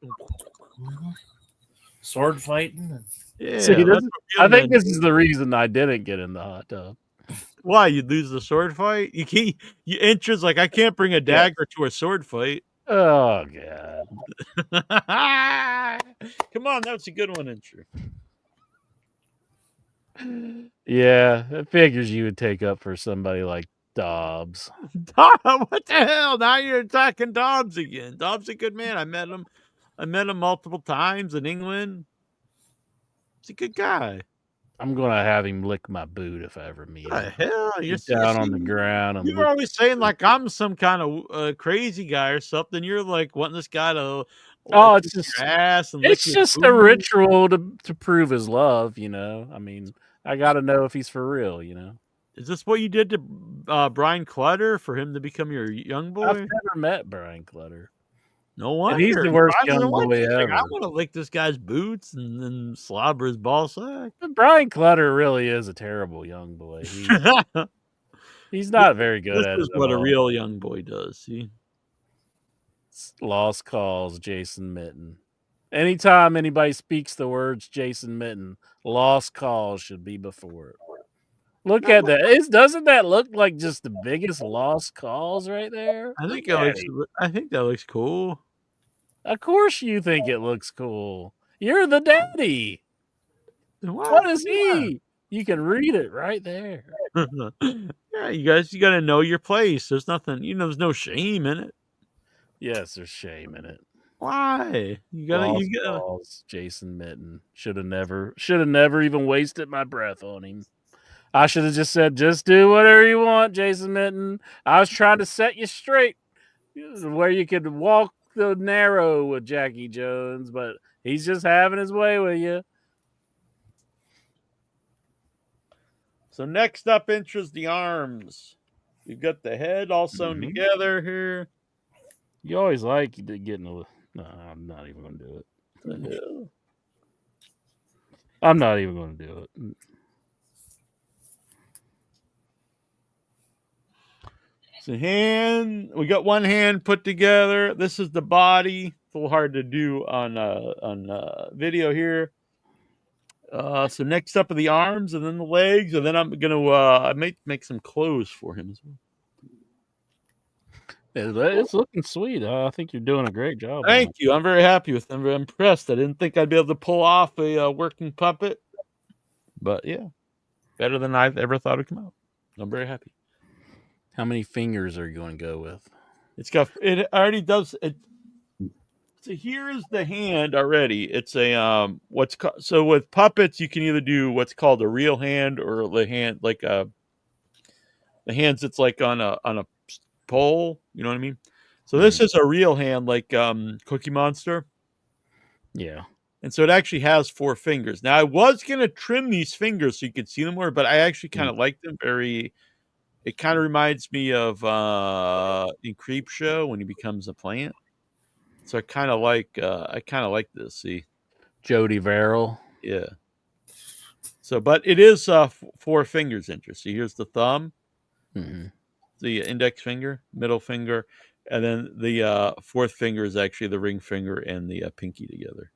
Sword fighting. Yeah, See, I think this is the reason I didn't get in the hot tub. Why? You'd lose the sword fight? You can't. You Intra's like, I can't bring a dagger to a sword fight. Oh God! Come on, that's a good one, Intra. Yeah, it figures you would take up for somebody like Dobbs. What the hell? Now you're attacking Dobbs again. Dobbs a good man. I met him multiple times in England. He's a good guy. I'm gonna have him lick my boot if I ever meet him. Hell, you're down on the ground. You're always saying like I'm some kind of crazy guy or something. You're like wanting this guy to it's just your ass and it's just a ritual to prove his love. You know, I mean, I got to know if he's for real. You know, is this what you did to Brian Clutter for him to become your young boy? I've never met Brian Clutter. No wonder. And he's the worst young boy ever. ever. I want to lick this guy's boots and then slobber his ball sack. But Brian Clutter really is a terrible young boy. He's not very good at it. This is what a real young boy does. See, lost cause, Jason Mitten. Anytime anybody speaks the words Jason Mitten, lost cause should be before it. Look at that. Doesn't that look like just the biggest lost cause right there? I think that looks cool. Of course you think it looks cool. You're the daddy. What is he? You can read it right there. Yeah, you got to know your place. There's nothing, there's no shame in it. Yes, there's shame in it. Why? You gotta balls, Jason Mitten. Should have never even wasted my breath on him. I should have just said, just do whatever you want, Jason Mitten. I was trying to set you straight where you could walk the narrow with Jackie Jones, but he's just having his way with you. So next up, Intra's the arms. We've got the head all sewn together here. You always like getting a... No, I'm not even going to do it. I'm not even going to do it. So hand, we got one hand put together. This is the body. It's a little hard to do on video here. So next up are the arms, and then the legs, and then I'm gonna I might make some clothes for him as well. It's looking sweet. I think you're doing a great job. Thank you. I'm very happy with them. I'm very impressed. I didn't think I'd be able to pull off a working puppet, but yeah, better than I ever thought it'd come out. I'm very happy. How many fingers are you going to go with? It already does it. So here's the hand already. It's a so with puppets you can either do what's called a real hand or the hand like the hands that's like on a pole. You know what I mean? So this is a real hand like Cookie Monster. Yeah. And so it actually has 4 fingers. Now I was gonna trim these fingers so you could see them more, but I actually kind of like them very. It kind of reminds me of in Creep Show when he becomes a plant. So I kind of like this. See, Jody Verrill. Yeah. So, but it is 4 fingers. Interesting. Here's the thumb, the index finger, middle finger, and then the 4th finger is actually the ring finger and the pinky together.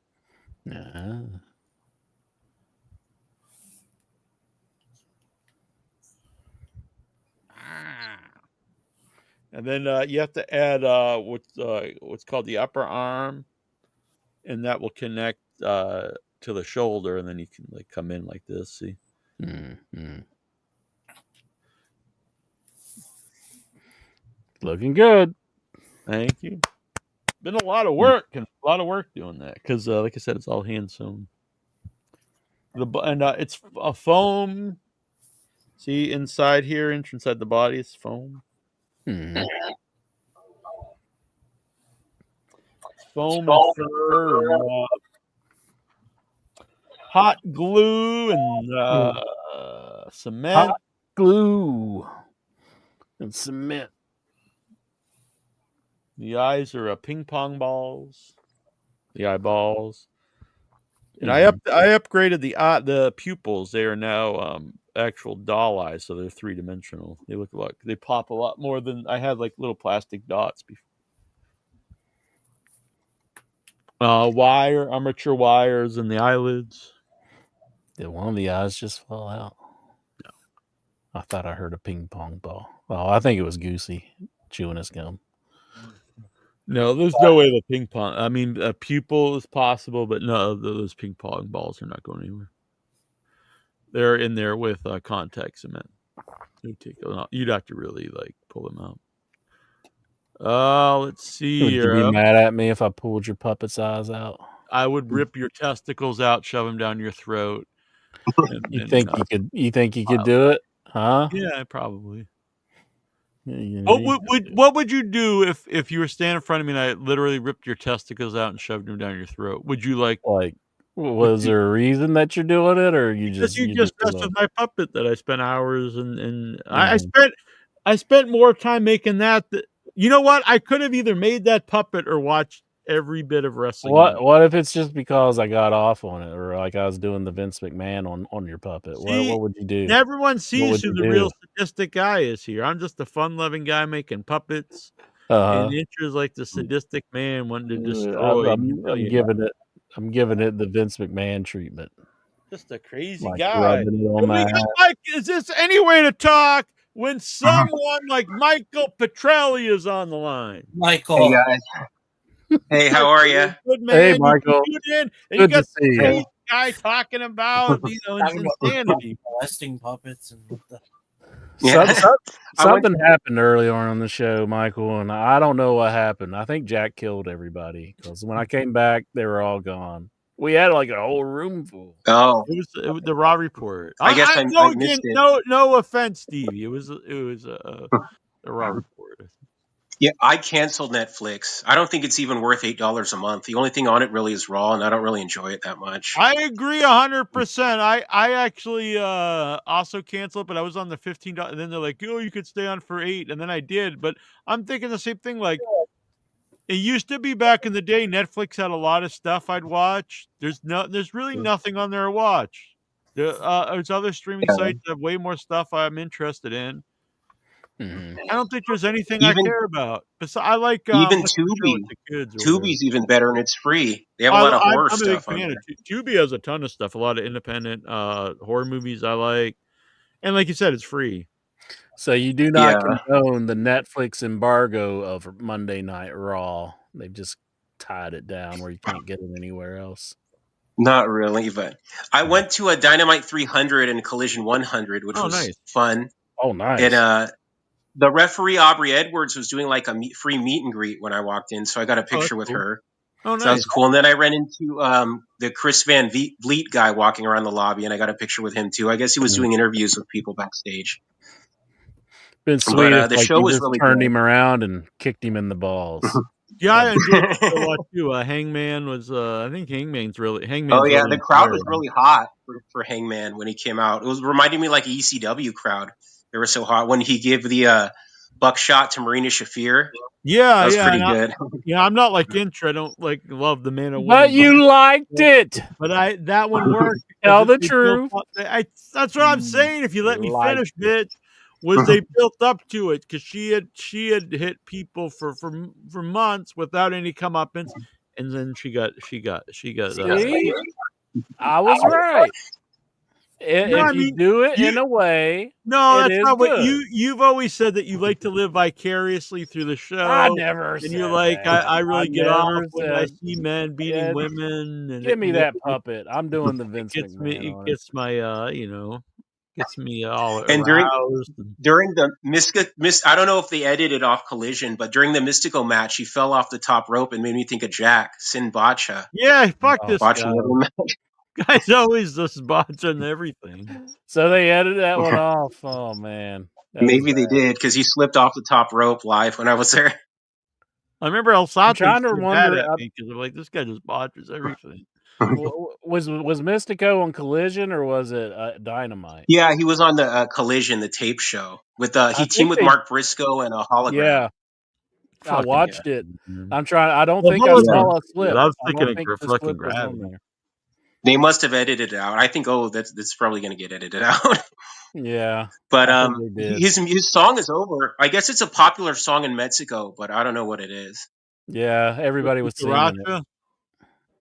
And then you have to add what's called the upper arm, and that will connect to the shoulder, and then you can like come in like this. See. Looking good. Thank you. Been a lot of work doing that because, like I said, it's all hand sewn. It's a foam. See inside here, inside the body, it's foam. It's foam and fur, and, hot glue and cement. Hot glue and cement. The eyes are ping pong balls. The eyeballs. And I upgraded the pupils. They are now actual doll eyes, so they're 3-dimensional. They look like they pop a lot more than I had like little plastic dots before. Armature wires in the eyelids. Did one of the eyes just fall out? No. I thought I heard a ping pong ball. Well, I think it was Goosey chewing his gum. No, there's no way the ping pong. I mean, a pupil is possible, but no, those ping pong balls are not going anywhere. They're in there with contact cement. You'd have to really like pull them out. Let's see. Would you be mad at me if I pulled your puppet's eyes out? I would rip your testicles out, shove them down your throat. You think you could do it? Huh? Yeah, probably. What would you do if you were standing in front of me and I literally ripped your testicles out and shoved them down your throat? Would you like was there a reason that you're doing it, or you just messed with my puppet that I spent hours and I spent more time making that. You know what? I could have either made that puppet or watched every bit of wrestling. What if it's just because I got off on it, or like I was doing the Vince McMahon on your puppet? What would you do? Everyone sees who the real sadistic guy is here. I'm just a fun-loving guy making puppets. And Intra's like the sadistic man wanting to destroy. I'm giving it the Vince McMahon treatment. Just a crazy guy. Is this any way to talk when someone like Michael Petrelli is on the line? Michael. Hey, guys. Hey, how are you? Good man. Hey, Michael. You got the crazy guy talking about insanity. Molesting puppets and what the... Something happened earlier on the show, Michael, and I don't know what happened. I think Jack killed everybody because when I came back, they were all gone. We had like a whole room full. Oh, it was the Raw report. I guess I missed it. No offense, Stevie. It was a Raw report. Yeah, I canceled Netflix. I don't think it's even worth $8 a month. The only thing on it really is Raw, and I don't really enjoy it that much. I agree 100%. I actually also canceled, but I was on the $15. And then they're like, "Oh, you could stay on for $8," and then I did. But I'm thinking the same thing. Like, it used to be back in the day. Netflix had a lot of stuff I'd watch. There's really nothing on there to watch. There's other streaming sites that have way more stuff I'm interested in. Mhm. I don't think there's anything I Even care about. I like even what's the show Tubi. with the kids or whatever. Tubi's even better, and it's free. They have a lot of horror I'm a big stuff on fan of there. Tubi. Has a ton of stuff, a lot of independent horror movies I like, and like you said, it's free. So you do not Yeah, condone the Netflix embargo of Monday Night Raw. They've just tied it down where you can't get it anywhere else. not really, but I went to a Dynamite 300 and Collision 100, which Oh, was nice. fun. Oh, nice. And the referee Aubrey Edwards was doing like a free meet and greet when I walked in, so I got a Oh, that's picture with cool. her. Oh, So that was nice. cool. And then I ran into the Chris Van Vliet guy walking around the lobby, and I got a picture with him too. I guess he was doing interviews with people backstage. Been sweet But if the like show you was just really turned good. him around and kicked him in the balls. Yeah, I enjoyed it a lot too. Hangman was, I think Hangman's Oh really yeah, the crowd was inspiring. really hot for Hangman when he came out. It was reminding me like ECW crowd. They were so hot when he gave the buckshot to Marina Shafir. Yeah, That was yeah, pretty good. I'm not like Intra. I don't like love the man or woman. But you liked it. But that one worked. Tell the They truth. built up- that's what I'm saying. If you let me Liked finish, bitch, was they built up to it because she had hit people for months without any comeuppance, and then she got. See? I was right. No, I If you mean, do it in a way, no, it that's is not what good. you've always said, that you like to live vicariously through the show. I never and said you're like, that. I really get never off when I said- see men beating Yeah, women. And Give me it- that puppet. I'm doing the Vince It McMahon on it. gets my gets me all And aroused. during the I don't know if they edited off Collision, but during the Mystico match, he fell off the top rope and made me think of Jack Sin Bacha. Yeah, fuck this Watching guy. every match. Guy's always just botching everything. So they edited that one off. Oh man, that was Maybe they did because he slipped off the top rope live when I was there. I remember El Sante trying to said that wonder- at me because I'm like, this guy just botches everything. was Mystico on Collision or was it Dynamite? Yeah, he was on the Collision, the tape show with he think teamed with they- Mark Briscoe and a hologram. Yeah, I Fucking watched it. I'm trying. I don't Well, think I hologram saw a was slip. good. I was I thinking don't of think the fucking slip was on gravity. there. They must have edited it out. I think that's probably going to get edited out. Yeah, But I think they did. his song is over. I guess it's a popular song in Mexico, but I don't know what it is. Yeah, everybody was singing it. Sriracha?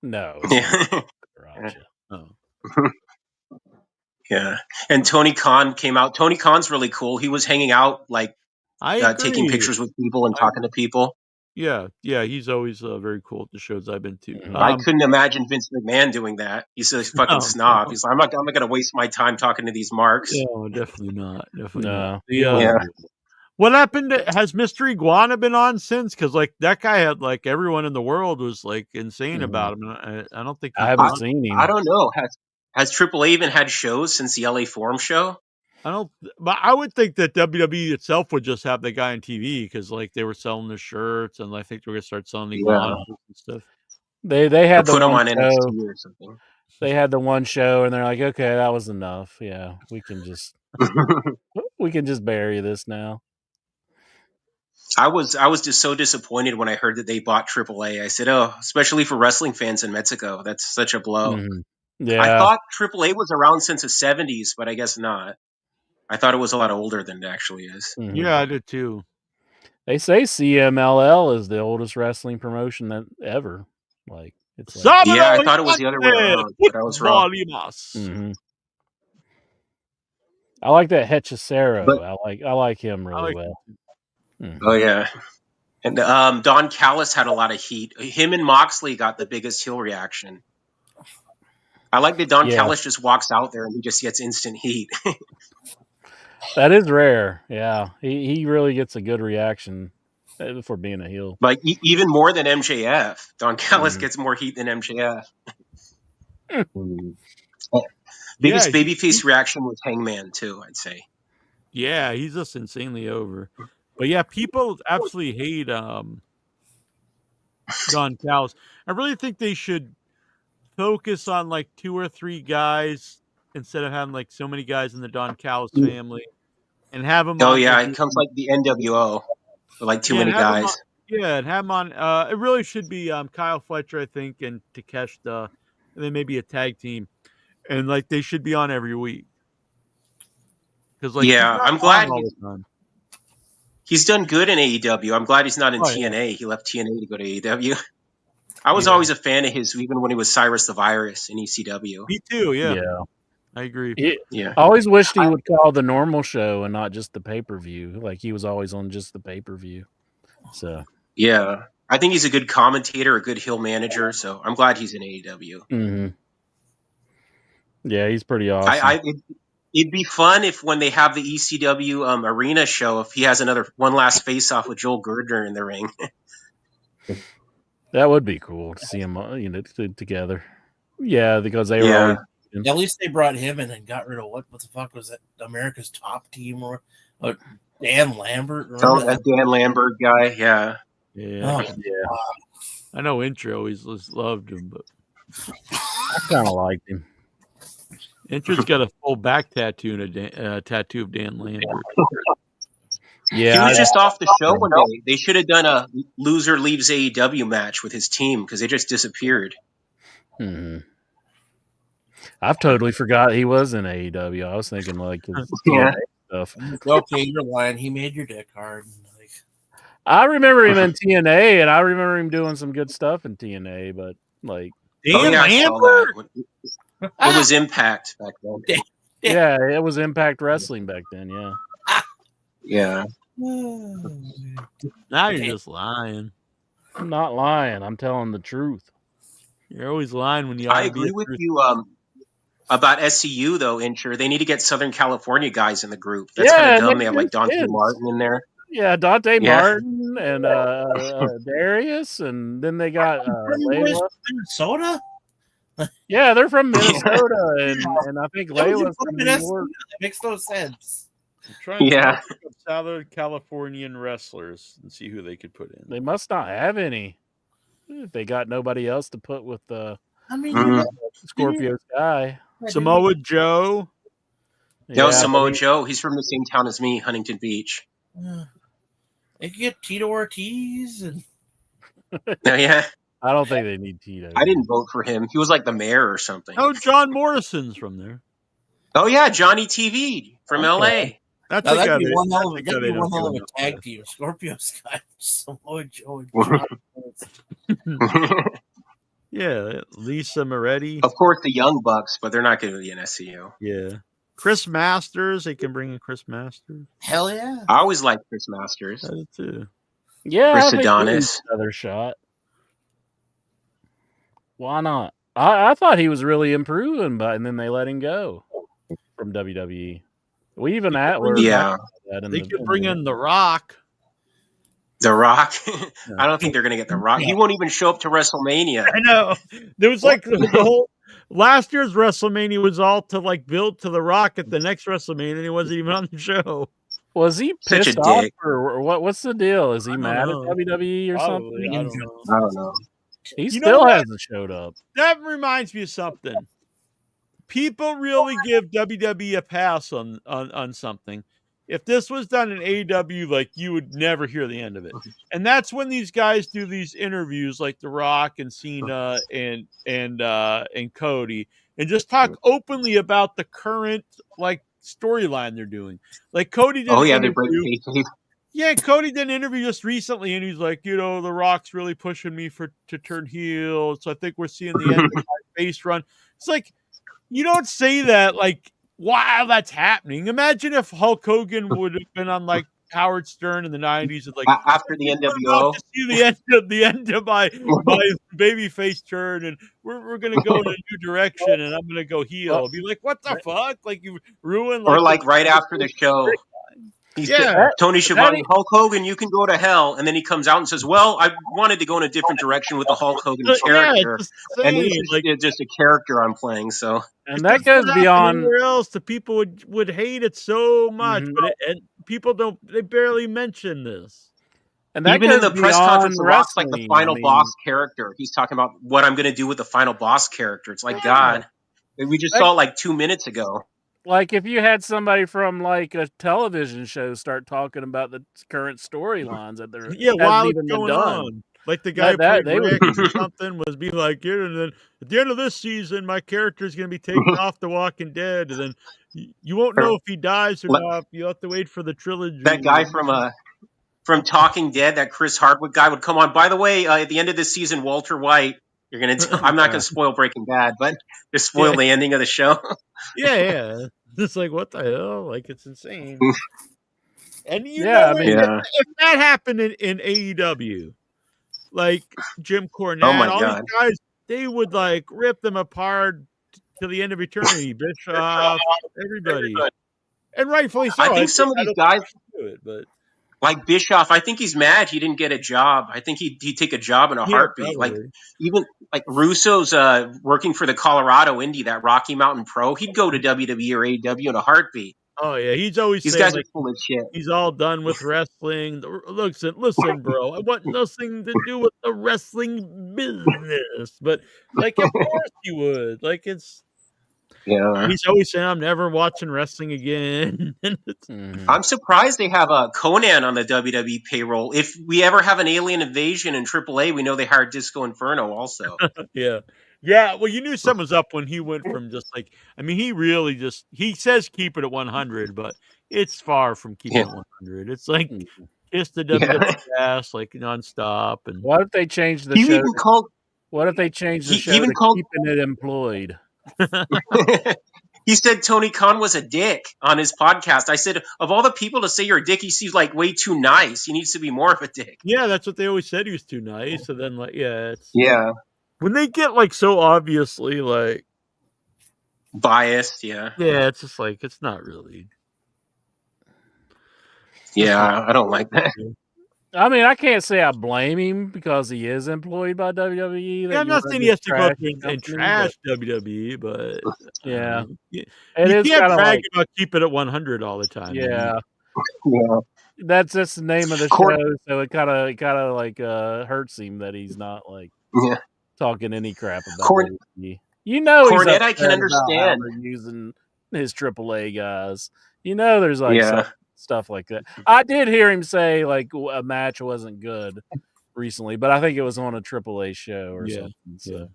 No, it's not Sriracha. Oh. Yeah. And Tony Khan came out. Tony Khan's really cool. He was hanging out, like taking agree. pictures with people and talking to people. Yeah, he's always very cool at the shows I've been to. I couldn't imagine Vince McMahon doing that. He's a fucking No, snob. no. He's like, I'm not going to waste my time talking to these marks. No, definitely not. Definitely No. not. Yeah. What happened? Has Mr. Iguana been on since? Because like that guy had like everyone in the world was like insane about him. And I don't think I haven't seen him. I don't know. Has AAA even had shows since the LA Forum show? I don't. But I would think that WWE itself would just have the guy on TV because like they were selling the shirts, and I think they're gonna start selling the iguana and stuff. They had the put him one on show. NXT or something. They had the one show, and they're like, okay, that was enough. Yeah, we can just bury this now. I was just so disappointed when I heard that they bought AAA. I said, "Oh, especially for wrestling fans in Mexico, that's such a blow." Yeah, I thought AAA was around since the 70s, but I guess not. I thought it was a lot older than it actually is. Yeah, I did too. They say CMLL is the oldest wrestling promotion that ever. Like it's like, yeah, I thought it was the other way around, but I was wrong. I like that Hechicero. I like him really well. Oh yeah, and Don Callis had a lot of heat. Him and Moxley got the biggest heel reaction. I like that Don Callis just walks out there and he just gets instant heat. That is rare. Yeah, he really gets a good reaction for being a heel. Like even more than MJF. Don Callis gets more heat than MJF. Biggest babyface reaction was Hangman too, I'd say. Yeah, he's just insanely over. But yeah, people absolutely hate Don Callis. I really think they should focus on like 2 or 3 guys instead of having like so many guys in the Don Callis family, and have them. Oh yeah, it comes like the NWO, with like too many guys. And have them on. It really should be Kyle Fletcher, I think, and Takeshita, and then maybe a tag team, and like they should be on every week. Because like, yeah, I'm glad. He's done good in AEW. I'm glad he's not in Oh, yeah. TNA. He left TNA to go to AEW. I was always a fan of his, even when he was Cyrus the Virus in ECW. Me too. Yeah. Yeah. I agree. Yeah. I always wished he would call the normal show and not just the pay-per-view. Like he was always on just the pay-per-view. So Yeah. I think he's a good commentator, a good heel manager. So I'm glad he's in AEW. Mm-hmm. Yeah, he's pretty awesome. It'd be fun if when they have the ECW arena show, if he has one last face-off with Joel Gardner in the ring. That would be cool to see them, together. Yeah, because they were always. At least they brought him in and got rid of what the fuck was that? America's Top Team or Dan Lambert? Oh, that Dan Lambert guy, yeah. Yeah. I know Intro always loved him, but I kind of liked him. Intro's got a full back tattoo and a tattoo of Dan Lambert. He Yeah, was just off the show one day. They should have done a loser leaves AEW match with his team because they just disappeared. Mm-hmm. I've totally forgot he was in AEW. I was thinking like his TNA stuff. Okay, you're lying. He made your dick hard. I remember him in TNA, and I remember him doing some good stuff in TNA. But like, Dan Lambert, it was Impact back then. Yeah, it was Impact Wrestling back then. Yeah. Yeah. Now you're just lying. I'm not lying. I'm telling the truth. You're always lying when you. I agree with you about SCU though. Intro, they need to get Southern California guys in the group. That's kind of dumb. They have like Dante Martin in there. Yeah, Dante Martin and Darius, and then they got Layla. Minnesota. Yeah, they're from Minnesota, and I think Layla's from New York. That makes no sense. I'm trying to look up Southern Californian wrestlers and see who they could put in. They must not have any. If they got nobody else to put with Scorpio Sky. Samoa Joe. No, Samoa Joe. He's from the same town as me, Huntington Beach. They could get Tito Ortiz. And... yeah. I don't think they need Tito. I didn't vote for him. He was like the mayor or something. Oh, John Morrison's from there. Oh, yeah, Johnny TV from LA. That'd be one hell of a tag team. Scorpio Sky, Samoa Joe, and yeah, Lisa Moretti. Of course, the Young Bucks, but they're not going to be in SCU. Yeah. Chris Masters. They can bring in Chris Masters. Hell yeah. I always like Chris Masters. I do too. Yeah, Chris Adonis. Another shot. Why not? I thought he was really improving, and then they let him go from WWE. We even they could bring in The Rock. The Rock? I don't think they're going to get The Rock. He won't even show up to WrestleMania. I know. There was like the whole last year's WrestleMania was all to like build to The Rock at the next WrestleMania, and he wasn't even on the show. Was he Such pissed a off, dick. or what? What's the deal? Is he mad know. at WWE or Probably, something? I don't know. He You still know what? hasn't showed up. That reminds me of something. People really give WWE a pass on something. If this was done in AEW, like you would never hear the end of it. And that's when these guys do these interviews, like The Rock and Cena and Cody, and just talk openly about the current like storyline they're doing. Like Cody did. Oh yeah, they break faces. Yeah, Cody did an interview just recently, and he's like, The Rock's really pushing me to turn heel, so I think we're seeing the end of my face run. It's like, you don't say that like while that's happening. Imagine if Hulk Hogan would have been on like Howard Stern in the 90s and like after the NWO. To see the end of my baby face turn, and we're gonna go in a new direction, and I'm gonna go heel. I'll be like, what the fuck? Like you ruined. Or like right after the show. Tony Schiavone, Hulk Hogan, you can go to hell. And then he comes out and says, well, I wanted to go in a different direction with the Hulk Hogan character. And this is like, just a character I'm playing. So, and that goes beyond anywhere else. The people would hate it so much, but people they barely mention this. And that even in the press conference, The Rock's like the final boss character. He's talking about what I'm going to do with the final boss character. It's like, God, we just saw it like 2 minutes ago. Like if you had somebody from like a television show start talking about the current storylines that they're while even it's going done. on. Like the guy who played Rick or something was being like, and then at the end of this season, my character is going to be taken off The Walking Dead, and then you won't know if he dies or not. You have to wait for the trilogy. That guy from from Talking Dead, that Chris Hardwick guy would come on. By the way, at the end of this season, Walter White, you're going to I'm not going to spoil Breaking Bad, but just spoil the ending of the show. Yeah. It's like, what the hell? Like, it's insane. And I mean, if that happened in AEW, like Jim Cornette, Oh my all God. these guys, they would like rip them apart to the end of eternity. Bischoff, everybody. And rightfully so. I think some of these guys do it, but like Bischoff, I think he's mad he didn't get a job. I think he'd take a job in a heartbeat. Like probably. even like Russo's working for the Colorado Indie, that Rocky Mountain Pro. He'd go to WWE or AEW in a heartbeat. Oh yeah, he's always These saying guys like, are full of shit. he's all done with wrestling. Listen, bro, I want nothing to do with the wrestling business. But like, of course you would. Like, it's he's always saying, I'm never watching wrestling again. I'm surprised they have a Conan on the WWE payroll. If we ever have an alien invasion in AAA, we know they hired Disco Inferno also. Yeah. Yeah, well, you knew something was up when he went from just like, I mean, he really just, he says keep it at 100, but it's far from keeping it 100. It's like, kiss the WWE ass, like, nonstop. And what if they change the He show? even called. What if they change the He show even to called. keeping it employed? He said Tony Khan was a dick on his podcast. I said, of all the people to say you're a dick, he seems like way too nice. He needs to be more of a dick. Yeah, that's what they always said. He was too nice. So then, like, yeah, it's when they get like so obviously like biased. Yeah, it's just like it's not really. Yeah, I don't like that. I mean, I can't say I blame him because he is employed by WWE. Yeah, I'm not saying he has to go up and trash WWE, but yeah, you it is can't kinda brag like, about keep it at 100 all the time. yeah, yeah. That's just the name of the show, so it kind of like hurts him that he's not like talking any crap about WWE. You know, he's Cornette, I can upset about how understand. they're using his AAA guys. You know, there's like Yeah. stuff like that. I did hear him say like a match wasn't good recently, but I think it was on a AAA show or something. So.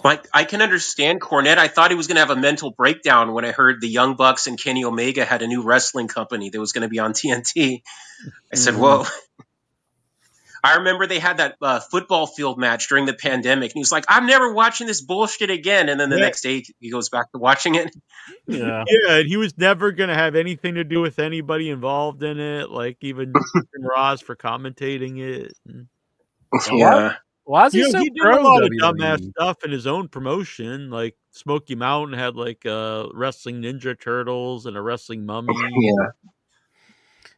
Like, I can understand Cornette. I thought he was going to have a mental breakdown when I heard the Young Bucks and Kenny Omega had a new wrestling company that was going to be on TNT. I said, whoa. I remember they had that football field match during the pandemic, and he was like, I'm never watching this bullshit again. And then the next day, he goes back to watching it. Yeah. Yeah, and he was never going to have anything to do with anybody involved in it, like even Ross for commentating it. Yeah. Why is he so he did pro a lot of WWE? dumbass stuff in his own promotion. Like Smoky Mountain had like wrestling Ninja Turtles and a wrestling Mummy. Yeah.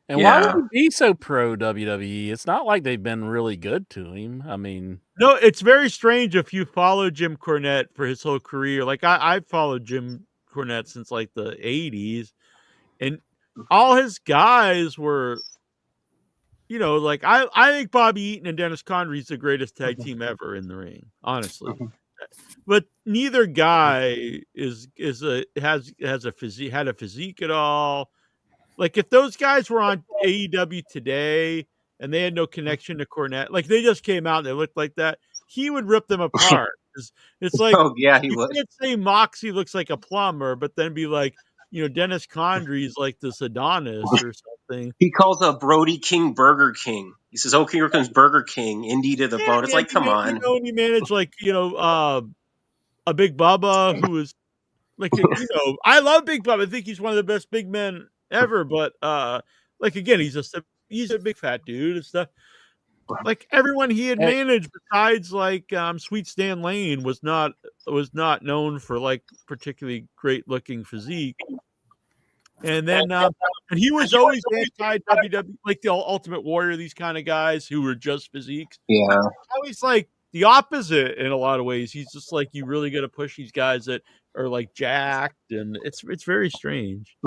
And why would he be so pro WWE? It's not like they've been really good to him. I mean, no, it's very strange if you follow Jim Cornette for his whole career. Like I've followed Jim Cornette since like the 80s, and all his guys were, you know, like I think Bobby Eaton and Dennis Connery's the greatest tag team ever in the ring, honestly. But neither guy has a physique, had a physique at all. Like if those guys were on AEW today and they had no connection to Cornette, like they just came out and they looked like that, he would rip them apart. It's like, he would. Can't say Moxley looks like a plumber, but then be like, you know, Dennis Condrey's like this Adonis or something. He calls a Brody King Burger King. He says, "Oh, here comes Burger King, indie to the bone." It's like, come on. You know, and he managed like, you know, a Big Bubba who was like, you know, I love Big Bubba. I think he's one of the best big men ever. But like again, he's a big fat dude and stuff. Like everyone he had managed besides like Sweet Stan Lane was not known for like particularly great looking physique. And then and he was always anti WWE, like the Ultimate Warrior, these kind of guys who were just physiques. Yeah. Always like the opposite in a lot of ways. He's just like, you really got to push these guys that are like jacked, and it's very strange.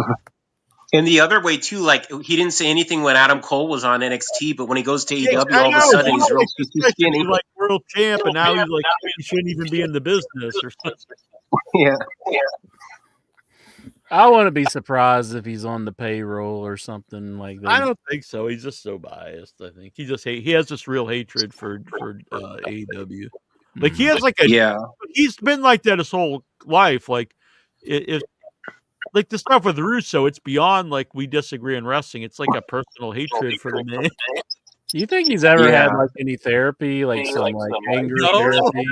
And the other way too, like he didn't say anything when Adam Cole was on NXT, but when he goes to AEW, all of a sudden he's real too skinny. Like world champ, and now he's like he shouldn't even be in the business or something. Yeah. I wouldn't be surprised if he's on the payroll or something like that. I don't think so. He's just so biased. I think he has this real hatred for AEW. Like he has like he's been like that his whole life. Like if like the stuff with Russo, it's beyond like we disagree in wrestling. It's like a personal hatred for the man. Do you think he's ever had Yeah. like any therapy, like some like anger No. therapy?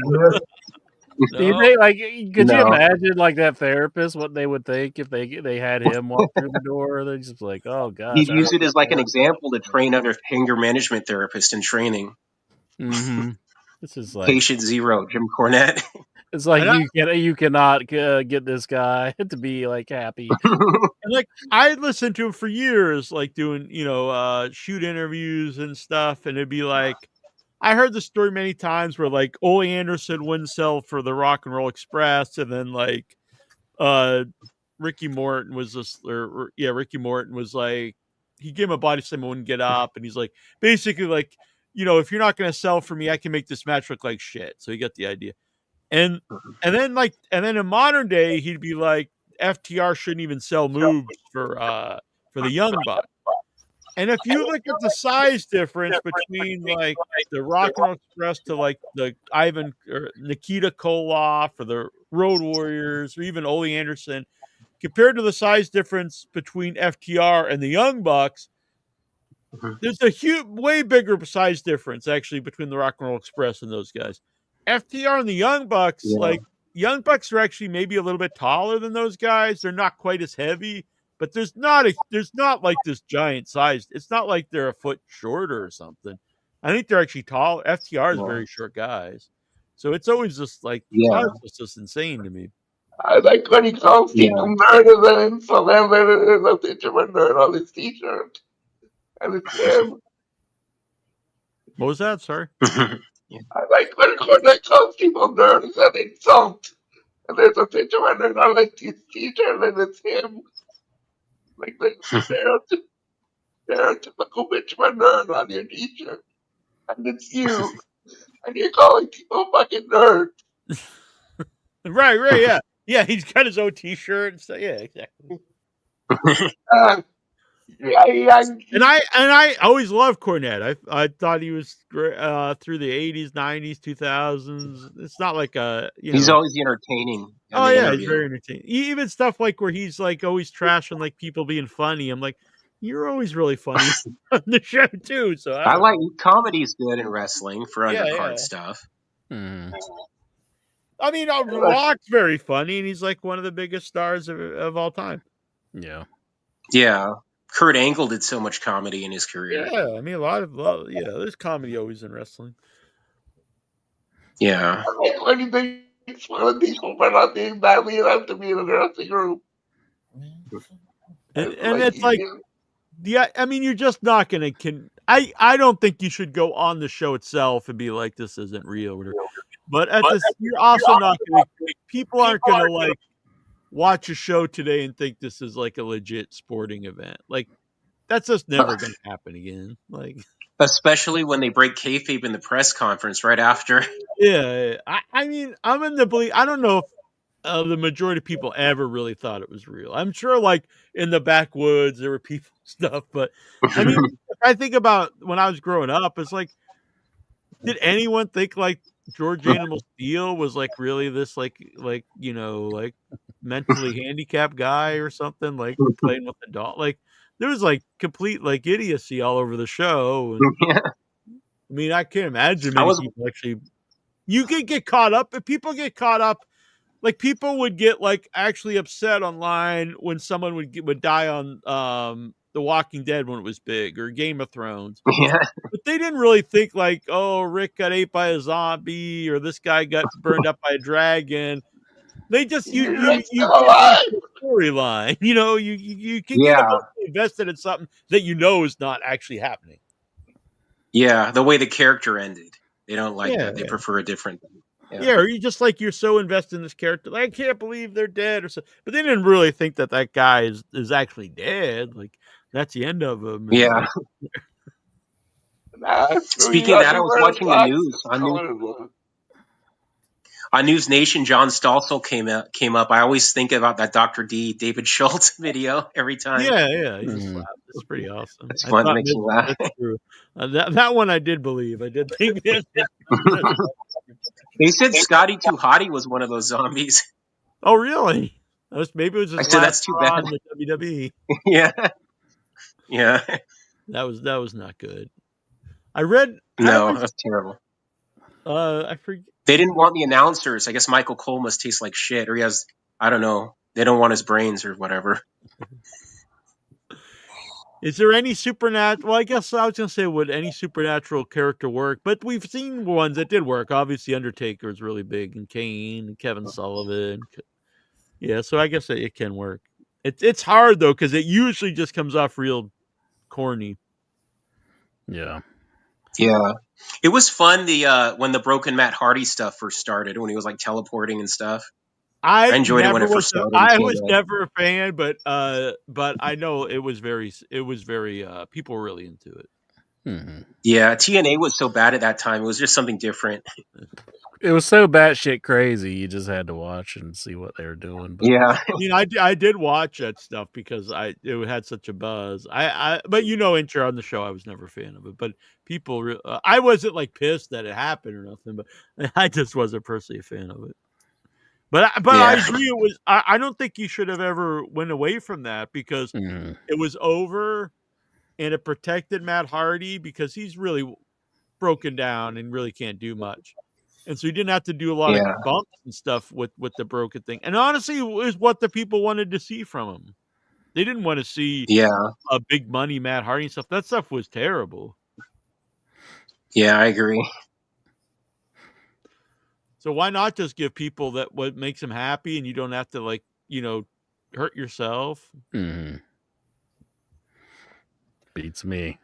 Do you No. think like could you No. imagine like that therapist what they would think if they had him walk through the door? They're just like, oh god. He'd use it as like an example to train other anger management therapists in training. Mm-hmm. This is like Patient zero, Jim Cornette. it's like And you cannot get this guy to be like happy. And like I listened to him for years, like doing, shoot interviews and stuff, and it'd be like I heard the story many times where like Ole Anderson wouldn't sell for the Rock and Roll Express, and then like Ricky Morton was Ricky Morton was like he gave him a body slam and wouldn't get up, and he's like basically like, if you're not gonna sell for me, I can make this match look like shit. So you get the idea. And then in modern day, he'd be like, FTR shouldn't even sell moves for the Young Bucks. And if you look at the size difference between like the Rock and Roll Express to like the Ivan or Nikita Koloff or the Road Warriors or even Ole Anderson, compared to the size difference between FTR and the Young Bucks, there's a way bigger size difference actually between the Rock and Roll Express and those guys. FTR and the Young Bucks, like Young Bucks are actually maybe a little bit taller than those guys. They're not quite as heavy, but there's not like this giant size. It's not like they're a foot shorter or something. I think they're actually tall. FTR is very short guys. So it's always just like, it's just insane to me. I like when he calls people murderers and insult them, there's a picture of a nerd on his t-shirt. And it's him. What was that? Sorry. I like when Cornette calls people nerds and insult. And there's a picture of a nerd on his t-shirt and it's him. Like the stereotypical picture of a nerd on your t-shirt. And it's you. And you're calling people fucking nerds. Right, yeah. Yeah, he's got his own t-shirt and stuff. Yeah, exactly. And I always loved Cornette. I thought he was great through the 80s, 90s, 2000s. It's not like he's always entertaining. Oh yeah, he's very entertaining. Even stuff like where he's like always trashing like people being funny. I'm like, you're always really funny on the show too. So I like comedy's good in wrestling for undercard stuff. I mean, Rock's very funny, and he's like one of the biggest stars of all time. Yeah. Yeah. Kurt Angle did so much comedy in his career. Yeah, I mean, there's comedy always in wrestling. I Yeah. like when he makes fun of people for not being badly enough to be in a dressing room. And it's like, yeah, I mean, you're just not going to, I don't think you should go on the show itself and be like, this isn't real. But you're also not going to, people aren't going to like watch a show today and think this is like a legit sporting event. Like, that's just never going to happen again. Like, especially when they break kayfabe in the press conference right after. Yeah. I mean, I'm in the belief, I don't know if the majority of people ever really thought it was real. I'm sure like in the backwoods there were people stuff, but I mean, if I think about when I was growing up, it's like, did anyone think like George Animal Steel was like really this like mentally handicapped guy or something, like playing with the dog? Like there was like complete like idiocy all over the show. And, I mean, I can't imagine many people actually. You could get caught up, if people get caught up. Like people would get like actually upset online when someone would die on The Walking Dead when it was big, or Game of Thrones. Yeah. But they didn't really think like, oh, Rick got ate by a zombie, or this guy got burned up by a dragon. They just you get the storyline. You can get invested in something that is not actually happening. Yeah, the way the character ended. They don't like that. They prefer a different thing. Yeah, or you're so invested in this character, like, I can't believe they're dead, or so. But they didn't really think that guy is actually dead. Like that's the end of him. Yeah. Speaking of that, I was watching the news on News Nation. John Stossel came up. I always think about that Dr. D David Schultz video every time. Yeah, he just laughed. It's pretty awesome. It's fun to make you laugh. That one I did believe. I did think that. They said Scotty Too Hottie was one of those zombies. Oh, really? Maybe it was I his said last that's too Raw bad. in the WWE. Yeah, yeah. That was not good. I read. No, that's terrible. I forget. They didn't want the announcers. I guess Michael Cole must taste like shit, or he has. I don't know. They don't want his brains or whatever. Is there any supernatural? Well, I guess I was gonna say, would any supernatural character work? But we've seen ones that did work. Obviously, Undertaker is really big, and Kane, and Kevin Sullivan. Yeah, so I guess it can work. It's hard though because it usually just comes off real corny. Yeah. Yeah, it was fun. When the broken Matt Hardy stuff first started, when he was like teleporting and stuff. I enjoyed it when it first started. I was never a fan, but I know it was very people were really into it. Mm-hmm. Yeah, TNA was so bad at that time. It was just something different. It was so batshit crazy. You just had to watch and see what they were doing. But yeah, I mean, I did watch that stuff because it had such a buzz. But intro on the show, I was never a fan of it. But people, I wasn't like pissed that it happened or nothing. But I just wasn't personally a fan of it. But I agree. It was. I don't think you should have ever went away from that because it was over, and it protected Matt Hardy because he's really broken down and really can't do much, and so he didn't have to do a lot of bumps and stuff with the broken thing. And honestly, it was what the people wanted to see from him. They didn't want to see a big money Matt Hardy and stuff. That stuff was terrible. Yeah, I agree. So why not just give people that what makes them happy, and you don't have to hurt yourself. Mm-hmm. Beats me.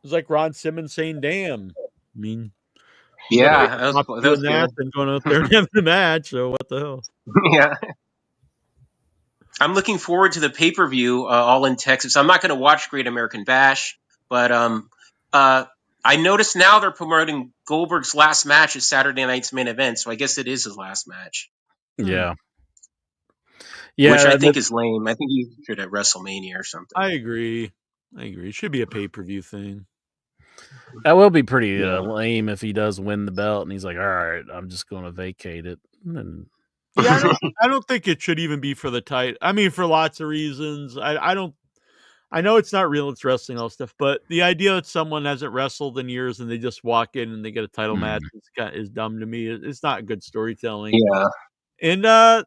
It's like Ron Simmons saying, "Damn." I mean, yeah, that was that and going out there and having a match. So what the hell? Yeah. I'm looking forward to the pay-per-view all in Texas. I'm not going to watch Great American Bash, but I noticed now they're promoting Goldberg's last match as Saturday night's main event, so I guess it is his last match. Yeah. Which I think is lame. I think he should at WrestleMania or something. I agree. It should be a pay-per-view thing. That will be pretty lame if he does win the belt and he's like, all right, I'm just going to vacate it. And yeah, I don't think it should even be for the title. I mean, for lots of reasons. I know it's not real, it's wrestling, all stuff, but the idea that someone hasn't wrestled in years and they just walk in and they get a title match is dumb to me. It's not good storytelling. Yeah. And I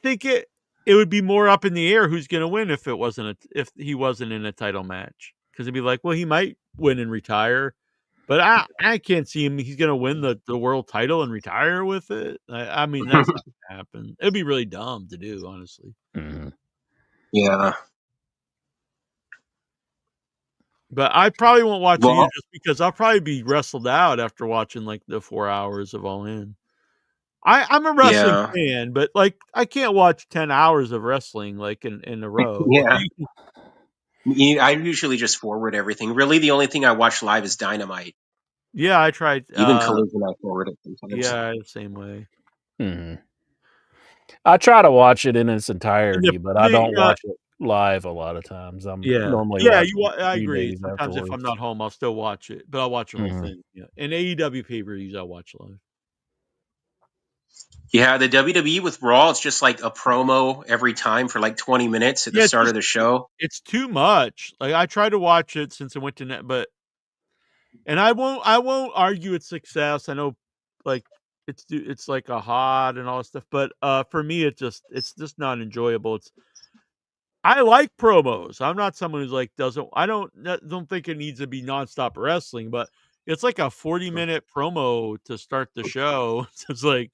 think it would be more up in the air who's going to win if he wasn't in a title match. Because it'd be like, well, he might win and retire, but I can't see him. He's going to win the world title and retire with it. I mean, that's not going to happen. It'd be really dumb to do, honestly. Mm-hmm. Yeah. But I probably won't watch it either just because I'll probably be wrestled out after watching like the 4 hours of All In. I'm a wrestling fan, but like I can't watch 10 hours of wrestling like in a row. Yeah. I usually just forward everything. Really, the only thing I watch live is Dynamite. Yeah, I tried. Even Collision, I forward it sometimes. Yeah, same way. Mm-hmm. I try to watch it in its entirety, but I don't watch it live a lot of times. I'm normally I agree. Sometimes if I'm not home, I'll still watch it, but I'll watch the whole thing. Yeah, and AEW pay-per-views I'll watch live. Yeah, the WWE with Raw, it's just like a promo every time for like 20 minutes at the start of the show. It's too much. Like I tried to watch it since it went to net, and I won't argue its success. I know, like it's like a hot and all this stuff, but for me, it's just not enjoyable. I like promos. I'm not someone who's like I don't think it needs to be nonstop wrestling, but it's like a 40-minute promo to start the show. It's like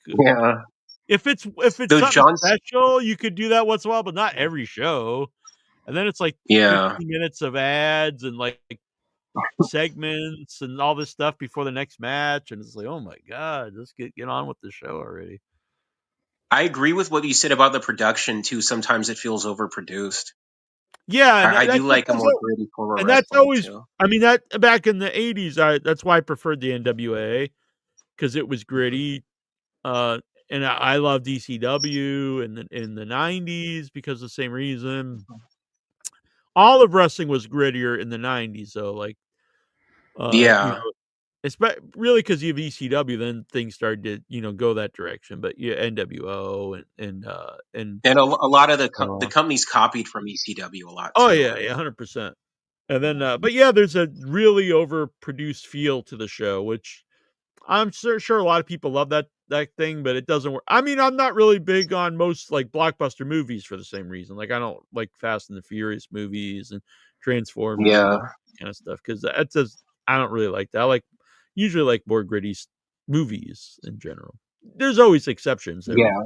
if it's something special, you could do that once in a while, but not every show. And then it's like 15 minutes of ads and like segments and all this stuff before the next match, and it's like, oh my god, let's get on with the show already. I agree with what you said about the production too. Sometimes it feels overproduced. Yeah, I do like a more gritty forward. And that's always too. I mean, that back in the 80s, that's why I preferred the NWA because it was gritty. And I love DCW in the 90s because of the same reason. All of wrestling was grittier in the 90s, though. Like, really because you have ECW, then things started to go that direction. But yeah, NWO and a lot of the companies copied from ECW a lot too. Oh yeah, 100%. And then, but yeah, there's a really overproduced feel to the show, which I'm sure a lot of people love that thing, but it doesn't work. I mean, I'm not really big on most like blockbuster movies for the same reason. Like I don't like Fast and the Furious movies and Transformers, Yeah, kind of stuff because that's just I don't really like that. I usually like more gritty movies in general. There's always exceptions. Yeah,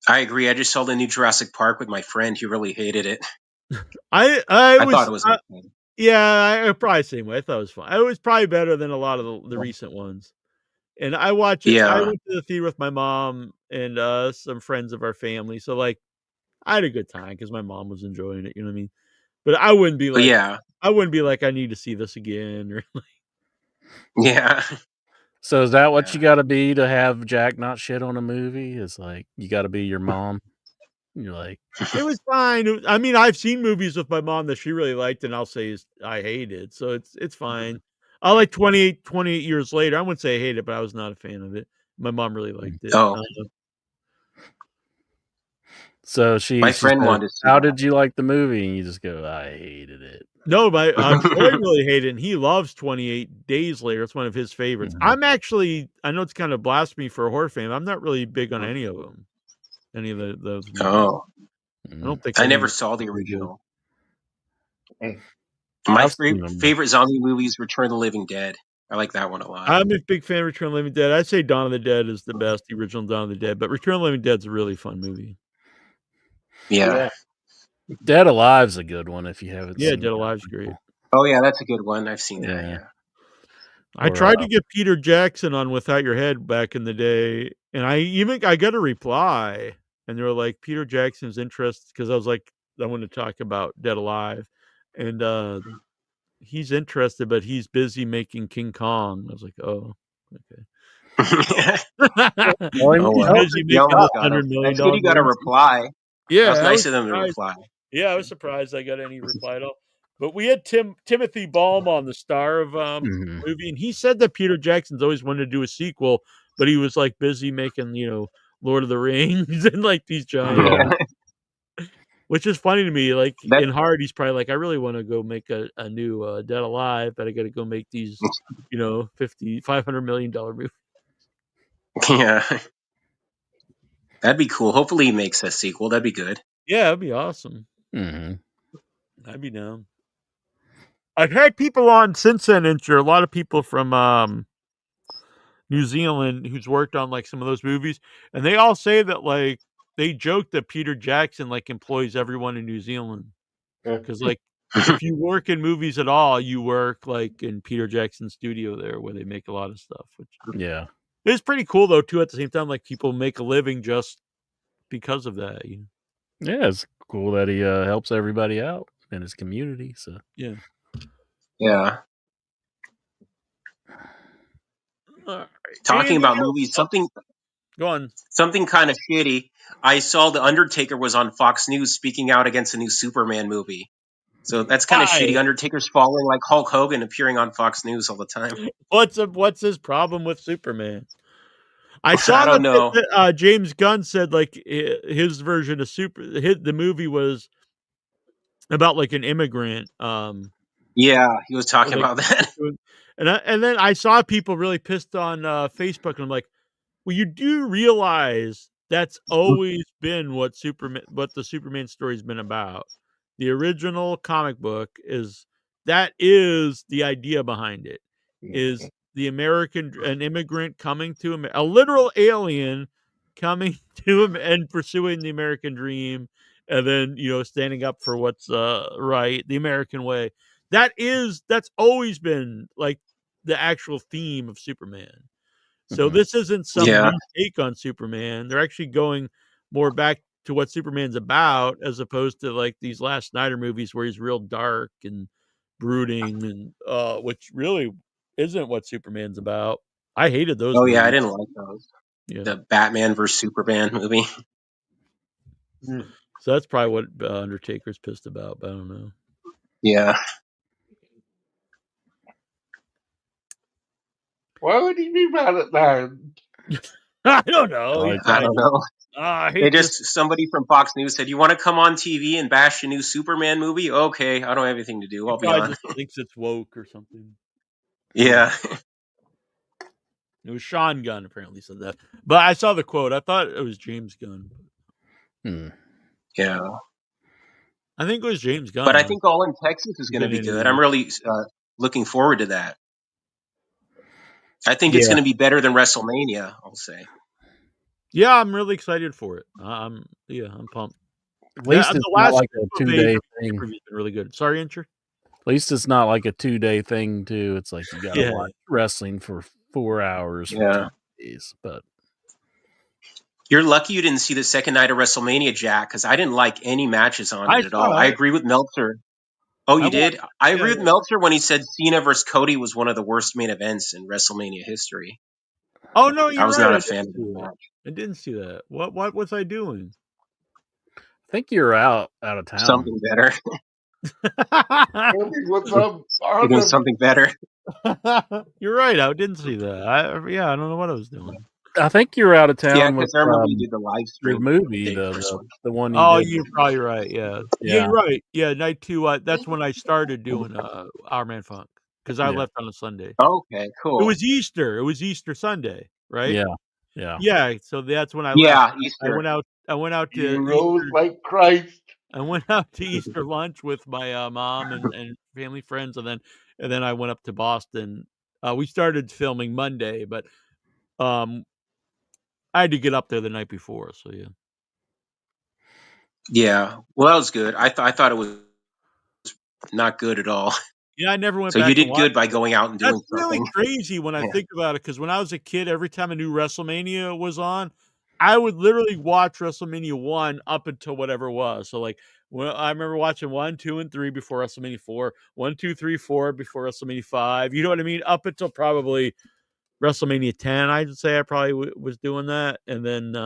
I agree. I just saw the new Jurassic Park with my friend. He really hated it. I thought it was okay. Yeah, I probably the same way. I thought it was fun. It was probably better than a lot of the recent ones. And I watch it. I Yeah. went to the theater with my mom and some friends of our family. So like, I had a good time because my mom was enjoying it. You know what I mean? But I wouldn't be like, Yeah. I need to see this again or like. Yeah. So is that what you got to be to have Jack not shit on a movie? It's like you got to be your mom. You're like, it was fine. I mean, I've seen movies with my mom that she really liked, and I'll say I hated. So it's fine. I like 28 years later. I wouldn't say I hate it, but I was not a fan of it. My mom really liked it. Oh. So she friend said, wanted to see how that. did you like the movie? And you just go, I hated it. No, Troy really hated it, and he loves 28 Days Later. It's one of his favorites. I know it's kind of blasphemy for a horror fan. I'm not really big on any of them. Any of those movies. Oh. I don't think I never saw the original. My favorite zombie movie is Return of the Living Dead. I like that one a lot. I'm a big fan of Return of the Living Dead. I'd say Dawn of the Dead is the best, the original Dawn of the Dead, but Return of the Living Dead's a really fun movie. Yeah. Dead Alive's a good one if you haven't seen it. Yeah, Dead Alive's great. Oh yeah, that's a good one. I've seen that, yeah. I tried to get Peter Jackson on Without Your Head back in the day, and I got a reply, and they were like, Peter Jackson's interested, because I was like, I want to talk about Dead Alive, and he's interested, but he's busy making King Kong. I was like, oh, okay. Busy making this $100 million. That's good. You got a reply. Yeah, that's nice of them to reply. Yeah, I was surprised I got any reply at all. But we had Timothy Ballman, the star of movie, and he said that Peter Jackson's always wanted to do a sequel, but he was like busy making, Lord of the Rings and like these giant. Which is funny to me. Like in heart, he's probably like, I really want to go make a new Dead Alive, but I got to go make these, $500 million movies. Yeah, that'd be cool. Hopefully, he makes a sequel. That'd be good. Yeah, that'd be awesome. I'd be down. I've had people on since then, a lot of people from New Zealand who's worked on like some of those movies, and they all say that like they joke that Peter Jackson like employs everyone in New Zealand because like if you work in movies at all, you work like in Peter Jackson's studio there where they make a lot of stuff. Which it's pretty cool though too. At the same time, like people make a living just because of that. Yeah, it's cool that he helps everybody out in his community. So yeah. Talking about movies, something kind of shitty. I saw The Undertaker was on Fox News speaking out against a new Superman movie. So that's kind of shitty. Undertaker's following like Hulk Hogan appearing on Fox News all the time. What's his problem with Superman? I saw I don't know. that James Gunn said like his version of the movie was about like an immigrant. Yeah, he was talking about that. And then I saw people really pissed on Facebook, and I'm like, well, you do realize that's always been what the Superman story's been about. The original comic book is the idea behind it. Is an immigrant coming to him, a literal alien coming to him and pursuing the American dream, and then standing up for what's right, the American way. That's always been like the actual theme of Superman. So this isn't some new take on Superman. They're actually going more back to what Superman's about, as opposed to like these last Snyder movies where he's real dark and brooding, and which really isn't what Superman's about. I hated those. Oh yeah, I didn't like those. Yeah. The Batman vs Superman movie. So that's probably what Undertaker's pissed about, but I don't know. Yeah. Why would he be mad at that? I don't know. I don't know. I They hate this. just somebody from Fox News said, "You want to come on TV and bash the new Superman movie? Okay, I don't have anything to do. He I'll be probably on." just thinks it's woke or something. Yeah. It was Sean Gunn apparently said that, but I saw the quote. I thought it was James Gunn. Yeah. I think it was James Gunn. But I think All in Texas is going to be good. I'm really looking forward to that. I think it's Yeah. going to be better than WrestleMania, I'll say. Yeah, I'm really excited for it. I'm pumped. At least it's not like a 2-day thing. Been really good. Sorry, Incher. At least it's not like a 2-day thing too. It's like you got to Yeah. watch wrestling for 4 hours for Yeah. 2 days. But You're lucky you didn't see the second night of WrestleMania, Jack, because I didn't like any matches on it at all. saw I it. agree with Meltzer. Oh, you I did? watched- I yeah, agree with yeah. Meltzer when he said Cena versus Cody was one of the worst main events in WrestleMania history. Oh no, you're I was right. not a fan of see the that. match. I didn't see that. What was I doing? I think you're out of town. Something better. Andy, what's up? You're doing something better. You're right. I didn't see that. I don't know what I was doing. I think you're out of town Yeah, with because I remember you did the live your stream. movie, The first one. the one you Oh, did. you're probably right. Yeah, you're right. Yeah, night 2. That's when I started doing Our Man Funk because I left on a Sunday. Okay, cool. It was Easter. It was Easter Sunday, right? Yeah. Yeah. So that's when I Yeah, left. Easter. I went out to You rose Easter. like Christ. I went out to Easter lunch with my mom and family friends, and then I went up to Boston. We started filming Monday, but I had to get up there the night before. So yeah. Yeah, well, that was good. I thought it was not good at all. Yeah, I never went So back. you and did watched good by it. going out and doing That's really something. crazy when I Yeah. think about it. Because when I was a kid, every time a new WrestleMania was on, I would literally watch WrestleMania 1 up until whatever it was. So like, I remember watching 1, 2, and 3 before WrestleMania 4, 1, 2, 3, 4 before WrestleMania 5. You know what I mean? Up until probably WrestleMania 10, I'd say I probably was doing that, and then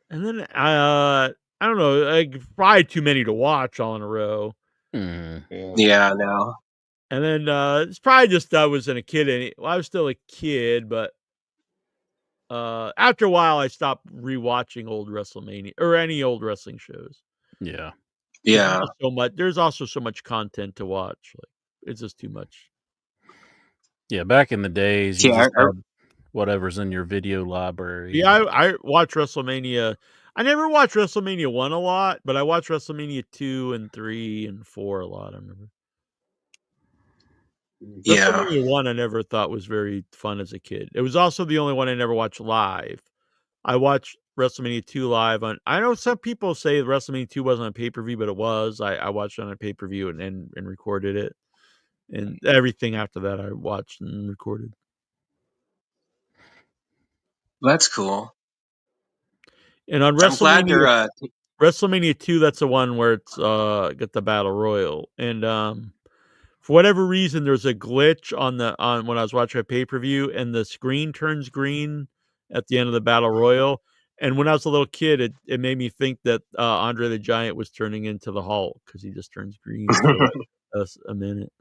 I don't know, like probably too many to watch all in a row. Yeah, no. And then it's probably just I wasn't a kid. I was still a kid, but after a while, I stopped rewatching old WrestleMania or any old wrestling shows. Yeah. Yeah. There's also so much content to watch. Like it's just too much. Yeah, back in the days, you Yeah, just had whatever's in your video library. Yeah, I watched WrestleMania. I never watched WrestleMania 1 a lot, but I watched WrestleMania 2 and 3 and 4 a lot. I remember. Yeah. WrestleMania 1 I never thought was very fun as a kid. It was also the only one I never watched live. I watched WrestleMania 2 live on. I know some people say WrestleMania 2 wasn't on pay-per-view, but it was. I watched it on a pay-per-view and recorded it. And everything after that I watched and recorded. That's cool. And on I'm glad they're WrestleMania 2, that's the one where it's got the Battle Royal. And for whatever reason, there's a glitch on when I was watching a pay-per-view, and the screen turns green at the end of the Battle Royal. And when I was a little kid, it made me think that Andre the Giant was turning into the Hulk because he just turns green for like a minute.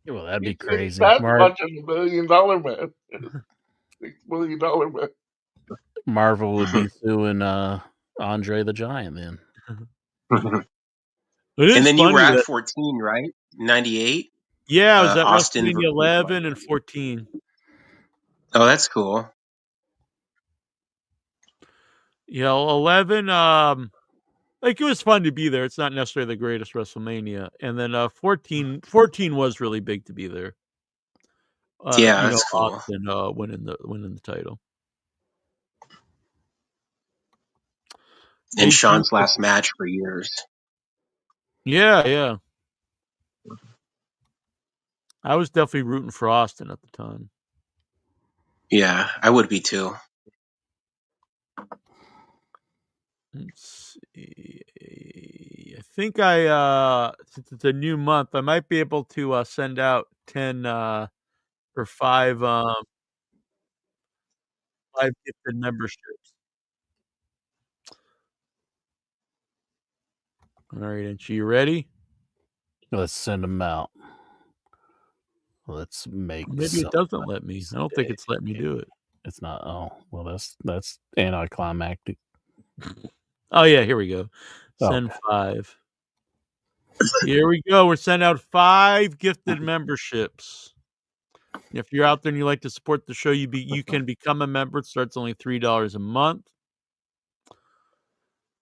Well, that'd be crazy. That's watching $1 million man. $6 million man. Marvel would be suing Andre the Giant then. It and then you were funny at that- 14, right? 98? Yeah, I was at Austin WrestleMania versus 11 and 14. Oh, that's cool. Yeah, 11, like it was fun to be there. It's not necessarily the greatest WrestleMania. And then 14 was really big to be there. Yeah, that's cool. Austin winning the title. And Sean's last match for years. Yeah. I was definitely rooting for Austin at the time. Yeah, I would be too. Let's see. I think since it's a new month, I might be able to send out 10 or 5 gifted memberships. All right, Inch, you ready? Let's send them out. Let's make. Maybe it doesn't let me. I don't think it's letting me do it. It's not. Oh, well, that's anticlimactic. Oh yeah, here we go. Send Okay. 5. Here we go. We're sending out 5 gifted memberships. If you're out there and you like to support the show, you can become a member. It starts only $3 a month.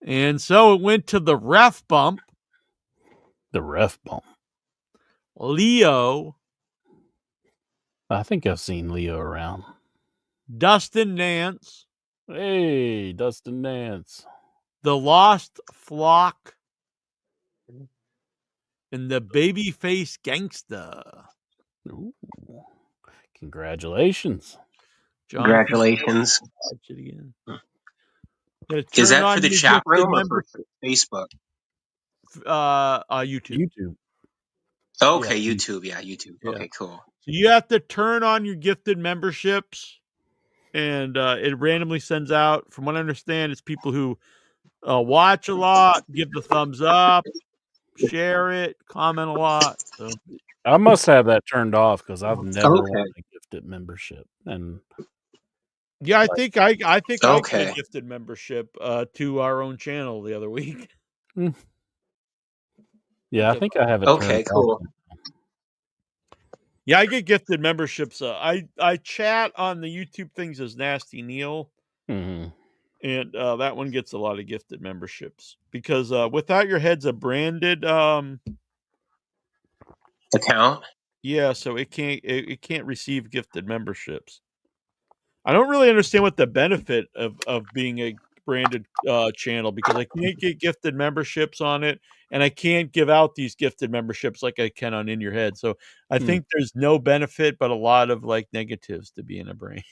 And so it went to the ref bump. The ref bump. Leo. I think I've seen Leo around. Dustin Nance. Hey, Dustin Nance. The Lost Flock. And the Babyface Gangsta. Ooh. Congratulations. Congratulations. Again. Is that for the chat room or for Facebook? YouTube. Okay, yeah. YouTube. Yeah, YouTube. Yeah. Okay, cool. So you have to turn on your gifted memberships, and it randomly sends out. From what I understand, it's people who watch a lot, give the thumbs up, share it, comment a lot. So I must have that turned off because I've never wanted a gifted membership. And yeah, I think I got a gifted membership to our own channel the other week. Yeah, I think I have it turned cool. off. Yeah, I get gifted memberships. I chat on the YouTube things as Nasty Neil. Mm-hmm. And that one gets a lot of gifted memberships because Without Your Head's a branded account. Yeah, so it can't receive gifted memberships. I don't really understand what the benefit of being a branded channel, because I can't get gifted memberships on it, and I can't give out these gifted memberships like I can on In Your Head. So I think there's no benefit, but a lot of like negatives to being a brand.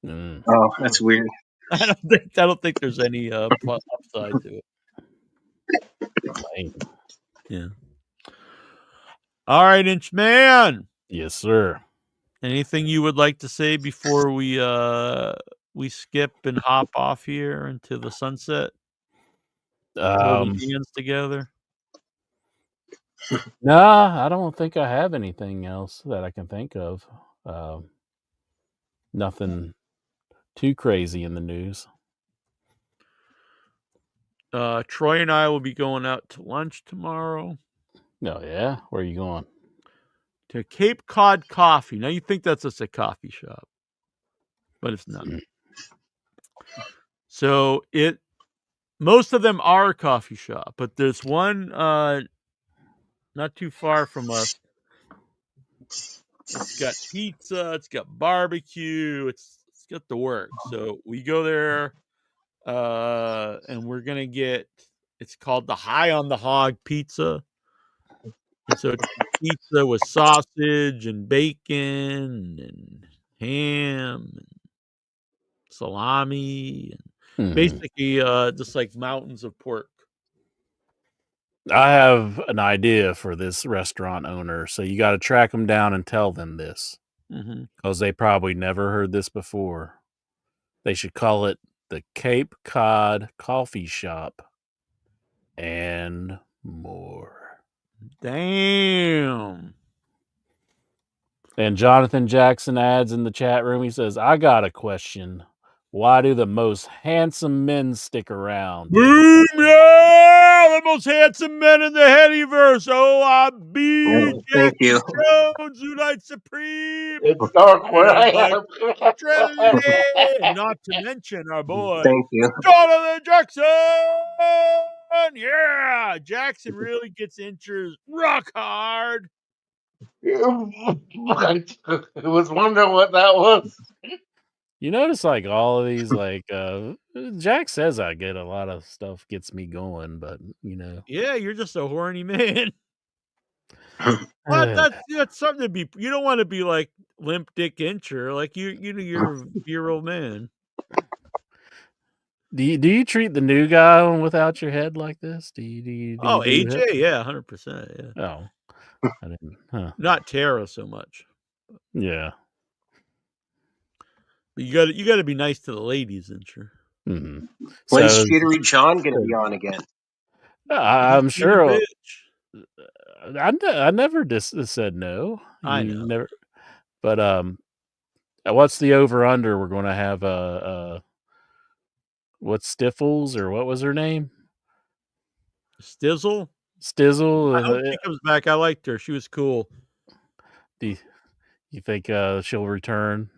Oh, that's weird. I don't think there's any upside to it. Yeah. All right, Inchman. Yes, sir. Anything you would like to say before we skip and hop off here into the sunset? Holding hands together. Nah, I don't think I have anything else that I can think of. Nothing too crazy in the news. Troy and I will be going out to lunch tomorrow. Oh, yeah? Where are you going? To Cape Cod Coffee. Now, you think that's just a coffee shop, but it's not. So most of them are a coffee shop, but there's one not too far from us. It's got pizza, it's got barbecue, it's got the work. So we go there, and we're gonna get. It's called the High on the Hog Pizza, and so it's pizza with sausage and bacon and ham and salami, and basically just like mountains of pork. I have an idea for this restaurant owner, so you got to track them down and tell them this, because they probably never heard this before. They should call it the Cape Cod Coffee Shop and more. Damn. And Jonathan Jackson adds in the chat room, he says, I got a question. Why do the most handsome men stick around? Boom, yeah! The most handsome men in the Headyverse. OIB, Thank you. Jones, Unite Supreme. It's dark where I am. And not to mention our boy, Thank you. Jonathan Jackson. Yeah, Jackson really gets inches rock hard. I was wondering what that was. You notice like all of these, like Jack says I get a lot of stuff gets me going, but you know. Yeah, you're just a horny man. But that's something to be. You don't want to be like Limp Dick Incher, like you're old man. Do you treat the new guy on Without Your Head like this? Do you AJ, yeah, 100%, yeah. Oh, I didn't. Huh. Not Tara so much. Yeah. But you got to be nice to the ladies, Incher. Mm-hmm. When's Jittery John going to be on again? I'm He's being a sure. bitch. I never said no. I You know. never. But what's the over under? We're going to have what's Stifles or what was her name? Stizzle. Stizzle. I hope she comes back. I liked her. She was cool. Do you think she'll return?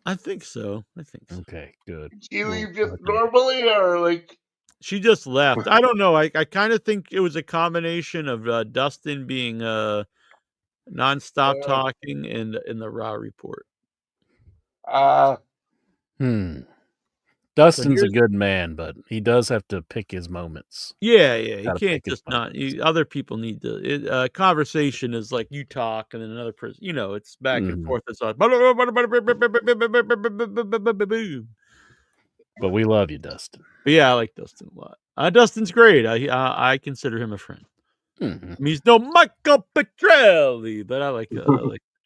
I think so. Okay, good. She leave just normally, or like She just left. I don't know. I kind of think it was a combination of Dustin being nonstop talking and in the Raw report. Dustin's a good man, but he does have to pick his moments. Yeah. He Gotta can't pick his just not. Other people need to. Conversation is like you talk and then another person. It's back and forth. It's like, But we love you, Dustin. But yeah, I like Dustin a lot. Dustin's great. I consider him a friend. I mean, he's no Michael Petrelli, but I like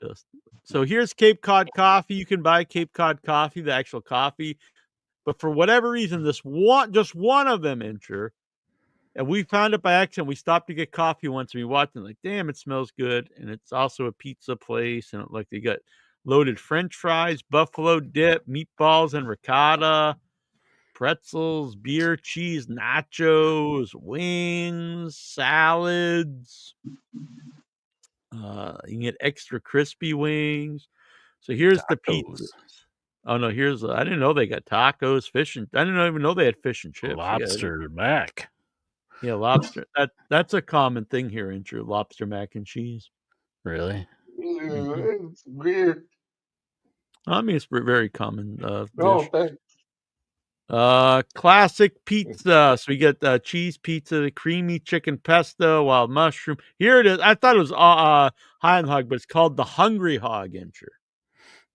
Dustin. So here's Cape Cod coffee. You can buy Cape Cod coffee, the actual coffee. But for whatever reason, just one of them enter. And we found it by accident. We stopped to get coffee once. And we watched it like, damn, it smells good. And it's also a pizza place. And like they got loaded French fries, buffalo dip, meatballs and ricotta, pretzels, beer, cheese, nachos, wings, salads. You can get extra crispy wings. So here's the pizzas. Oh no, I didn't know they got tacos, fish, and I didn't even know they had fish and chips. Lobster mac. Yeah, lobster. That's a common thing here in True. Lobster mac and cheese. Really? It's weird. I mean, it's very common No, dish. thanks. Classic pizza. So we get cheese pizza, the creamy chicken pesto, wild mushroom. Here it is. I thought it was High on Hog, but it's called the Hungry Hog, Incher.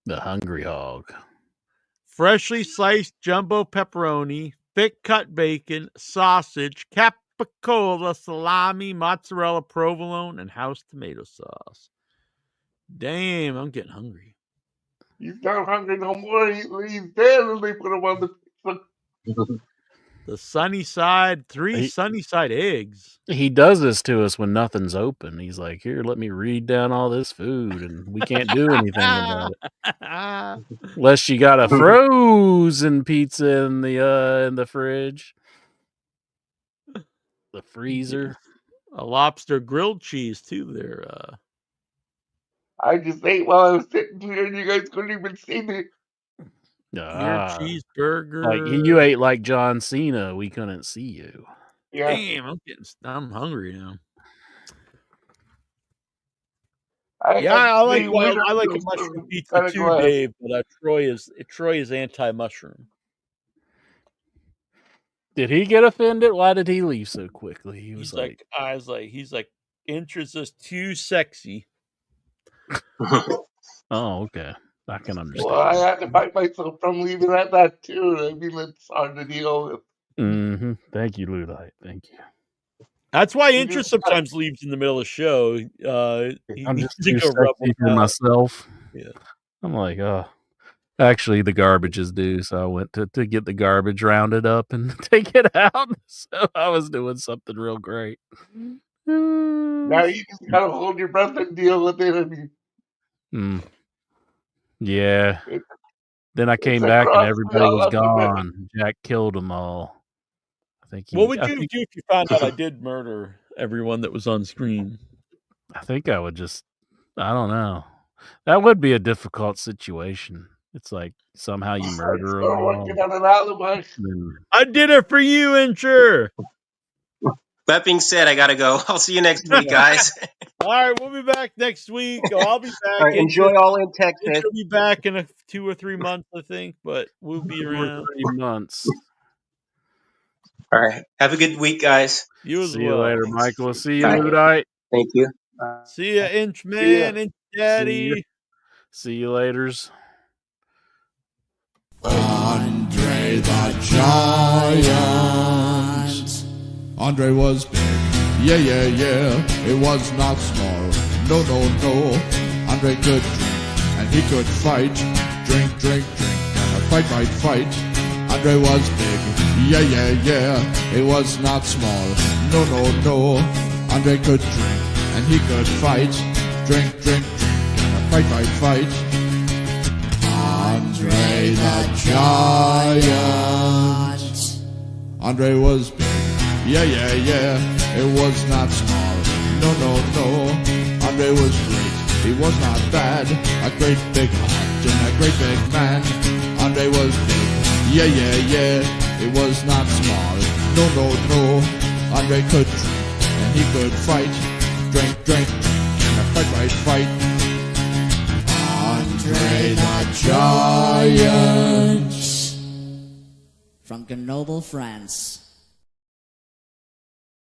The Hungry Hog. Freshly sliced jumbo pepperoni, thick cut bacon, sausage, capicola, salami, mozzarella, provolone, and house tomato sauce. Damn, I'm getting hungry. He's not hungry no more. He's dead, and they put him on the pizza. The sunny side, sunny side eggs. He does this to us when nothing's open. He's like, here, let me read down all this food, and we can't do anything about it. Unless you got a frozen pizza in the fridge. The freezer. A lobster grilled cheese, too, there. I just ate while I was sitting here, and you guys couldn't even see me. Your cheeseburger. Like you ate like John Cena. We couldn't see you. Yeah. Damn, I'm hungry now. I like a mushroom pizza too, Dave. But Troy is anti-mushroom. Did he get offended? Why did he leave so quickly? He's like, Incher's just too sexy. Oh, okay. I can understand. Well, I had to fight myself from leaving at that too. I mean, it's hard to deal with. Mm-hmm. Thank you, Luddite. Thank you. That's why Incher sometimes leaves in the middle of the show. I'm just too sexy for myself. Yeah. I'm like, actually, the garbage is due, so I went to get the garbage rounded up and take it out. So I was doing something real great. Now you just gotta hold your breath and deal with it. I mean, yeah. Then I came back and everybody was gone. Jack killed them all. I think. What would you do if you found out I did murder everyone that was on screen? I think I would just. I don't know. That would be a difficult situation. It's like somehow you murder them all. I did it for you, Incher. That being said, I gotta go. I'll see you next week, guys. All right, we'll be back next week. I'll be back. All right, enjoy all in Texas. We'll be back in 2 or 3 months, I think, but we'll be around. 3 months. All right. Have a good week, guys. You as See you later, Thanks. Michael. See you, Bye. Luddite. Thank you. See ya, Inch Man, Inch Daddy. See you laters. Andre the Giant. Andre was big. Yeah. It was not small. No. Andre could drink and he could fight. Drink. And a fight. Andre was big. Yeah, yeah, yeah, it was not small. No, no, no. Andre could drink and he could fight. Drink, drink, drink, and fight, fight, fight. Andre the Giant. Andre was big. Yeah, yeah, yeah, it was not small. No, no, no. Andre was great. He was not bad. A great big heart and a great big man. Andre was big. Yeah, yeah, yeah, it was not small. No, no, no. Andre could drink and he could fight. Drink, drink, drink, and fight, fight, fight. Andre the Giant. From Grenoble, France.